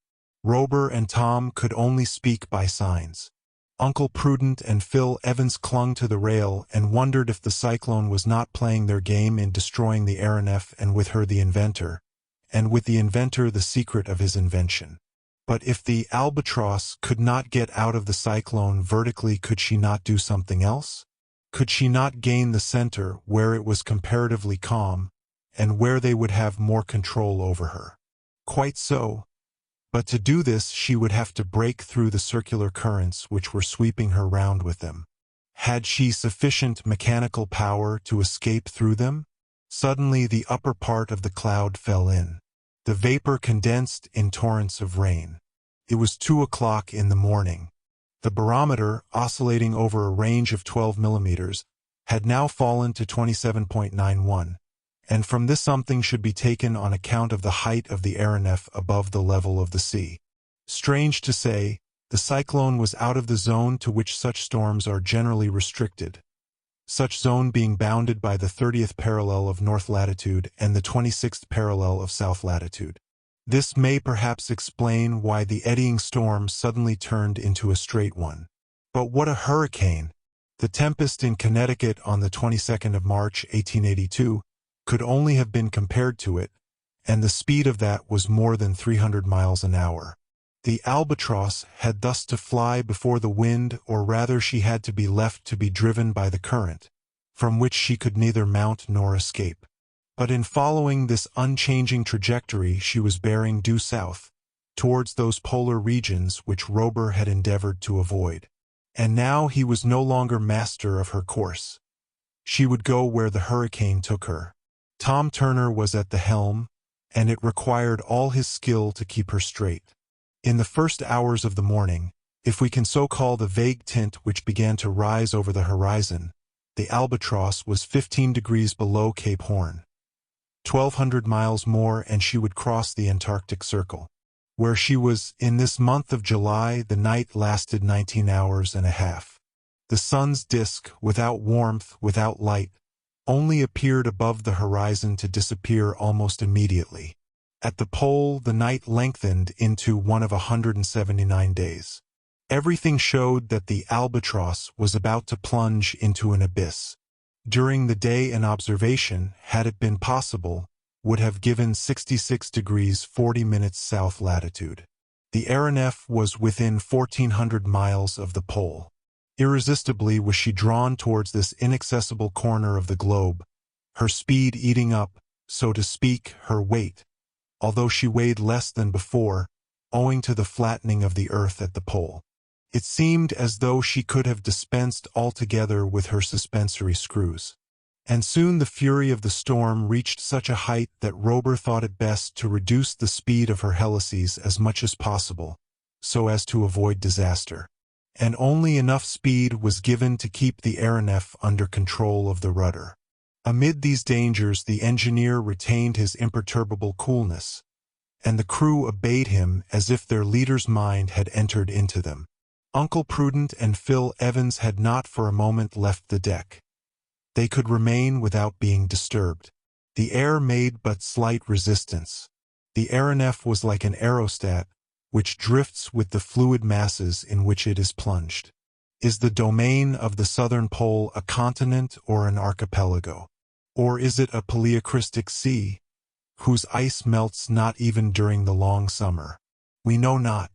A: Robur and Tom could only speak by signs. Uncle Prudent and Phil Evans clung to the rail and wondered if the cyclone was not playing their game in destroying the aeronef, and with her the inventor, and with the inventor the secret of his invention. But if the Albatross could not get out of the cyclone vertically, could she not do something else? Could she not gain the center where it was comparatively calm, and where they would have more control over her? Quite so. But to do this she would have to break through the circular currents which were sweeping her round with them. Had she sufficient mechanical power to escape through them? Suddenly the upper part of the cloud fell in. The vapor condensed in torrents of rain. It was 2 o'clock in the morning. The barometer, oscillating over a range of 12 millimeters, had now fallen to 27.91, and from this something should be taken on account of the height of the aeronef above the level of the sea. Strange to say, the cyclone was out of the zone to which such storms are generally restricted. such zone being bounded by the 30th parallel of north latitude and the 26th parallel of south latitude. This may perhaps explain why the eddying storm suddenly turned into a straight one. But what a hurricane! The tempest in Connecticut on the 22nd of March, 1882, could only have been compared to it, and the speed of that was more than 300 miles an hour. The Albatross had thus to fly before the wind, or rather she had to be left to be driven by the current, from which she could neither mount nor escape. But in following this unchanging trajectory she was bearing due south, towards those polar regions which Robur had endeavored to avoid. And now he was no longer master of her course. She would go where the hurricane took her. Tom Turner was at the helm, and it required all his skill to keep her straight. In the first hours of the morning, if we can so call the vague tint which began to rise over the horizon, the Albatross was 15 degrees below Cape Horn. 1,200 miles more and she would cross the Antarctic Circle. Where she was, in this month of July, the night lasted 19 hours and a half. The sun's disk, without warmth, without light, only appeared above the horizon to disappear almost immediately. At the pole, the night lengthened into one of 179 days. Everything showed that the Albatross was about to plunge into an abyss. During the day an observation, had it been possible, would have given 66 degrees 40 minutes south latitude. The aeronef was within 1,400 miles of the pole. Irresistibly was she drawn towards this inaccessible corner of the globe, her speed eating up, so to speak, her weight, although she weighed less than before, owing to the flattening of the earth at the pole. It seemed as though she could have dispensed altogether with her suspensory screws. And soon the fury of the storm reached such a height that Robur thought it best to reduce the speed of her helices as much as possible, so as to avoid disaster. And only enough speed was given to keep the aeronef under control of the rudder. Amid these dangers the engineer retained his imperturbable coolness, and the crew obeyed him as if their leader's mind had entered into them. Uncle Prudent and Phil Evans had not for a moment left the deck. They could remain without being disturbed. The air made but slight resistance. The aeronef was like an aerostat, which drifts with the fluid masses in which it is plunged. Is the domain of the southern pole a continent or an archipelago? Or is it a paleocrystic sea, whose ice melts not even during the long summer? We know not.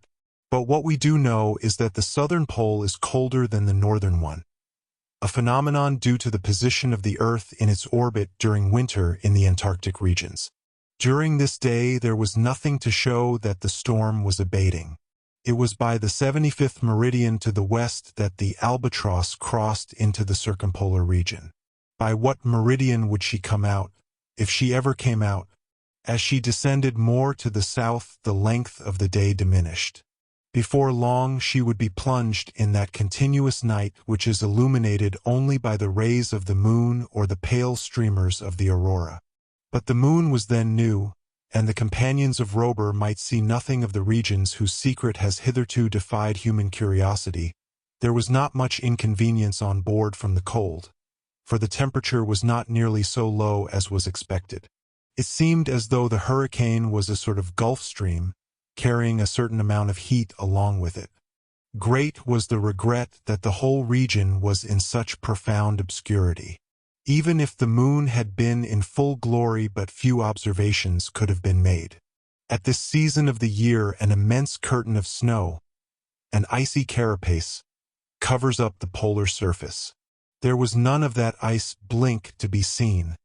A: But what we do know is that the southern pole is colder than the northern one, a phenomenon due to the position of the Earth in its orbit during winter in the Antarctic regions. During this day there was nothing to show that the storm was abating. It was by the 75th meridian to the west that the Albatross crossed into the circumpolar region. By what meridian would she come out, if she ever came out? As she descended more to the south, the length of the day diminished. Before long she would be plunged in that continuous night which is illuminated only by the rays of the moon or the pale streamers of the aurora. But the moon was then new, and the companions of Robur might see nothing of the regions whose secret has hitherto defied human curiosity. There was not much inconvenience on board from the cold, for the temperature was not nearly so low as was expected. It seemed as though the hurricane was a sort of Gulf Stream, carrying a certain amount of heat along with it. Great was the regret that the whole region was in such profound obscurity. Even if the moon had been in full glory, but few observations could have been made. At this season of the year an immense curtain of snow, an icy carapace, covers up the polar surface. There was none of that ice blink to be seen,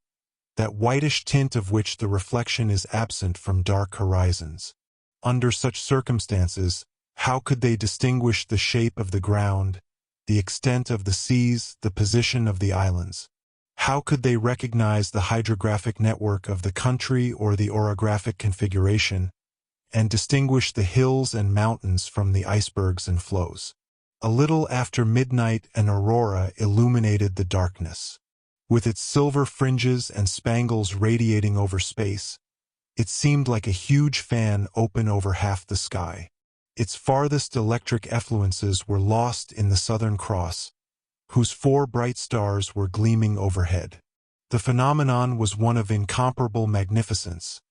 A: that whitish tint of which the reflection is absent from dark horizons. Under such circumstances, how could they distinguish the shape of the ground, the extent of the seas, the position of the islands? How could they recognize the hydrographic network of the country or the orographic configuration, and distinguish the hills and mountains from the icebergs and floes? A little after midnight an aurora illuminated the darkness. With its silver fringes and spangles radiating over space, it seemed like a huge fan open over half the sky. Its farthest electric effluences were lost in the Southern Cross, whose 4 bright stars were gleaming overhead. The phenomenon was one of incomparable magnificence,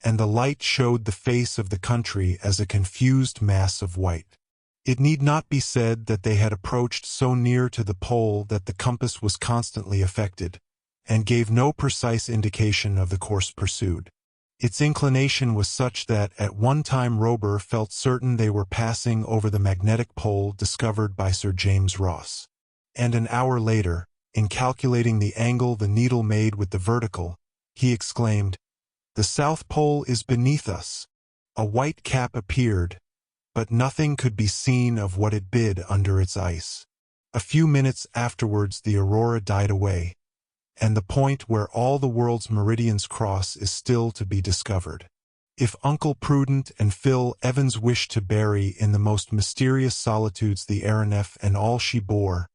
A: and the light showed the face of the country as a confused mass of white. It need not be said that they had approached so near to the pole that the compass was constantly affected, and gave no precise indication of the course pursued. Its inclination was such that at one time Robur felt certain they were passing over the magnetic pole discovered by Sir James Ross. And an hour later, in calculating the angle the needle made with the vertical, he exclaimed, "The South Pole is beneath us." A white cap appeared, but nothing could be seen of what it bid under its ice. A few minutes afterwards the aurora died away, and the point where all the world's meridians cross is still to be discovered. If Uncle Prudent and Phil Evans wished to bury in the most mysterious solitudes the aeronef and all she bore,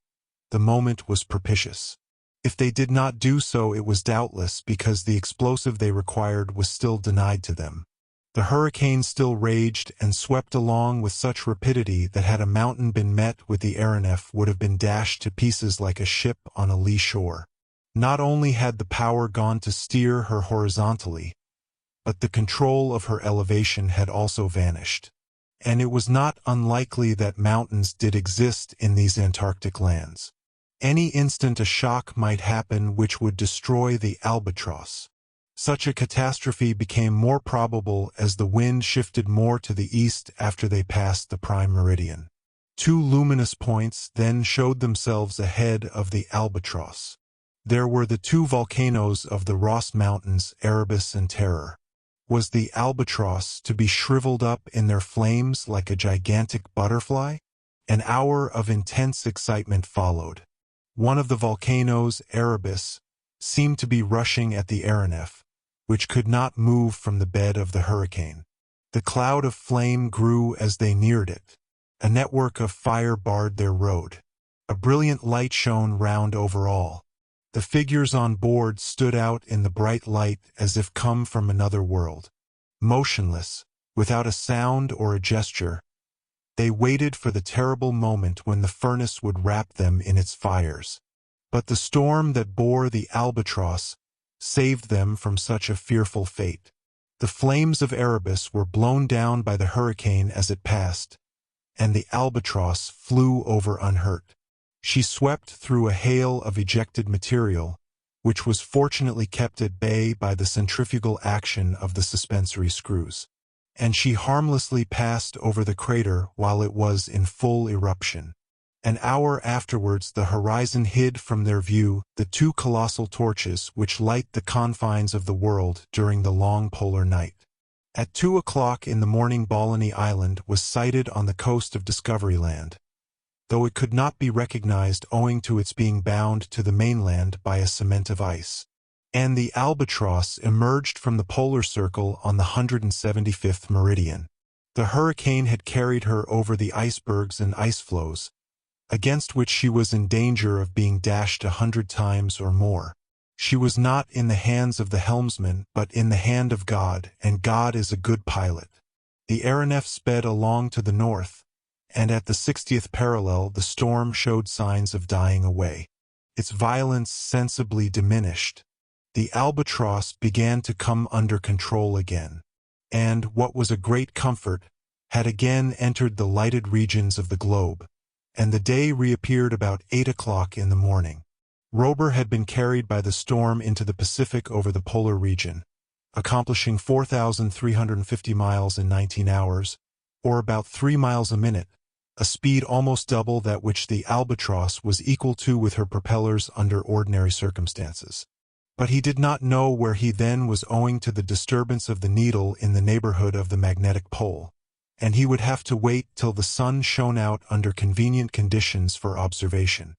A: the moment was propitious. If they did not do so, it was doubtless because the explosive they required was still denied to them. The hurricane still raged and swept along with such rapidity that had a mountain been met with the aeronef would have been dashed to pieces like a ship on a lee shore. Not only had the power gone to steer her horizontally, but the control of her elevation had also vanished. And it was not unlikely that mountains did exist in these Antarctic lands. Any instant a shock might happen which would destroy the Albatross. Such a catastrophe became more probable as the wind shifted more to the east after they passed the prime meridian. 2 luminous points then showed themselves ahead of the Albatross. There were the 2 volcanoes of the Ross Mountains, Erebus and Terror. Was the Albatross to be shriveled up in their flames like a gigantic butterfly? An hour of intense excitement followed. One of the volcanoes, Erebus, seemed to be rushing at the aeronef, which could not move from the bed of the hurricane. The cloud of flame grew as they neared it. A network of fire barred their road. A brilliant light shone round over all. The figures on board stood out in the bright light as if come from another world. Motionless, without a sound or a gesture, they waited for the terrible moment when the furnace would wrap them in its fires. But the storm that bore the Albatross saved them from such a fearful fate. The flames of Erebus were blown down by the hurricane as it passed, and the Albatross flew over unhurt. She swept through a hail of ejected material, which was fortunately kept at bay by the centrifugal action of the suspensory screws. And she harmlessly passed over the crater while it was in full eruption. An hour afterwards the horizon hid from their view the 2 colossal torches which light the confines of the world during the long polar night. At 2 o'clock in the morning Balleny Island was sighted on the coast of Discovery Land, though it could not be recognized owing to its being bound to the mainland by a cement of ice. And the Albatross emerged from the polar circle on the 175th meridian. The hurricane had carried her over the icebergs and ice floes, against which she was in danger of being dashed 100 times or more. She was not in the hands of the helmsman, but in the hand of God, and God is a good pilot. The aeronef sped along to the north, and at the 60th parallel the storm showed signs of dying away. Its violence sensibly diminished. The Albatross began to come under control again, and, what was a great comfort, had again entered the lighted regions of the globe, and the day reappeared about 8 o'clock in the morning. Robur had been carried by the storm into the Pacific over the polar region, accomplishing 4,350 miles in 19 hours, or about 3 miles a minute, a speed almost double that which the Albatross was equal to with her propellers under ordinary circumstances. But he did not know where he then was owing to the disturbance of the needle in the neighborhood of the magnetic pole, and he would have to wait till the sun shone out under convenient conditions for observation.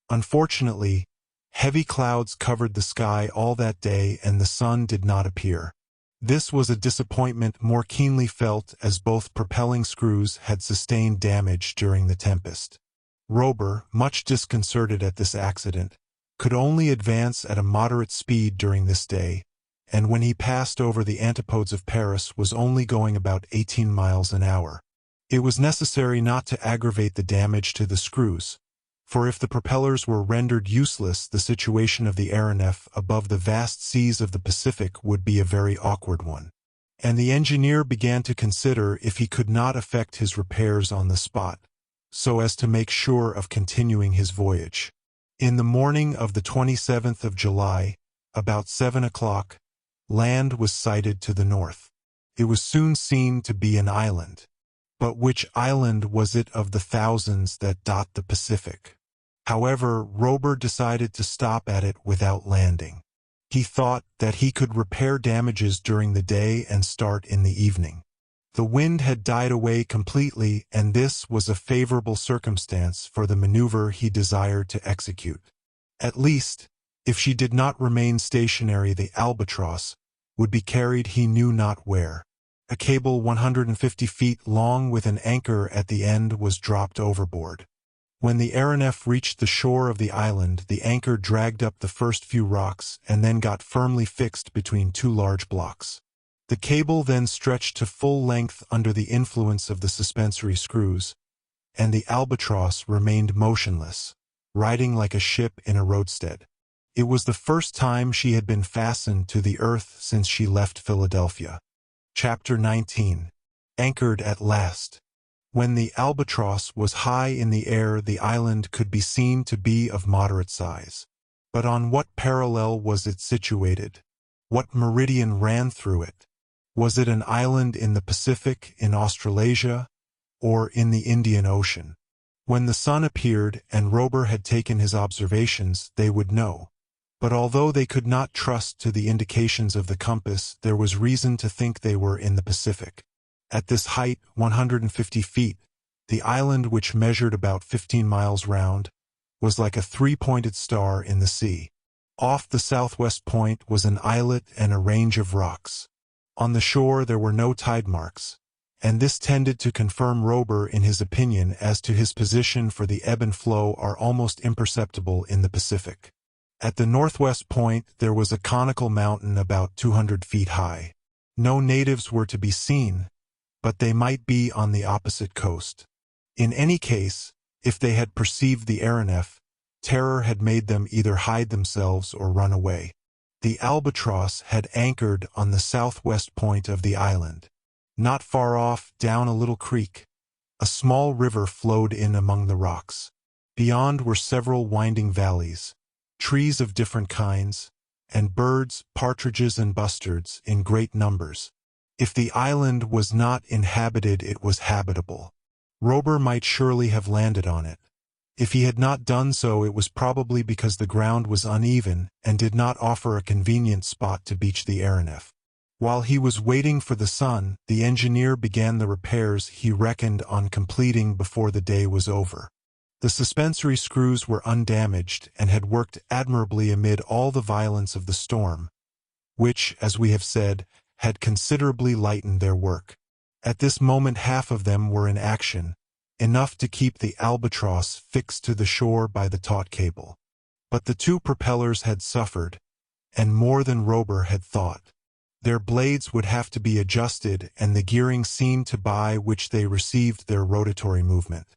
A: Unfortunately, heavy clouds covered the sky all that day and the sun did not appear. This was a disappointment more keenly felt as both propelling screws had sustained damage during the tempest. Robur, much disconcerted at this accident, could only advance at a moderate speed during this day, and when he passed over the antipodes of Paris was only going about 18 miles an hour. It was necessary not to aggravate the damage to the screws, For if the propellers were rendered useless, the situation of the aeronef above the vast seas of the Pacific would be a very awkward one. And the engineer began to consider if he could not effect his repairs on the spot, so as to make sure of continuing his voyage. In the morning of the 27th of July, about 7 o'clock, land was sighted to the north. It was soon seen to be an island. But which island was it of the thousands that dot the Pacific? However, Robur decided to stop at it without landing. He thought that he could repair damages during the day and start in the evening. The wind had died away completely, and this was a favorable circumstance for the maneuver he desired to execute. At least, if she did not remain stationary, the Albatross would be carried he knew not where. A cable 150 feet long with an anchor at the end was dropped overboard. When the aeronef reached the shore of the island, the anchor dragged up the first few rocks and then got firmly fixed between two large blocks. The cable then stretched to full length under the influence of the suspensory screws, and the Albatross remained motionless, riding like a ship in a roadstead. It was the first time she had been fastened to the earth since she left Philadelphia. Chapter 19. Anchored at last. When the Albatross was high in the air, the island could be seen to be of moderate size. But on what parallel was it situated? What meridian ran through it? Was it an island in the Pacific, in Australasia, or in the Indian Ocean? When the sun appeared and Robur had taken his observations, they would know. But although they could not trust to the indications of the compass, there was reason to think they were in the Pacific. At this height, 150 feet, the island, which measured about 15 miles round, was like a three-pointed star in the sea. Off the southwest point was an islet and a range of rocks. On the shore there were no tide marks, and this tended to confirm Robur in his opinion as to his position, for the ebb and flow are almost imperceptible in the Pacific. At the northwest point there was a conical mountain about 200 feet high. No natives were to be seen, but they might be on the opposite coast. In any case, if they had perceived the aeronef, terror had made them either hide themselves or run away. The Albatross had anchored on the southwest point of the island. Not far off, down a little creek, a small river flowed in among the rocks. Beyond were several winding valleys, trees of different kinds, and birds, partridges and bustards, in great numbers. If the island was not inhabited, it was habitable. Robur might surely have landed on it. If he had not done so, it was probably because the ground was uneven and did not offer a convenient spot to beach the aeronef. While he was waiting for the sun, the engineer began the repairs he reckoned on completing before the day was over. The suspensory screws were undamaged and had worked admirably amid all the violence of the storm, which, as we have said, had considerably lightened their work. At this moment half of them were in action, enough to keep the Albatross fixed to the shore by the taut cable. But the two propellers had suffered, and more than Robur had thought. Their blades would have to be adjusted and the gearing seen to by which they received their rotatory movement.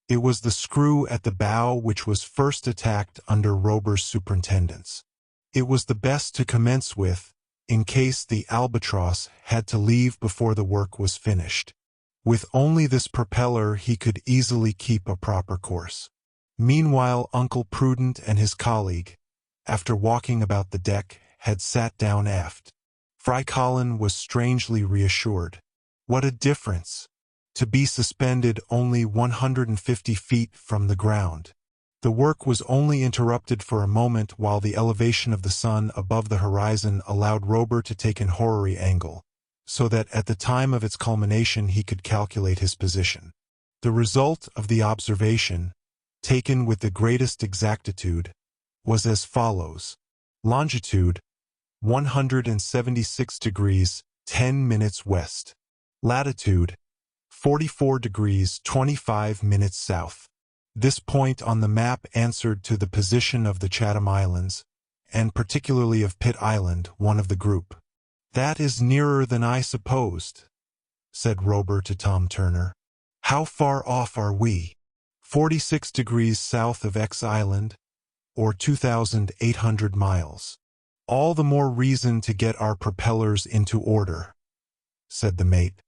A: It was the screw at the bow which was first attacked under Robur's superintendence. It was the best to commence with, in case the Albatross had to leave before the work was finished. With only this propeller he could easily keep a proper course. Meanwhile Uncle Prudent and his colleague, after walking about the deck, had sat down aft. Fry Colin was strangely reassured. What a difference! To be suspended only 150 feet from the ground. The work was only interrupted for a moment while the elevation of the sun above the horizon allowed Robur to take an horary angle, so that at the time of its culmination he could calculate his position. The result of the observation, taken with the greatest exactitude, was as follows. Longitude, 176 degrees, 10 minutes west. Latitude, 44 degrees, 25 minutes south. This point on the map answered to the position of the Chatham Islands, and particularly of Pitt Island, one of the group. "That is nearer than I supposed," said Robur to Tom Turner. "How far off are we?" 46 degrees south of X Island, or 2,800 miles. All the more reason to get our propellers into order, said the mate.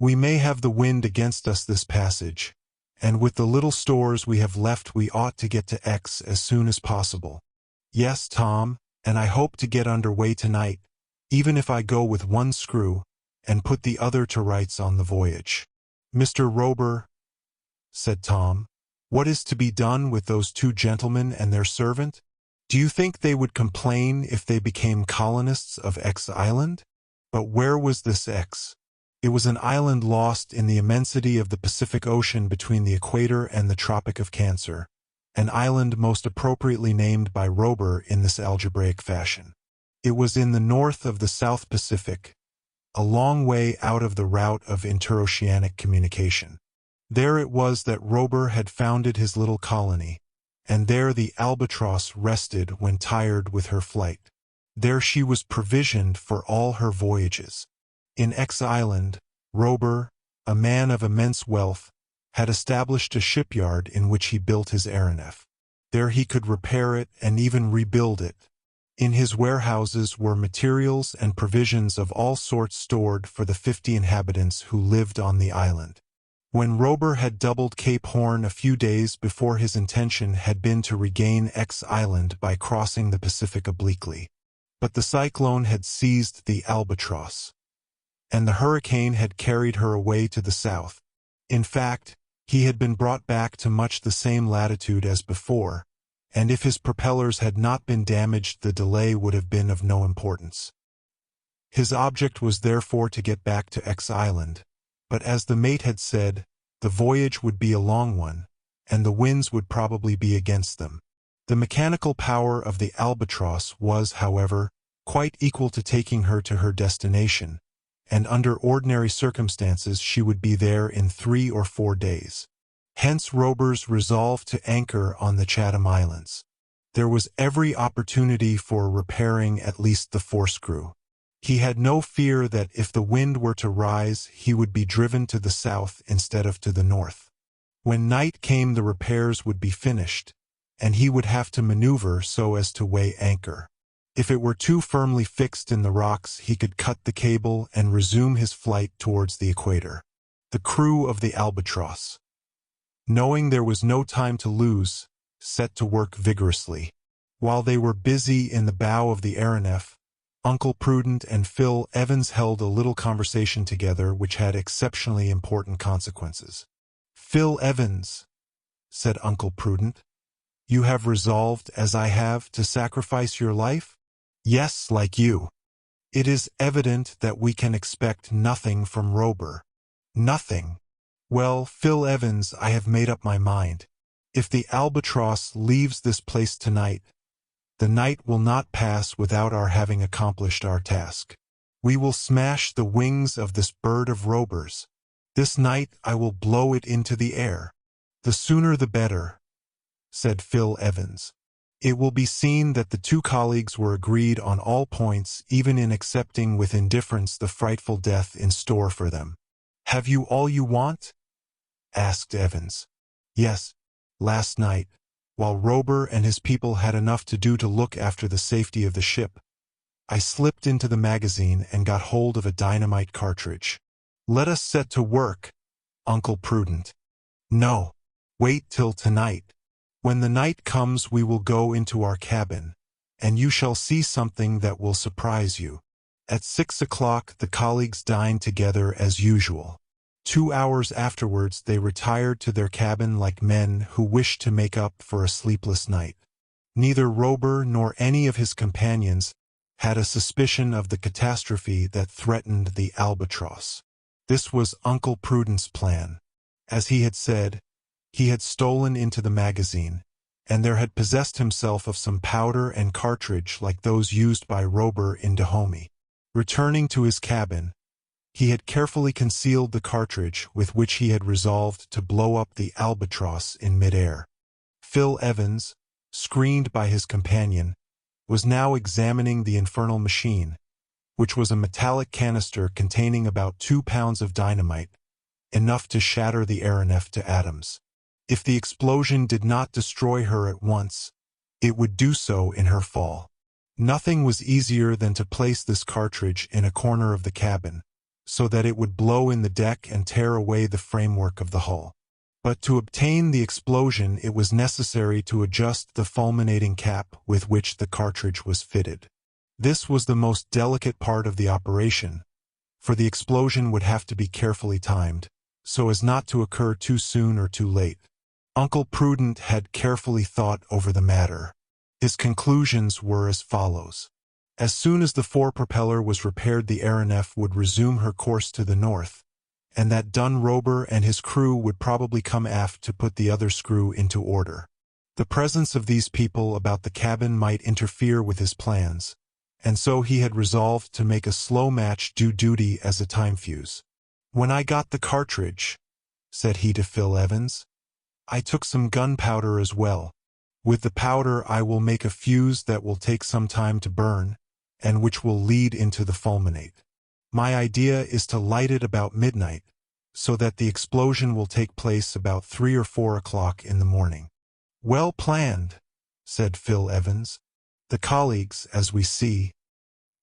A: We may have the wind against us this passage, and with the little stores we have left we ought to get to X as soon as possible. Yes, Tom, and I hope to get underway tonight, even if I go with one screw, and put the other to rights on the voyage. Mr. Robur, said Tom, what is to be done with those two gentlemen and their servant? Do you think they would complain if they became colonists of X Island? But where was this X? It was an island lost in the immensity of the Pacific Ocean between the equator and the Tropic of Cancer, an island most appropriately named by Robur in this algebraic fashion. It was in the north of the South Pacific, a long way out of the route of interoceanic communication. There it was that Robur had founded his little colony, and there the Albatross rested when tired with her flight. There she was provisioned for all her voyages. In X Island, Robur, a man of immense wealth, had established a shipyard in which he built his aeronef. There he could repair it and even rebuild it. In his warehouses were materials and provisions of all sorts stored for the 50 inhabitants who lived on the island. When Robur had doubled Cape Horn a few days before, his intention had been to regain X Island by crossing the Pacific obliquely. But the cyclone had seized the Albatross, and the hurricane had carried her away to the south. In fact, he had been brought back to much the same latitude as before, and if his propellers had not been damaged the delay would have been of no importance. His object was therefore to get back to X Island, but as the mate had said, the voyage would be a long one, and the winds would probably be against them. The mechanical power of the Albatross was, however, quite equal to taking her to her destination, and under ordinary circumstances she would be there in 3 or 4 days. Hence Robur's resolve to anchor on the Chatham Islands. There was every opportunity for repairing at least the forescrew. He had no fear that if the wind were to rise he would be driven to the south instead of to the north. When night came the repairs would be finished, and he would have to maneuver so as to weigh anchor. If it were too firmly fixed in the rocks he could cut the cable and resume his flight towards the equator. The crew of the Albatross, knowing there was no time to lose, set to work vigorously. While they were busy in the bow of the aeronef, Uncle Prudent and Phil Evans held a little conversation together which had exceptionally important consequences. Phil Evans, said Uncle Prudent, you have resolved, as I have, to sacrifice your life? Yes, like you. It is evident that we can expect nothing from Robur. Nothing. Well, Phil Evans, I have made up my mind. If the Albatross leaves this place tonight, the night will not pass without our having accomplished our task. We will smash the wings of this bird of Robur's. This night I will blow it into the air. The sooner the better, said Phil Evans. It will be seen that the two colleagues were agreed on all points, even in accepting with indifference the frightful death in store for them. Have you all you want? Asked Evans. Yes. Last night, while Robur and his people had enough to do to look after the safety of the ship, I slipped into the magazine and got hold of a dynamite cartridge. Let us set to work, Uncle Prudent. No, wait till tonight. When the night comes we will go into our cabin, and you shall see something that will surprise you. At 6 o'clock the colleagues dined together as usual. 2 hours afterwards they retired to their cabin like men who wished to make up for a sleepless night. Neither Robur nor any of his companions had a suspicion of the catastrophe that threatened the Albatross. This was Uncle Prudent's plan. As he had said, he had stolen into the magazine, and there had possessed himself of some powder and cartridge like those used by Robur in Dahomey. Returning to his cabin, he had carefully concealed the cartridge with which he had resolved to blow up the Albatross in midair. Phil Evans, screened by his companion, was now examining the infernal machine, which was a metallic canister containing about 2 pounds of dynamite, enough to shatter the aeronef to atoms. If the explosion did not destroy her at once, it would do so in her fall. Nothing was easier than to place this cartridge in a corner of the cabin, so that it would blow in the deck and tear away the framework of the hull. But to obtain the explosion, it was necessary to adjust the fulminating cap with which the cartridge was fitted. This was the most delicate part of the operation, for the explosion would have to be carefully timed, so as not to occur too soon or too late. Uncle Prudent had carefully thought over the matter. His conclusions were as follows. As soon as the fore-propeller was repaired, the aeronef would resume her course to the north, and that done, Robur and his crew would probably come aft to put the other screw into order. The presence of these people about the cabin might interfere with his plans, and so he had resolved to make a slow match do duty as a time fuse. "When I got the cartridge," said he to Phil Evans, "I took some gunpowder as well. With the powder I will make a fuse that will take some time to burn, and which will lead into the fulminate. My idea is to light it about midnight, so that the explosion will take place about 3 or 4 o'clock in the morning." "Well planned," said Phil Evans. The colleagues, as we see,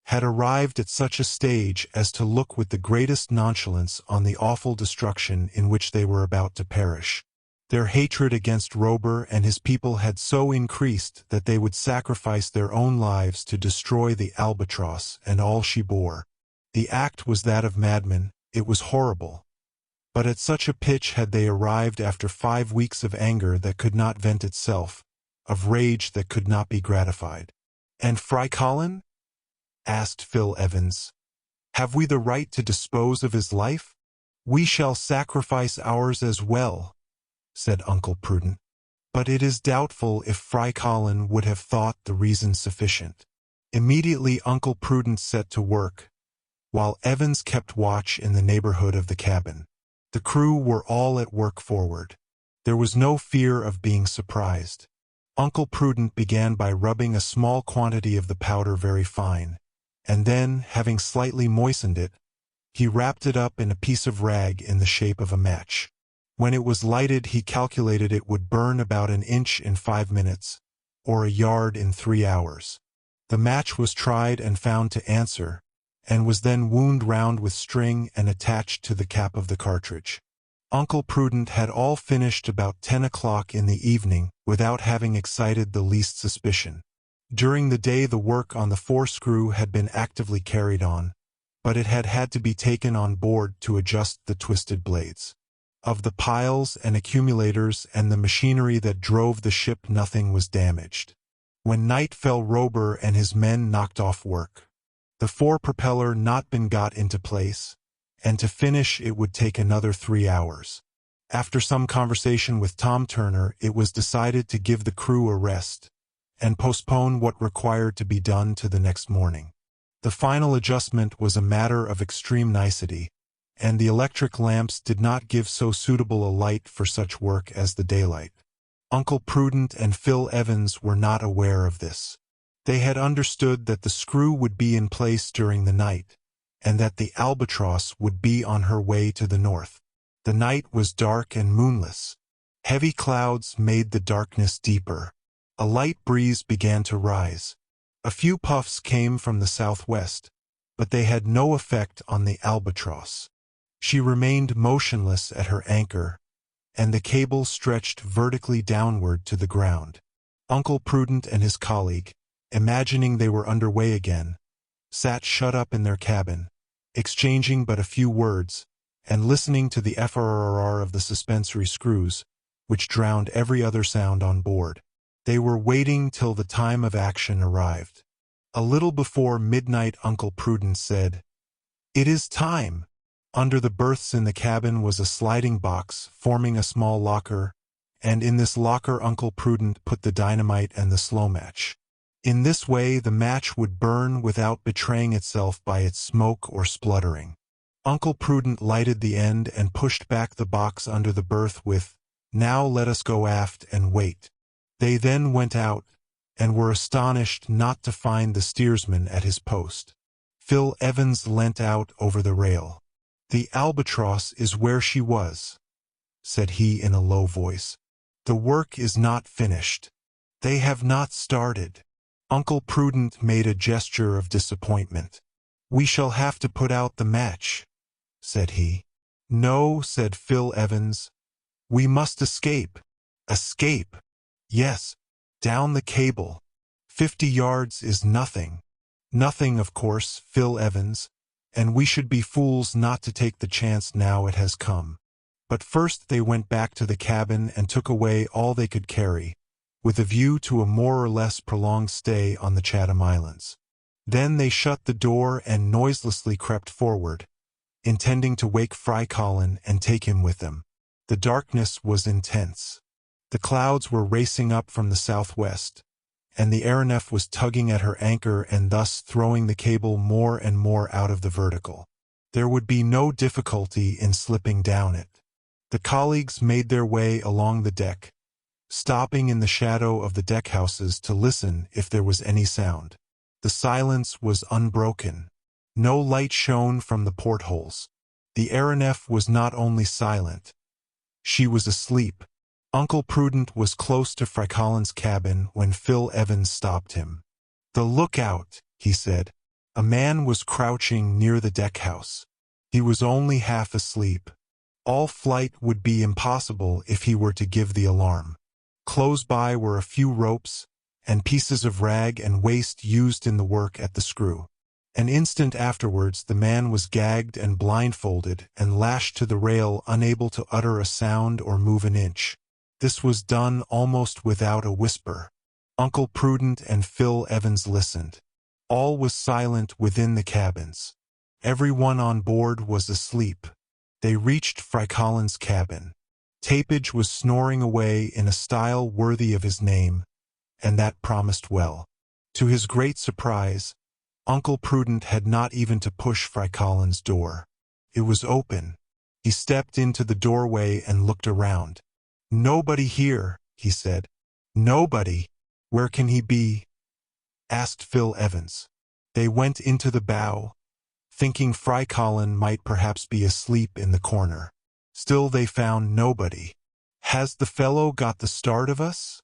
A: had arrived at such a stage as to look with the greatest nonchalance on the awful destruction in which they were about to perish. Their hatred against Robur and his people had so increased that they would sacrifice their own lives to destroy the Albatross and all she bore. The act was that of madmen. It was horrible. But at such a pitch had they arrived after 5 weeks of anger that could not vent itself, of rage that could not be gratified. "And Fry Colin?" asked Phil Evans. "Have we the right to dispose of his life?" "We shall sacrifice ours as well," said Uncle Prudent. But it is doubtful if Fry Colin would have thought the reason sufficient. Immediately Uncle Prudent set to work, while Evans kept watch in the neighborhood of the cabin. The crew were all at work forward. There was no fear of being surprised. Uncle Prudent began by rubbing a small quantity of the powder very fine, and then, having slightly moistened it, he wrapped it up in a piece of rag in the shape of a match. When it was lighted, he calculated it would burn about an inch in 5 minutes, or a yard in 3 hours. The match was tried and found to answer, and was then wound round with string and attached to the cap of the cartridge. Uncle Prudent had all finished about 10 o'clock in the evening without having excited the least suspicion. During the day the work on the fore-screw had been actively carried on, but it had had to be taken on board to adjust the twisted blades. Of the piles and accumulators and the machinery that drove the ship, nothing was damaged. When night fell, Robur and his men knocked off work. The fore-propeller not been got into place, and to finish it would take another 3 hours. After some conversation with Tom Turner, it was decided to give the crew a rest, and postpone what required to be done to the next morning. The final adjustment was a matter of extreme nicety, and the electric lamps did not give so suitable a light for such work as the daylight. Uncle Prudent and Phil Evans were not aware of this. They had understood that the screw would be in place during the night, and that the Albatross would be on her way to the north. The night was dark and moonless. Heavy clouds made the darkness deeper. A light breeze began to rise. A few puffs came from the southwest, but they had no effect on the Albatross. She remained motionless at her anchor, and the cable stretched vertically downward to the ground. Uncle Prudent and his colleague, imagining they were underway again, sat shut up in their cabin, exchanging but a few words, and listening to the frrr of the suspensory screws, which drowned every other sound on board. They were waiting till the time of action arrived. A little before midnight Uncle Prudent said, "It is time." Under the berths in the cabin was a sliding box forming a small locker, and in this locker Uncle Prudent put the dynamite and the slow match. In this way the match would burn without betraying itself by its smoke or spluttering. Uncle Prudent lighted the end and pushed back the box under the berth with, "Now let us go aft and wait." They then went out, and were astonished not to find the steersman at his post. Phil Evans leant out over the rail. "The Albatross is where she was," said he in a low voice. The work is not finished. They have not started." Uncle Prudent made a gesture of disappointment. "We shall have to put out the match," said he. "No," said Phil Evans. "We must escape." "Escape?" "Yes. Down the cable. 50 yards is nothing." "Nothing, of course, Phil Evans, and we should be fools not to take the chance now it has come." But first they went back to the cabin and took away all they could carry, with a view to a more or less prolonged stay on the Chatham Islands. Then they shut the door and noiselessly crept forward, intending to wake Fry Colin and take him with them. The darkness was intense. The clouds were racing up from the southwest, and the aeronef was tugging at her anchor and thus throwing the cable more and more out of the vertical. There would be no difficulty in slipping down it. The colleagues made their way along the deck, stopping in the shadow of the deckhouses to listen if there was any sound. The silence was unbroken. No light shone from the portholes. The aeronef was not only silent, she was asleep. Uncle Prudent was close to Fry Colin's cabin when Phil Evans stopped him. "The lookout," he said. A man was crouching near the deckhouse. He was only half asleep. All flight would be impossible if he were to give the alarm. Close by were a few ropes and pieces of rag and waste used in the work at the screw. An instant afterwards the man was gagged and blindfolded and lashed to the rail, unable to utter a sound or move an inch. This was done almost without a whisper. Uncle Prudent and Phil Evans listened. All was silent within the cabins. Everyone on board was asleep. They reached Fry Colin's cabin. Tapage was snoring away in a style worthy of his name, and that promised well. To his great surprise, Uncle Prudent had not even to push Fry Colin's door. It was open. He stepped into the doorway and looked around. "Nobody here," he said. "Nobody. Where can he be?" asked Phil Evans. They went into the bow, thinking Fry Colin might perhaps be asleep in the corner. Still they found nobody. "Has the fellow got the start of us?"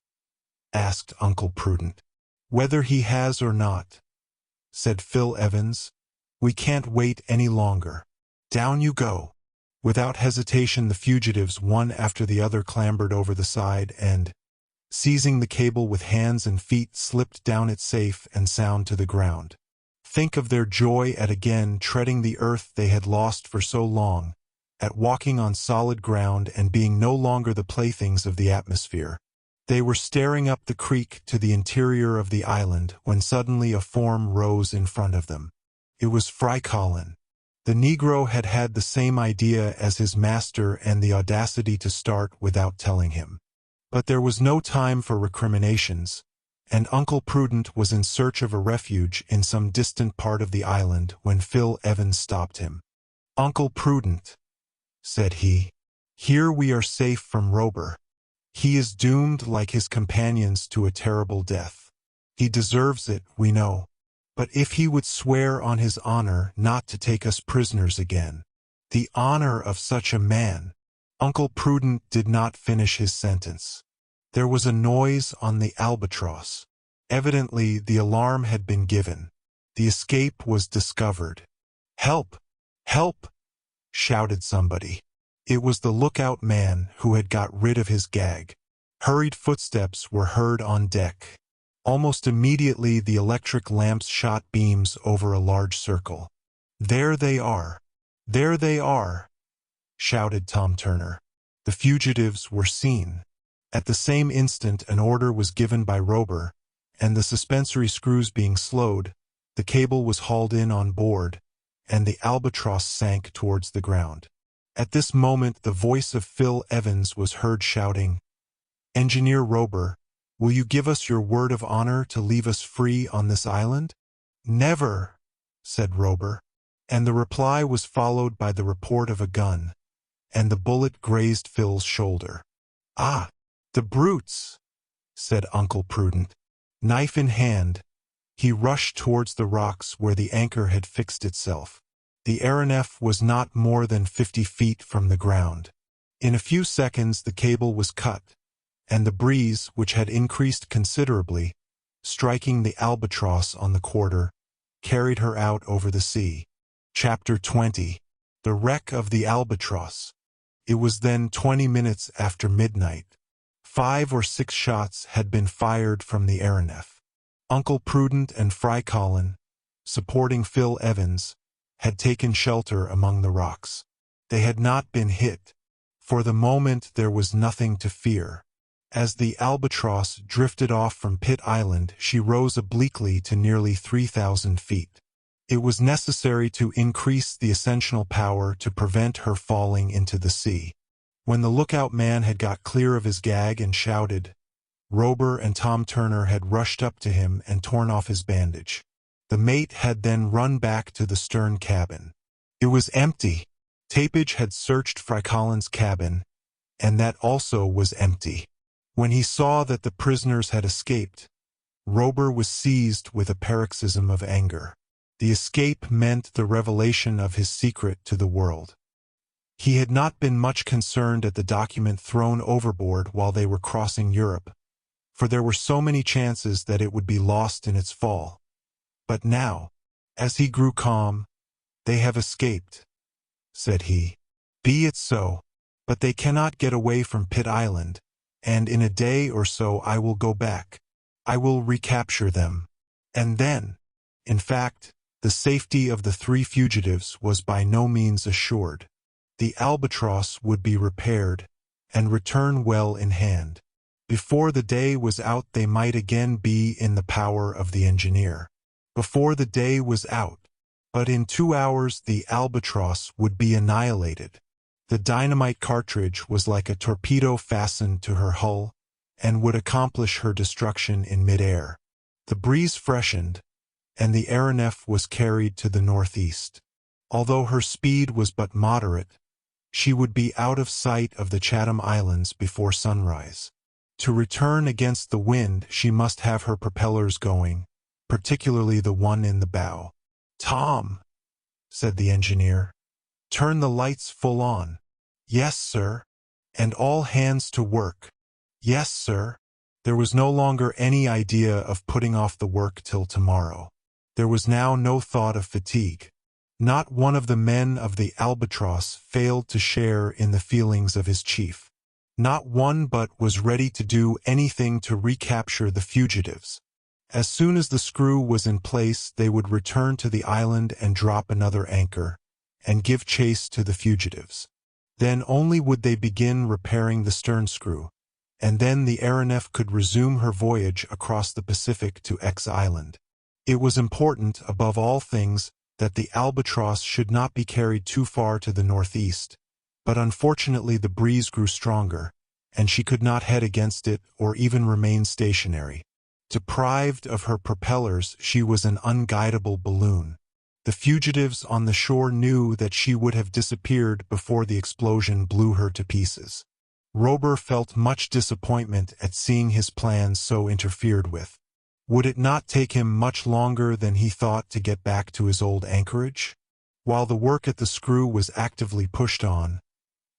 A: asked Uncle Prudent. "Whether he has or not," said Phil Evans, "we can't wait any longer. Down you go." Without hesitation the fugitives one after the other clambered over the side and, seizing the cable with hands and feet, slipped down it safe and sound to the ground. Think of their joy at again treading the earth they had lost for so long, at walking on solid ground and being no longer the playthings of the atmosphere. They were staring up the creek to the interior of the island when suddenly a form rose in front of them. It was Fry Colin. The Negro had had the same idea as his master and the audacity to start without telling him. But there was no time for recriminations, and Uncle Prudent was in search of a refuge in some distant part of the island when Phil Evans stopped him. "Uncle Prudent," said he, "here we are safe from Robur. He is doomed like his companions to a terrible death. He deserves it, we know. But if he would swear on his honor not to take us prisoners again." "The honor of such a man—" Uncle Prudent did not finish his sentence. There was a noise on the Albatross. Evidently the alarm had been given. The escape was discovered. "Help! Help!" shouted somebody. It was the lookout man who had got rid of his gag. Hurried footsteps were heard on deck. Almost immediately the electric lamps shot beams over a large circle. "There they are! There they are!" shouted Tom Turner. The fugitives were seen. At the same instant an order was given by Robur, and the suspensory screws being slowed, the cable was hauled in on board, and the Albatross sank towards the ground. At this moment the voice of Phil Evans was heard shouting, "Engineer Robur, will you give us your word of honor to leave us free on this island?" "Never," said Robur, and the reply was followed by the report of a gun, and the bullet grazed Phil's shoulder. "Ah, the brutes!" said Uncle Prudent. Knife in hand, he rushed towards the rocks where the anchor had fixed itself. The aeronef was not more than 50 feet from the ground. In a few seconds the cable was cut, and the breeze, which had increased considerably, striking the Albatross on the quarter, carried her out over the sea. Chapter 20. The Wreck of the Albatross. It was then 20 minutes after midnight. 5 or 6 shots had been fired from the aeronef. Uncle Prudent and Fry Colin, supporting Phil Evans, had taken shelter among the rocks. They had not been hit. For the moment there was nothing to fear. As the Albatross drifted off from Pitt Island, she rose obliquely to nearly 3,000 feet. It was necessary to increase the ascensional power to prevent her falling into the sea. When the lookout man had got clear of his gag and shouted, Robur and Tom Turner had rushed up to him and torn off his bandage. The mate had then run back to the stern cabin. It was empty. Tapage had searched Fry Colin's cabin, and that also was empty. When he saw that the prisoners had escaped, Robur was seized with a paroxysm of anger. The escape meant the revelation of his secret to the world. He had not been much concerned at the document thrown overboard while they were crossing Europe, for there were so many chances that it would be lost in its fall. But now, as he grew calm, "They have escaped," said he. "Be it so, but they cannot get away from Pitt Island, and in a day or so I will go back. I will recapture them. And then, in fact, the safety of the 3 fugitives was by no means assured. The Albatross would be repaired, and return well in hand. Before the day was out they might again be in the power of the engineer. Before the day was out, but in 2 hours the Albatross would be annihilated. The dynamite cartridge was like a torpedo fastened to her hull, and would accomplish her destruction in mid-air. The breeze freshened, and the aeronef was carried to the northeast. Although her speed was but moderate, she would be out of sight of the Chatham Islands before sunrise. To return against the wind she must have her propellers going, particularly the one in the bow. "Tom," said the engineer, "turn the lights full on." "Yes, sir." "And all hands to work." "Yes, sir." There was no longer any idea of putting off the work till tomorrow. There was now no thought of fatigue. Not one of the men of the Albatross failed to share in the feelings of his chief. Not one but was ready to do anything to recapture the fugitives. As soon as the screw was in place they would return to the island and drop another anchor, and give chase to the fugitives. Then only would they begin repairing the stern screw, and then the aeronef could resume her voyage across the Pacific to X Island. It was important, above all things, that the Albatross should not be carried too far to the northeast, but unfortunately the breeze grew stronger, and she could not head against it or even remain stationary. Deprived of her propellers, she was an unguidable balloon. The fugitives on the shore knew that she would have disappeared before the explosion blew her to pieces. Robur felt much disappointment at seeing his plans so interfered with. Would it not take him much longer than he thought to get back to his old anchorage? While the work at the screw was actively pushed on,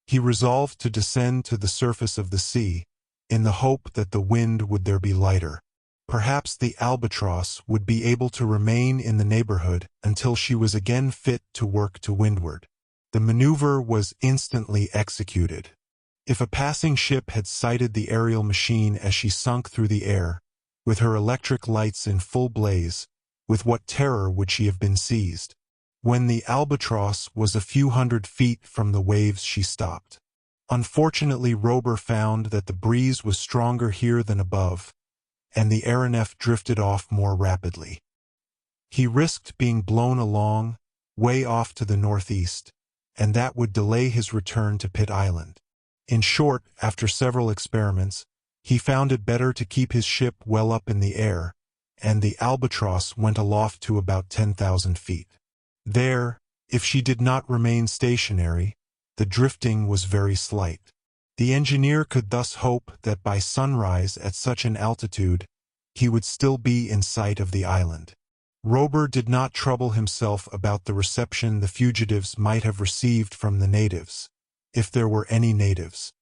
A: he resolved to descend to the surface of the sea, in the hope that the wind would there be lighter. Perhaps the Albatross would be able to remain in the neighborhood until she was again fit to work to windward. The maneuver was instantly executed. If a passing ship had sighted the aerial machine as she sunk through the air, with her electric lights in full blaze, with what terror would she have been seized? When the Albatross was a few hundred feet from the waves she stopped. Unfortunately Robur found that the breeze was stronger here than above, and the aeronef drifted off more rapidly. He risked being blown along, way off to the northeast, and that would delay his return to Pitt Island. In short, after several experiments, he found it better to keep his ship well up in the air, and the Albatross went aloft to about 10,000 feet. There, if she did not remain stationary, the drifting was very slight. The engineer could thus hope that by sunrise at such an altitude, he would still be in sight of the island. Robur did not trouble himself about the reception the fugitives might have received from the natives, if there were any natives.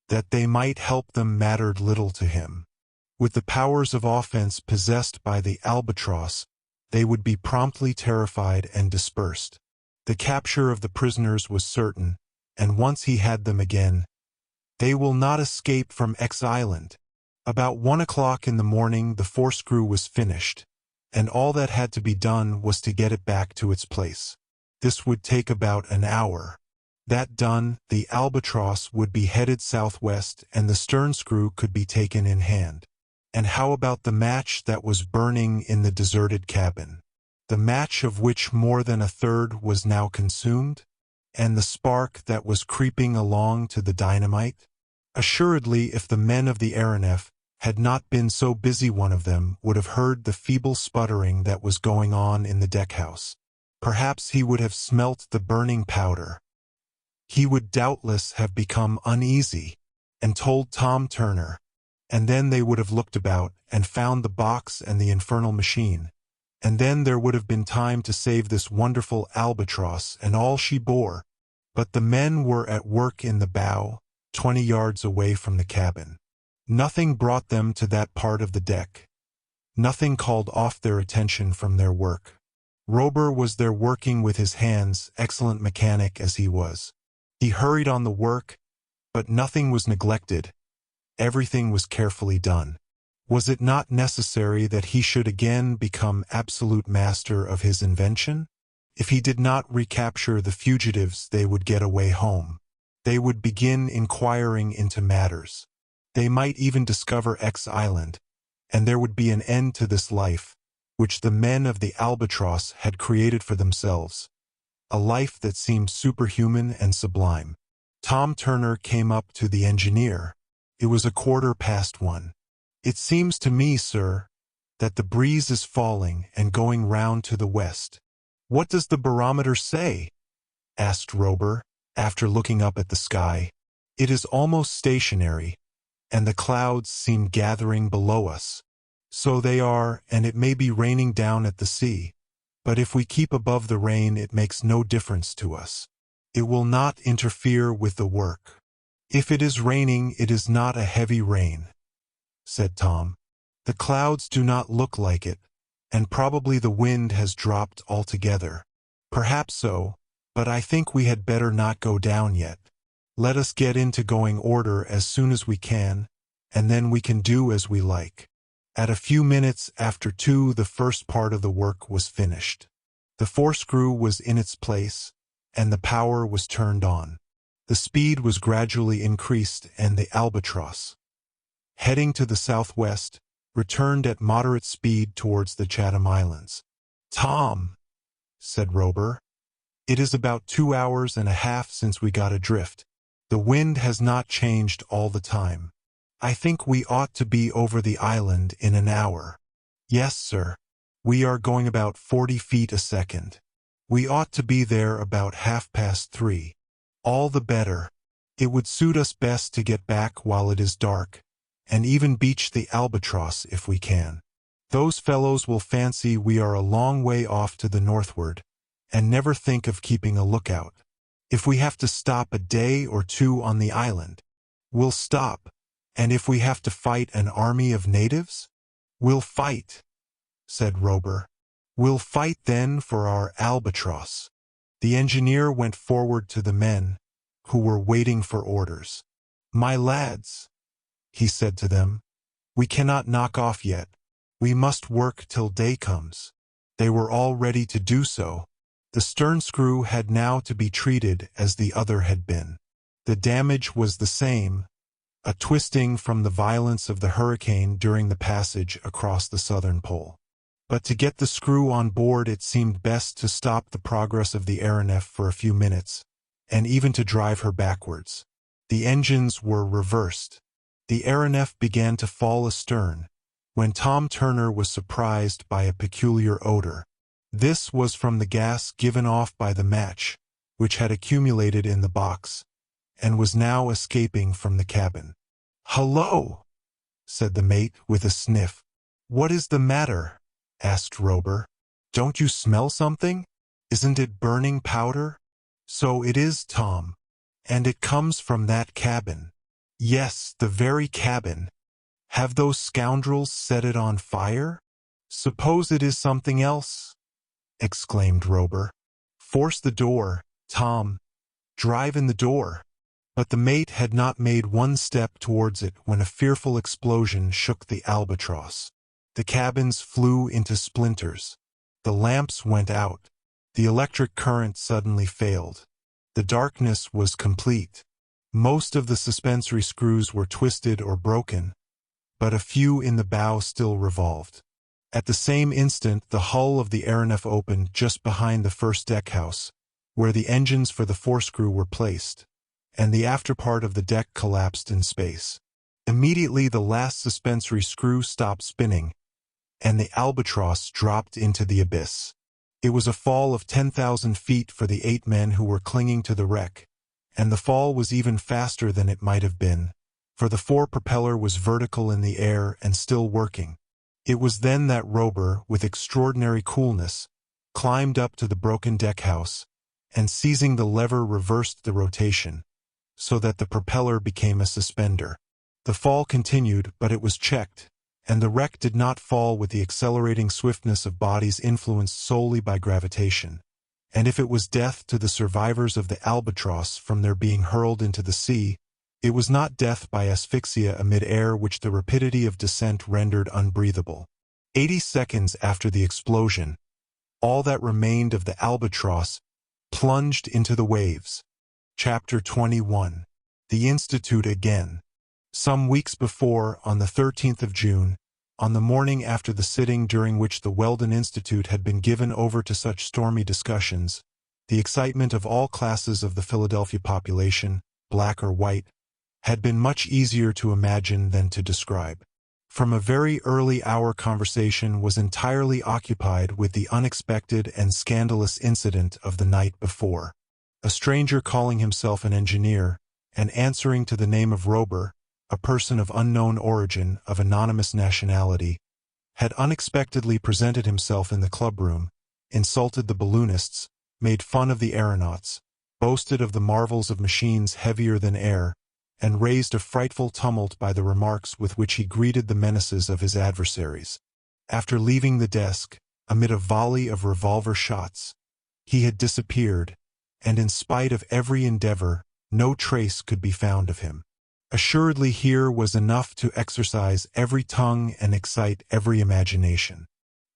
A: that they might help them mattered little to him. With the powers of offense possessed by the Albatross, they would be promptly terrified and dispersed. The capture of the prisoners was certain, and once he had them again, they will not escape from X Island. About 1 o'clock in the morning the four-screw was finished, and all that had to be done was to get it back to its place. This would take about an hour. That done, the Albatross would be headed southwest and the stern screw could be taken in hand. And how about the match that was burning in the deserted cabin? The match of which more than a third was now consumed? And the spark that was creeping along to the dynamite? Assuredly, if the men of the aeronef had not been so busy, one of them would have heard the feeble sputtering that was going on in the deckhouse. Perhaps he would have smelt the burning powder. He would doubtless have become uneasy, and told Tom Turner, and then they would have looked about and found the box and the infernal machine, and then there would have been time to save this wonderful Albatross and all she bore. But the men were at work in the bow, 20 yards away from the cabin. Nothing brought them to that part of the deck. Nothing called off their attention from their work. Robur was there working with his hands, excellent mechanic as he was. He hurried on the work, but nothing was neglected. Everything was carefully done. Was it not necessary that he should again become absolute master of his invention? If he did not recapture the fugitives, they would get away home. They would begin inquiring into matters. They might even discover X Island, and there would be an end to this life, which the men of the Albatross had created for themselves. A life that seemed superhuman and sublime. Tom Turner came up to the engineer. It was 1:15. "It seems to me, sir, that the breeze is falling and going round to the west." "What does the barometer say?" asked Robur, after looking up at the sky. "It is almost stationary, and the clouds seem gathering below us." "So they are, and it may be raining down at the sea. But if we keep above the rain it makes no difference to us. It will not interfere with the work. If it is raining it is not a heavy rain," said Tom. "The clouds do not look like it, and probably the wind has dropped altogether." "Perhaps so, but I think we had better not go down yet. Let us get into going order as soon as we can, and then we can do as we like." At a few minutes after 2 the first part of the work was finished. The four-screw was in its place, and the power was turned on. The speed was gradually increased, and the Albatross, heading to the southwest, returned at moderate speed towards the Chatham Islands. "Tom," said Robur, "it is about 2 hours and a half since we got adrift. The wind has not changed all the time. I think we ought to be over the island in an hour." "Yes, sir. We are going about 40 feet a second. We ought to be there about 3:30. All the better. It would suit us best to get back while it is dark, and even beach the Albatross if we can. Those fellows will fancy we are a long way off to the northward, and never think of keeping a lookout. If we have to stop a day or 2 on the island, we'll stop. And if we have to fight an army of natives, we'll fight," said Robur. "We'll fight then for our Albatross." The engineer went forward to the men, who were waiting for orders. "My lads," he said to them, "we cannot knock off yet. We must work till day comes." They were all ready to do so. The stern screw had now to be treated as the other had been. The damage was the same, a twisting from the violence of the hurricane during the passage across the southern pole. But to get the screw on board it seemed best to stop the progress of the aeronef for a few minutes, and even to drive her backwards. The engines were reversed. The aeronef began to fall astern, when Tom Turner was surprised by a peculiar odor. This was from the gas given off by the match, which had accumulated in the box, and was now escaping from the cabin. "Hullo!" said the mate with a sniff. "What is the matter?" asked Robur. "Don't you smell something? Isn't it burning powder?" "So it is, Tom, and it comes from that cabin. Yes, the very cabin. Have those scoundrels set it on fire? Suppose it is something else, exclaimed Robur. Force the door, Tom. Drive in the door. But the mate had not made one step towards it when a fearful explosion shook the Albatross. The cabins flew into splinters. The lamps went out. The electric current suddenly failed. The darkness was complete. Most of the suspensory screws were twisted or broken, but a few in the bow still revolved. At the same instant, the hull of the aeronef opened just behind the first deckhouse, where the engines for the forescrew were placed, and the after part of the deck collapsed in space. Immediately the last suspensory screw stopped spinning, and the Albatross dropped into the abyss. It was a fall of 10,000 feet for the 8 men who were clinging to the wreck, and the fall was even faster than it might have been, for the fore-propeller was vertical in the air and still working. It was then that Robur, with extraordinary coolness, climbed up to the broken deckhouse, and seizing the lever reversed the rotation, so that the propeller became a suspender. The fall continued, but it was checked, and the wreck did not fall with the accelerating swiftness of bodies influenced solely by gravitation. And if it was death to the survivors of the Albatross from their being hurled into the sea, it was not death by asphyxia amid air which the rapidity of descent rendered unbreathable. 80 seconds after the explosion, all that remained of the Albatross plunged into the waves. Chapter 21. The Institute again. Some weeks before, on the 13th of June, on the morning after the sitting during which the Weldon Institute had been given over to such stormy discussions, the excitement of all classes of the Philadelphia population, black or white, had been much easier to imagine than to describe. From a very early hour conversation was entirely occupied with the unexpected and scandalous incident of the night before. A stranger calling himself an engineer, and answering to the name of Robur, a person of unknown origin, of anonymous nationality, had unexpectedly presented himself in the clubroom, insulted the balloonists, made fun of the aeronauts, boasted of the marvels of machines heavier than air, and raised a frightful tumult by the remarks with which he greeted the menaces of his adversaries. After leaving the desk, amid a volley of revolver shots, he had disappeared, and in spite of every endeavor, no trace could be found of him. Assuredly here was enough to exercise every tongue and excite every imagination.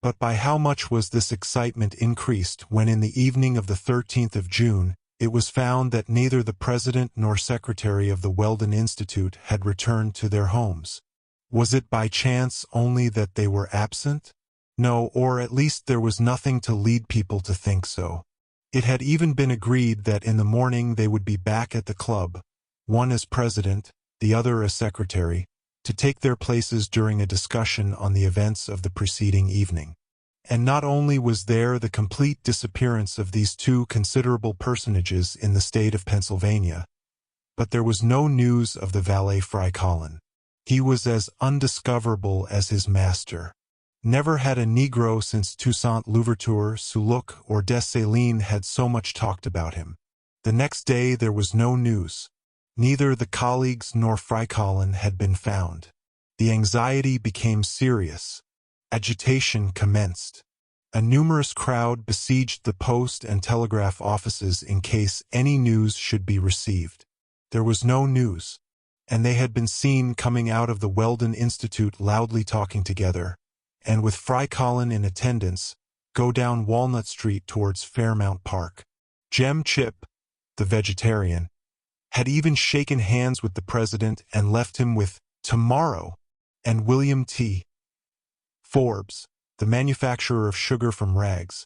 A: But by how much was this excitement increased when in the evening of the 13th of June, it was found that neither the president nor secretary of the Weldon Institute had returned to their homes. Was it by chance only that they were absent? No, or at least there was nothing to lead people to think so. It had even been agreed that in the morning they would be back at the club, one as president, the other as secretary, to take their places during a discussion on the events of the preceding evening. And not only was there the complete disappearance of these two considerable personages in the state of Pennsylvania, but there was no news of the valet Freikallen. He was as undiscoverable as his master. Never had a Negro since Toussaint Louverture, Suluk, or Dessalines had so much talked about him. The next day there was no news. Neither the colleagues nor Freikallen had been found. The anxiety became serious. Agitation commenced. A numerous crowd besieged the post and telegraph offices in case any news should be received. There was no news, and they had been seen coming out of the Weldon Institute loudly talking together, and with Freikallen in attendance, go down Walnut Street towards Fairmount Park. Jem Chip, the vegetarian, had even shaken hands with the president and left him with "tomorrow," and William T. Forbes, the manufacturer of sugar from rags,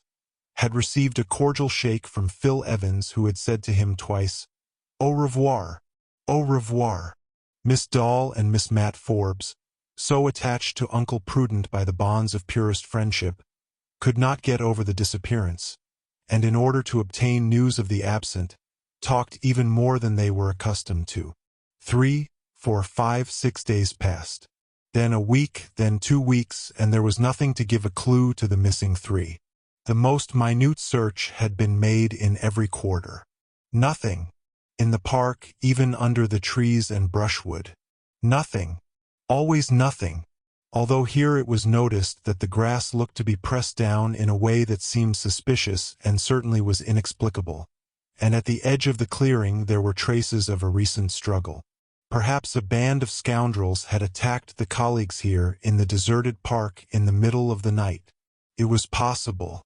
A: had received a cordial shake from Phil Evans, who had said to him twice, "Au revoir, au revoir." Miss Dahl and Miss Matt Forbes, so attached to Uncle Prudent by the bonds of purest friendship, could not get over the disappearance, and in order to obtain news of the absent, talked even more than they were accustomed to. 3, 4, 5, 6 days passed. Then a week, then 2 weeks, and there was nothing to give a clue to the missing 3. The most minute search had been made in every quarter. Nothing, In the park, even under the trees and brushwood. Nothing. Always nothing. Although here it was noticed that the grass looked to be pressed down in a way that seemed suspicious and certainly was inexplicable. And at the edge of the clearing there were traces of a recent struggle. Perhaps a band of scoundrels had attacked the colleagues here in the deserted park in the middle of the night. It was possible.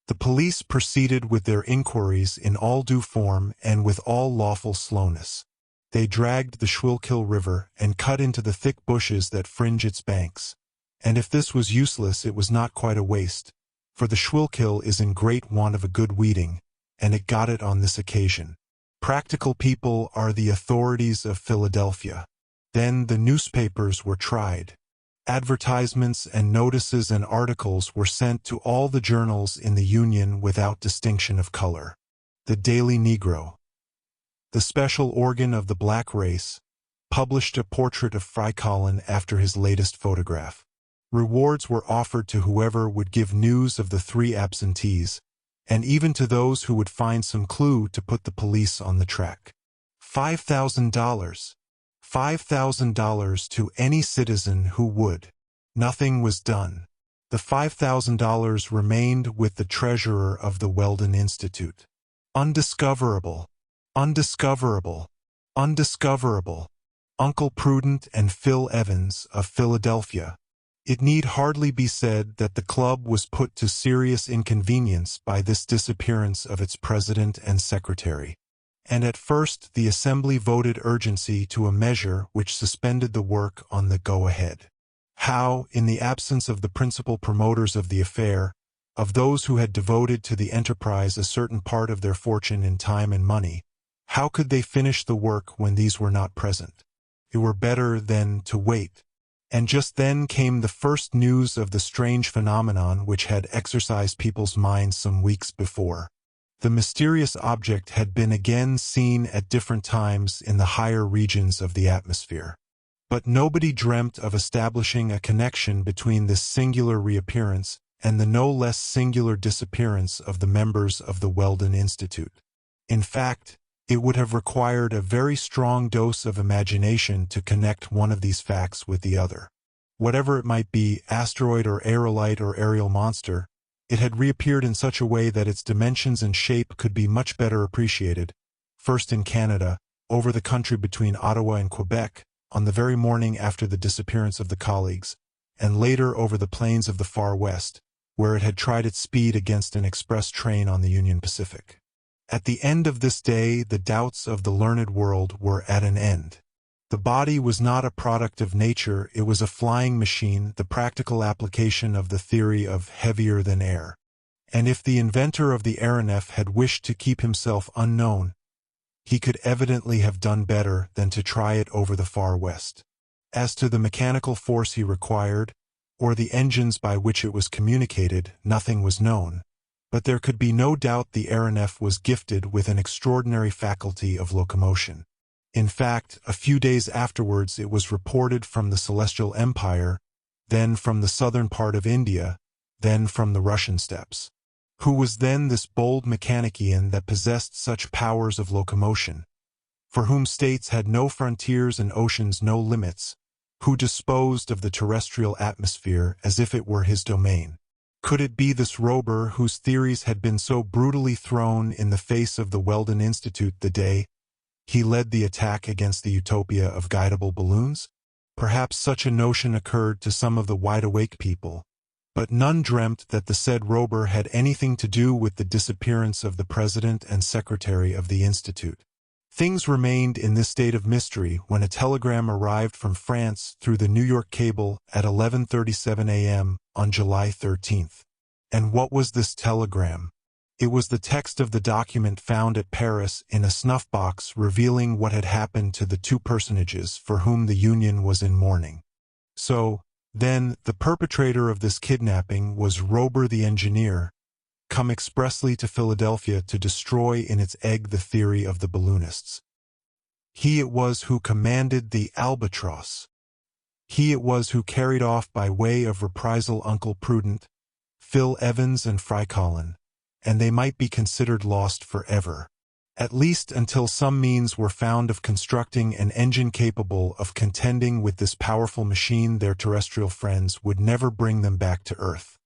A: The police proceeded with their inquiries in all due form and with all lawful slowness. They dragged the Schuylkill River and cut into the thick bushes that fringe its banks. And if this was useless, it was not quite a waste, for the Schuylkill is in great want of a good weeding, and it got it on this occasion. Practical people are the authorities of Philadelphia. Then the newspapers were tried. Advertisements and notices and articles were sent to all the journals in the Union without distinction of color. The Daily Negro, the special organ of the black race, published a portrait of Freikallen after his latest photograph. Rewards were offered to whoever would give news of the 3 absentees, and even to those who would find some clue to put the police on the track. $5,000. $5,000 to any citizen who would. Nothing was done. The $5,000 remained with the treasurer of the Weldon Institute. Undiscoverable. Undiscoverable. Undiscoverable. Uncle Prudent and Phil Evans of Philadelphia. It need hardly be said that the club was put to serious inconvenience by this disappearance of its president and secretary. And at first the assembly voted urgency to a measure which suspended the work on the go-ahead. How, in the absence of the principal promoters of the affair, of those who had devoted to the enterprise a certain part of their fortune in time and money, how could they finish the work when these were not present? It were better, then, to wait. And just then came the first news of the strange phenomenon which had exercised people's minds some weeks before. The mysterious object had been again seen at different times in the higher regions of the atmosphere. But nobody dreamt of establishing a connection between this singular reappearance and the no less singular disappearance of the members of the Weldon Institute. In fact, it would have required a very strong dose of imagination to connect one of these facts with the other. Whatever it might be, asteroid or aerolite or aerial monster, it had reappeared in such a way that its dimensions and shape could be much better appreciated, first in Canada, over the country between Ottawa and Quebec, on the very morning after the disappearance of the colleagues, and later over the plains of the far west, where it had tried its speed against an express train on the Union Pacific. At the end of this day, the doubts of the learned world were at an end. The body was not a product of nature, it was a flying machine, the practical application of the theory of heavier than air. And if the inventor of the aeronef had wished to keep himself unknown, he could evidently have done better than to try it over the far west. As to the mechanical force he required, or the engines by which it was communicated, nothing was known. But there could be no doubt the aeronef was gifted with an extraordinary faculty of locomotion. In fact, a few days afterwards it was reported from the Celestial Empire, then from the southern part of India, then from the Russian steppes. Who was then this bold mechanician that possessed such powers of locomotion, for whom states had no frontiers and oceans no limits, who disposed of the terrestrial atmosphere as if it were his domain? Could it be this Robur whose theories had been so brutally thrown in the face of the Weldon Institute the day he led the attack against the utopia of guidable balloons? Perhaps such a notion occurred to some of the wide-awake people, but none dreamt that the said Robur had anything to do with the disappearance of the president and secretary of the Institute. Things remained in this state of mystery when a telegram arrived from France through the New York cable at 11:37 a.m. on July 13th. And what was this telegram? It was the text of the document found at Paris in a snuff-box revealing what had happened to the 2 personages for whom the Union was in mourning. So, then, the perpetrator of this kidnapping was Robur the engineer, come expressly to Philadelphia to destroy in its egg the theory of the balloonists. He it was who commanded the Albatross. He it was who carried off by way of reprisal Uncle Prudent, Phil Evans and Freikallen, and they might be considered lost forever. at least until some means were found of constructing an engine capable of contending with this powerful machine. Their terrestrial friends would never bring them back to Earth.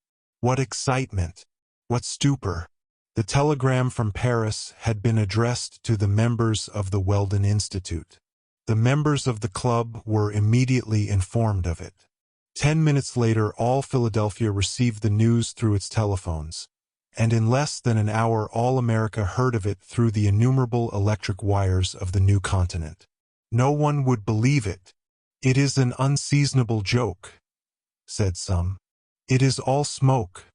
A: What excitement! What stupor! The telegram from Paris had been addressed to the members of the Weldon Institute. The members of the club were immediately informed of it. 10 minutes later, all Philadelphia received the news through its telephones, and in less than an hour all America heard of it through the innumerable electric wires of the new continent. No one would believe it. "It is an unseasonable joke," said some. "It is all smoke,"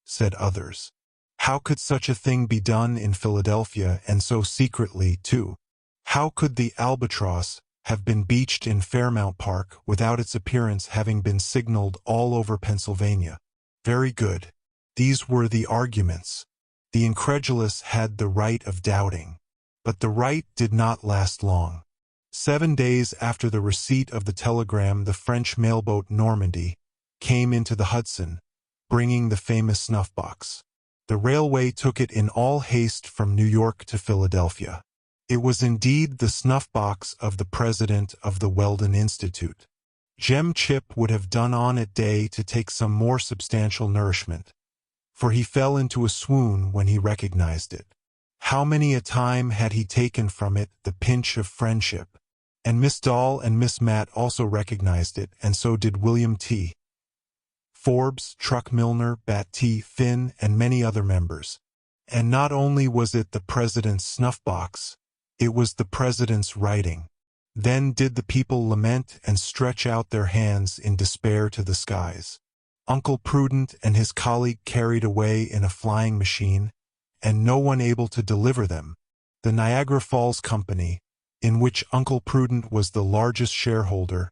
A: said others. How could such a thing be done in Philadelphia, and so secretly, too? How could the Albatross have been beached in Fairmount Park without its appearance having been signaled all over Pennsylvania? Very good. These were the arguments. The incredulous had the right of doubting. But the right did not last long. 7 days after the receipt of the telegram, the French mailboat Normandy came into the Hudson, bringing the famous snuff-box. The railway took it in all haste from New York to Philadelphia. It was indeed the snuff-box of the president of the Weldon Institute. Jem Chip would have done on it day to take some more substantial nourishment, for he fell into a swoon when he recognized it. How many a time had he taken from it the pinch of friendship? And Miss Dahl and Miss Matt also recognized it, and so did William T. Forbes, Truck Milner, Bat T. Finn, and many other members. And not only was it the president's snuff-box, it was the president's writing. Then did the people lament and stretch out their hands in despair to the skies. Uncle Prudent and his colleague carried away in a flying machine, and no one able to deliver them. The Niagara Falls Company, in which Uncle Prudent was the largest shareholder,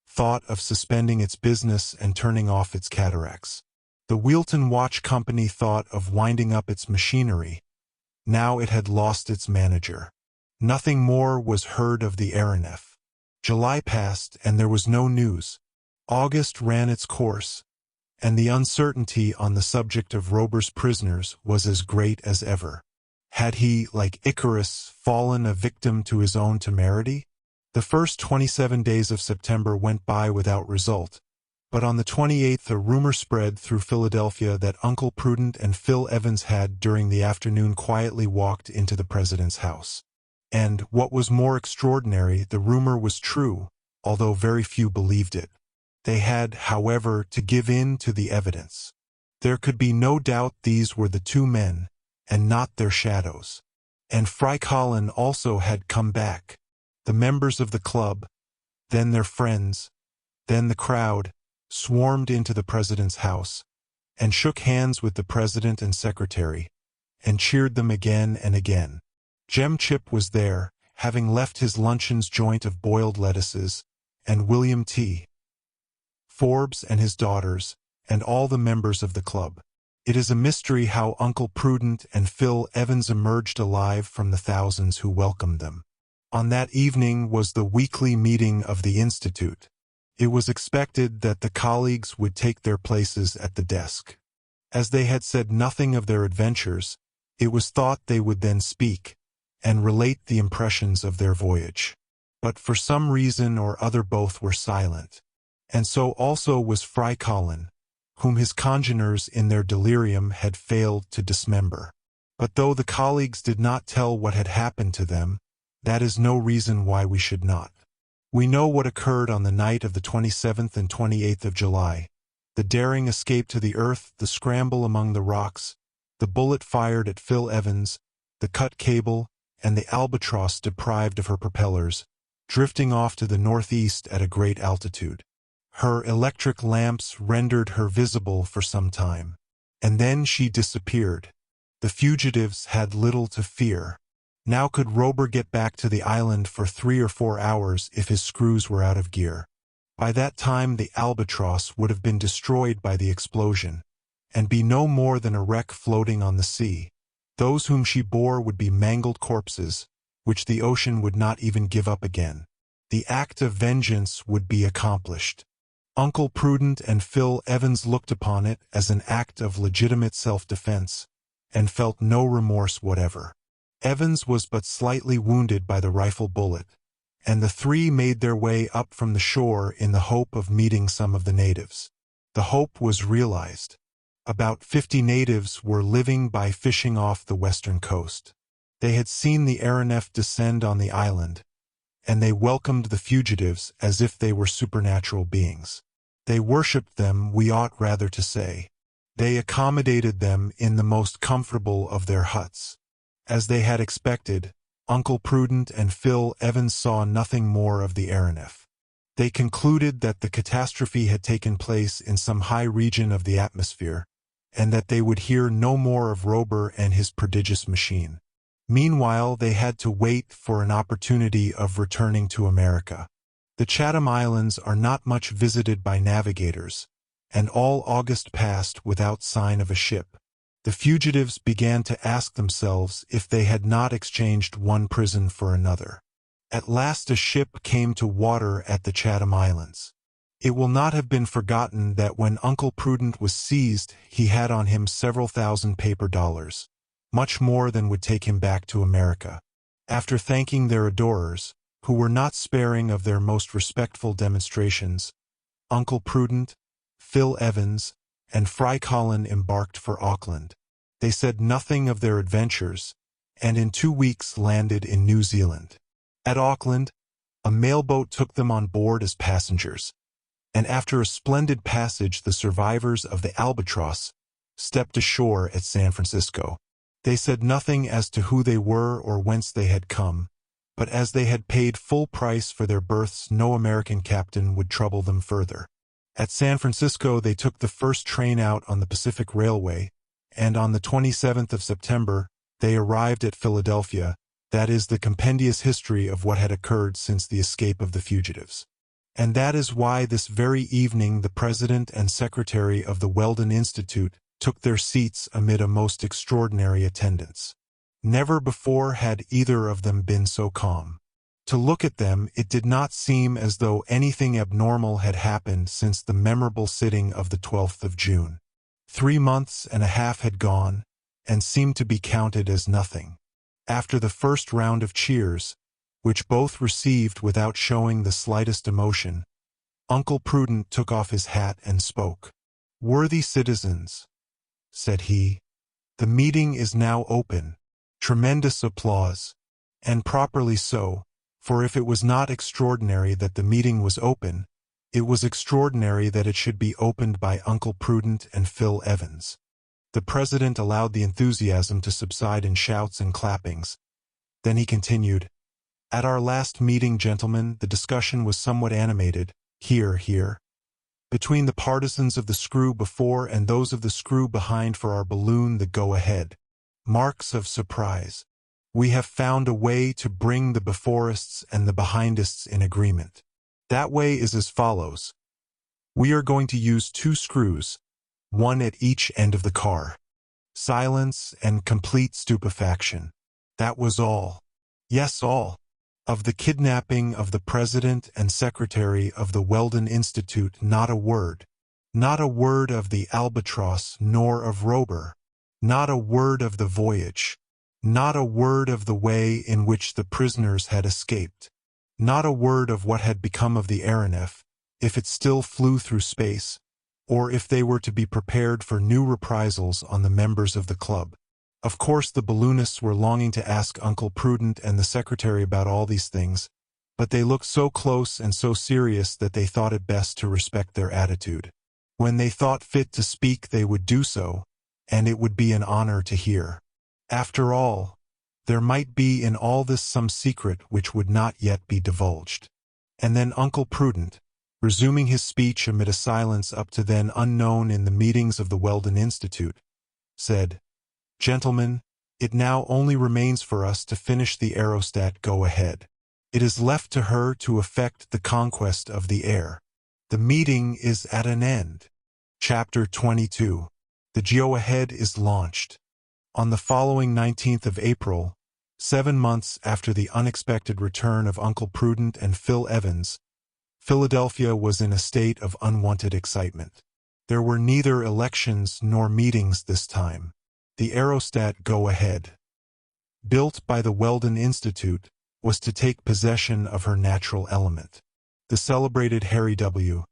A: thought of suspending its business and turning off its cataracts. The Wheelton Watch Company thought of winding up its machinery. Now it had lost its manager. Nothing more was heard of the aeronef. July passed, and there was no news. August ran its course, and the uncertainty on the subject of Robur's prisoners was as great as ever. Had he, like Icarus, fallen a victim to his own temerity? The first 27 days of September went by without result, but on the 28th a rumor spread through Philadelphia that Uncle Prudent and Phil Evans had during the afternoon quietly walked into the president's house. And, what was more extraordinary, the rumor was true, although very few believed it. They had, however, to give in to the evidence. There could be no doubt these were the two men, and not their shadows. And Fry Colin also had come back. The members of the club, then their friends, then the crowd, swarmed into the president's house, and shook hands with the president and secretary, and cheered them again and again. Jem Chip was there, having left his luncheon's joint of boiled lettuces, and William T. Forbes and his daughters, and all the members of the club. It is a mystery how Uncle Prudent and Phil Evans emerged alive from the thousands who welcomed them. On that evening was the weekly meeting of the Institute. It was expected that the colleagues would take their places at the desk. As they had said nothing of their adventures, it was thought they would then speak, and relate the impressions of their voyage. But for some reason or other both were silent. And so also was Fry Colin, whom his congeners in their delirium had failed to dismember. But though the colleagues did not tell what had happened to them, that is no reason why we should not. We know what occurred on the night of the 27th and 28th of July. The daring escape to the earth, the scramble among the rocks, the bullet fired at Phil Evans, the cut cable, and the Albatross deprived of her propellers, drifting off to the northeast at a great altitude. Her electric lamps rendered her visible for some time, and then she disappeared. The fugitives had little to fear. Now could Robur get back to the island for 3 or 4 hours if his screws were out of gear. By that time the Albatross would have been destroyed by the explosion, and be no more than a wreck floating on the sea. Those whom she bore would be mangled corpses, which the ocean would not even give up again. The act of vengeance would be accomplished. Uncle Prudent and Phil Evans looked upon it as an act of legitimate self-defense, and felt no remorse whatever. Evans was but slightly wounded by the rifle bullet, and the three made their way up from the shore in the hope of meeting some of the natives. The hope was realized. About 50 natives were living by fishing off the western coast. They had seen the aeronef descend on the island, and they welcomed the fugitives as if they were supernatural beings. They worshipped them, we ought rather to say. They accommodated them in the most comfortable of their huts. As they had expected, Uncle Prudent and Phil Evans saw nothing more of the aeronef. They concluded that the catastrophe had taken place in some high region of the atmosphere, and that they would hear no more of Robur and his prodigious machine. Meanwhile, they had to wait for an opportunity of returning to America. The Chatham Islands are not much visited by navigators, and all August passed without sign of a ship. The fugitives began to ask themselves if they had not exchanged one prison for another. At last a ship came to water at the Chatham Islands. It will not have been forgotten that when Uncle Prudent was seized, he had on him several thousand paper dollars, much more than would take him back to America. After thanking their adorers, who were not sparing of their most respectful demonstrations, Uncle Prudent, Phil Evans, and Fry Colin embarked for Auckland. They said nothing of their adventures, and in 2 weeks landed in New Zealand. At Auckland, a mailboat took them on board as passengers, and after a splendid passage the survivors of the Albatross stepped ashore at San Francisco. They said nothing as to who they were or whence they had come, but as they had paid full price for their berths, no American captain would trouble them further. At San Francisco they took the first train out on the Pacific Railway, and on the 27th of September they arrived at Philadelphia. That is the compendious history of what had occurred since the escape of the fugitives. And that is why this very evening the President and Secretary of the Weldon Institute took their seats amid a most extraordinary attendance. Never before had either of them been so calm. To look at them, it did not seem as though anything abnormal had happened since the memorable sitting of the 12th of June. 3 months and a half had gone, and seemed to be counted as nothing. After the first round of cheers, which both received without showing the slightest emotion, Uncle Prudent took off his hat and spoke. "Worthy citizens," said he, "the meeting is now open." Tremendous applause, and properly so, for if it was not extraordinary that the meeting was open, it was extraordinary that it should be opened by Uncle Prudent and Phil Evans. The President allowed the enthusiasm to subside in shouts and clappings. Then he continued, "At our last meeting, gentlemen, the discussion was somewhat animated, here, between the partisans of the screw before and those of the screw behind for our balloon, the go-ahead. Marks of surprise. We have found a way to bring the beforists and the behindists in agreement. That way is as follows. We are going to use 2 screws, one at each end of the car." Silence and complete stupefaction. That was all. Yes, all. Of the kidnapping of the President and Secretary of the Weldon Institute, not a word. Not a word of the Albatross nor of Robur. Not a word of the voyage. Not a word of the way in which the prisoners had escaped. Not a word of what had become of the aeronef, if it still flew through space, or if they were to be prepared for new reprisals on the members of the club. Of course the balloonists were longing to ask Uncle Prudent and the Secretary about all these things, but they looked so close and so serious that they thought it best to respect their attitude. When they thought fit to speak they would do so, and it would be an honor to hear. After all, there might be in all this some secret which would not yet be divulged. And then Uncle Prudent, resuming his speech amid a silence up to then unknown in the meetings of the Weldon Institute, said, "Gentlemen, it now only remains for us to finish the aerostat go-ahead. It is left to her to effect the conquest of the air. The meeting is at an end." Chapter 22. The go-ahead is launched. On the following 19th of April, 7 months after the unexpected return of Uncle Prudent and Phil Evans, Philadelphia was in a state of unwonted excitement. There were neither elections nor meetings this time. The aerostat go-ahead. built by the Weldon Institute, was to take possession of her natural element. The celebrated Harry W.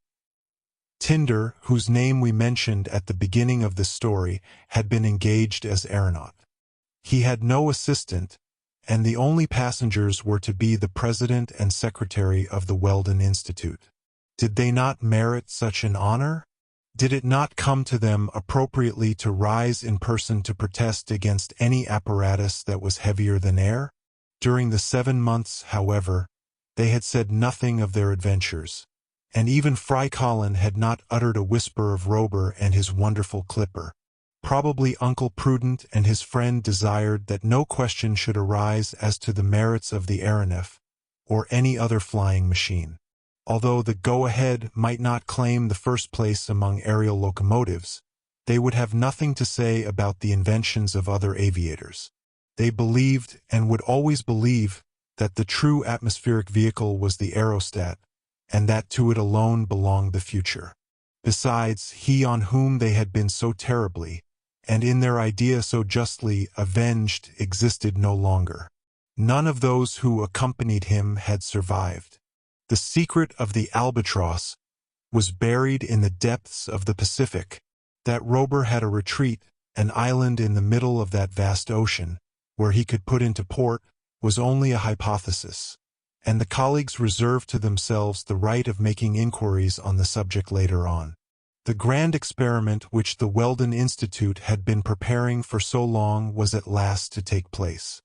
A: Tinder, whose name we mentioned at the beginning of this story, had been engaged as aeronaut. He had no assistant, and the only passengers were to be the president and secretary of the Weldon Institute. Did they not merit such an honor? Did it not come to them appropriately to rise in person to protest against any apparatus that was heavier than air? During the 7 months, however, they had said nothing of their adventures, and even Fry Colin had not uttered a whisper of Robur and his wonderful clipper. Probably Uncle Prudent and his friend desired that no question should arise as to the merits of the aeronef, or any other flying machine. Although the Go-Ahead might not claim the first place among aerial locomotives, they would have nothing to say about the inventions of other aviators. They believed, and would always believe, that the true atmospheric vehicle was the aerostat, and that to it alone belonged the future. Besides, he on whom they had been so terribly, and in their idea so justly, avenged existed no longer. None of those who accompanied him had survived. The secret of the Albatross was buried in the depths of the Pacific. That Robur had a retreat, an island in the middle of that vast ocean, where he could put into port, was only a hypothesis, and the colleagues reserved to themselves the right of making inquiries on the subject later on. The grand experiment which the Weldon Institute had been preparing for so long was at last to take place.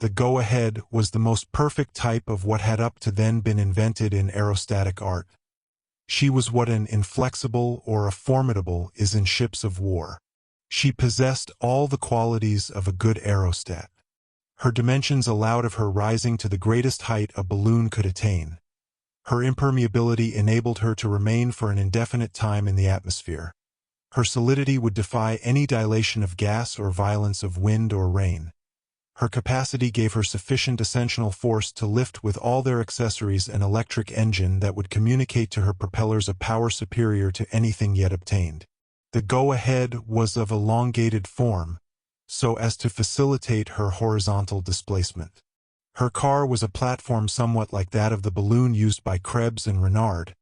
A: The Go-Ahead was the most perfect type of what had up to then been invented in aerostatic art. She was what an inflexible or a formidable is in ships of war. She possessed all the qualities of a good aerostat. Her dimensions allowed of her rising to the greatest height a balloon could attain. Her impermeability enabled her to remain for an indefinite time in the atmosphere. Her solidity would defy any dilation of gas or violence of wind or rain. Her capacity gave her sufficient ascensional force to lift with all their accessories an electric engine that would communicate to her propellers a power superior to anything yet obtained. The Go-Ahead was of elongated form, so as to facilitate her horizontal displacement. Her car was a platform somewhat like that of the balloon used by Krebs and Renard,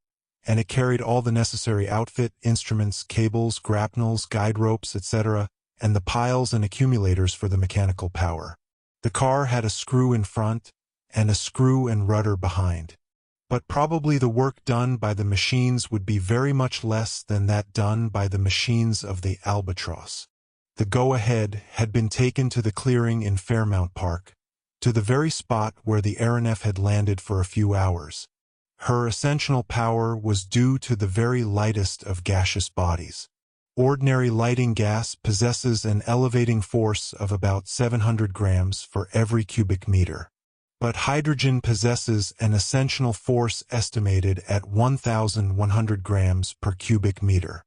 A: and it carried all the necessary outfit, instruments, cables, grapnels, guide ropes, etc., and the piles and accumulators for the mechanical power. The car had a screw in front and a screw and rudder behind. But probably the work done by the machines would be very much less than that done by the machines of the Albatross. The Go-Ahead had been taken to the clearing in Fairmount Park, to the very spot where the aeronef had landed for a few hours. Her ascensional power was due to the very lightest of gaseous bodies. Ordinary lighting gas possesses an elevating force of about 700 grams for every cubic meter. But hydrogen possesses an ascensional force estimated at 1,100 grams per cubic meter.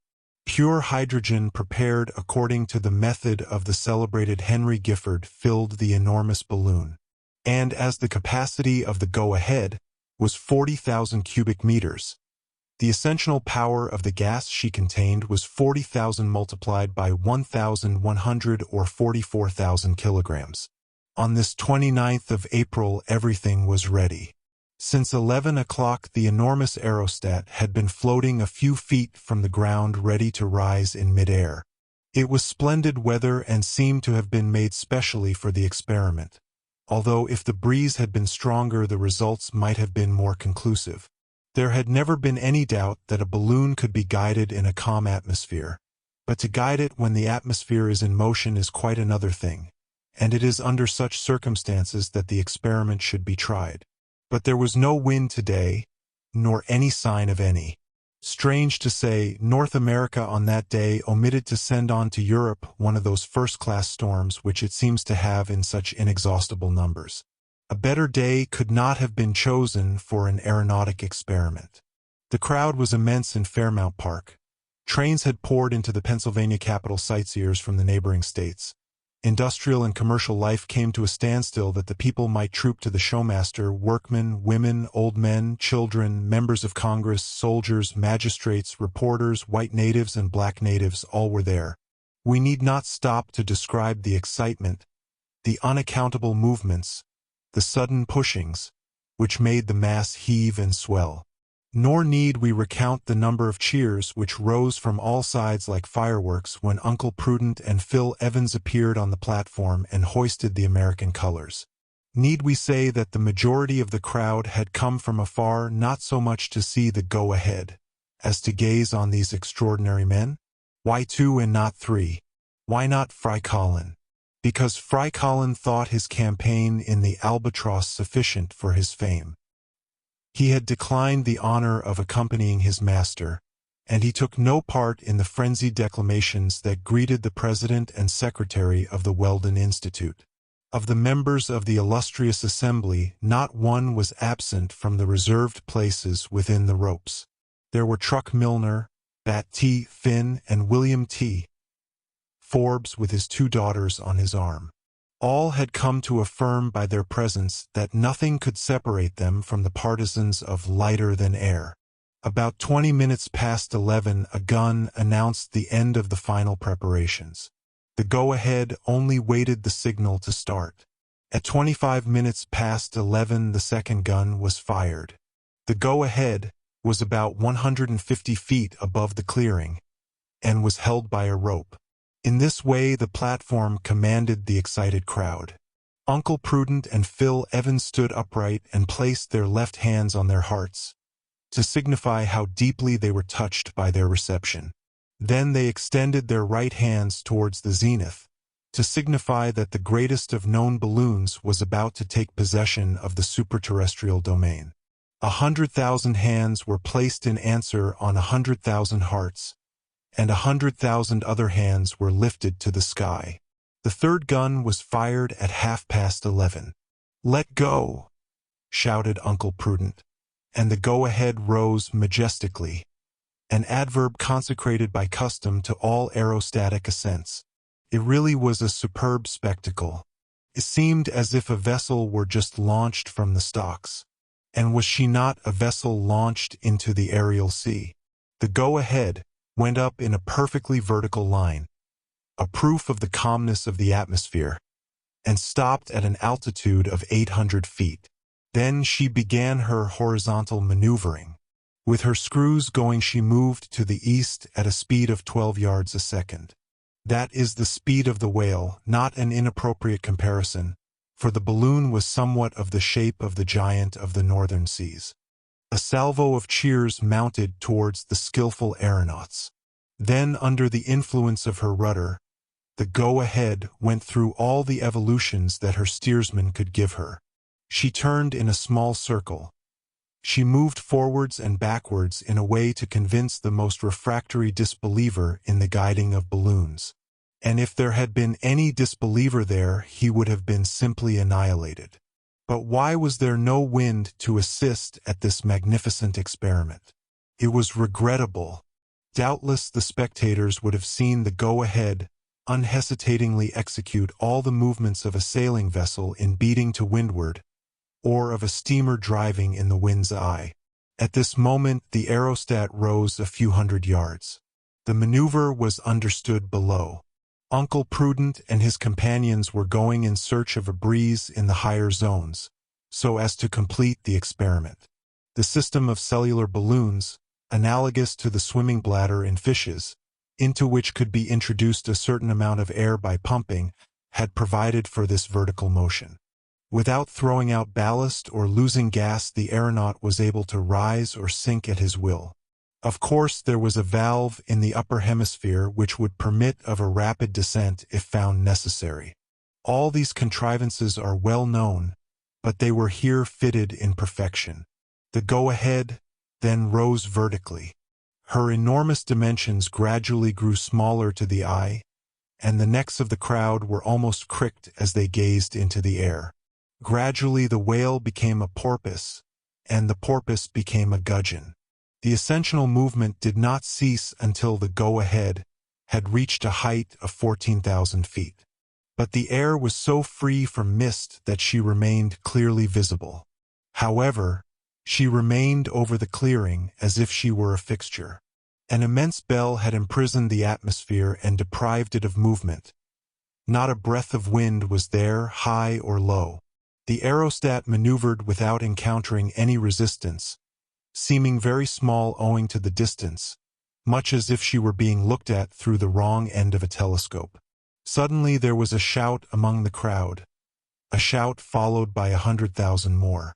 A: Pure hydrogen prepared according to the method of the celebrated Henry Gifford filled the enormous balloon. And as the capacity of the Go-Ahead was 40,000 cubic meters, the ascensional power of the gas she contained was 40,000 multiplied by 1,100 or 44,000 kilograms. On this 29th of April everything was ready. Since 11 o'clock the enormous aerostat had been floating a few feet from the ground ready to rise in midair. It was splendid weather and seemed to have been made specially for the experiment, although if the breeze had been stronger the results might have been more conclusive. There had never been any doubt that a balloon could be guided in a calm atmosphere, but to guide it when the atmosphere is in motion is quite another thing, and it is under such circumstances that the experiment should be tried. But there was no wind today, nor any sign of any. Strange to say, North America on that day omitted to send on to Europe one of those first-class storms which it seems to have in such inexhaustible numbers. A better day could not have been chosen for an aeronautic experiment. The crowd was immense in Fairmount Park. Trains had poured into the Pennsylvania capital sightseers from the neighboring states. Industrial and commercial life came to a standstill that the people might troop to the showmaster. Workmen, women, old men, children, members of Congress, soldiers, magistrates, reporters, white natives and black natives, all were there. We need not stop to describe the excitement, the unaccountable movements, the sudden pushings, which made the mass heave and swell. Nor need we recount the number of cheers which rose from all sides like fireworks when Uncle Prudent and Phil Evans appeared on the platform and hoisted the American colors. Need we say that the majority of the crowd had come from afar not so much to see the go-ahead, as to gaze on these extraordinary men? Why 2 and not 3? Why not Fry Colin? Because Fry Colin thought his campaign in the Albatross sufficient for his fame. He had declined the honor of accompanying his master, and he took no part in the frenzied declamations that greeted the president and secretary of the Weldon Institute. Of the members of the illustrious assembly, not one was absent from the reserved places within the ropes. There were Truck Milner, Bat T. Finn, and William T. Forbes with his 2 daughters on his arm. All had come to affirm by their presence that nothing could separate them from the partisans of lighter than air. About 20 minutes past 11, a gun announced the end of the final preparations. The go-ahead only waited the signal to start. At 25 minutes past 11, the second gun was fired. The go-ahead was about 150 feet above the clearing and was held by a rope. In this way, the platform commanded the excited crowd. Uncle Prudent and Phil Evans stood upright and placed their left hands on their hearts, to signify how deeply they were touched by their reception. Then they extended their right hands towards the zenith, to signify that the greatest of known balloons was about to take possession of the superterrestrial domain. 100,000 hands were placed in answer on 100,000 hearts, and 100,000 other hands were lifted to the sky. The third gun was fired at 11:30. "Let go!" shouted Uncle Prudent, and the go-ahead rose majestically, an adverb consecrated by custom to all aerostatic ascents. It really was a superb spectacle. It seemed as if a vessel were just launched from the stocks. And was she not a vessel launched into the aerial sea? The go-ahead went up in a perfectly vertical line, a proof of the calmness of the atmosphere, and stopped at an altitude of 800 feet. Then she began her horizontal maneuvering. With her screws going, she moved to the east at a speed of 12 yards a second. That is the speed of the whale, not an inappropriate comparison, for the balloon was somewhat of the shape of the giant of the northern seas. A salvo of cheers mounted towards the skillful aeronauts. Then, under the influence of her rudder, the go-ahead went through all the evolutions that her steersman could give her. She turned in a small circle. She moved forwards and backwards in a way to convince the most refractory disbeliever in the guiding of balloons. And if there had been any disbeliever there, he would have been simply annihilated. But why was there no wind to assist at this magnificent experiment? It was regrettable. Doubtless the spectators would have seen the go-ahead unhesitatingly execute all the movements of a sailing vessel in beating to windward, or of a steamer driving in the wind's eye. At this moment the aerostat rose a few hundred yards. The maneuver was understood below. Uncle Prudent and his companions were going in search of a breeze in the higher zones, so as to complete the experiment. The system of cellular balloons, analogous to the swimming bladder in fishes, into which could be introduced a certain amount of air by pumping, had provided for this vertical motion. Without throwing out ballast or losing gas, the aeronaut was able to rise or sink at his will. Of course, there was a valve in the upper hemisphere which would permit of a rapid descent if found necessary. All these contrivances are well known, but they were here fitted in perfection. The go-ahead then rose vertically. Her enormous dimensions gradually grew smaller to the eye, and the necks of the crowd were almost cricked as they gazed into the air. Gradually the whale became a porpoise, and the porpoise became a gudgeon. The ascensional movement did not cease until the go-ahead had reached a height of 14,000 feet. But the air was so free from mist that she remained clearly visible. However, she remained over the clearing as if she were a fixture. An immense bell had imprisoned the atmosphere and deprived it of movement, Not a breath of wind was there, high or low. The aerostat maneuvered without encountering any resistance, seeming very small owing to the distance, much as if she were being looked at through the wrong end of a telescope. Suddenly there was a shout among the crowd, a shout followed by 100,000 more.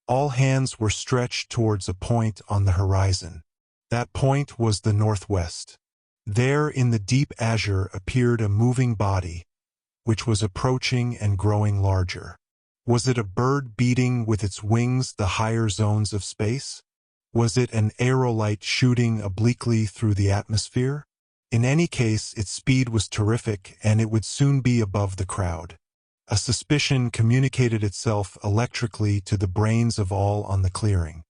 A: All hands were stretched towards a point on the horizon. That point was the northwest. There in the deep azure appeared a moving body, which was approaching and growing larger. Was it a bird beating with its wings the higher zones of space? Was it an aerolite shooting obliquely through the atmosphere? In any case, its speed was terrific, and it would soon be above the crowd. A suspicion communicated itself electrically to the brains of all on the clearing.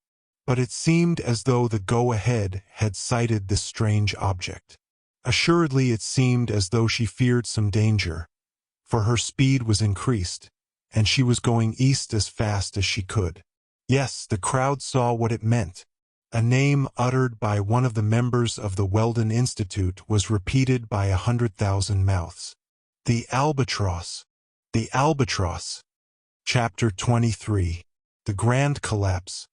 A: But it seemed as though the go-ahead had sighted this strange object. Assuredly it seemed as though she feared some danger, for her speed was increased, and she was going east as fast as she could. Yes, the crowd saw what it meant. A name uttered by one of the members of the Weldon Institute was repeated by 100,000 mouths. The Albatross. The Albatross. Chapter 23. The Grand Collapse.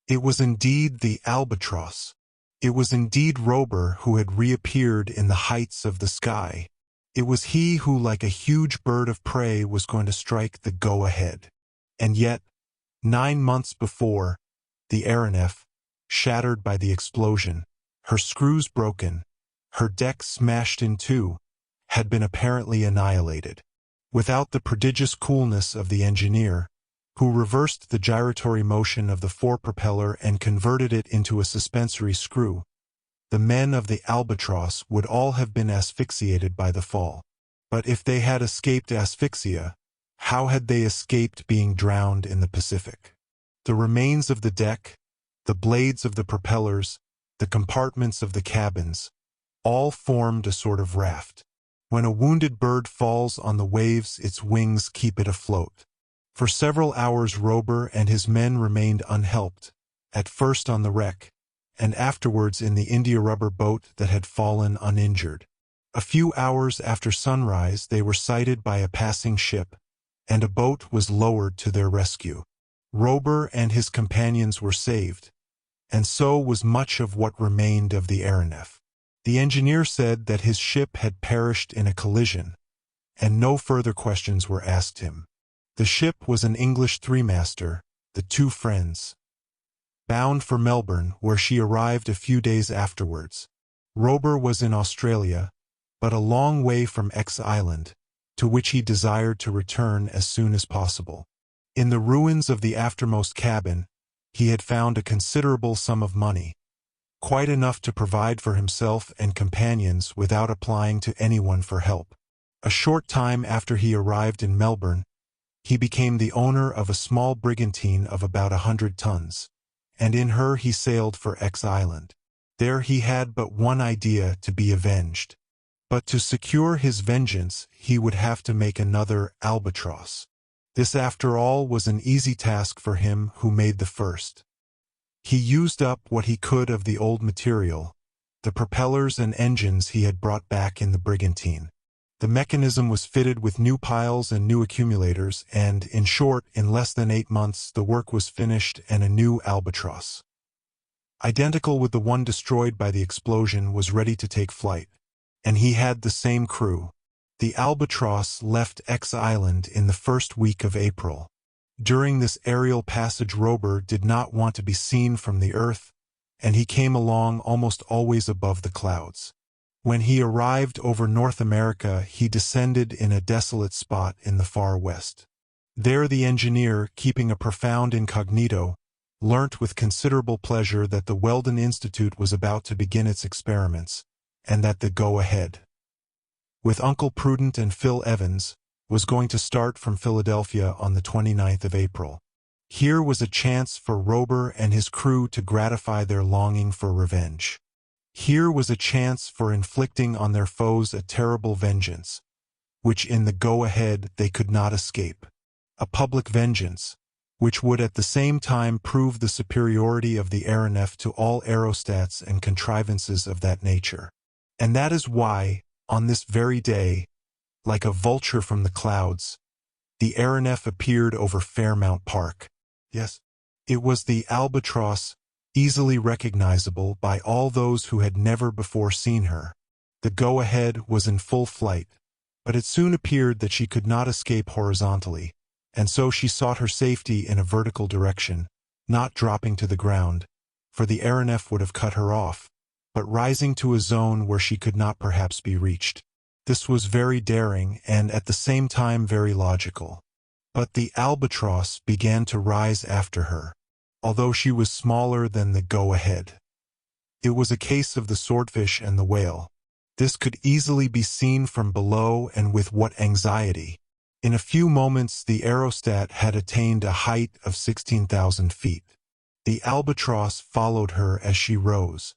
A: It was indeed the Albatross. It was indeed Robur who had reappeared in the heights of the sky. It was he who, like a huge bird of prey, was going to strike the go-ahead. And yet, 9 months before, the aeronef, shattered by the explosion, her screws broken, her deck smashed in two, had been apparently annihilated. Without the prodigious coolness of the engineer, who reversed the gyratory motion of the fore-propeller and converted it into a suspensory screw, the men of the Albatross would all have been asphyxiated by the fall. But if they had escaped asphyxia, how had they escaped being drowned in the Pacific? The remains of the deck, the blades of the propellers, the compartments of the cabins, all formed a sort of raft. When a wounded bird falls on the waves, its wings keep it afloat. For several hours Robur and his men remained unhelped, at first on the wreck, and afterwards in the India rubber boat that had fallen uninjured. A few hours after sunrise they were sighted by a passing ship, and a boat was lowered to their rescue. Robur and his companions were saved, and so was much of what remained of the aeronef. The engineer said that his ship had perished in a collision, and no further questions were asked him. The ship was an English three-master, the Two Friends, bound for Melbourne, where she arrived a few days afterwards. Robur was in Australia, but a long way from X Island, to which he desired to return as soon as possible. In the ruins of the aftermost cabin, he had found a considerable sum of money, quite enough to provide for himself and companions without applying to anyone for help. A short time after he arrived in Melbourne, he became the owner of a small brigantine of about 100 tons, and in her he sailed for X Island. There he had but one idea: to be avenged. But to secure his vengeance he would have to make another Albatross. This, after all, was an easy task for him who made the first. He used up what he could of the old material, the propellers and engines he had brought back in the brigantine. The mechanism was fitted with new piles and new accumulators, and, in short, in less than 8 months the work was finished and a new Albatross, identical with the one destroyed by the explosion, was ready to take flight. And he had the same crew. The Albatross left X Island in the first week of April. During this aerial passage Robur did not want to be seen from the earth, and he came along almost always above the clouds. When he arrived over North America, he descended in a desolate spot in the far west. There the engineer, keeping a profound incognito, learnt with considerable pleasure that the Weldon Institute was about to begin its experiments, and that the go-ahead, with Uncle Prudent and Phil Evans, was going to start from Philadelphia on the 29th of April. Here was a chance for Robur and his crew to gratify their longing for revenge. Here was a chance for inflicting on their foes a terrible vengeance, which in the go-ahead they could not escape. A public vengeance, which would at the same time prove the superiority of the aeronef to all aerostats and contrivances of that nature. And that is why, on this very day, Like a vulture from the clouds, the aeronef appeared over Fairmount Park. Yes, it was the Albatross, easily recognizable by all those who had never before seen her. The go-ahead was in full flight, but it soon appeared that she could not escape horizontally, and so she sought her safety in a vertical direction, not dropping to the ground, for the aeronef would have cut her off, but rising to a zone where she could not perhaps be reached. This was very daring and at the same time very logical. But the Albatross began to rise after her, although she was smaller than the go-ahead. It was a case of the swordfish and the whale. This could easily be seen from below, and with what anxiety. In a few moments the aerostat had attained a height of 16,000 feet. The Albatross followed her as she rose.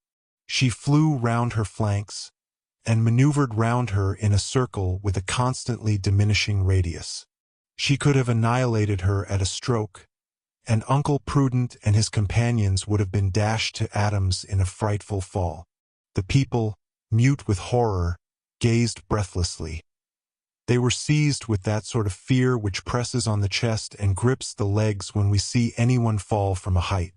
A: She flew round her flanks, and maneuvered round her in a circle with a constantly diminishing radius. She could have annihilated her at a stroke, and Uncle Prudent and his companions would have been dashed to atoms in a frightful fall. The people, mute with horror, gazed breathlessly. They were seized with that sort of fear which presses on the chest and grips the legs when we see anyone fall from a height.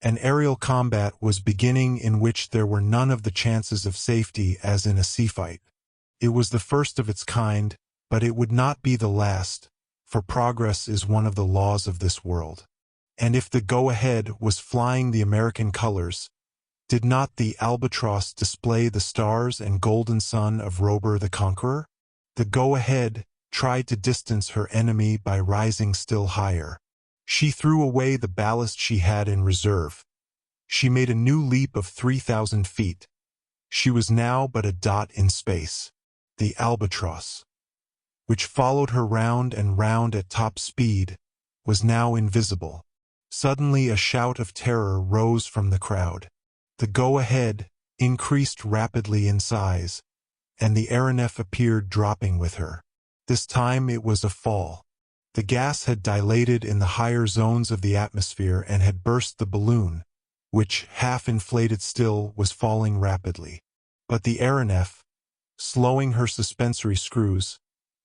A: An aerial combat was beginning in which there were none of the chances of safety as in a sea fight. It was the first of its kind, but it would not be the last, for progress is one of the laws of this world. And if the go-ahead was flying the American colors, did not the Albatross display the stars and golden sun of Robur the Conqueror? The go-ahead tried to distance her enemy by rising still higher. She threw away the ballast she had in reserve. She made a new leap of 3,000 feet. She was now but a dot in space. The Albatross, which followed her round and round at top speed, was now invisible. Suddenly a shout of terror rose from the crowd. The go-ahead increased rapidly in size, and the aeronef appeared dropping with her. This time it was a fall. The gas had dilated in the higher zones of the atmosphere and had burst the balloon, which, half inflated still, was falling rapidly. But the aeronef, slowing her suspensory screws,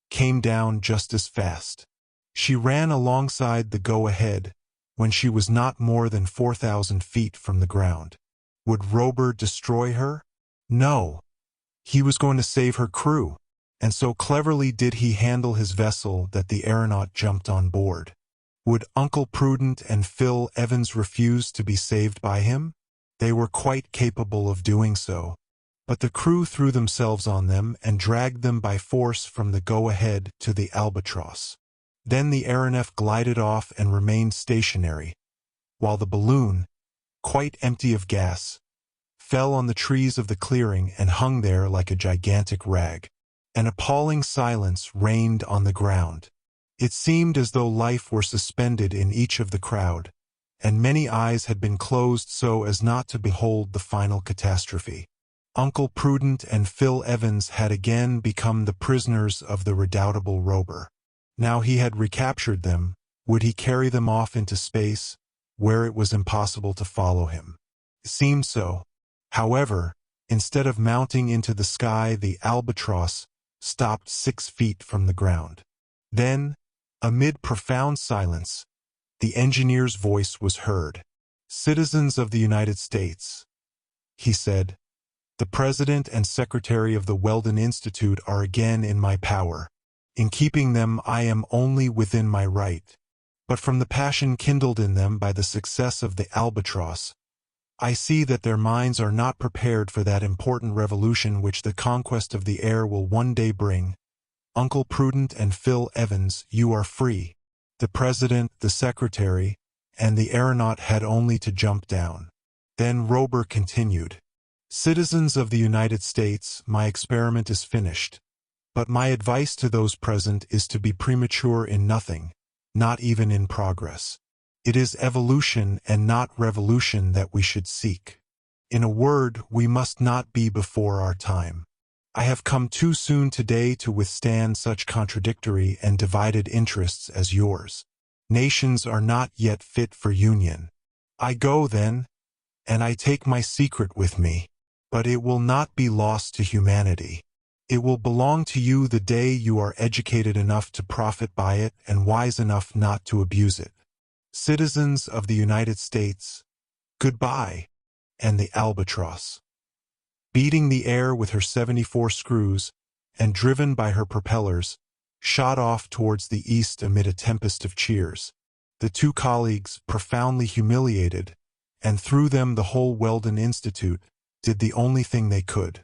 A: came down just as fast. She ran alongside the go-ahead when she was not more than 4,000 feet from the ground. Would Robur destroy her? No. He was going to save her crew, and so cleverly did he handle his vessel that the aeronaut jumped on board. Would Uncle Prudent and Phil Evans refuse to be saved by him? They were quite capable of doing so, but the crew threw themselves on them and dragged them by force from the go-ahead to the Albatross. Then the aeronef glided off and remained stationary, while the balloon, quite empty of gas, fell on the trees of the clearing and hung there like a gigantic rag. An appalling silence reigned on the ground. It seemed as though life were suspended in each of the crowd, and many eyes had been closed so as not to behold the final catastrophe. Uncle Prudent and Phil Evans had again become the prisoners of the redoubtable Robur. Now he had recaptured them. Would he carry them off into space, where it was impossible to follow him? It seemed so. However, instead of mounting into the sky, the Albatross stopped 6 feet from the ground. Then, amid profound silence, the engineer's voice was heard. "Citizens of the United States," he said, "the President and Secretary of the Weldon Institute are again in my power. In keeping them I am only within my right. But from the passion kindled in them by the success of the Albatross, I see that their minds are not prepared for that important revolution which the conquest of the air will one day bring. Uncle Prudent and Phil Evans, you are free." The President, the Secretary, and the aeronaut had only to jump down. Then Robur continued, "Citizens of the United States, my experiment is finished. But my advice to those present is to be premature in nothing, not even in progress. It is evolution and not revolution that we should seek. In a word, we must not be before our time. I have come too soon today to withstand such contradictory and divided interests as yours. Nations are not yet fit for union. I go, then, and I take my secret with me, but it will not be lost to humanity. It will belong to you the day you are educated enough to profit by it and wise enough not to abuse it. Citizens of the United States, goodbye, and the Albatross. Beating the air with her 74 screws, and driven by her propellers, shot off towards the east amid a tempest of cheers. The two colleagues, profoundly humiliated, and through them the whole Weldon Institute, did the only thing they could.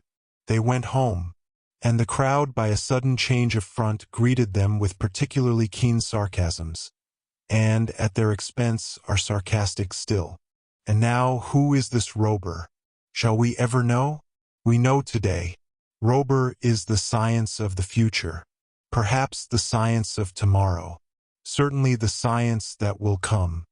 A: They went home, and the crowd, by a sudden change of front, greeted them with particularly keen sarcasms, and, at their expense, are sarcastic still. And now, who is this Robur? Shall we ever know? We know today. Robur is the science of the future, perhaps the science of tomorrow, certainly the science that will come.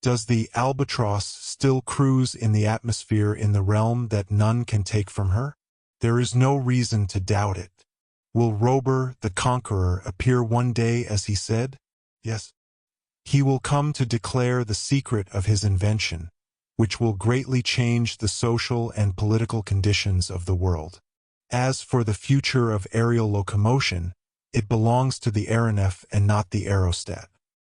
A: Does the Albatross still cruise in the atmosphere in the realm that none can take from her? There is no reason to doubt it. Will Robur the Conqueror appear one day as he said? Yes. He will come to declare the secret of his invention, which will greatly change the social and political conditions of the world. As for the future of aerial locomotion, it belongs to the aeronef and not the aerostat.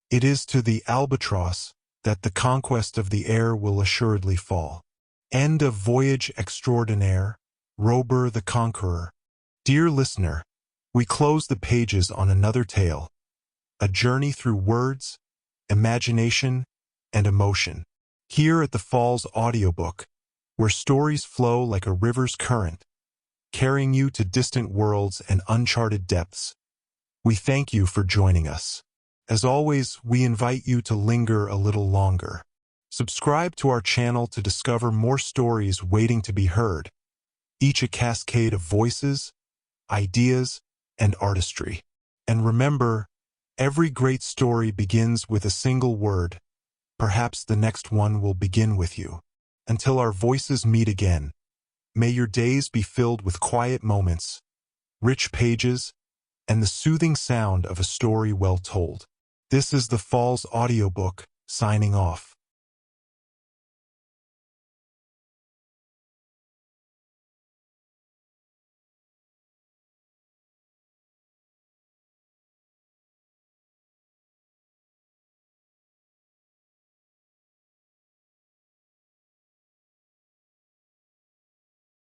A: It is to the Albatross that the conquest of the air will assuredly fall. End of Voyage Extraordinaire, Robur the Conqueror. Dear listener, we close the pages on another tale, a journey through words, imagination, and emotion. Here at the Falls Audiobook, where stories flow like a river's current, carrying you to distant worlds and uncharted depths, we thank you for joining us. As always, we invite you to linger a little longer. Subscribe to our channel to discover more stories waiting to be heard, each a cascade of voices, ideas, and artistry. And remember, every great story begins with a single word. Perhaps the next one will begin with you. Until our voices meet again, may your days be filled with quiet moments, rich pages, and the soothing sound of a story well told. This is the Falls Audiobook, signing off.